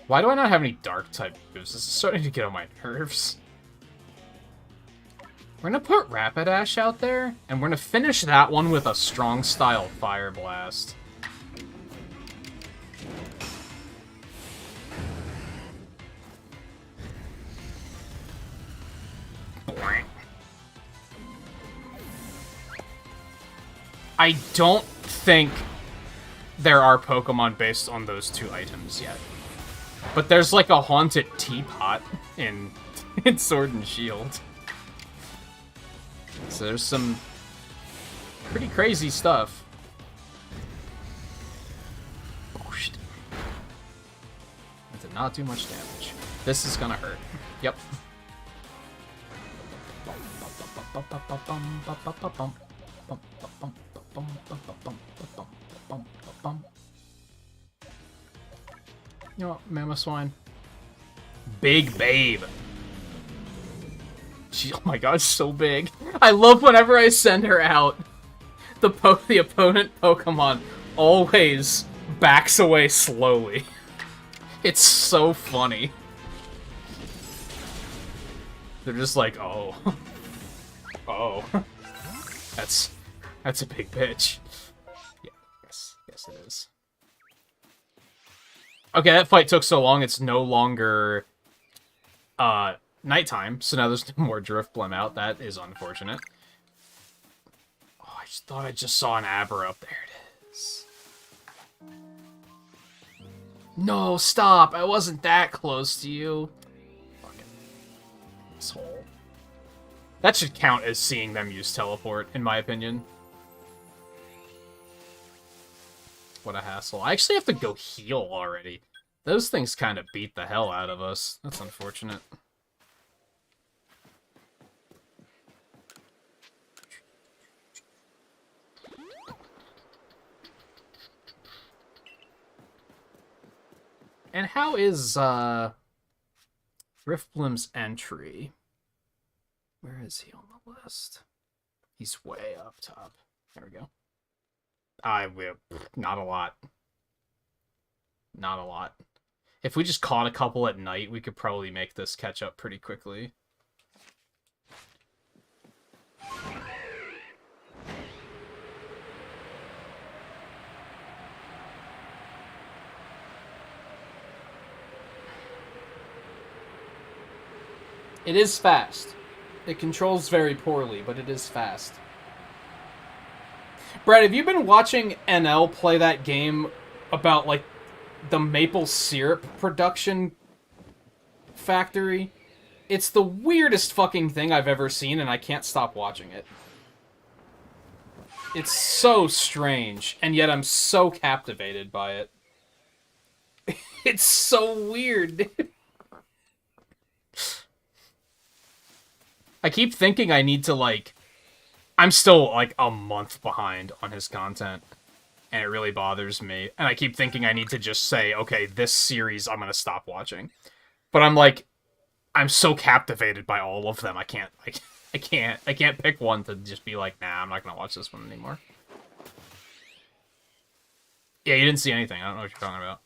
Why do I not have any Dark-type moves? This is starting to get on my nerves. We're gonna put Rapidash out there, and we're gonna finish that one with a strong-style Fire Blast. I don't think there are Pokemon based on those 2 items yet. But there's like a haunted teapot in Sword and Shield. So there's some pretty crazy stuff. Oh, shit. That did not do much damage. This is gonna hurt. Yep. You know what, Mamoswine? Big babe. She, oh my god, so big. I love whenever I send her out, the opponent Pokemon always backs away slowly. It's so funny. They're just like, oh. Oh. That's a big bitch. Yeah, yes it is. Okay, that fight took so long, it's no longer, nighttime, so now there's no more Drifblim out. That is unfortunate. Oh, I just thought I just saw an Abra. There it is. No, stop! I wasn't that close to you. Fucking asshole. That should count as seeing them use Teleport, in my opinion. What a hassle. I actually have to go heal already. Those things kind of beat the hell out of us. That's unfortunate. And how is, Riftblim's entry? Where is he on the list? He's way up top. There we go. Not a lot. Not a lot. If we just caught a couple at night, we could probably make this catch up pretty quickly. It is fast. It controls very poorly, but it is fast. Brad, have you been watching NL play that game about, like, the maple syrup production factory? It's the weirdest fucking thing I've ever seen, and I can't stop watching it. It's so strange, and yet I'm so captivated by it. It's so weird. I keep thinking I need to, like... I'm still, like, a month behind on his content, and it really bothers me. And I keep thinking I need to just say, okay, this series I'm gonna stop watching. But I'm like, I'm so captivated by all of them, I can't pick one to just be like, nah, I'm not gonna watch this one anymore. Yeah, you didn't see anything. I don't know what you're talking about.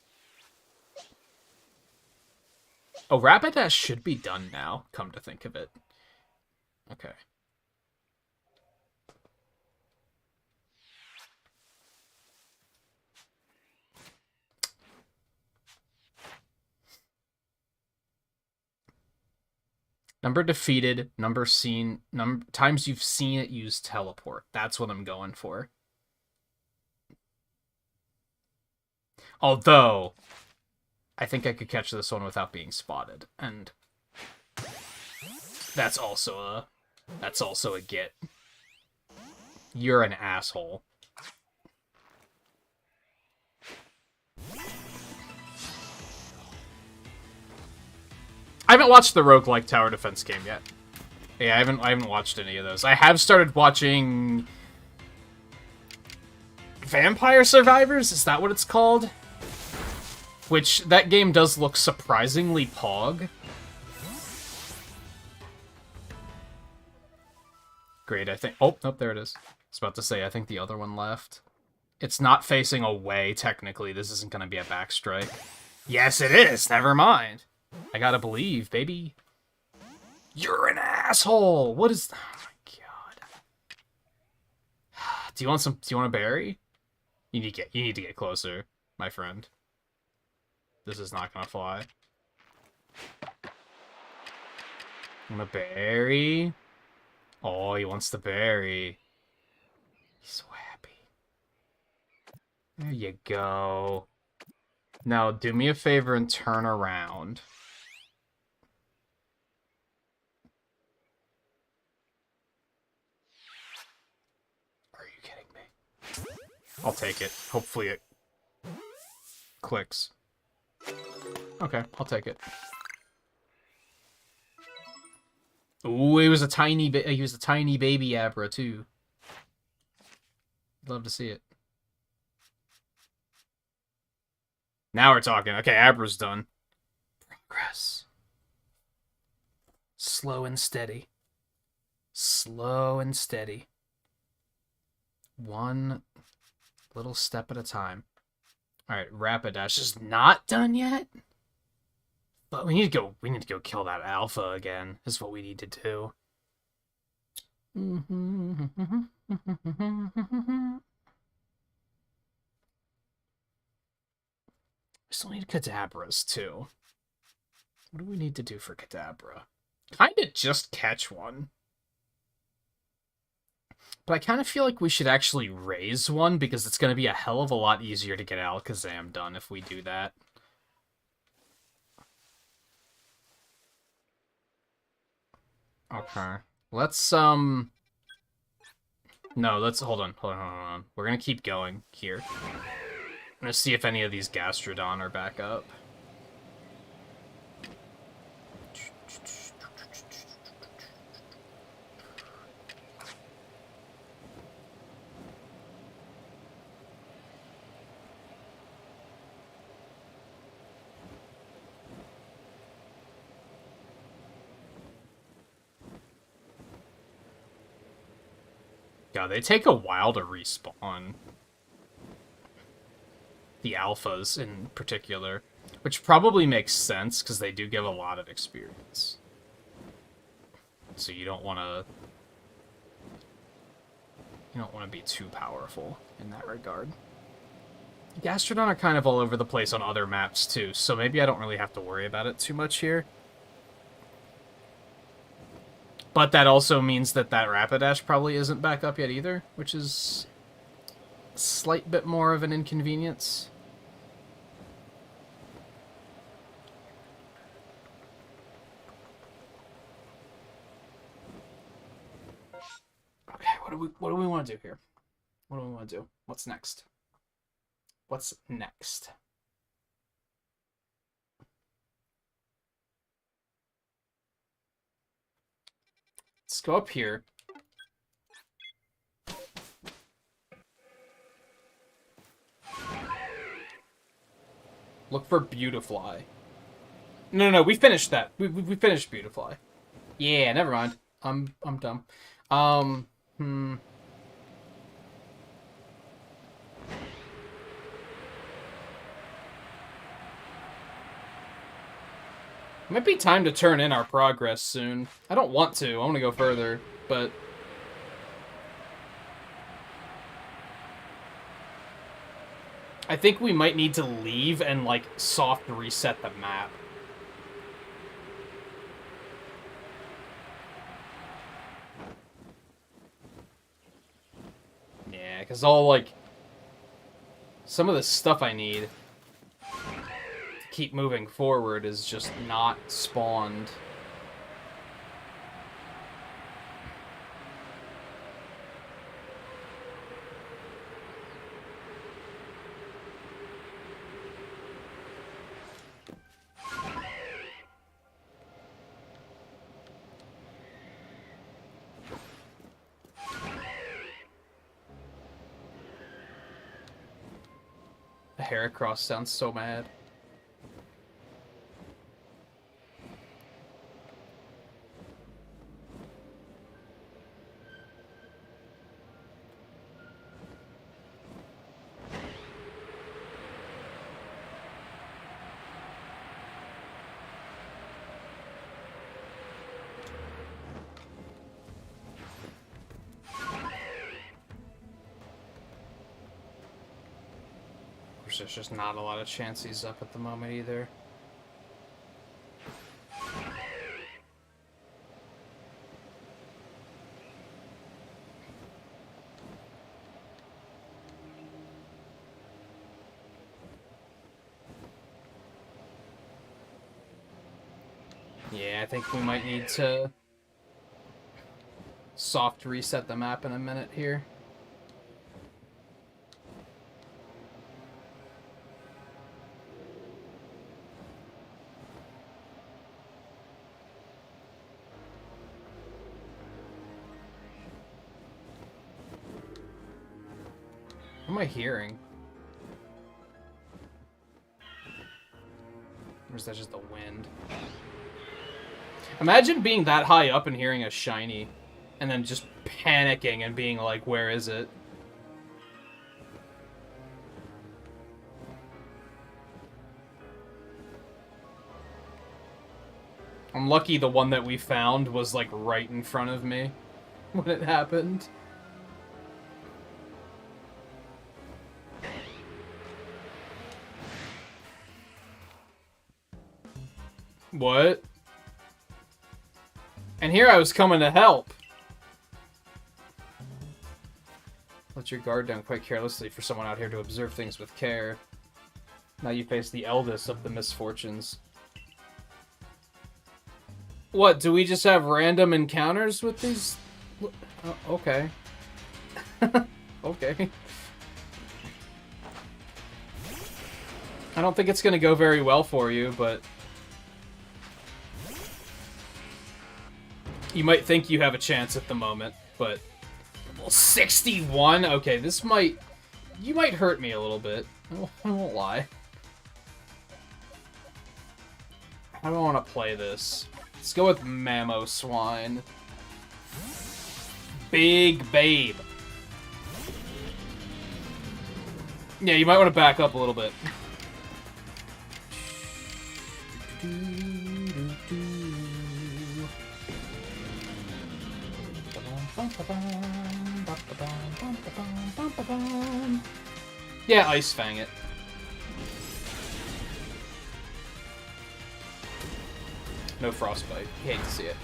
Oh, Rapidash should be done now, come to think of it. Okay. Number defeated, number seen, times you've seen it use teleport. That's what I'm going for. Although, I think I could catch this one without being spotted, and that's also a get. You're an asshole. I haven't watched the roguelike tower defense game yet. Yeah, I haven't watched any of those. I have started watching Vampire Survivors, is that what it's called? Which, that game does look surprisingly pog. Great, I think... Oh, nope, there it is. I was about to say, I think the other one left. It's not facing away, technically. This isn't going to be a backstrike. Yes, it is! Never mind. I gotta believe, baby. You're an asshole! What is... Oh my god. Do you want a berry? You need to get closer, my friend. This is not gonna fly. Want a berry? Oh, he wants the berry. He's so happy. There you go. Now, do me a favor and turn around. Are you kidding me? I'll take it. Hopefully it clicks. Okay, I'll take it. Ooh, he was a tiny baby Abra too. Love to see it. Now we're talking. Okay, Abra's done. Progress. Slow and steady. Slow and steady. One little step at a time. Alright, Rapidash is not done yet? But we need to go kill that alpha again, is what we need to do. We still need Kadabras, too. What do we need to do for Kadabra? Kinda just catch one. But I kind of feel like we should actually raise one, because it's going to be a hell of a lot easier to get Alakazam done if we do that. Okay. Let's, No, let's... Hold on. We're going to keep going here. I'm going to see if any of these Gastrodon are back up. God, they take a while to respawn. The alphas in particular. Which probably makes sense, because they do give a lot of experience. So you don't want to... You don't want to be too powerful in that regard. Gastrodon are kind of all over the place on other maps too, so maybe I don't really have to worry about it too much here. But that also means that Rapidash probably isn't back up yet either, which is a slight bit more of an inconvenience. do we want to do here? What do we want to do? What's next? What's next? Let's go up here. Look for Beautifly. No, we finished that. We finished Beautifly. Yeah, never mind. I'm dumb. Might be time to turn in our progress soon. I don't want to. I want to go further, but I think we might need to leave and, like, soft reset the map. Yeah, because all, like, some of the stuff I need to keep moving forward is just not spawned. Heracross sounds so mad. There's just not a lot of chance he's up at the moment either. Yeah, I think we might need to soft reset the map in a minute here. What am I hearing? Or is that just the wind? Imagine being that high up and hearing a shiny, and then just panicking and being like, where is it? I'm lucky the one that we found was, like, right in front of me when it happened. What? And here I was coming to help. Let your guard down quite carelessly for someone out here to observe things with care. Now you face the eldest of the misfortunes. What, do we just have random encounters with these? Oh, okay. Okay. I don't think it's gonna go very well for you, but you might think you have a chance at the moment, but... Well, 61? Okay, this might... You might hurt me a little bit. I won't lie. How do I want to play this? Let's go with Mamoswine. Big Babe. Yeah, you might want to back up a little bit. Yeah, Ice Fang it. No Frostbite. You hate to see it.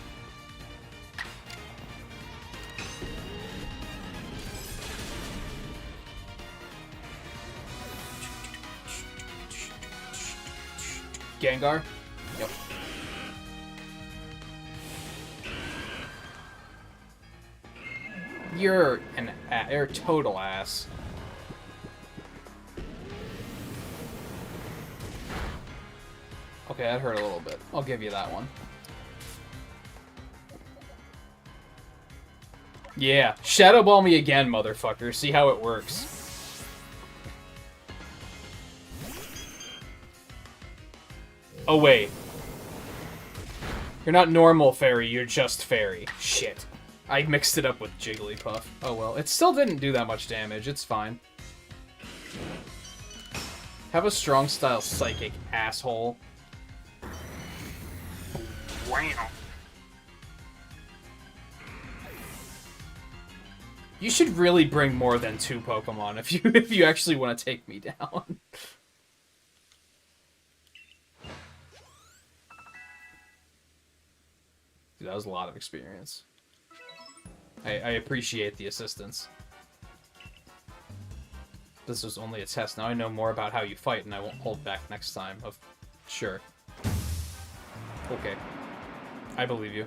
Gengar? Yep. You're you're a total ass. Okay, that hurt a little bit. I'll give you that one. Yeah, Shadow Ball me again, motherfucker. See how it works. Oh, wait. You're not normal fairy, you're just fairy. Shit. I mixed it up with Jigglypuff. Oh well, it still didn't do that much damage. It's fine. Have a strong style psychic, asshole. Wow. You should really bring more than 2 Pokemon if you actually want to take me down. Dude, that was a lot of experience. I appreciate the assistance. This was only a test. Now I know more about how you fight, and I won't hold back next time. Sure. Okay. I believe you.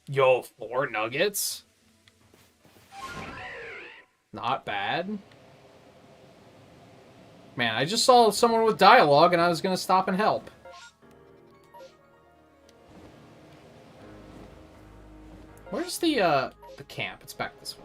Yo, 4 nuggets? Not bad. Man, I just saw someone with dialogue, and I was gonna stop and help. Where's the camp? It's back this way.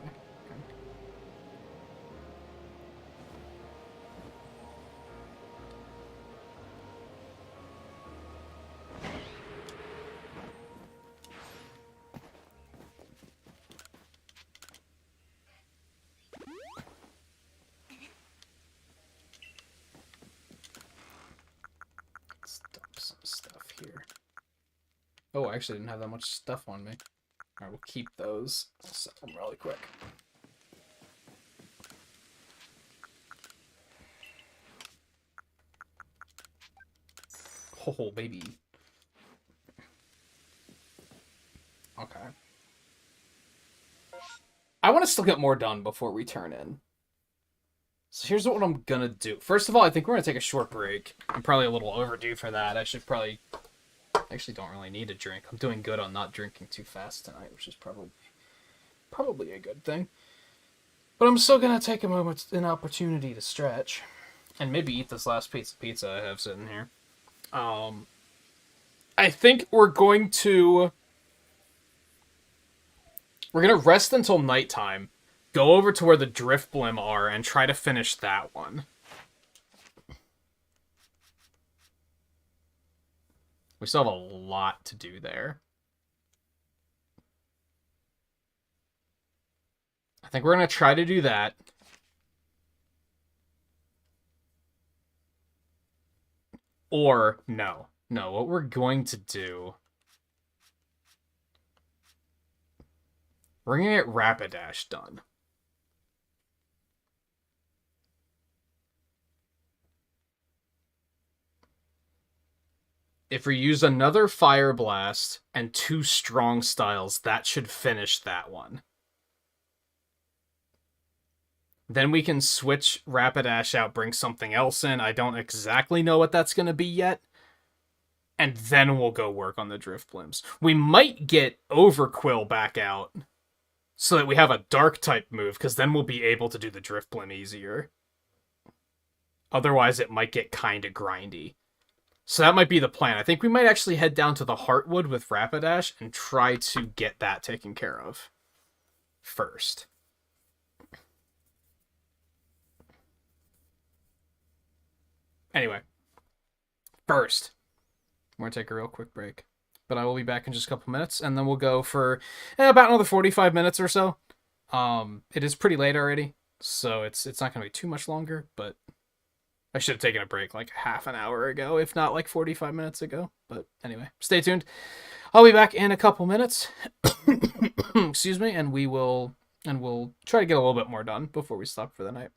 Let's dump some stuff here. Oh, I actually didn't have that much stuff on me. Alright, we'll keep those. I'll sell them really quick. Oh, baby. Okay. I want to still get more done before we turn in. So here's what I'm gonna do. First of all, I think we're gonna take a short break. I'm probably a little overdue for that. I should probably... Actually don't really need a drink. I'm doing good on not drinking too fast tonight, which is probably a good thing. But I'm still gonna take an opportunity to stretch. And maybe eat this last piece of pizza I have sitting here. I think we're gonna rest until nighttime, go over to where the Drift Blim are, and try to finish that one. We still have a lot to do there. I think we're going to try to do that. Or, no. No, what we're going to do... We're going to get Rapidash done. If we use another Fire Blast and 2 strong styles, that should finish that one. Then we can switch Rapidash out, bring something else in. I don't exactly know what that's going to be yet. And then we'll go work on the Drift Blims. We might get Overquill back out so that we have a Dark-type move, because then we'll be able to do the Drift Blim easier. Otherwise, it might get kind of grindy. So that might be the plan. I think we might actually head down to the Heartwood with Rapidash and try to get that taken care of first. Anyway, first, we're going to take a real quick break. But I will be back in just a couple minutes, and then we'll go for about another 45 minutes or so. It is pretty late already, so it's not going to be too much longer, but... I should have taken a break like half an hour ago, if not like 45 minutes ago. But anyway, stay tuned. I'll be back in a couple minutes. Excuse me, and we'll try to get a little bit more done before we stop for the night.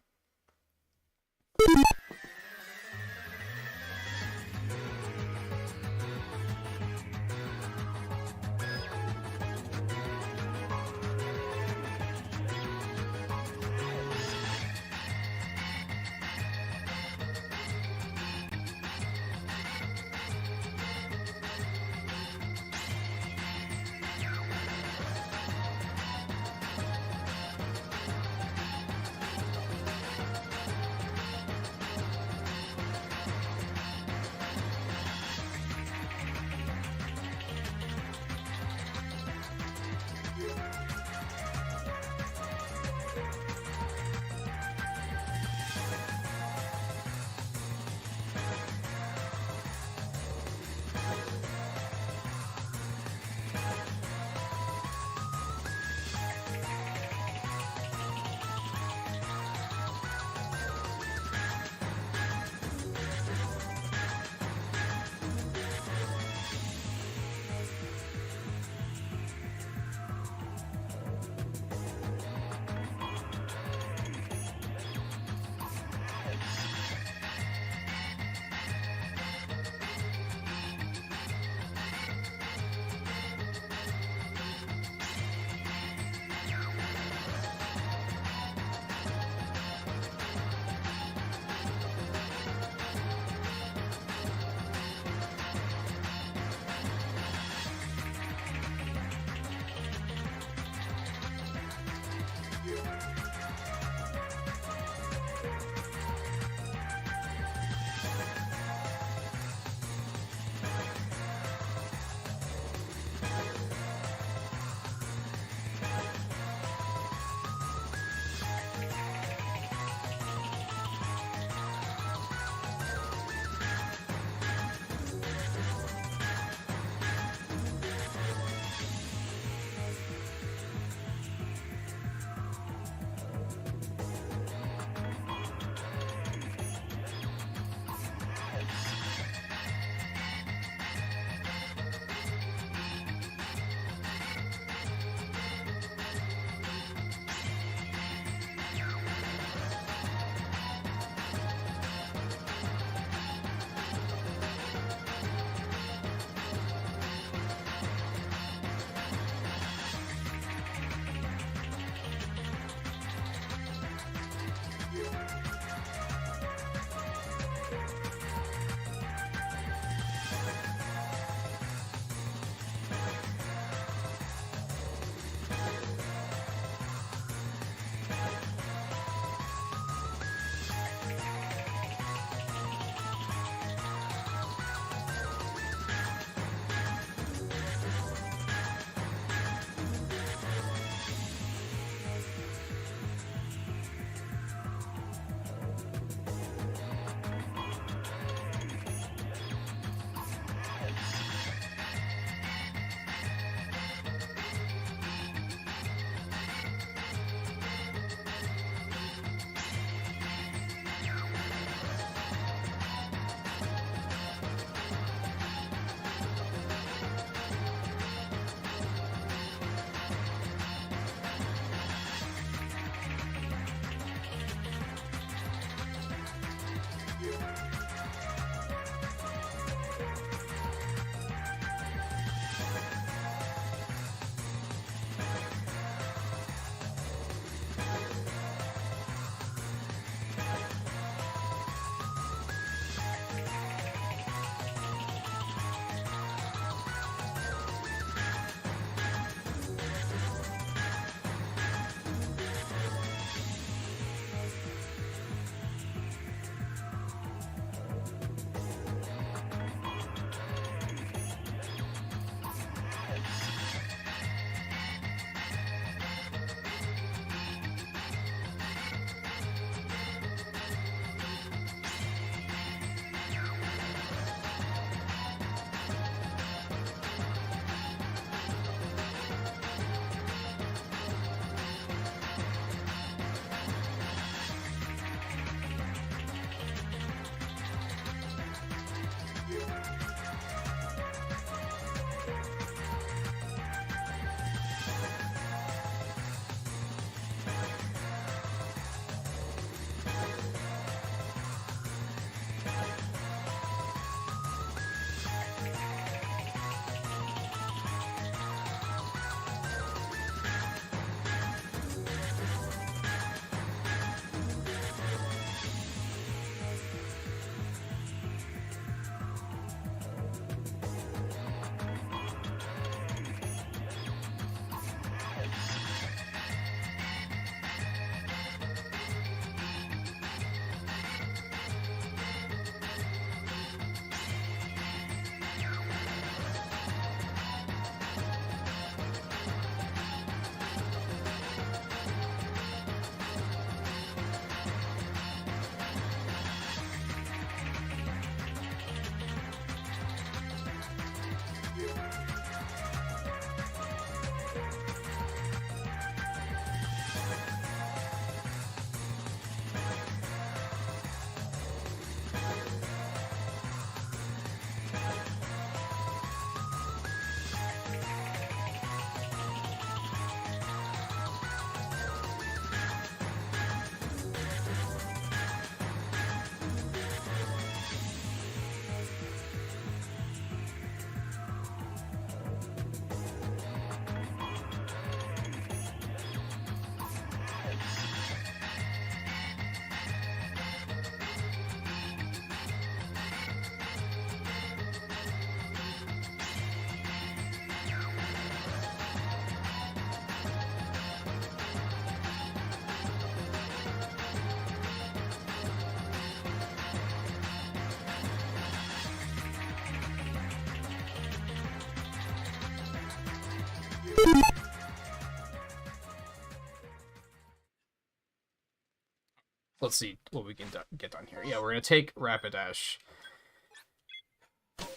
Let's see what we can get done here. Yeah, we're gonna take Rapidash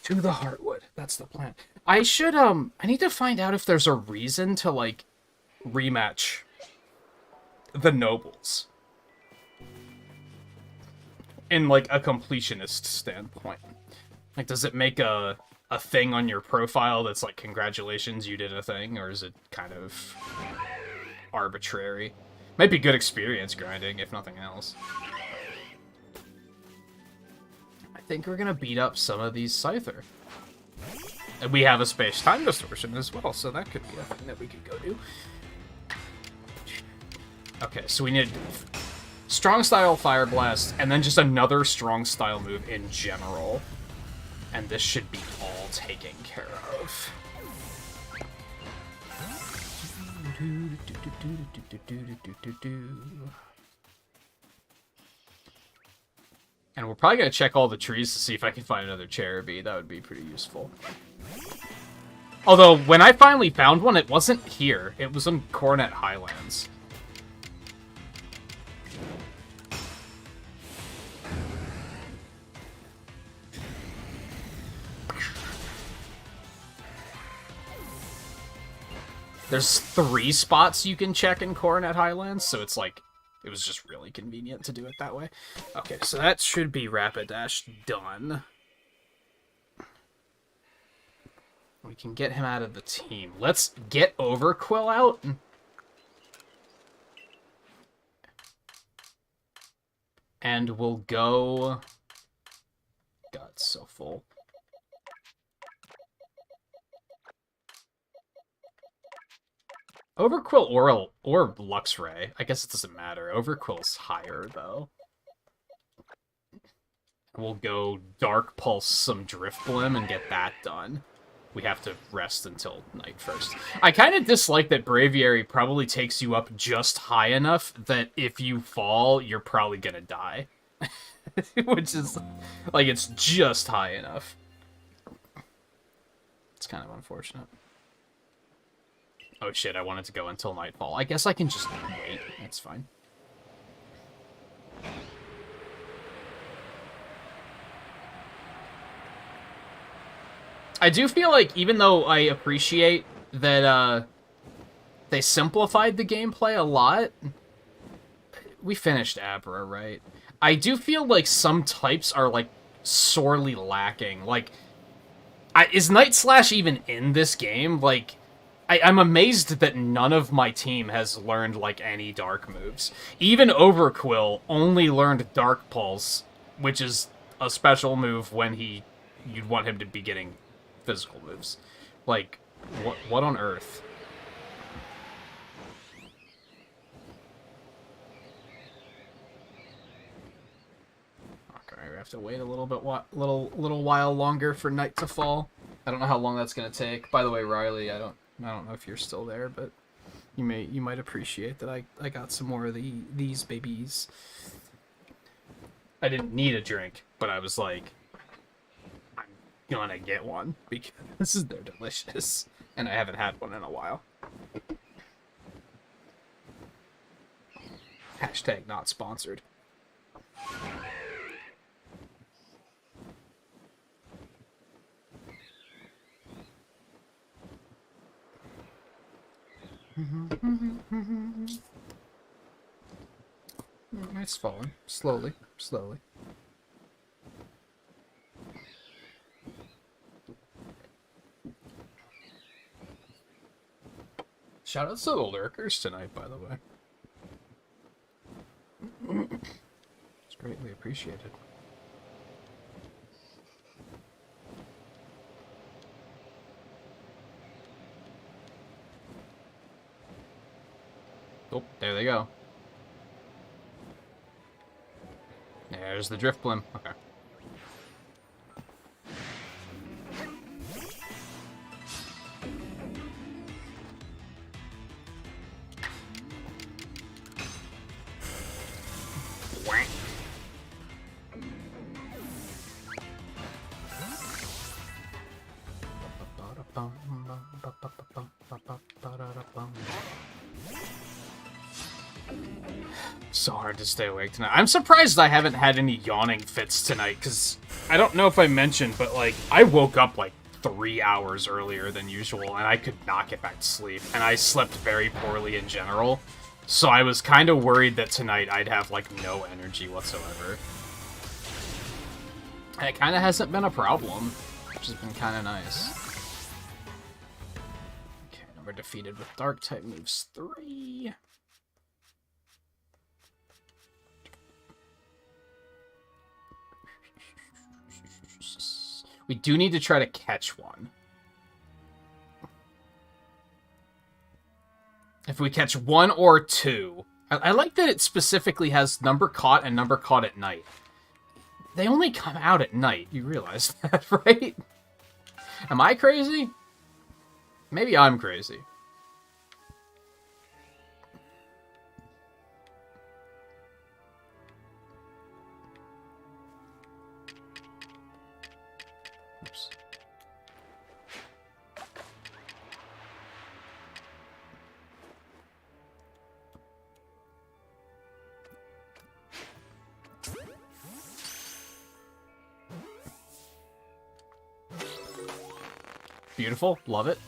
to the Heartwood. That's the plan. I should I need to find out if there's a reason to like rematch the Nobles in like a completionist standpoint. Like, does it make a thing on your profile that's like, congratulations, you did a thing, or is it kind of arbitrary? Might be good experience grinding, if nothing else. I think we're gonna beat up some of these Scyther. And we have a space-time distortion as well, so that could be a thing that we could go do. Okay, so we need strong style Fire Blast, and then just another strong style move in general. And this should be all taken care of. And we're probably going to check all the trees to see if I can find another Cherubi. That would be pretty useful. Although, when I finally found one, it wasn't here. It was in Coronet Highlands. There's 3 spots you can check in Coronet Highlands, so it's like, it was just really convenient to do it that way. Okay, so that should be Rapidash done. We can get him out of the team. Let's get Overquill out. And we'll go... God, it's so full. Overquill or Luxray. I guess it doesn't matter. Overquill's higher, though. We'll go Dark Pulse some Drifblim and get that done. We have to rest until night first. I kind of dislike that Braviary probably takes you up just high enough that if you fall, you're probably gonna die. Which is, like, it's just high enough. It's kind of unfortunate. Oh shit, I wanted to go until nightfall. I guess I can just wait. That's fine. I do feel like, even though I appreciate that they simplified the gameplay a lot, we finished Abra, right? I do feel like some types are, like, sorely lacking. Like, is Night Slash even in this game? Like... I'm amazed that none of my team has learned, like, any dark moves. Even Overquill only learned Dark Pulse, which is a special move when you'd want him to be getting physical moves. Like, what on earth? Okay, we have to wait a little while longer for night to fall. I don't know how long that's gonna take. By the way, Riley, I don't know if you're still there, but you might appreciate that I got some more of these babies. I didn't need a drink, but I was like, I'm gonna get one because they're delicious, and I haven't had one in a while. Hashtag not sponsored. It's falling. Slowly. Shoutouts to the lurkers tonight, by the way. It's greatly appreciated. Oh, there they go. There's the Drifblim. Okay. So hard to stay awake tonight. I'm surprised I haven't had any yawning fits tonight, because I don't know if I mentioned, but, like, I woke up, like, 3 hours earlier than usual, and I could not get back to sleep. And I slept very poorly in general, so I was kind of worried that tonight I'd have, like, no energy whatsoever. And it kind of hasn't been a problem, which has been kind of nice. Okay, now we're defeated with Dark-type moves 3. We do need to try to catch one. If we catch 1 or 2... I like that it specifically has number caught and number caught at night. They only come out at night. You realize that, right? Am I crazy? Maybe I'm crazy. Oops. Beautiful. Love it.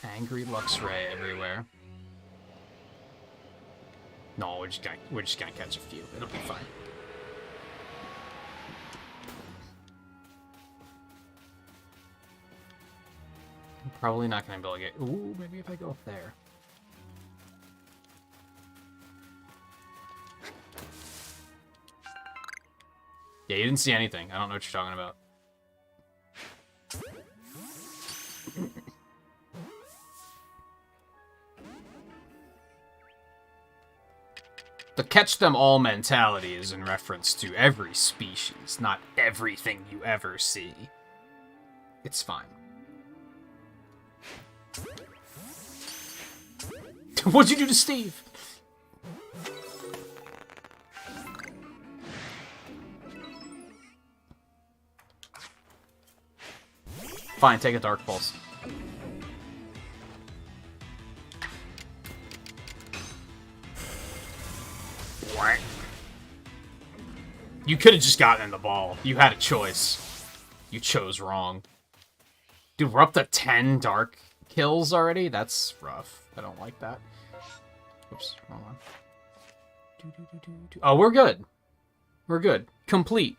Angry Luxray everywhere. No, we're just gonna catch a few. It'll be fine. I'm probably not gonna be able to get... Ooh, maybe if I go up there. Yeah, you didn't see anything. I don't know what you're talking about. The catch them all mentality is in reference to every species, not everything you ever see. It's fine. What'd you do to Steve? Fine, take a Dark Pulse. What? You could have just gotten in the ball. You had a choice. You chose wrong. Dude, we're up to 10 Dark kills already? That's rough. I don't like that. Oops, wrong one. Oh, we're good. We're good. Complete.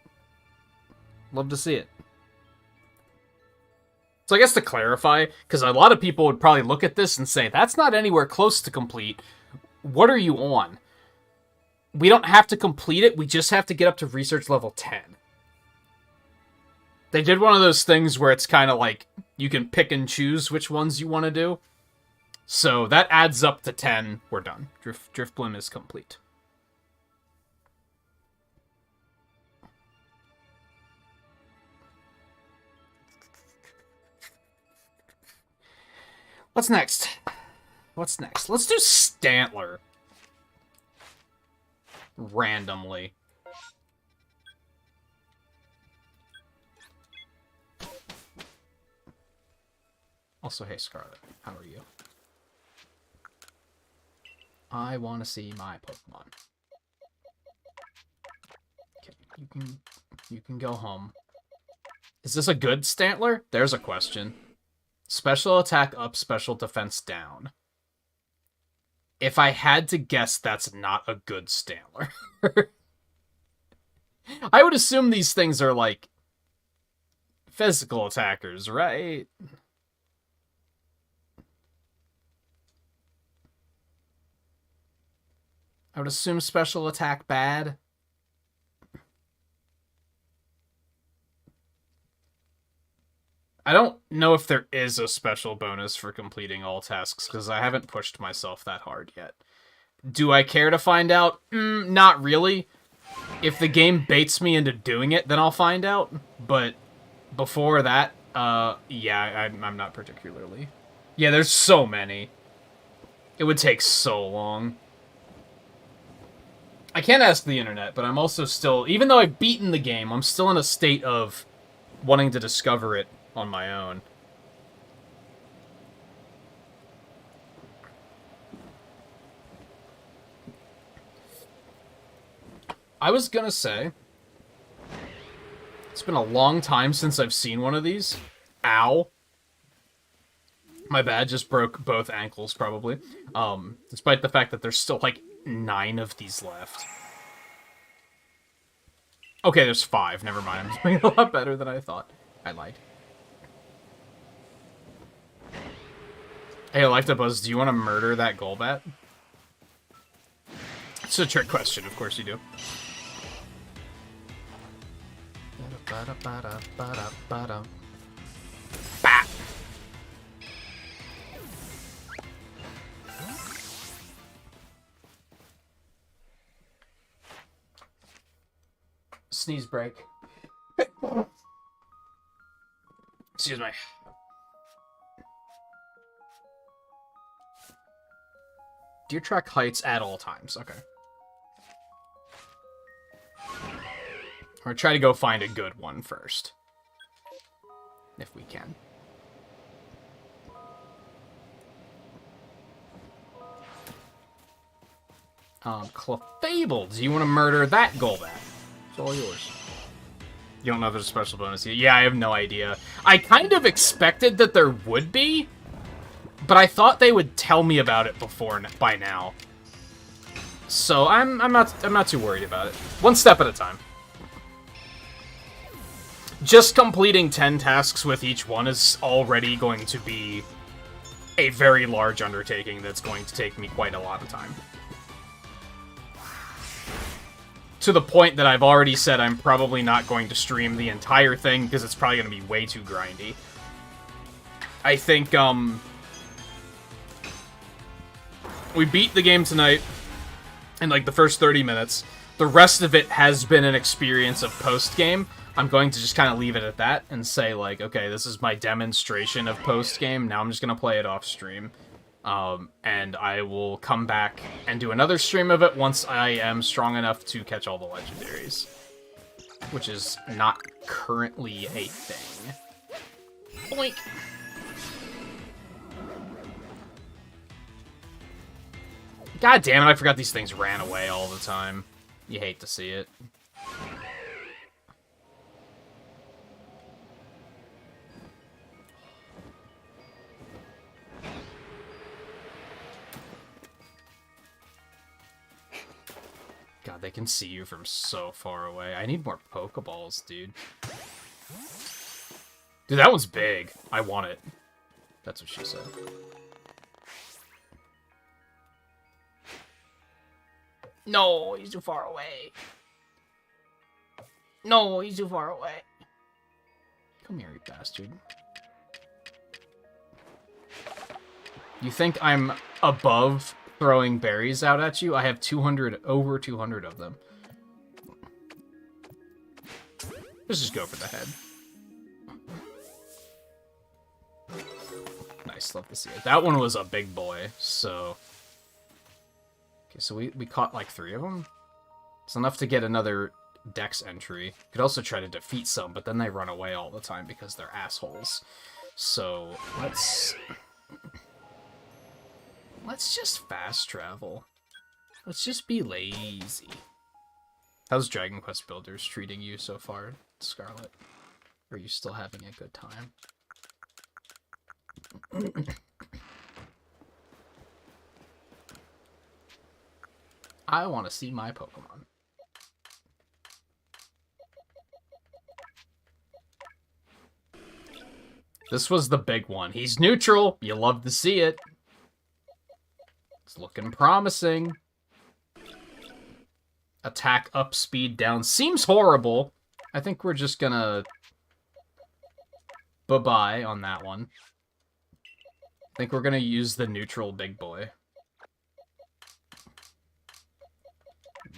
Love to see it. So I guess to clarify, because a lot of people would probably look at this and say, that's not anywhere close to complete. What are you on? We don't have to complete it, we just have to get up to research level 10. They did one of those things where it's kind of like, you can pick and choose which ones you want to do. So that adds up to 10, we're done. Driftblim is complete. What's next? What's next? Let's do Stantler. Randomly. Also, hey Scarlet, how are you? I want to see my Pokemon. Okay, you can go home. Is this a good Stantler? There's a question. Special attack up, special defense down. If I had to guess, that's not a good Stantler. I would assume these things are, like, physical attackers, right? I would assume special attack bad. I don't know if there is a special bonus for completing all tasks, because I haven't pushed myself that hard yet. Do I care to find out? Not really. If the game baits me into doing it, then I'll find out. But before that, yeah, I'm not particularly. Yeah, there's so many. It would take so long. I can't ask the internet, but I'm also still... Even though I've beaten the game, I'm still in a state of wanting to discover it on my own. I was gonna say, it's been a long time since I've seen one of these. Ow. My bad, just broke both ankles, probably. Despite the fact that there's still, like, 9 of these left. Okay, there's 5. Never mind. I'm doing a lot better than I thought. I lied. Hey, Electabuzz, do you want to murder that Golbat? It's a trick question, of course you do. Ba-da-ba-da-ba-da-ba-da. Bat! Sneeze break. Excuse me. Deer track heights at all times. Okay. Or try to go find a good one first. If we can. Clefable, do you want to murder that Golbat? It's all yours. You don't know if there's a special bonus yet? Yeah, I have no idea. I kind of expected that there would be, but I thought they would tell me about it by now. So I'm not too worried about it. One step at a time. Just completing 10 tasks with each one is already going to be a very large undertaking that's going to take me quite a lot of time. To the point that I've already said I'm probably not going to stream the entire thing because it's probably going to be way too grindy. I think, we beat the game tonight in, like, the first 30 minutes. The rest of it has been an experience of post-game. I'm going to just kind of leave it at that and say, like, okay, this is my demonstration of post-game. Now I'm just going to play it off-stream. And I will come back and do another stream of it once I am strong enough to catch all the legendaries. Which is not currently a thing. Boink! God damn it, I forgot these things ran away all the time. You hate to see it. God, they can see you from so far away. I need more Pokeballs, dude. Dude, that one's big. I want it. That's what she said. No, he's too far away. No, he's too far away. Come here, you bastard. You think I'm above throwing berries out at you? I have over 200 of them. Let's just go for the head. Nice, love to see it. That one was a big boy, so... Okay, so we caught like 3 of them. It's enough to get another Dex entry. Could also try to defeat some, but then they run away all the time because they're assholes. So, let's just fast travel. Let's just be lazy. How's Dragon Quest Builders treating you so far, Scarlet? Are you still having a good time? I want to see my Pokemon. This was the big one. He's neutral. You love to see it. It's looking promising. Attack up, speed down. Seems horrible. I think we're just gonna... Bye-bye on that one. I think we're gonna use the neutral big boy.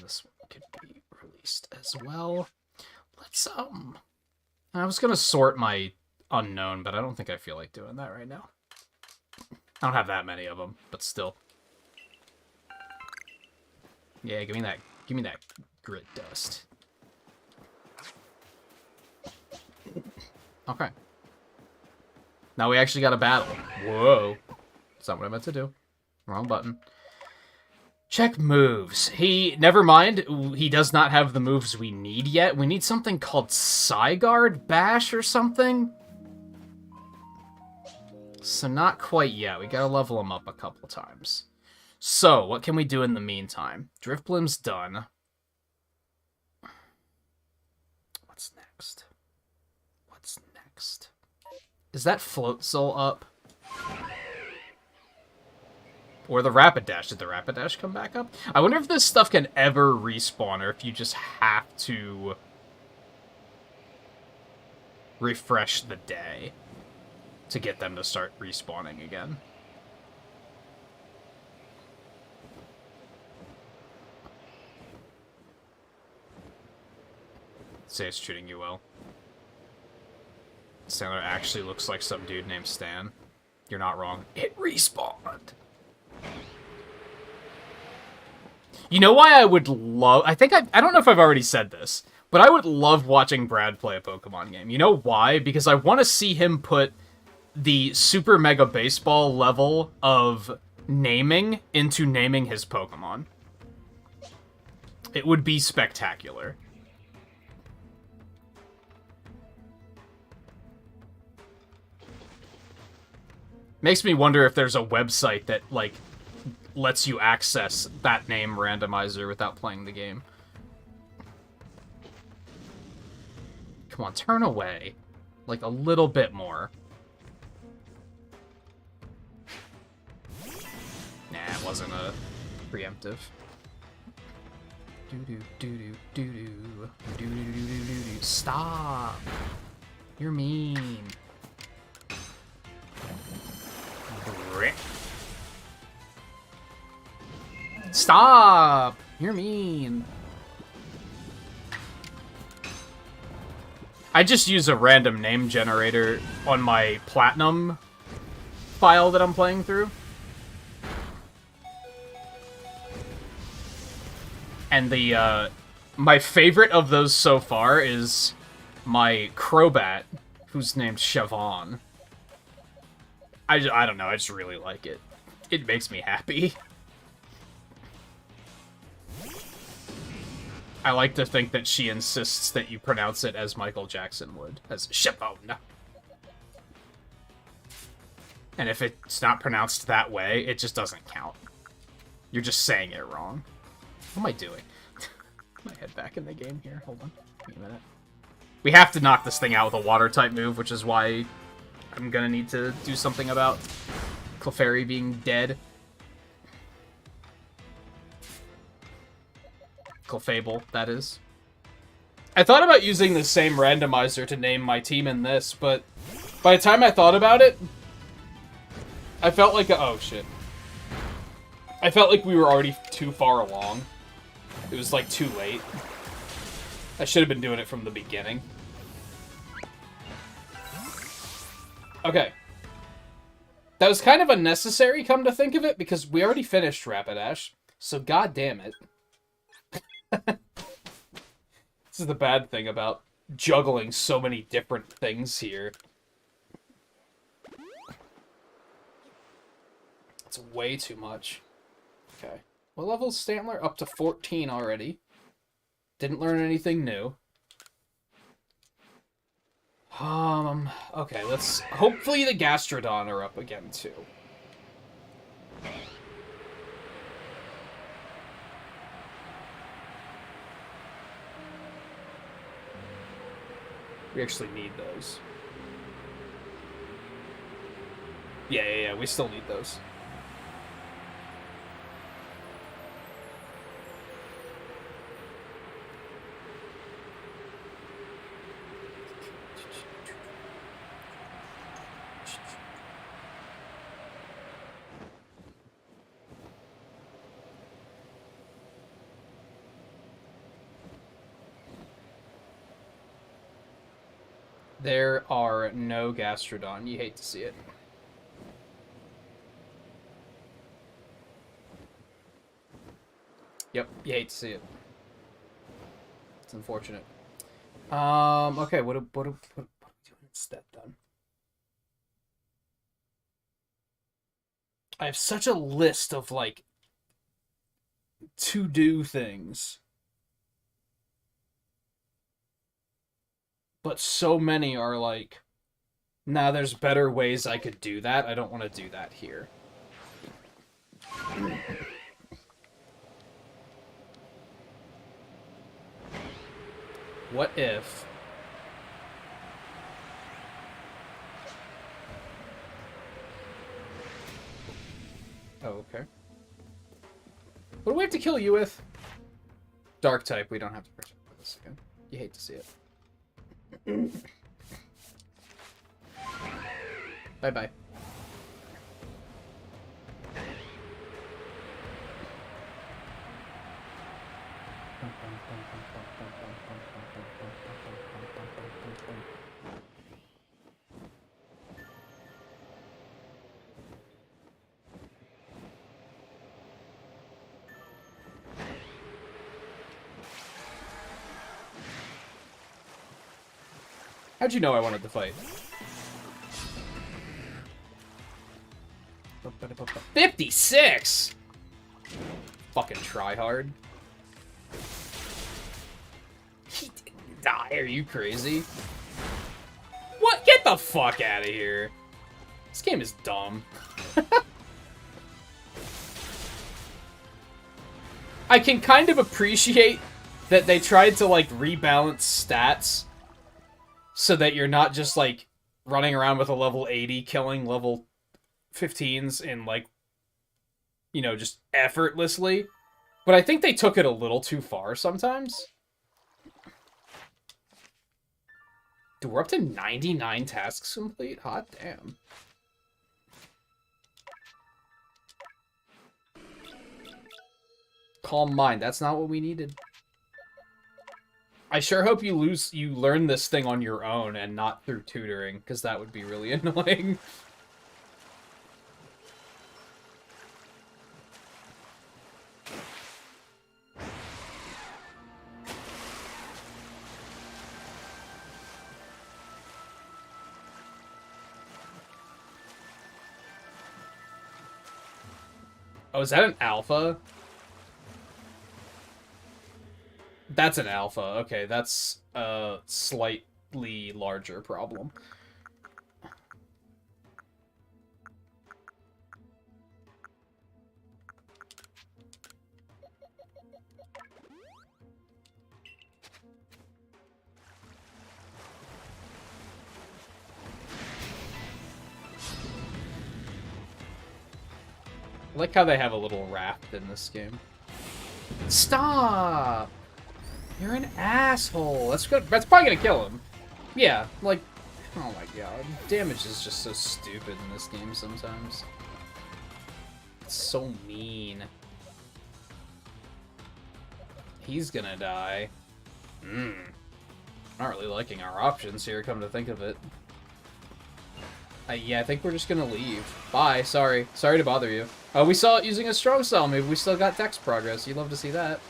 This one could be released as well. Let's, I was gonna sort my unknown, but I don't think I feel like doing that right now. I don't have that many of them, but still. Yeah, give me that grit dust. Okay. Now we actually got a battle. Whoa. That's not what I meant to do. Wrong button. Check moves. Never mind, he does not have the moves we need yet. We need something called Psyguard Bash or something. So not quite yet. We gotta level him up a couple times. So, what can we do in the meantime? Driftblim's done. What's next? What's next? Is that Float Soul up? Or the Rapidash. Did the Rapidash come back up? I wonder if this stuff can ever respawn, or if you just have to refresh the day to get them to start respawning again. Say it's treating you well. Sailor actually looks like some dude named Stan. You're not wrong. It respawned. You know why I would love... I don't know if I've already said this, but I would love watching Brad play a Pokemon game. You know why? Because I want to see him put the Super Mega Baseball level of naming into naming his Pokemon. It would be spectacular. Makes me wonder if there's a website that, like, lets you access that name randomizer without playing the game. Come on, turn away. Like, a little bit more. Nah, it wasn't a preemptive. Stop! You're mean. Stop! You're mean. I just use a random name generator on my Platinum file that I'm playing through. And the, my favorite of those so far is my Crobat, who's named Siobhan. I don't know, I just really like it. It makes me happy. I like to think that she insists that you pronounce it as Michael Jackson would, as Siobhan. And if it's not pronounced that way, it just doesn't count. You're just saying it wrong. What am I doing? My head back in the game here. Hold on. Wait a minute. We have to knock this thing out with a water-type move, which is why I'm gonna need to do something about Clefairy being dead. Clefable, that is. I thought about using the same randomizer to name my team in this, but by the time I thought about it, I felt like oh shit. I felt like we were already too far along. It was like too late. I should have been doing it from the beginning. Okay. That was kind of unnecessary, come to think of it, because we already finished Rapidash, so god damn it. This is the bad thing about juggling so many different things here. It's way too much. Okay. What level is Stantler? Up to 14 already. Didn't learn anything new. Okay, let's... Hopefully the Gastrodon are up again, too. We actually need those. Yeah, we still need those. There are no Gastrodon. You hate to see it. Yep, you hate to see it. It's unfortunate. Okay, what do we do instead then? I have such a list of, like, to-do things. But so many are like, nah, there's better ways I could do that. I don't want to do that here. What if... Oh, okay. What do we have to kill you with? Dark type, we don't have to protect this again. You hate to see it. Bye-bye. How'd you know I wanted to fight? 56! Fucking tryhard. He didn't die, are you crazy? What? Get the fuck out of here. This game is dumb. I can kind of appreciate that they tried to, like, rebalance stats so that you're not just, like, running around with a level 80 killing level 15s in, like, you know, just effortlessly. But I think they took it a little too far sometimes. Dude, we're up to 99 tasks complete? Hot damn. Calm mind, that's not what we needed. I sure hope you learn this thing on your own and not through tutoring, because that would be really annoying. Oh, is that an alpha? That's an alpha. Okay, that's a slightly larger problem. I like how they have a little raft in this game. Stop! You're an asshole. That's good. That's probably gonna kill him. Yeah, like, oh my god. Damage is just so stupid in this game sometimes. It's so mean. He's gonna die. Not really liking our options here, come to think of it. Yeah, I think we're just gonna leave. Bye, sorry. Sorry to bother you. Oh, we saw it using a strong style. Maybe we still got text progress. You'd love to see that.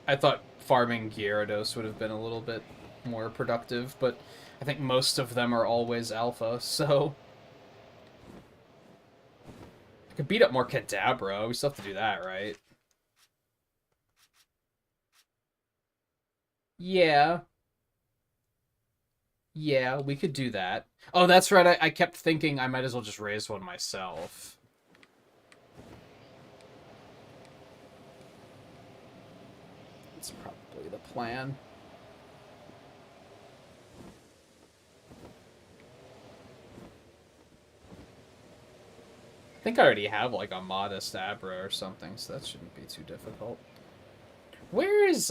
I thought farming Gyarados would have been a little bit more productive, but I think most of them are always alpha, so... I could beat up more Kadabra. We still have to do that, right? Yeah. Yeah, we could do that. Oh, that's right. I kept thinking I might as well just raise one myself. That's probably the plan. I think I already have, like, a modest Abra or something, so that shouldn't be too difficult. Where is,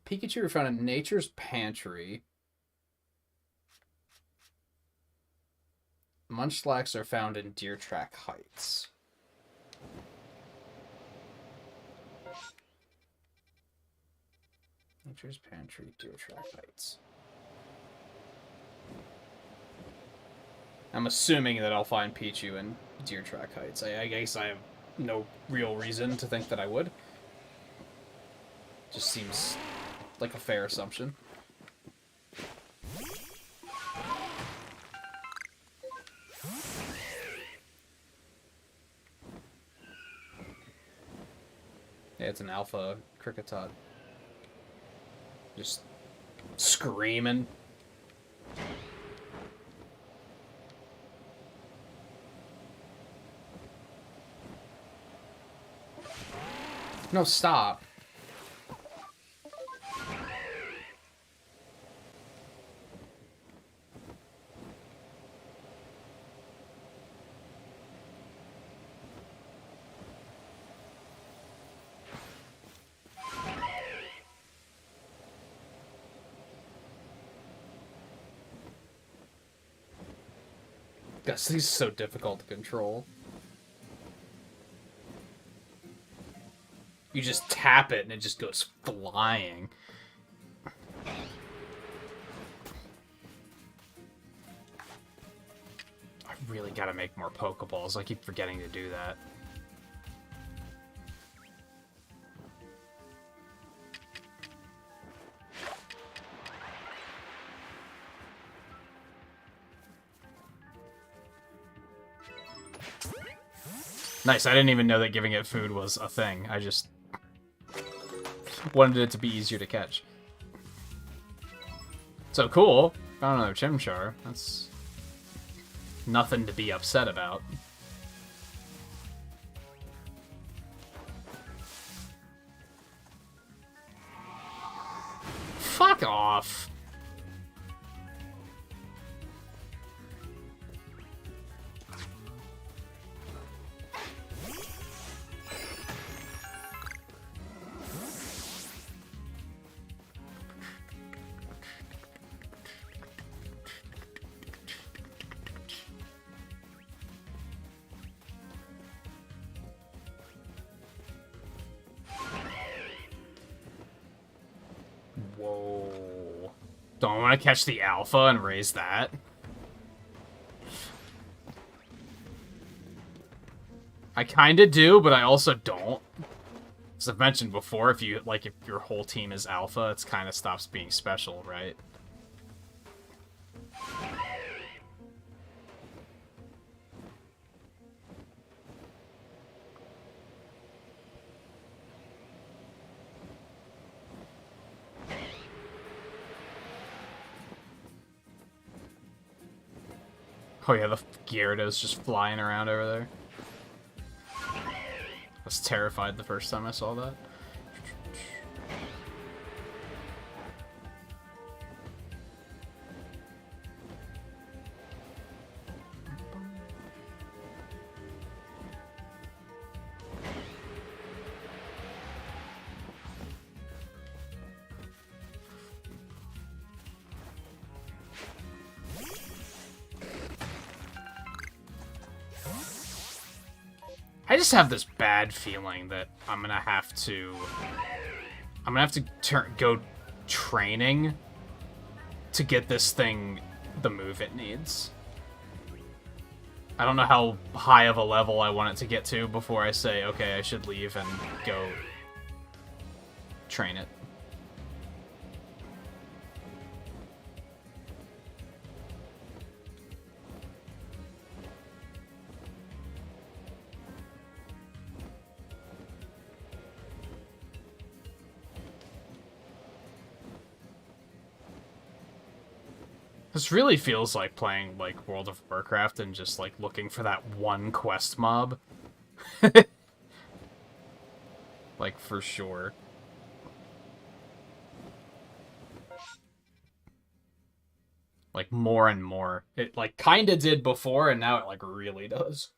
Pikachu found in Nature's Pantry. Munchlax are found in Deer Track Heights. Nature's Pantry, Deer Track Heights. I'm assuming that I'll find Pichu in Deer Track Heights. I guess I have no real reason to think that I would. Just seems like a fair assumption. Yeah, it's an alpha Kricketot. Just screaming. No, stop. Guess he's so difficult to control. You just tap it and it just goes flying. I really gotta make more Pokeballs. I keep forgetting to do that. Nice, I didn't even know that giving it food was a thing. I just wanted it to be easier to catch. So cool. Found another Chimchar. That's nothing to be upset about. Fuck off. Whoa. Don't want to catch the alpha and raise that. I kinda do, but I also don't. As I've mentioned before, if your whole team is alpha, it kinda stops being special, right? Oh yeah, the Gyarados just flying around over there. I was terrified the first time I saw that. I just have this bad feeling that I'm gonna have to go training to get this thing the move it needs. I don't know how high of a level I want it to get to before I say, okay, I should leave and go train it. This really feels like playing, like, World of Warcraft and just, like, looking for that one quest mob. Like, for sure. Like, more and more. It, like, kinda did before, and now it, like, really does.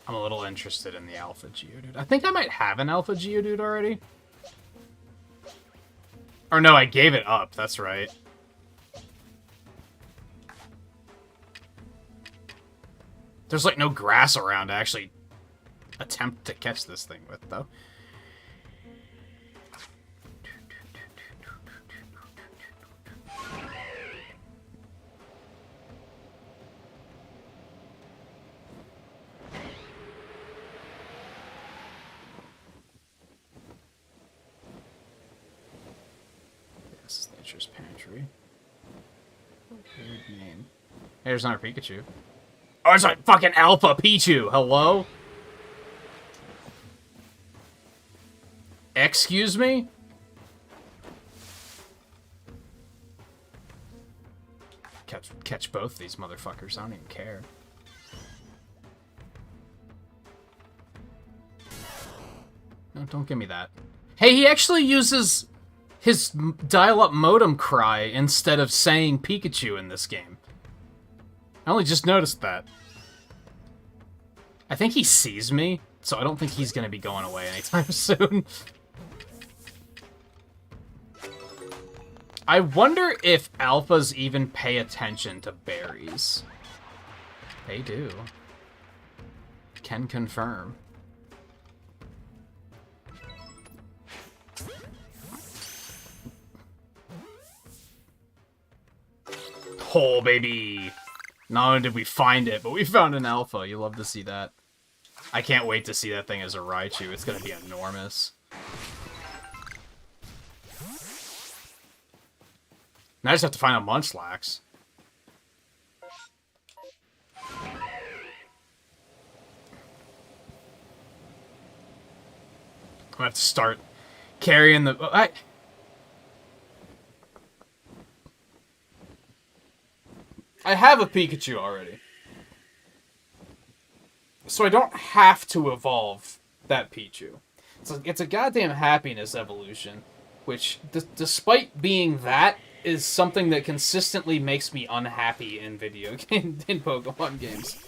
I'm a little interested in the Alpha Geodude. I think I might have an Alpha Geodude already. Or no, I gave it up. That's right. There's like no grass around to actually attempt to catch this thing with, though. This is Nature's Pantry. Weird name. Hey, there's not a Pikachu. Oh, it's like fucking Alpha Pichu. Hello? Excuse me? Catch both these motherfuckers. I don't even care. No, don't give me that. Hey, he actually uses his dial-up modem cry instead of saying Pikachu in this game. I only just noticed that. I think he sees me, so I don't think he's gonna be going away anytime soon. I wonder if alphas even pay attention to berries. They do. Can confirm. Oh, baby! Not only did we find it, but we found an alpha. You love to see that. I can't wait to see that thing as a Raichu. It's gonna be enormous. Now I just have to find a Munchlax. I'm gonna have to start carrying the... I have a Pikachu already. So I don't have to evolve that Pichu. It's a goddamn happiness evolution, which, despite being that, is something that consistently makes me unhappy in in Pokemon games.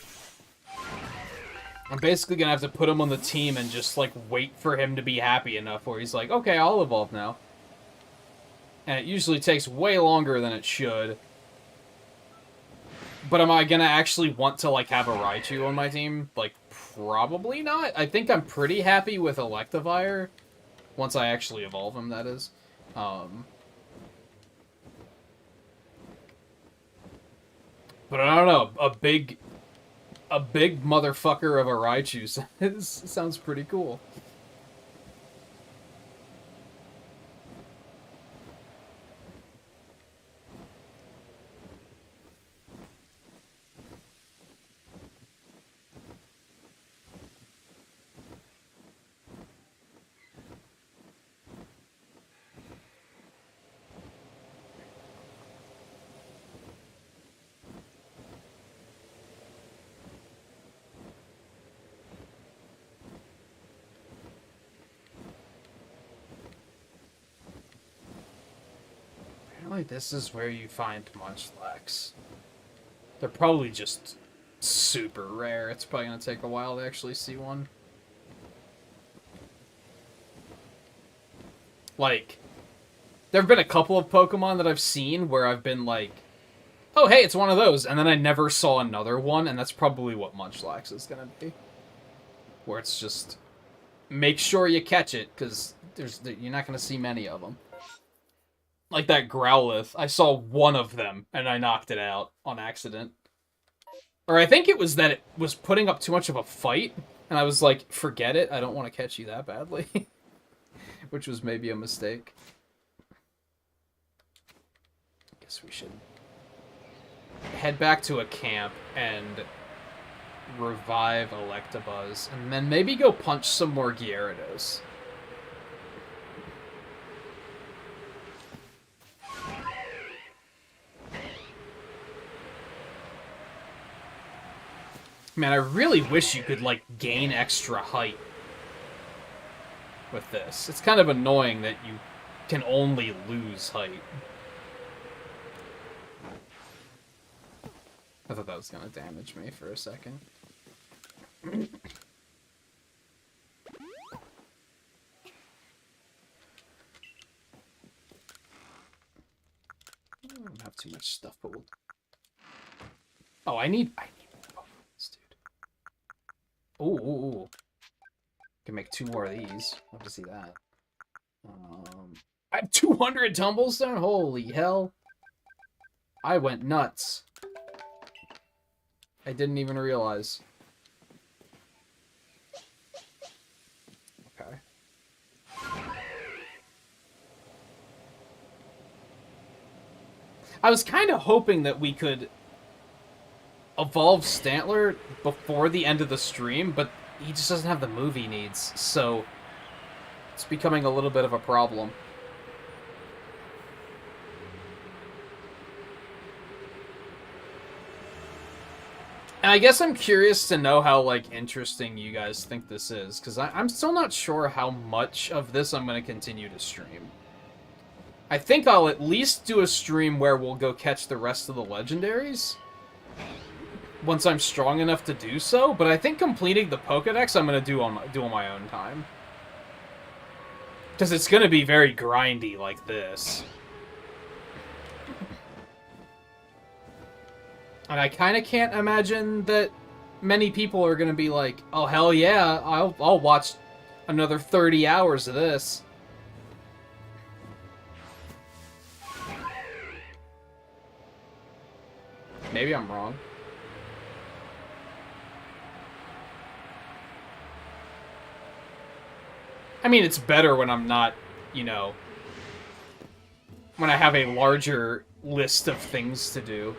I'm basically gonna have to put him on the team and just, like, wait for him to be happy enough where he's like, okay, I'll evolve now. And it usually takes way longer than it should. But am I gonna actually want to, like, have a Raichu on my team? Like, probably not. I think I'm pretty happy with Electivire. Once I actually evolve him, that is. But I don't know, a big motherfucker of a Raichu sounds pretty cool. This is where you find Munchlax. They're probably just super rare. It's probably gonna take a while to actually see one. Like, there have been a couple of Pokemon that I've seen where I've been like, oh hey, it's one of those, and then I never saw another one, and that's probably what Munchlax is gonna be. Where it's just, make sure you catch it, because you're not gonna see many of them. Like that Growlithe, I saw one of them, and I knocked it out on accident. Or I think it was that it was putting up too much of a fight, and I was like, forget it, I don't want to catch you that badly. Which was maybe a mistake. Guess we should head back to a camp and revive Electabuzz, and then maybe go punch some more Gyarados. Man, I really wish you could, like, gain extra height with this. It's kind of annoying that you can only lose height. I thought that was gonna damage me for a second. Too much stuff pulled. Oh, I need more of this, dude. Ooh. Can make 2 more of these. Love to see that. I have 200 tumblestone? Holy hell. I went nuts. I didn't even realize. Okay. I was kind of hoping that we could evolve Stantler before the end of the stream, but he just doesn't have the move he needs, so it's becoming a little bit of a problem. And I guess I'm curious to know how, like, interesting you guys think this is, because I'm still not sure how much of this I'm going to continue to stream. I think I'll at least do a stream where we'll go catch the rest of the legendaries once I'm strong enough to do so, but I think completing the Pokédex I'm going to do on my own time. Because it's going to be very grindy like this. And I kind of can't imagine that many people are going to be like, oh, hell yeah, I'll watch another 30 hours of this. Maybe I'm wrong. I mean, it's better when I'm not, you know, when I have a larger list of things to do.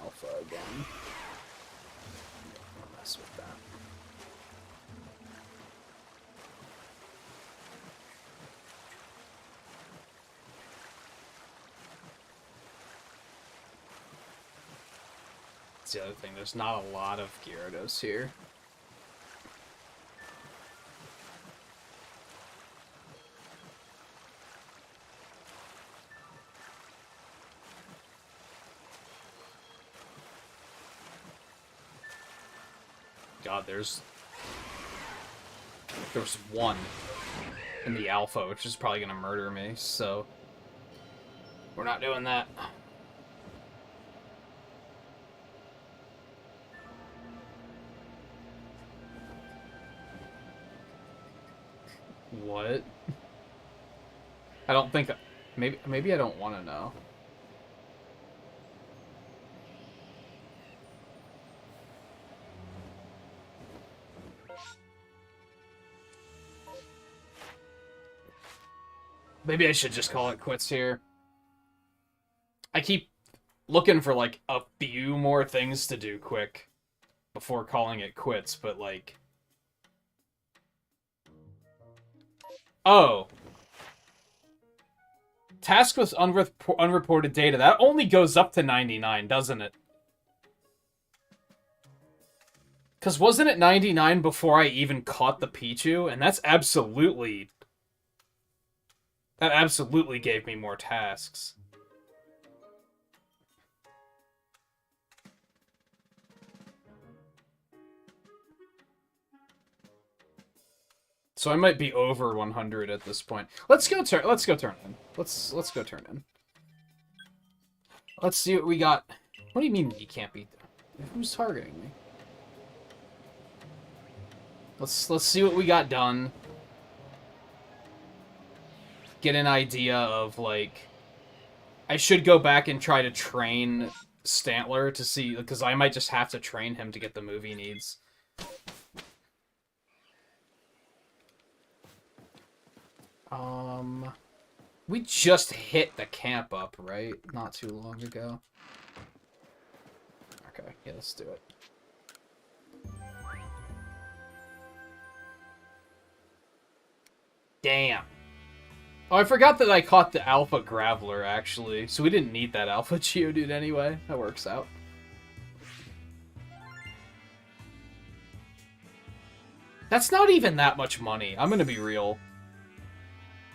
Alpha again. I'll mess with that. That's the other thing. There's not a lot of Gyarados here. God, there's one in the alpha, which is probably gonna murder me, so we're not doing that. What? I don't think... Maybe I don't want to know. Maybe I should just call it quits here. I keep looking for, like, a few more things to do quick before calling it quits, but, like... Oh. Task with unreported data. That only goes up to 99, doesn't it? Because wasn't it 99 before I even caught the Pichu? And that's absolutely... That absolutely gave me more tasks. So I might be over 100 at this point. Let's go turn in. Let's go turn in. Let's see what we got. What do you mean you can't beat them? Who's targeting me? Let's see what we got done. Get an idea of, like... I should go back and try to train Stantler to see... Because I might just have to train him to get the move he needs. We just hit the camp up, right? Not too long ago. Yeah, let's do it. Damn. Oh, I forgot that I caught the Alpha Graveler, actually. So we didn't need that Alpha Geodude anyway. That works out. That's not even that much money. I'm gonna be real.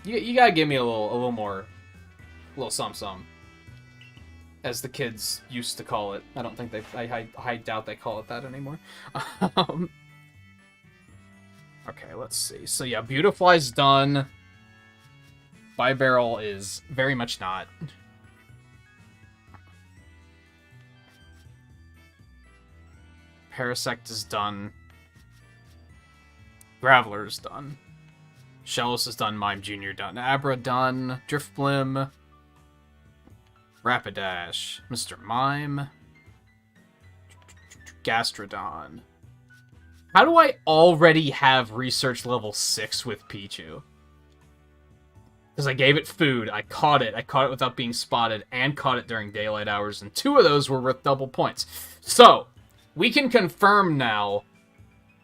You gotta give me a little more, a little some, as the kids used to call it. I don't think they. I doubt they call it that anymore. Okay, let's see. So yeah, Beautifly's done. Bibarrel is very much not. Parasect is done. Graveler's done. Shellos is done. Mime Jr. done. Abra done. Driftblim. Rapidash. Mr. Mime. Gastrodon. How do I already have research level 6 with Pichu? Because I gave it food, I caught it without being spotted, and caught it during daylight hours, and 2 of those were worth double points. So, we can confirm now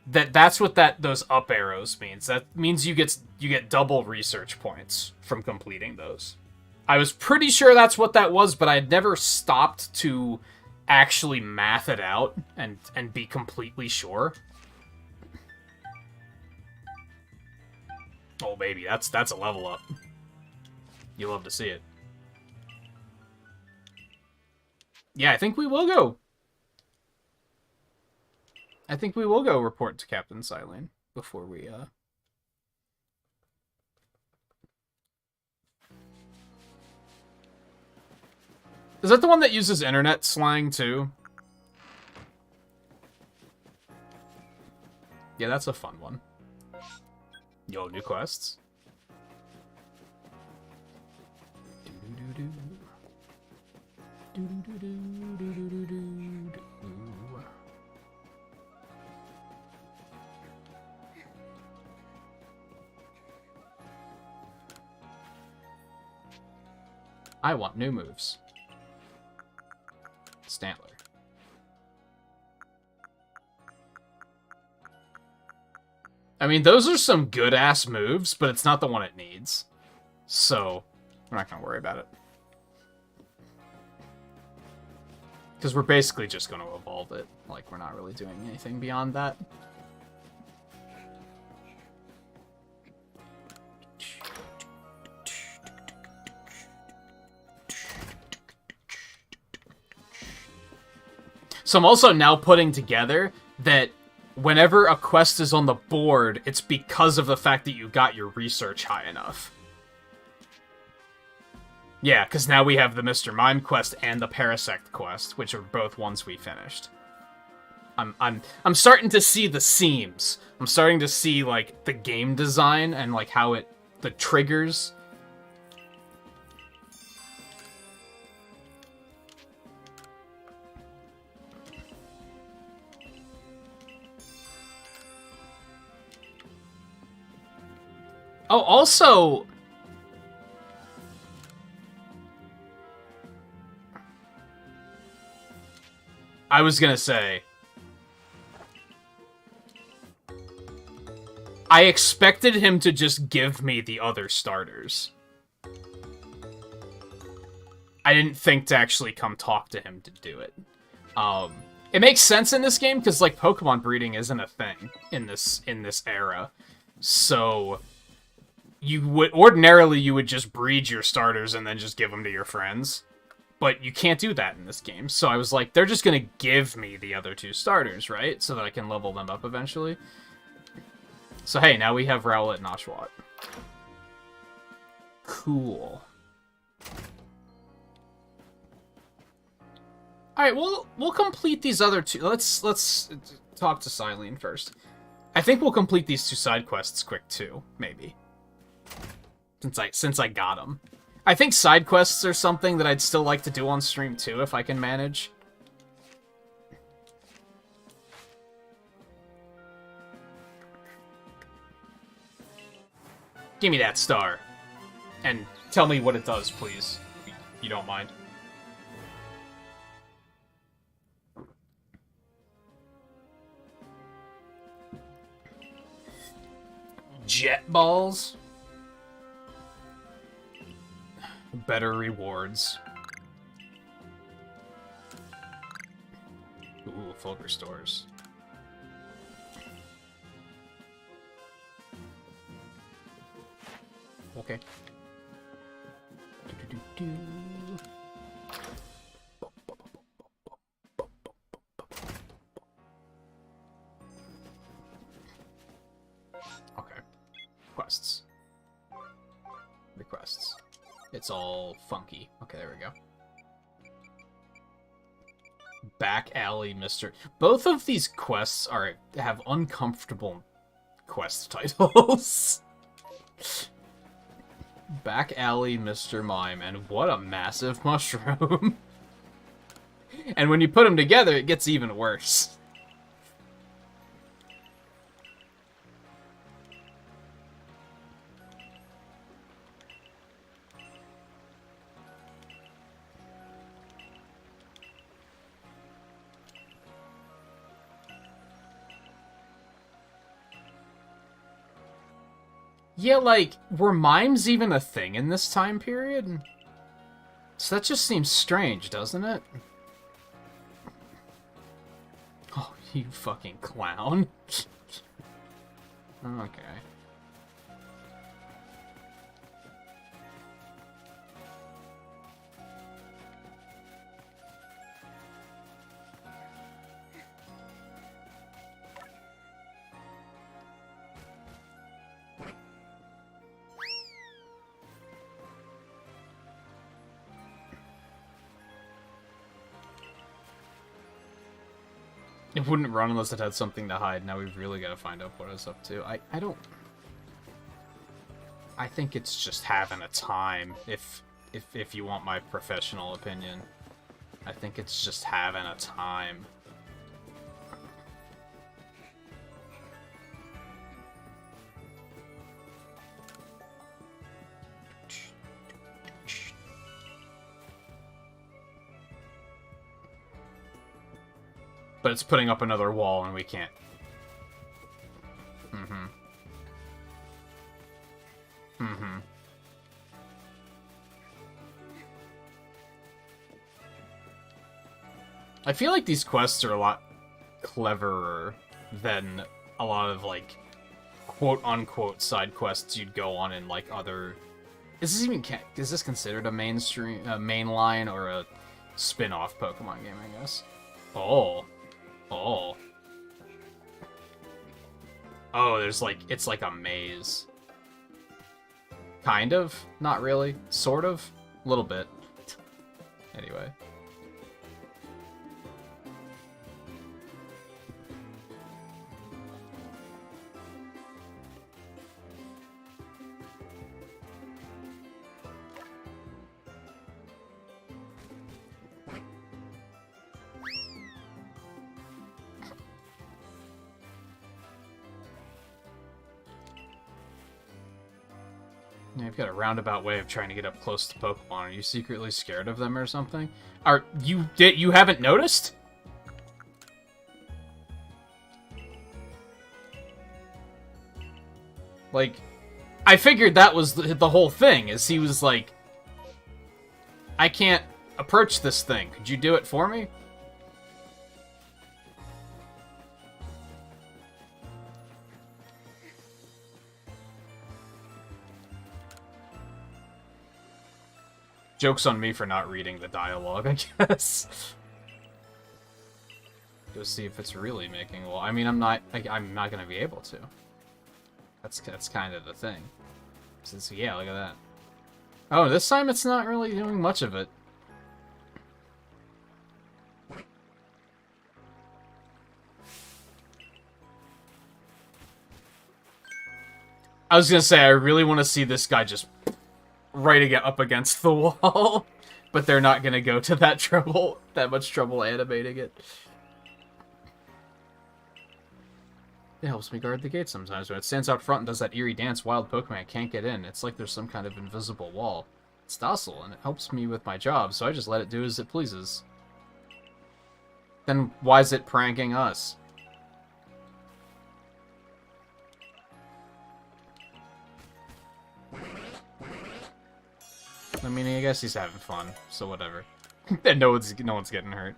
that that's what those up arrows means. That means you get double research points from completing those. I was pretty sure that's what that was, but I had never stopped to actually math it out and be completely sure. Oh baby, that's a level up. You love to see it. Yeah, I think we will go. I think we will go report to Captain Silene before we, Is that the one that uses internet slang, too? Yeah, that's a fun one. Yo, new quests. I want new moves. Stantler. I mean, those are some good-ass moves, but it's not the one it needs. So, we're not gonna worry about it. Because we're basically just going to evolve it. Like, we're not really doing anything beyond that. So I'm also now putting together that whenever a quest is on the board, it's because of the fact that you got your research high enough. Yeah, because now we have the Mr. Mime quest and the Parasect quest, which are both ones we finished. I'm starting to see the seams. I'm starting to see, like, the game design and, like, how the triggers. Oh, also, I was gonna say, I expected him to just give me the other starters. I didn't think to actually come talk to him to do it. It makes sense in this game because, like, Pokemon breeding isn't a thing in this era. So you would ordinarily just breed your starters and then just give them to your friends. But you can't do that in this game. So I was like, they're just going to give me the other 2 starters, right? So that I can level them up eventually. So hey, now we have Rowlet and Oshawott. Cool. Alright, we'll complete these other 2. Let's talk to Silene first. I think we'll complete these 2 side quests quick too, maybe. Since I got them. I think side quests are something that I'd still like to do on stream too, if I can manage. Give me that star. And tell me what it does, please. If you don't mind. jet balls. Better rewards. Ooh, full restores. Okay. Okay. Quests. Requests. It's all funky. Okay, there we go. Back alley, Mr. Both of these quests have uncomfortable quest titles. Back alley, Mr. Mime, and what a massive mushroom. And when you put them together, it gets even worse. Yeah, like, were mimes even a thing in this time period? So that just seems strange, doesn't it? Oh, you fucking clown. Okay. It wouldn't run unless it had something to hide. Now we've really got to find out what it's up to. I don't... I think it's just having a time, if you want my professional opinion. I think it's just having a time. But it's putting up another wall and we can't. I feel like these quests are a lot cleverer than a lot of, like, quote-unquote side quests you'd go on in, like, other... Is this considered a mainline or a spin-off Pokemon game, I guess? Oh. Oh. Oh, there's, like, it's like a maze. Kind of? Not really. Sort of? A little bit. Anyway. Yeah, you've got a roundabout way of trying to get up close to Pokemon. Are you secretly scared of them or something? You haven't noticed? Like, I figured that was the whole thing, is he was like, I can't approach this thing. Could you do it for me? Joke's on me for not reading the dialogue, I guess. Go see if it's really making... Well, I mean, I'm not gonna be able to. That's kind of the thing. So, yeah, look at that. Oh, this time it's not really doing much of it. I was gonna say, I really want to see this guy just right up against the wall, but they're not gonna go to that much trouble animating it. It helps me guard the gate sometimes. When it stands out front and does that eerie dance, wild Pokemon can't get in. It's like there's some kind of invisible wall. It's docile, and it helps me with my job, so I just let it do as it pleases. Then why is it pranking us? I mean, I guess he's having fun, so whatever. And no one's getting hurt.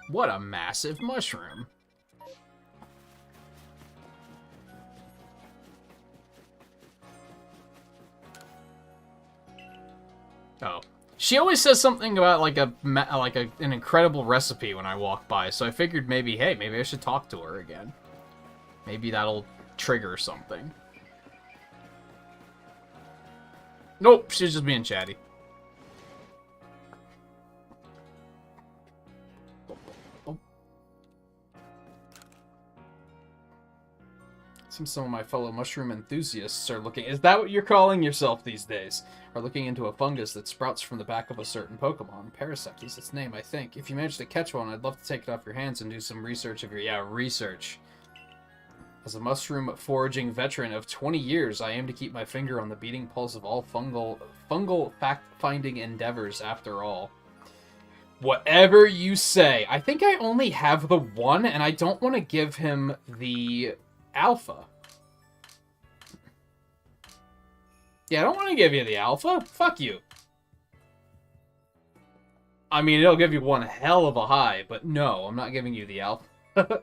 What a massive mushroom. Oh. She always says something about like an incredible recipe when I walk by, so I figured maybe, hey, maybe I should talk to her again. Maybe that'll trigger something. Nope, she's just being chatty. Seems some of my fellow mushroom enthusiasts are looking... Is that what you're calling yourself these days? Are looking into a fungus that sprouts from the back of a certain Pokemon. Parasect is its name, I think. If you manage to catch one, I'd love to take it off your hands and do some research of your... Yeah, research. As a mushroom foraging veteran of 20 years, I aim to keep my finger on the beating pulse of all fungal fact-finding endeavors, after all. Whatever you say. I think I only have the one, and I don't want to give him the... Alpha. Yeah, I don't want to give you the alpha. Fuck you. I mean, it'll give you one hell of a high, but no, I'm not giving you the alpha.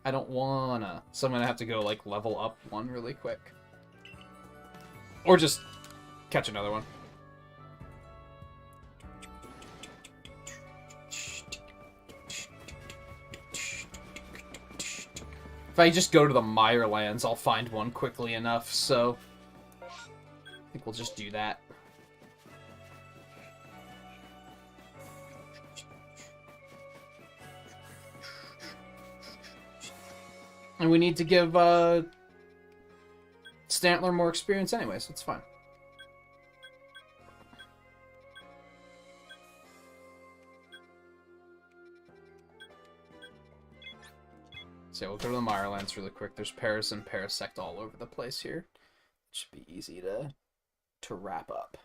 I don't wanna. So I'm gonna have to go, like, level up one really quick. Or just catch another one. If I just go to the Mirelands, I'll find one quickly enough, so... I think we'll just do that. And we need to give, Stantler more experience anyway, so it's fine. So we'll go to the Mirelands really quick. There's Paris and Parasect all over the place here. It should be easy to wrap up.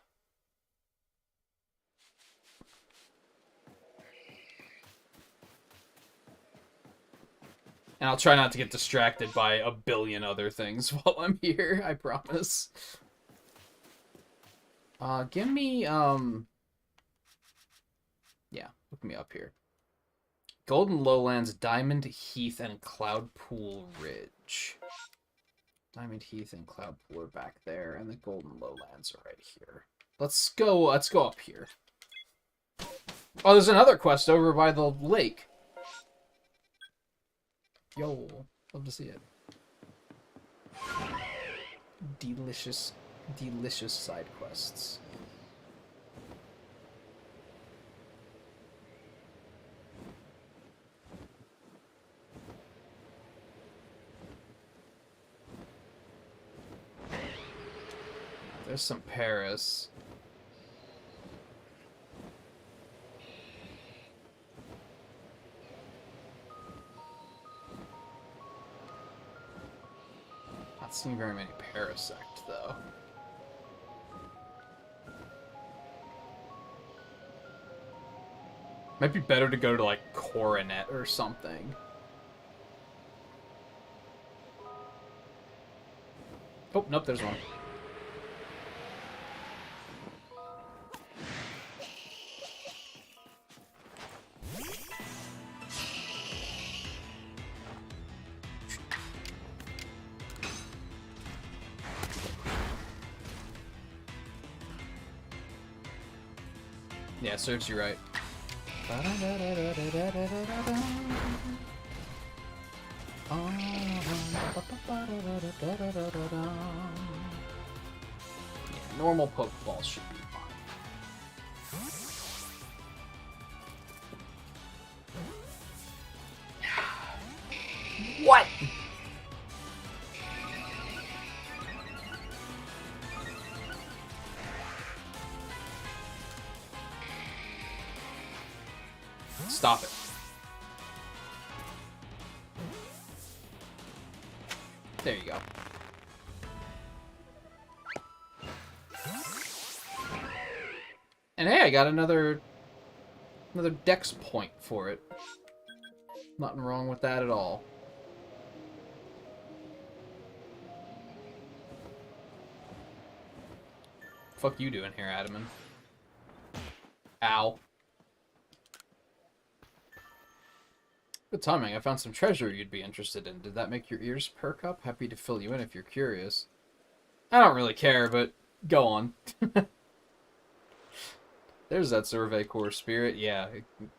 And I'll try not to get distracted by a billion other things while I'm here, I promise. Give me, yeah, look me up here. Golden Lowlands, Diamond Heath, and Cloudpool Ridge. Diamond Heath and Cloudpool are back there, and the Golden Lowlands are right here. Let's go up here. Oh, there's another quest over by the lake. Yo, love to see it. Delicious, delicious side quests. There's some Paris. Not seeing very many Parasect, though. Might be better to go to, like, Coronet or something. Oh, nope, there's one. Yeah, serves you right. Yeah, normal Pokeballs should be fine. What? Stop it. There you go. And hey, I got another dex point for it. Nothing wrong with that at all. Fuck you doing here, Adaman? Ow. Good timing. I found some treasure you'd be interested in. Did that make your ears perk up? Happy to fill you in if you're curious. I don't really care, but go on. There's that Survey Corps spirit. Yeah,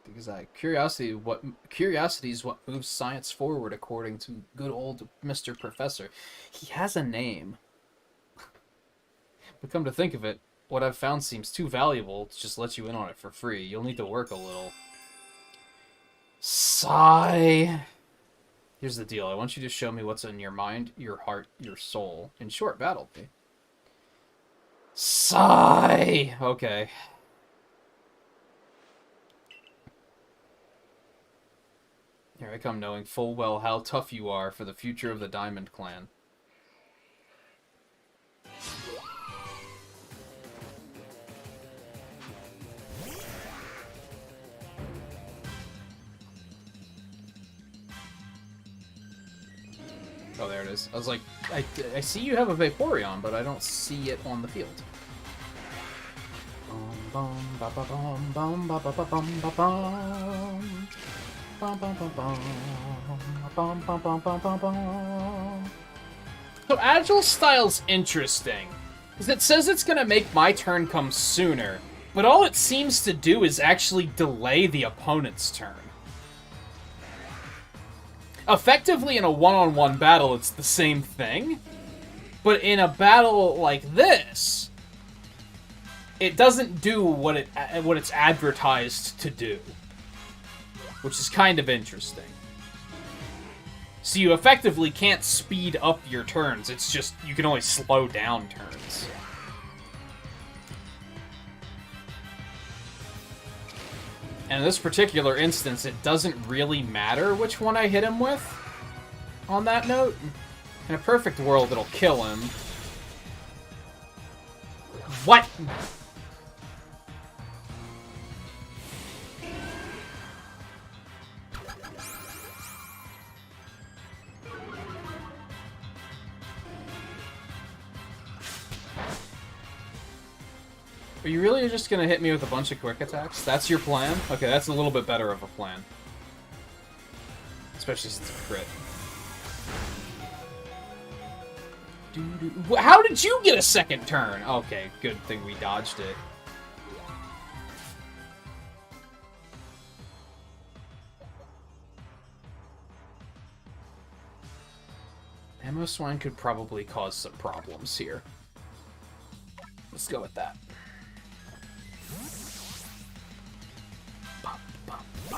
exactly. Curiosity is what moves science forward, according to good old Mr. Professor. He has a name. But come to think of it, what I've found seems too valuable to just let you in on it for free. You'll need to work a little. Sigh. Here's the deal. I want you to show me what's in your mind, your heart, your soul. In short, battle me. Sigh. Okay. Here I come, knowing full well how tough you are for the future of the Diamond Clan. Oh, there it is. I was like, I see you have a Vaporeon, but I don't see it on the field. So Agile Style's interesting, because it says it's going to make my turn come sooner, but all it seems to do is actually delay the opponent's turn. Effectively, in a one-on-one battle, it's the same thing. But in a battle like this, it doesn't do what it's advertised to do. Which is kind of interesting. So you effectively can't speed up your turns. It's just, you can only slow down turns. And in this particular instance, it doesn't really matter which one I hit him with. On that note, in a perfect world, it'll kill him. What? Are you really just gonna hit me with a bunch of quick attacks? That's your plan? Okay, that's a little bit better of a plan. Especially since it's a crit. How did you get a second turn? Okay, good thing we dodged it. Ammo Swine could probably cause some problems here. Let's go with that.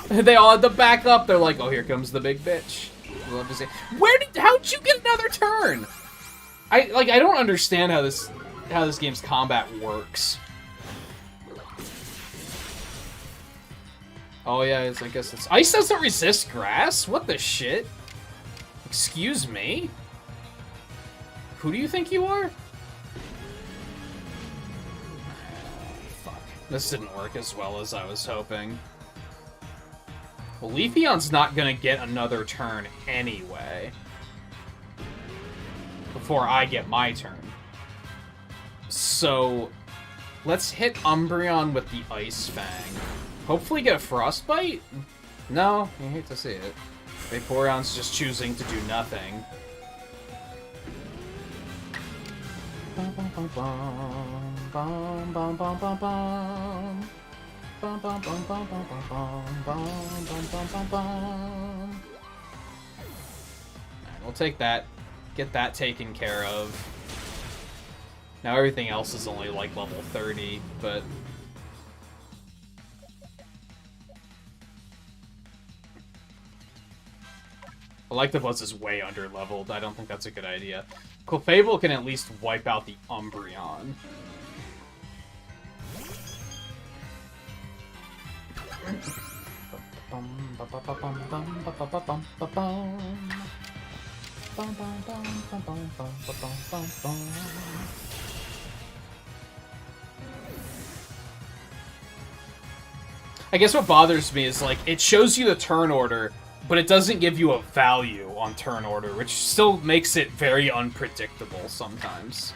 They all had to back up. They're like, oh, here comes the big bitch. Love to say, how'd you get another turn? I don't understand how this game's combat works. Oh yeah, I guess it's ice doesn't resist grass. What the shit? Excuse me. Who do you think you are? Fuck. This didn't work as well as I was hoping. Well, Leafeon's not gonna get another turn anyway. Before I get my turn. So, let's hit Umbreon with the Ice Fang. Hopefully get a Frostbite? No, I hate to see it. Vaporeon's just choosing to do nothing. We'll take that. Get that taken care of. Now everything else is only like level 30, but... Electabuzz is way under-leveled. I don't think that's a good idea. Clefable can at least wipe out the Umbreon. I guess what bothers me is, like, it shows you the turn order, but it doesn't give you a value on turn order, which still makes it very unpredictable sometimes.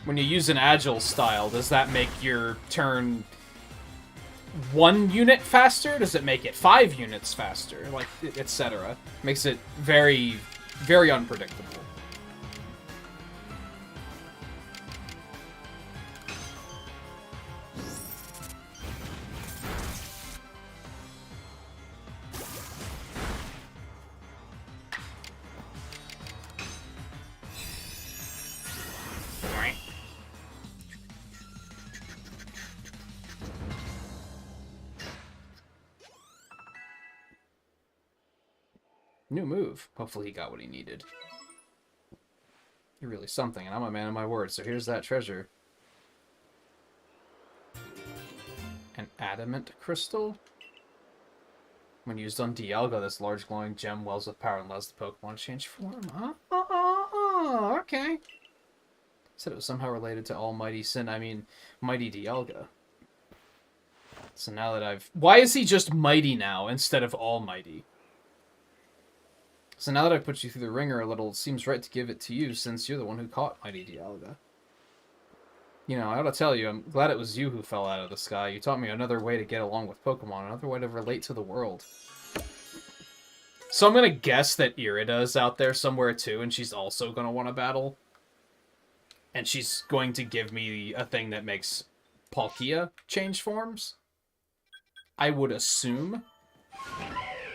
When you use an agile style, does that make your turn 1 unit faster? Does it make it 5 units faster? Like, etc. Makes it very, very unpredictable. New move. Hopefully he got what he needed. You're really something, and I'm a man of my word, so here's that treasure. An adamant crystal? When used on Dialga, this large glowing gem wells with power and allows the Pokemon to change form. Okay. Said it was somehow related to Almighty Sin. I mean, Mighty Dialga. So now that I've... Why is he just Mighty now instead of Almighty? So now that I've put you through the ringer a little, it seems right to give it to you, since you're the one who caught Mighty Dialga. You know, I gotta tell you, I'm glad it was you who fell out of the sky. You taught me another way to get along with Pokemon, another way to relate to the world. So I'm gonna guess that Irida is out there somewhere too, and she's also gonna want to battle. And she's going to give me a thing that makes Palkia change forms. I would assume.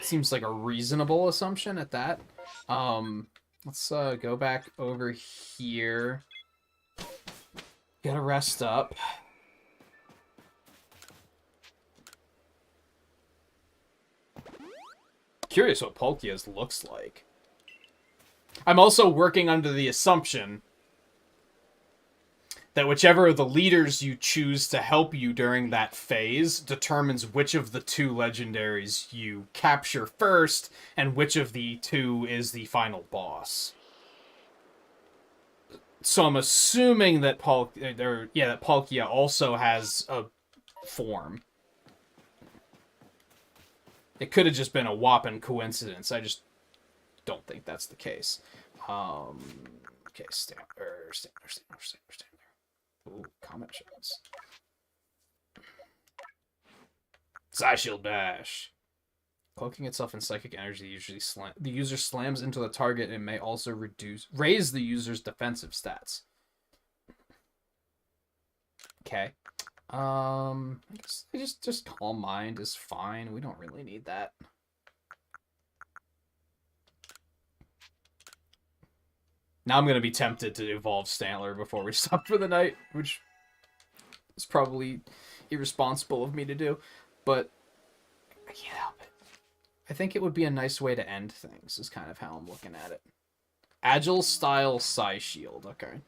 Seems like a reasonable assumption at that. Let's go back over here. Gotta rest up. Curious what Palkia's looks like. I'm also working under the assumption that whichever of the leaders you choose to help you during that phase determines which of the 2 legendaries you capture first, and which of the 2 is the final boss. So I'm assuming that Palkia also has a form. It could have just been a whopping coincidence. I just don't think that's the case. Okay, stand there. Ooh, comment shots. Psyshield Dash. Cloaking itself in psychic energy the user slams into the target and may also raise the user's defensive stats. Okay. I guess just Calm Mind is fine. We don't really need that. Now I'm going to be tempted to evolve Stantler before we stop for the night, which is probably irresponsible of me to do, but I can't help it. I think it would be a nice way to end things, is kind of how I'm looking at it. Agile style Psyshield, okay.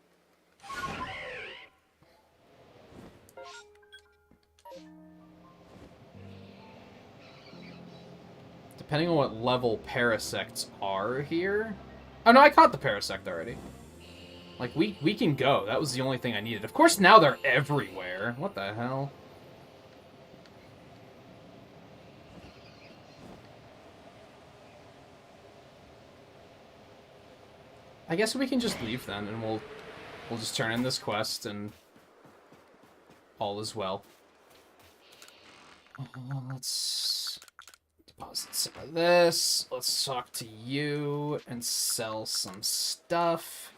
Depending on what level Parasects are here... Oh, no, I caught the Parasect already. Like, we can go. That was the only thing I needed. Of course, now they're everywhere. What the hell? I guess we can just leave then, and we'll just turn in this quest, and all is well. Let's deposit some of this. Let's talk to you and sell some stuff.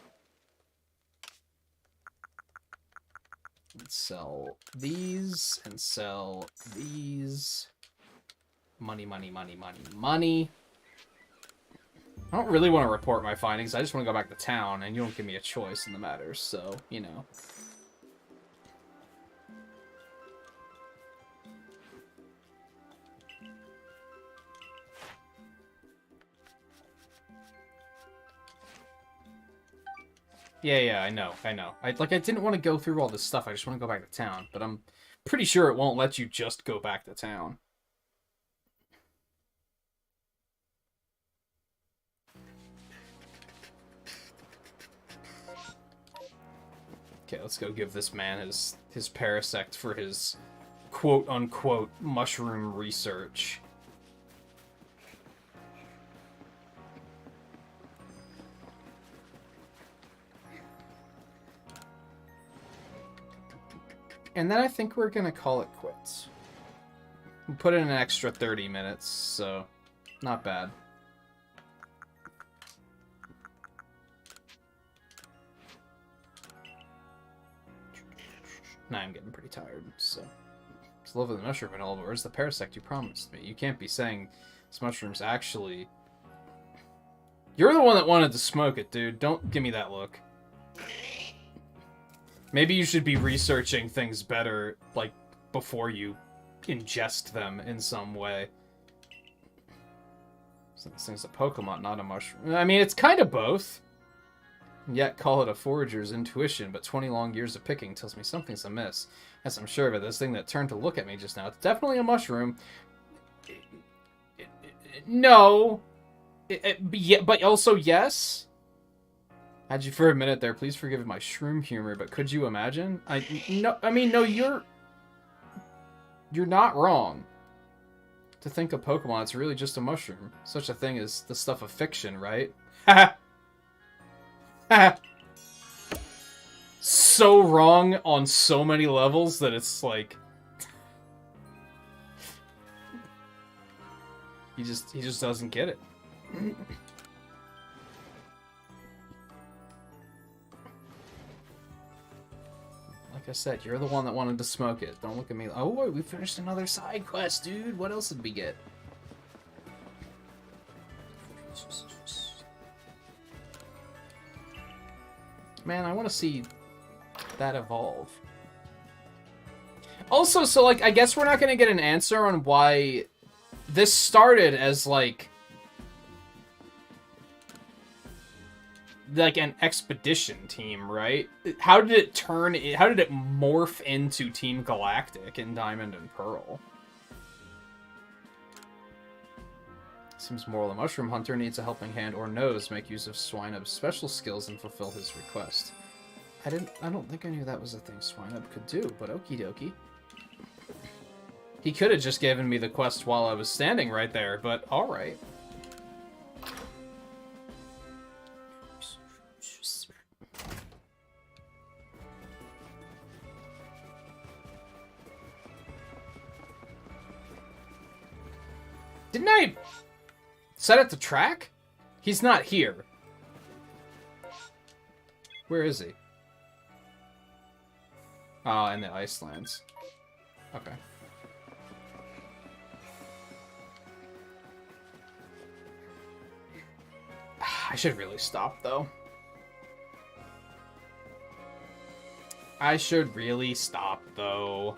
Let's sell these and sell these. Money, money, money, money, money. I don't really want to report my findings. I just want to go back to town, and you don't give me a choice in the matter, so, you know. Yeah, I know. I didn't want to go through all this stuff. I just want to go back to town, but I'm pretty sure it won't let you just go back to town. Okay, let's go give this man his Parasect for his quote-unquote mushroom research. And then I think we're gonna call it quits. We put in an extra 30 minutes, so not bad. Now I'm getting pretty tired, so... It's lovely the mushroom and all, but where's the parasect you promised me? You can't be saying this mushroom's actually... You're the one that wanted to smoke it, dude. Don't give me that look. Maybe you should be researching things better, like, before you ingest them in some way. So this thing's a Pokemon, not a mushroom. I mean, it's kind of both. Yet call it a forager's intuition, but 20 long years of picking tells me something's amiss. Yes, I'm sure of it. This thing that turned to look at me just now, it's definitely a mushroom. No. Yeah, but also yes. Had you for a minute there. Please forgive my shroom humor, but could you imagine? No, you're not wrong. To think of Pokemon, it's really just a mushroom. Such a thing as the stuff of fiction, right? Haha. So wrong on so many levels that it's like he just doesn't get it. Like I said, you're the one that wanted to smoke it. Don't look at me. Oh, we finished another side quest, dude. What else did we get? Man, I want to see that evolve. Also, so, like, I guess we're not going to get an answer on why this started as, like an expedition team, right? How did it morph into Team Galactic in Diamond and Pearl? Seems moral the mushroom hunter needs a helping hand or nose make use of Swinub's special skills and fulfill his request. I don't think I knew that was a thing Swinub could do, but okie dokie. He could have just given me the quest while I was standing right there, but alright. Didn't I set it to track? He's not here. Where is he? Oh, in the Icelands. Okay. I should really stop, though. I should really stop, though.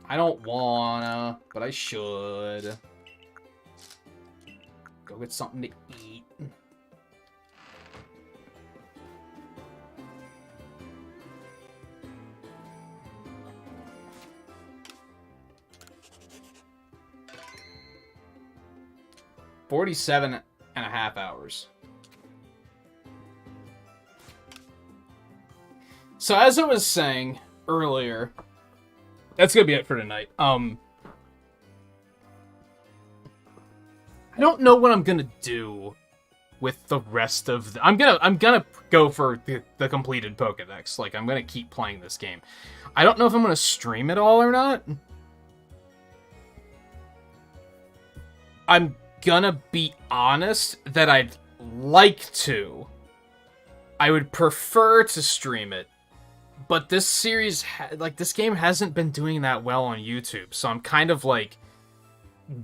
I don't wanna, but I should. Go get something to eat. $47.5 hours. So as I was saying earlier, that's gonna be it for tonight. I don't know what I'm gonna do with the rest of the... I'm gonna go for the completed Pokédex. Like, I'm gonna keep playing this game. I don't know if I'm gonna stream it all or not. I'm gonna be honest that I'd like to. I would prefer to stream it. But this series, this game hasn't been doing that well on YouTube. So I'm kind of, like,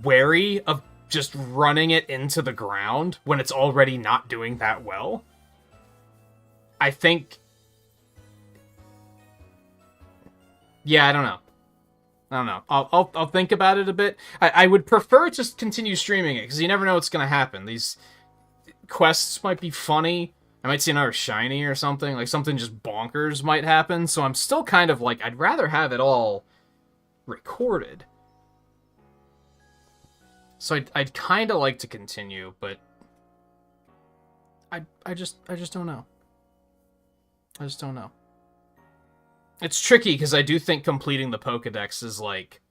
wary of just running it into the ground when it's already not doing that well. I think... Yeah, I don't know. I'll think about it a bit. I would prefer just continue streaming it, because you never know what's going to happen. These quests might be funny. I might see another shiny or something. Like, something just bonkers might happen. So I'm still kind of like, I'd rather have it all recorded. So I'd kind of like to continue, but I just don't know. I just don't know. It's tricky, because I do think completing the Pokédex is, like...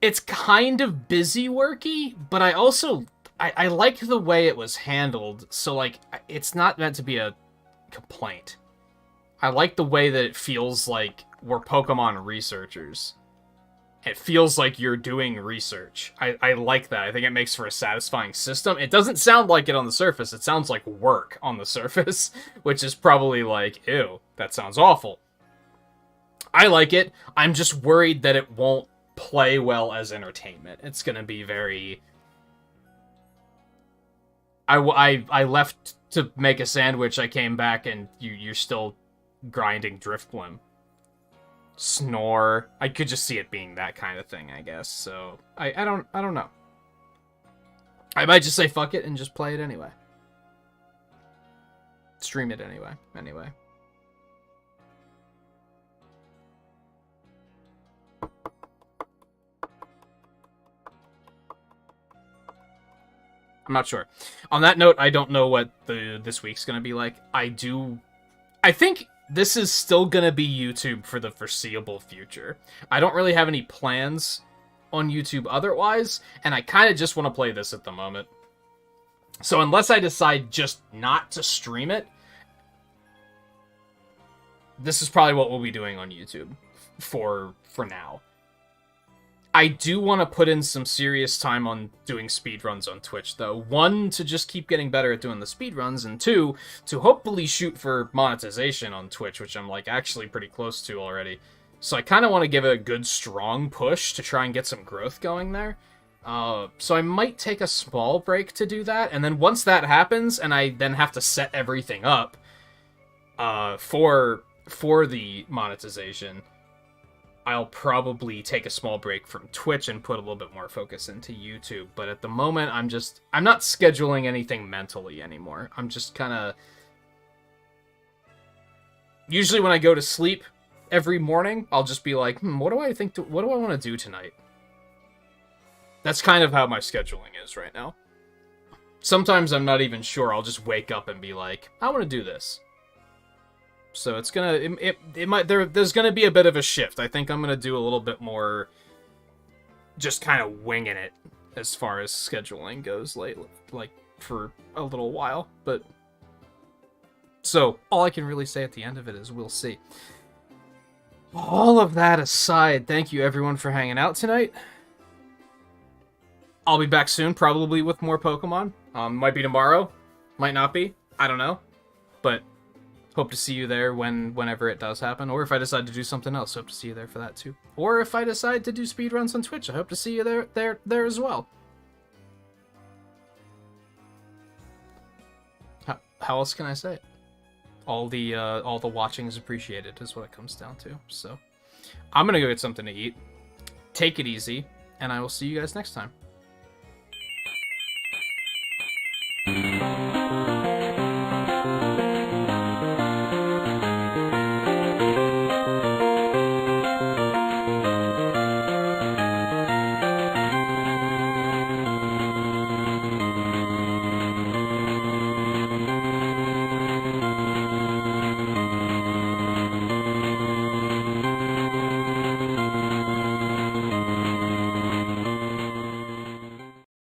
It's kind of busy worky, but I also I like the way it was handled, so, like, it's not meant to be a complaint. I like the way that it feels like we're Pokemon researchers. It feels like you're doing research. I like that. I think it makes for a satisfying system. It doesn't sound like it on the surface. It sounds like work on the surface, which is probably like, ew, that sounds awful. I like it. I'm just worried that it won't play well as entertainment. It's going to be very... I left to make a sandwich. I came back and you're still grinding Driftbloom. Snore. I could just see it being that kind of thing, I guess. So I don't know. I might just say fuck it and just play it anyway. Stream it anyway. Anyway. I'm not sure. On that note, I don't know what this week's gonna be like. I think this is still gonna be YouTube for the foreseeable future. I don't really have any plans on YouTube otherwise, and I kind of just want to play this at the moment. So unless I decide just not to stream it, this is probably what we'll be doing on YouTube for now. I do want to put in some serious time on doing speedruns on Twitch, though. One, to just keep getting better at doing the speedruns, and two, to hopefully shoot for monetization on Twitch, which I'm, like, actually pretty close to already. So I kind of want to give it a good, strong push to try and get some growth going there. So I might take a small break to do that, and then once that happens, and I then have to set everything up for the monetization, I'll probably take a small break from Twitch and put a little bit more focus into YouTube. But at the moment, I'm not scheduling anything mentally anymore. I'm just kind of... Usually when I go to sleep every morning, I'll just be like, what do I want to do tonight? That's kind of how my scheduling is right now. Sometimes I'm not even sure. I'll just wake up and be like, I want to do this. So it's gonna, there's gonna be a bit of a shift. I think I'm gonna do a little bit more just kind of winging it as far as scheduling goes lately, like for a little while. But so all I can really say at the end of it is we'll see. All of that aside, thank you everyone for hanging out tonight. I'll be back soon, probably with more Pokemon. Might be tomorrow, might not be. I don't know, but hope to see you there whenever it does happen. Or if I decide to do something else, hope to see you there for that too. Or if I decide to do speedruns on Twitch, I hope to see you there as well. How else can I say it? All the watching is appreciated is what it comes down to. So I'm gonna go get something to eat. Take it easy, and I will see you guys next time.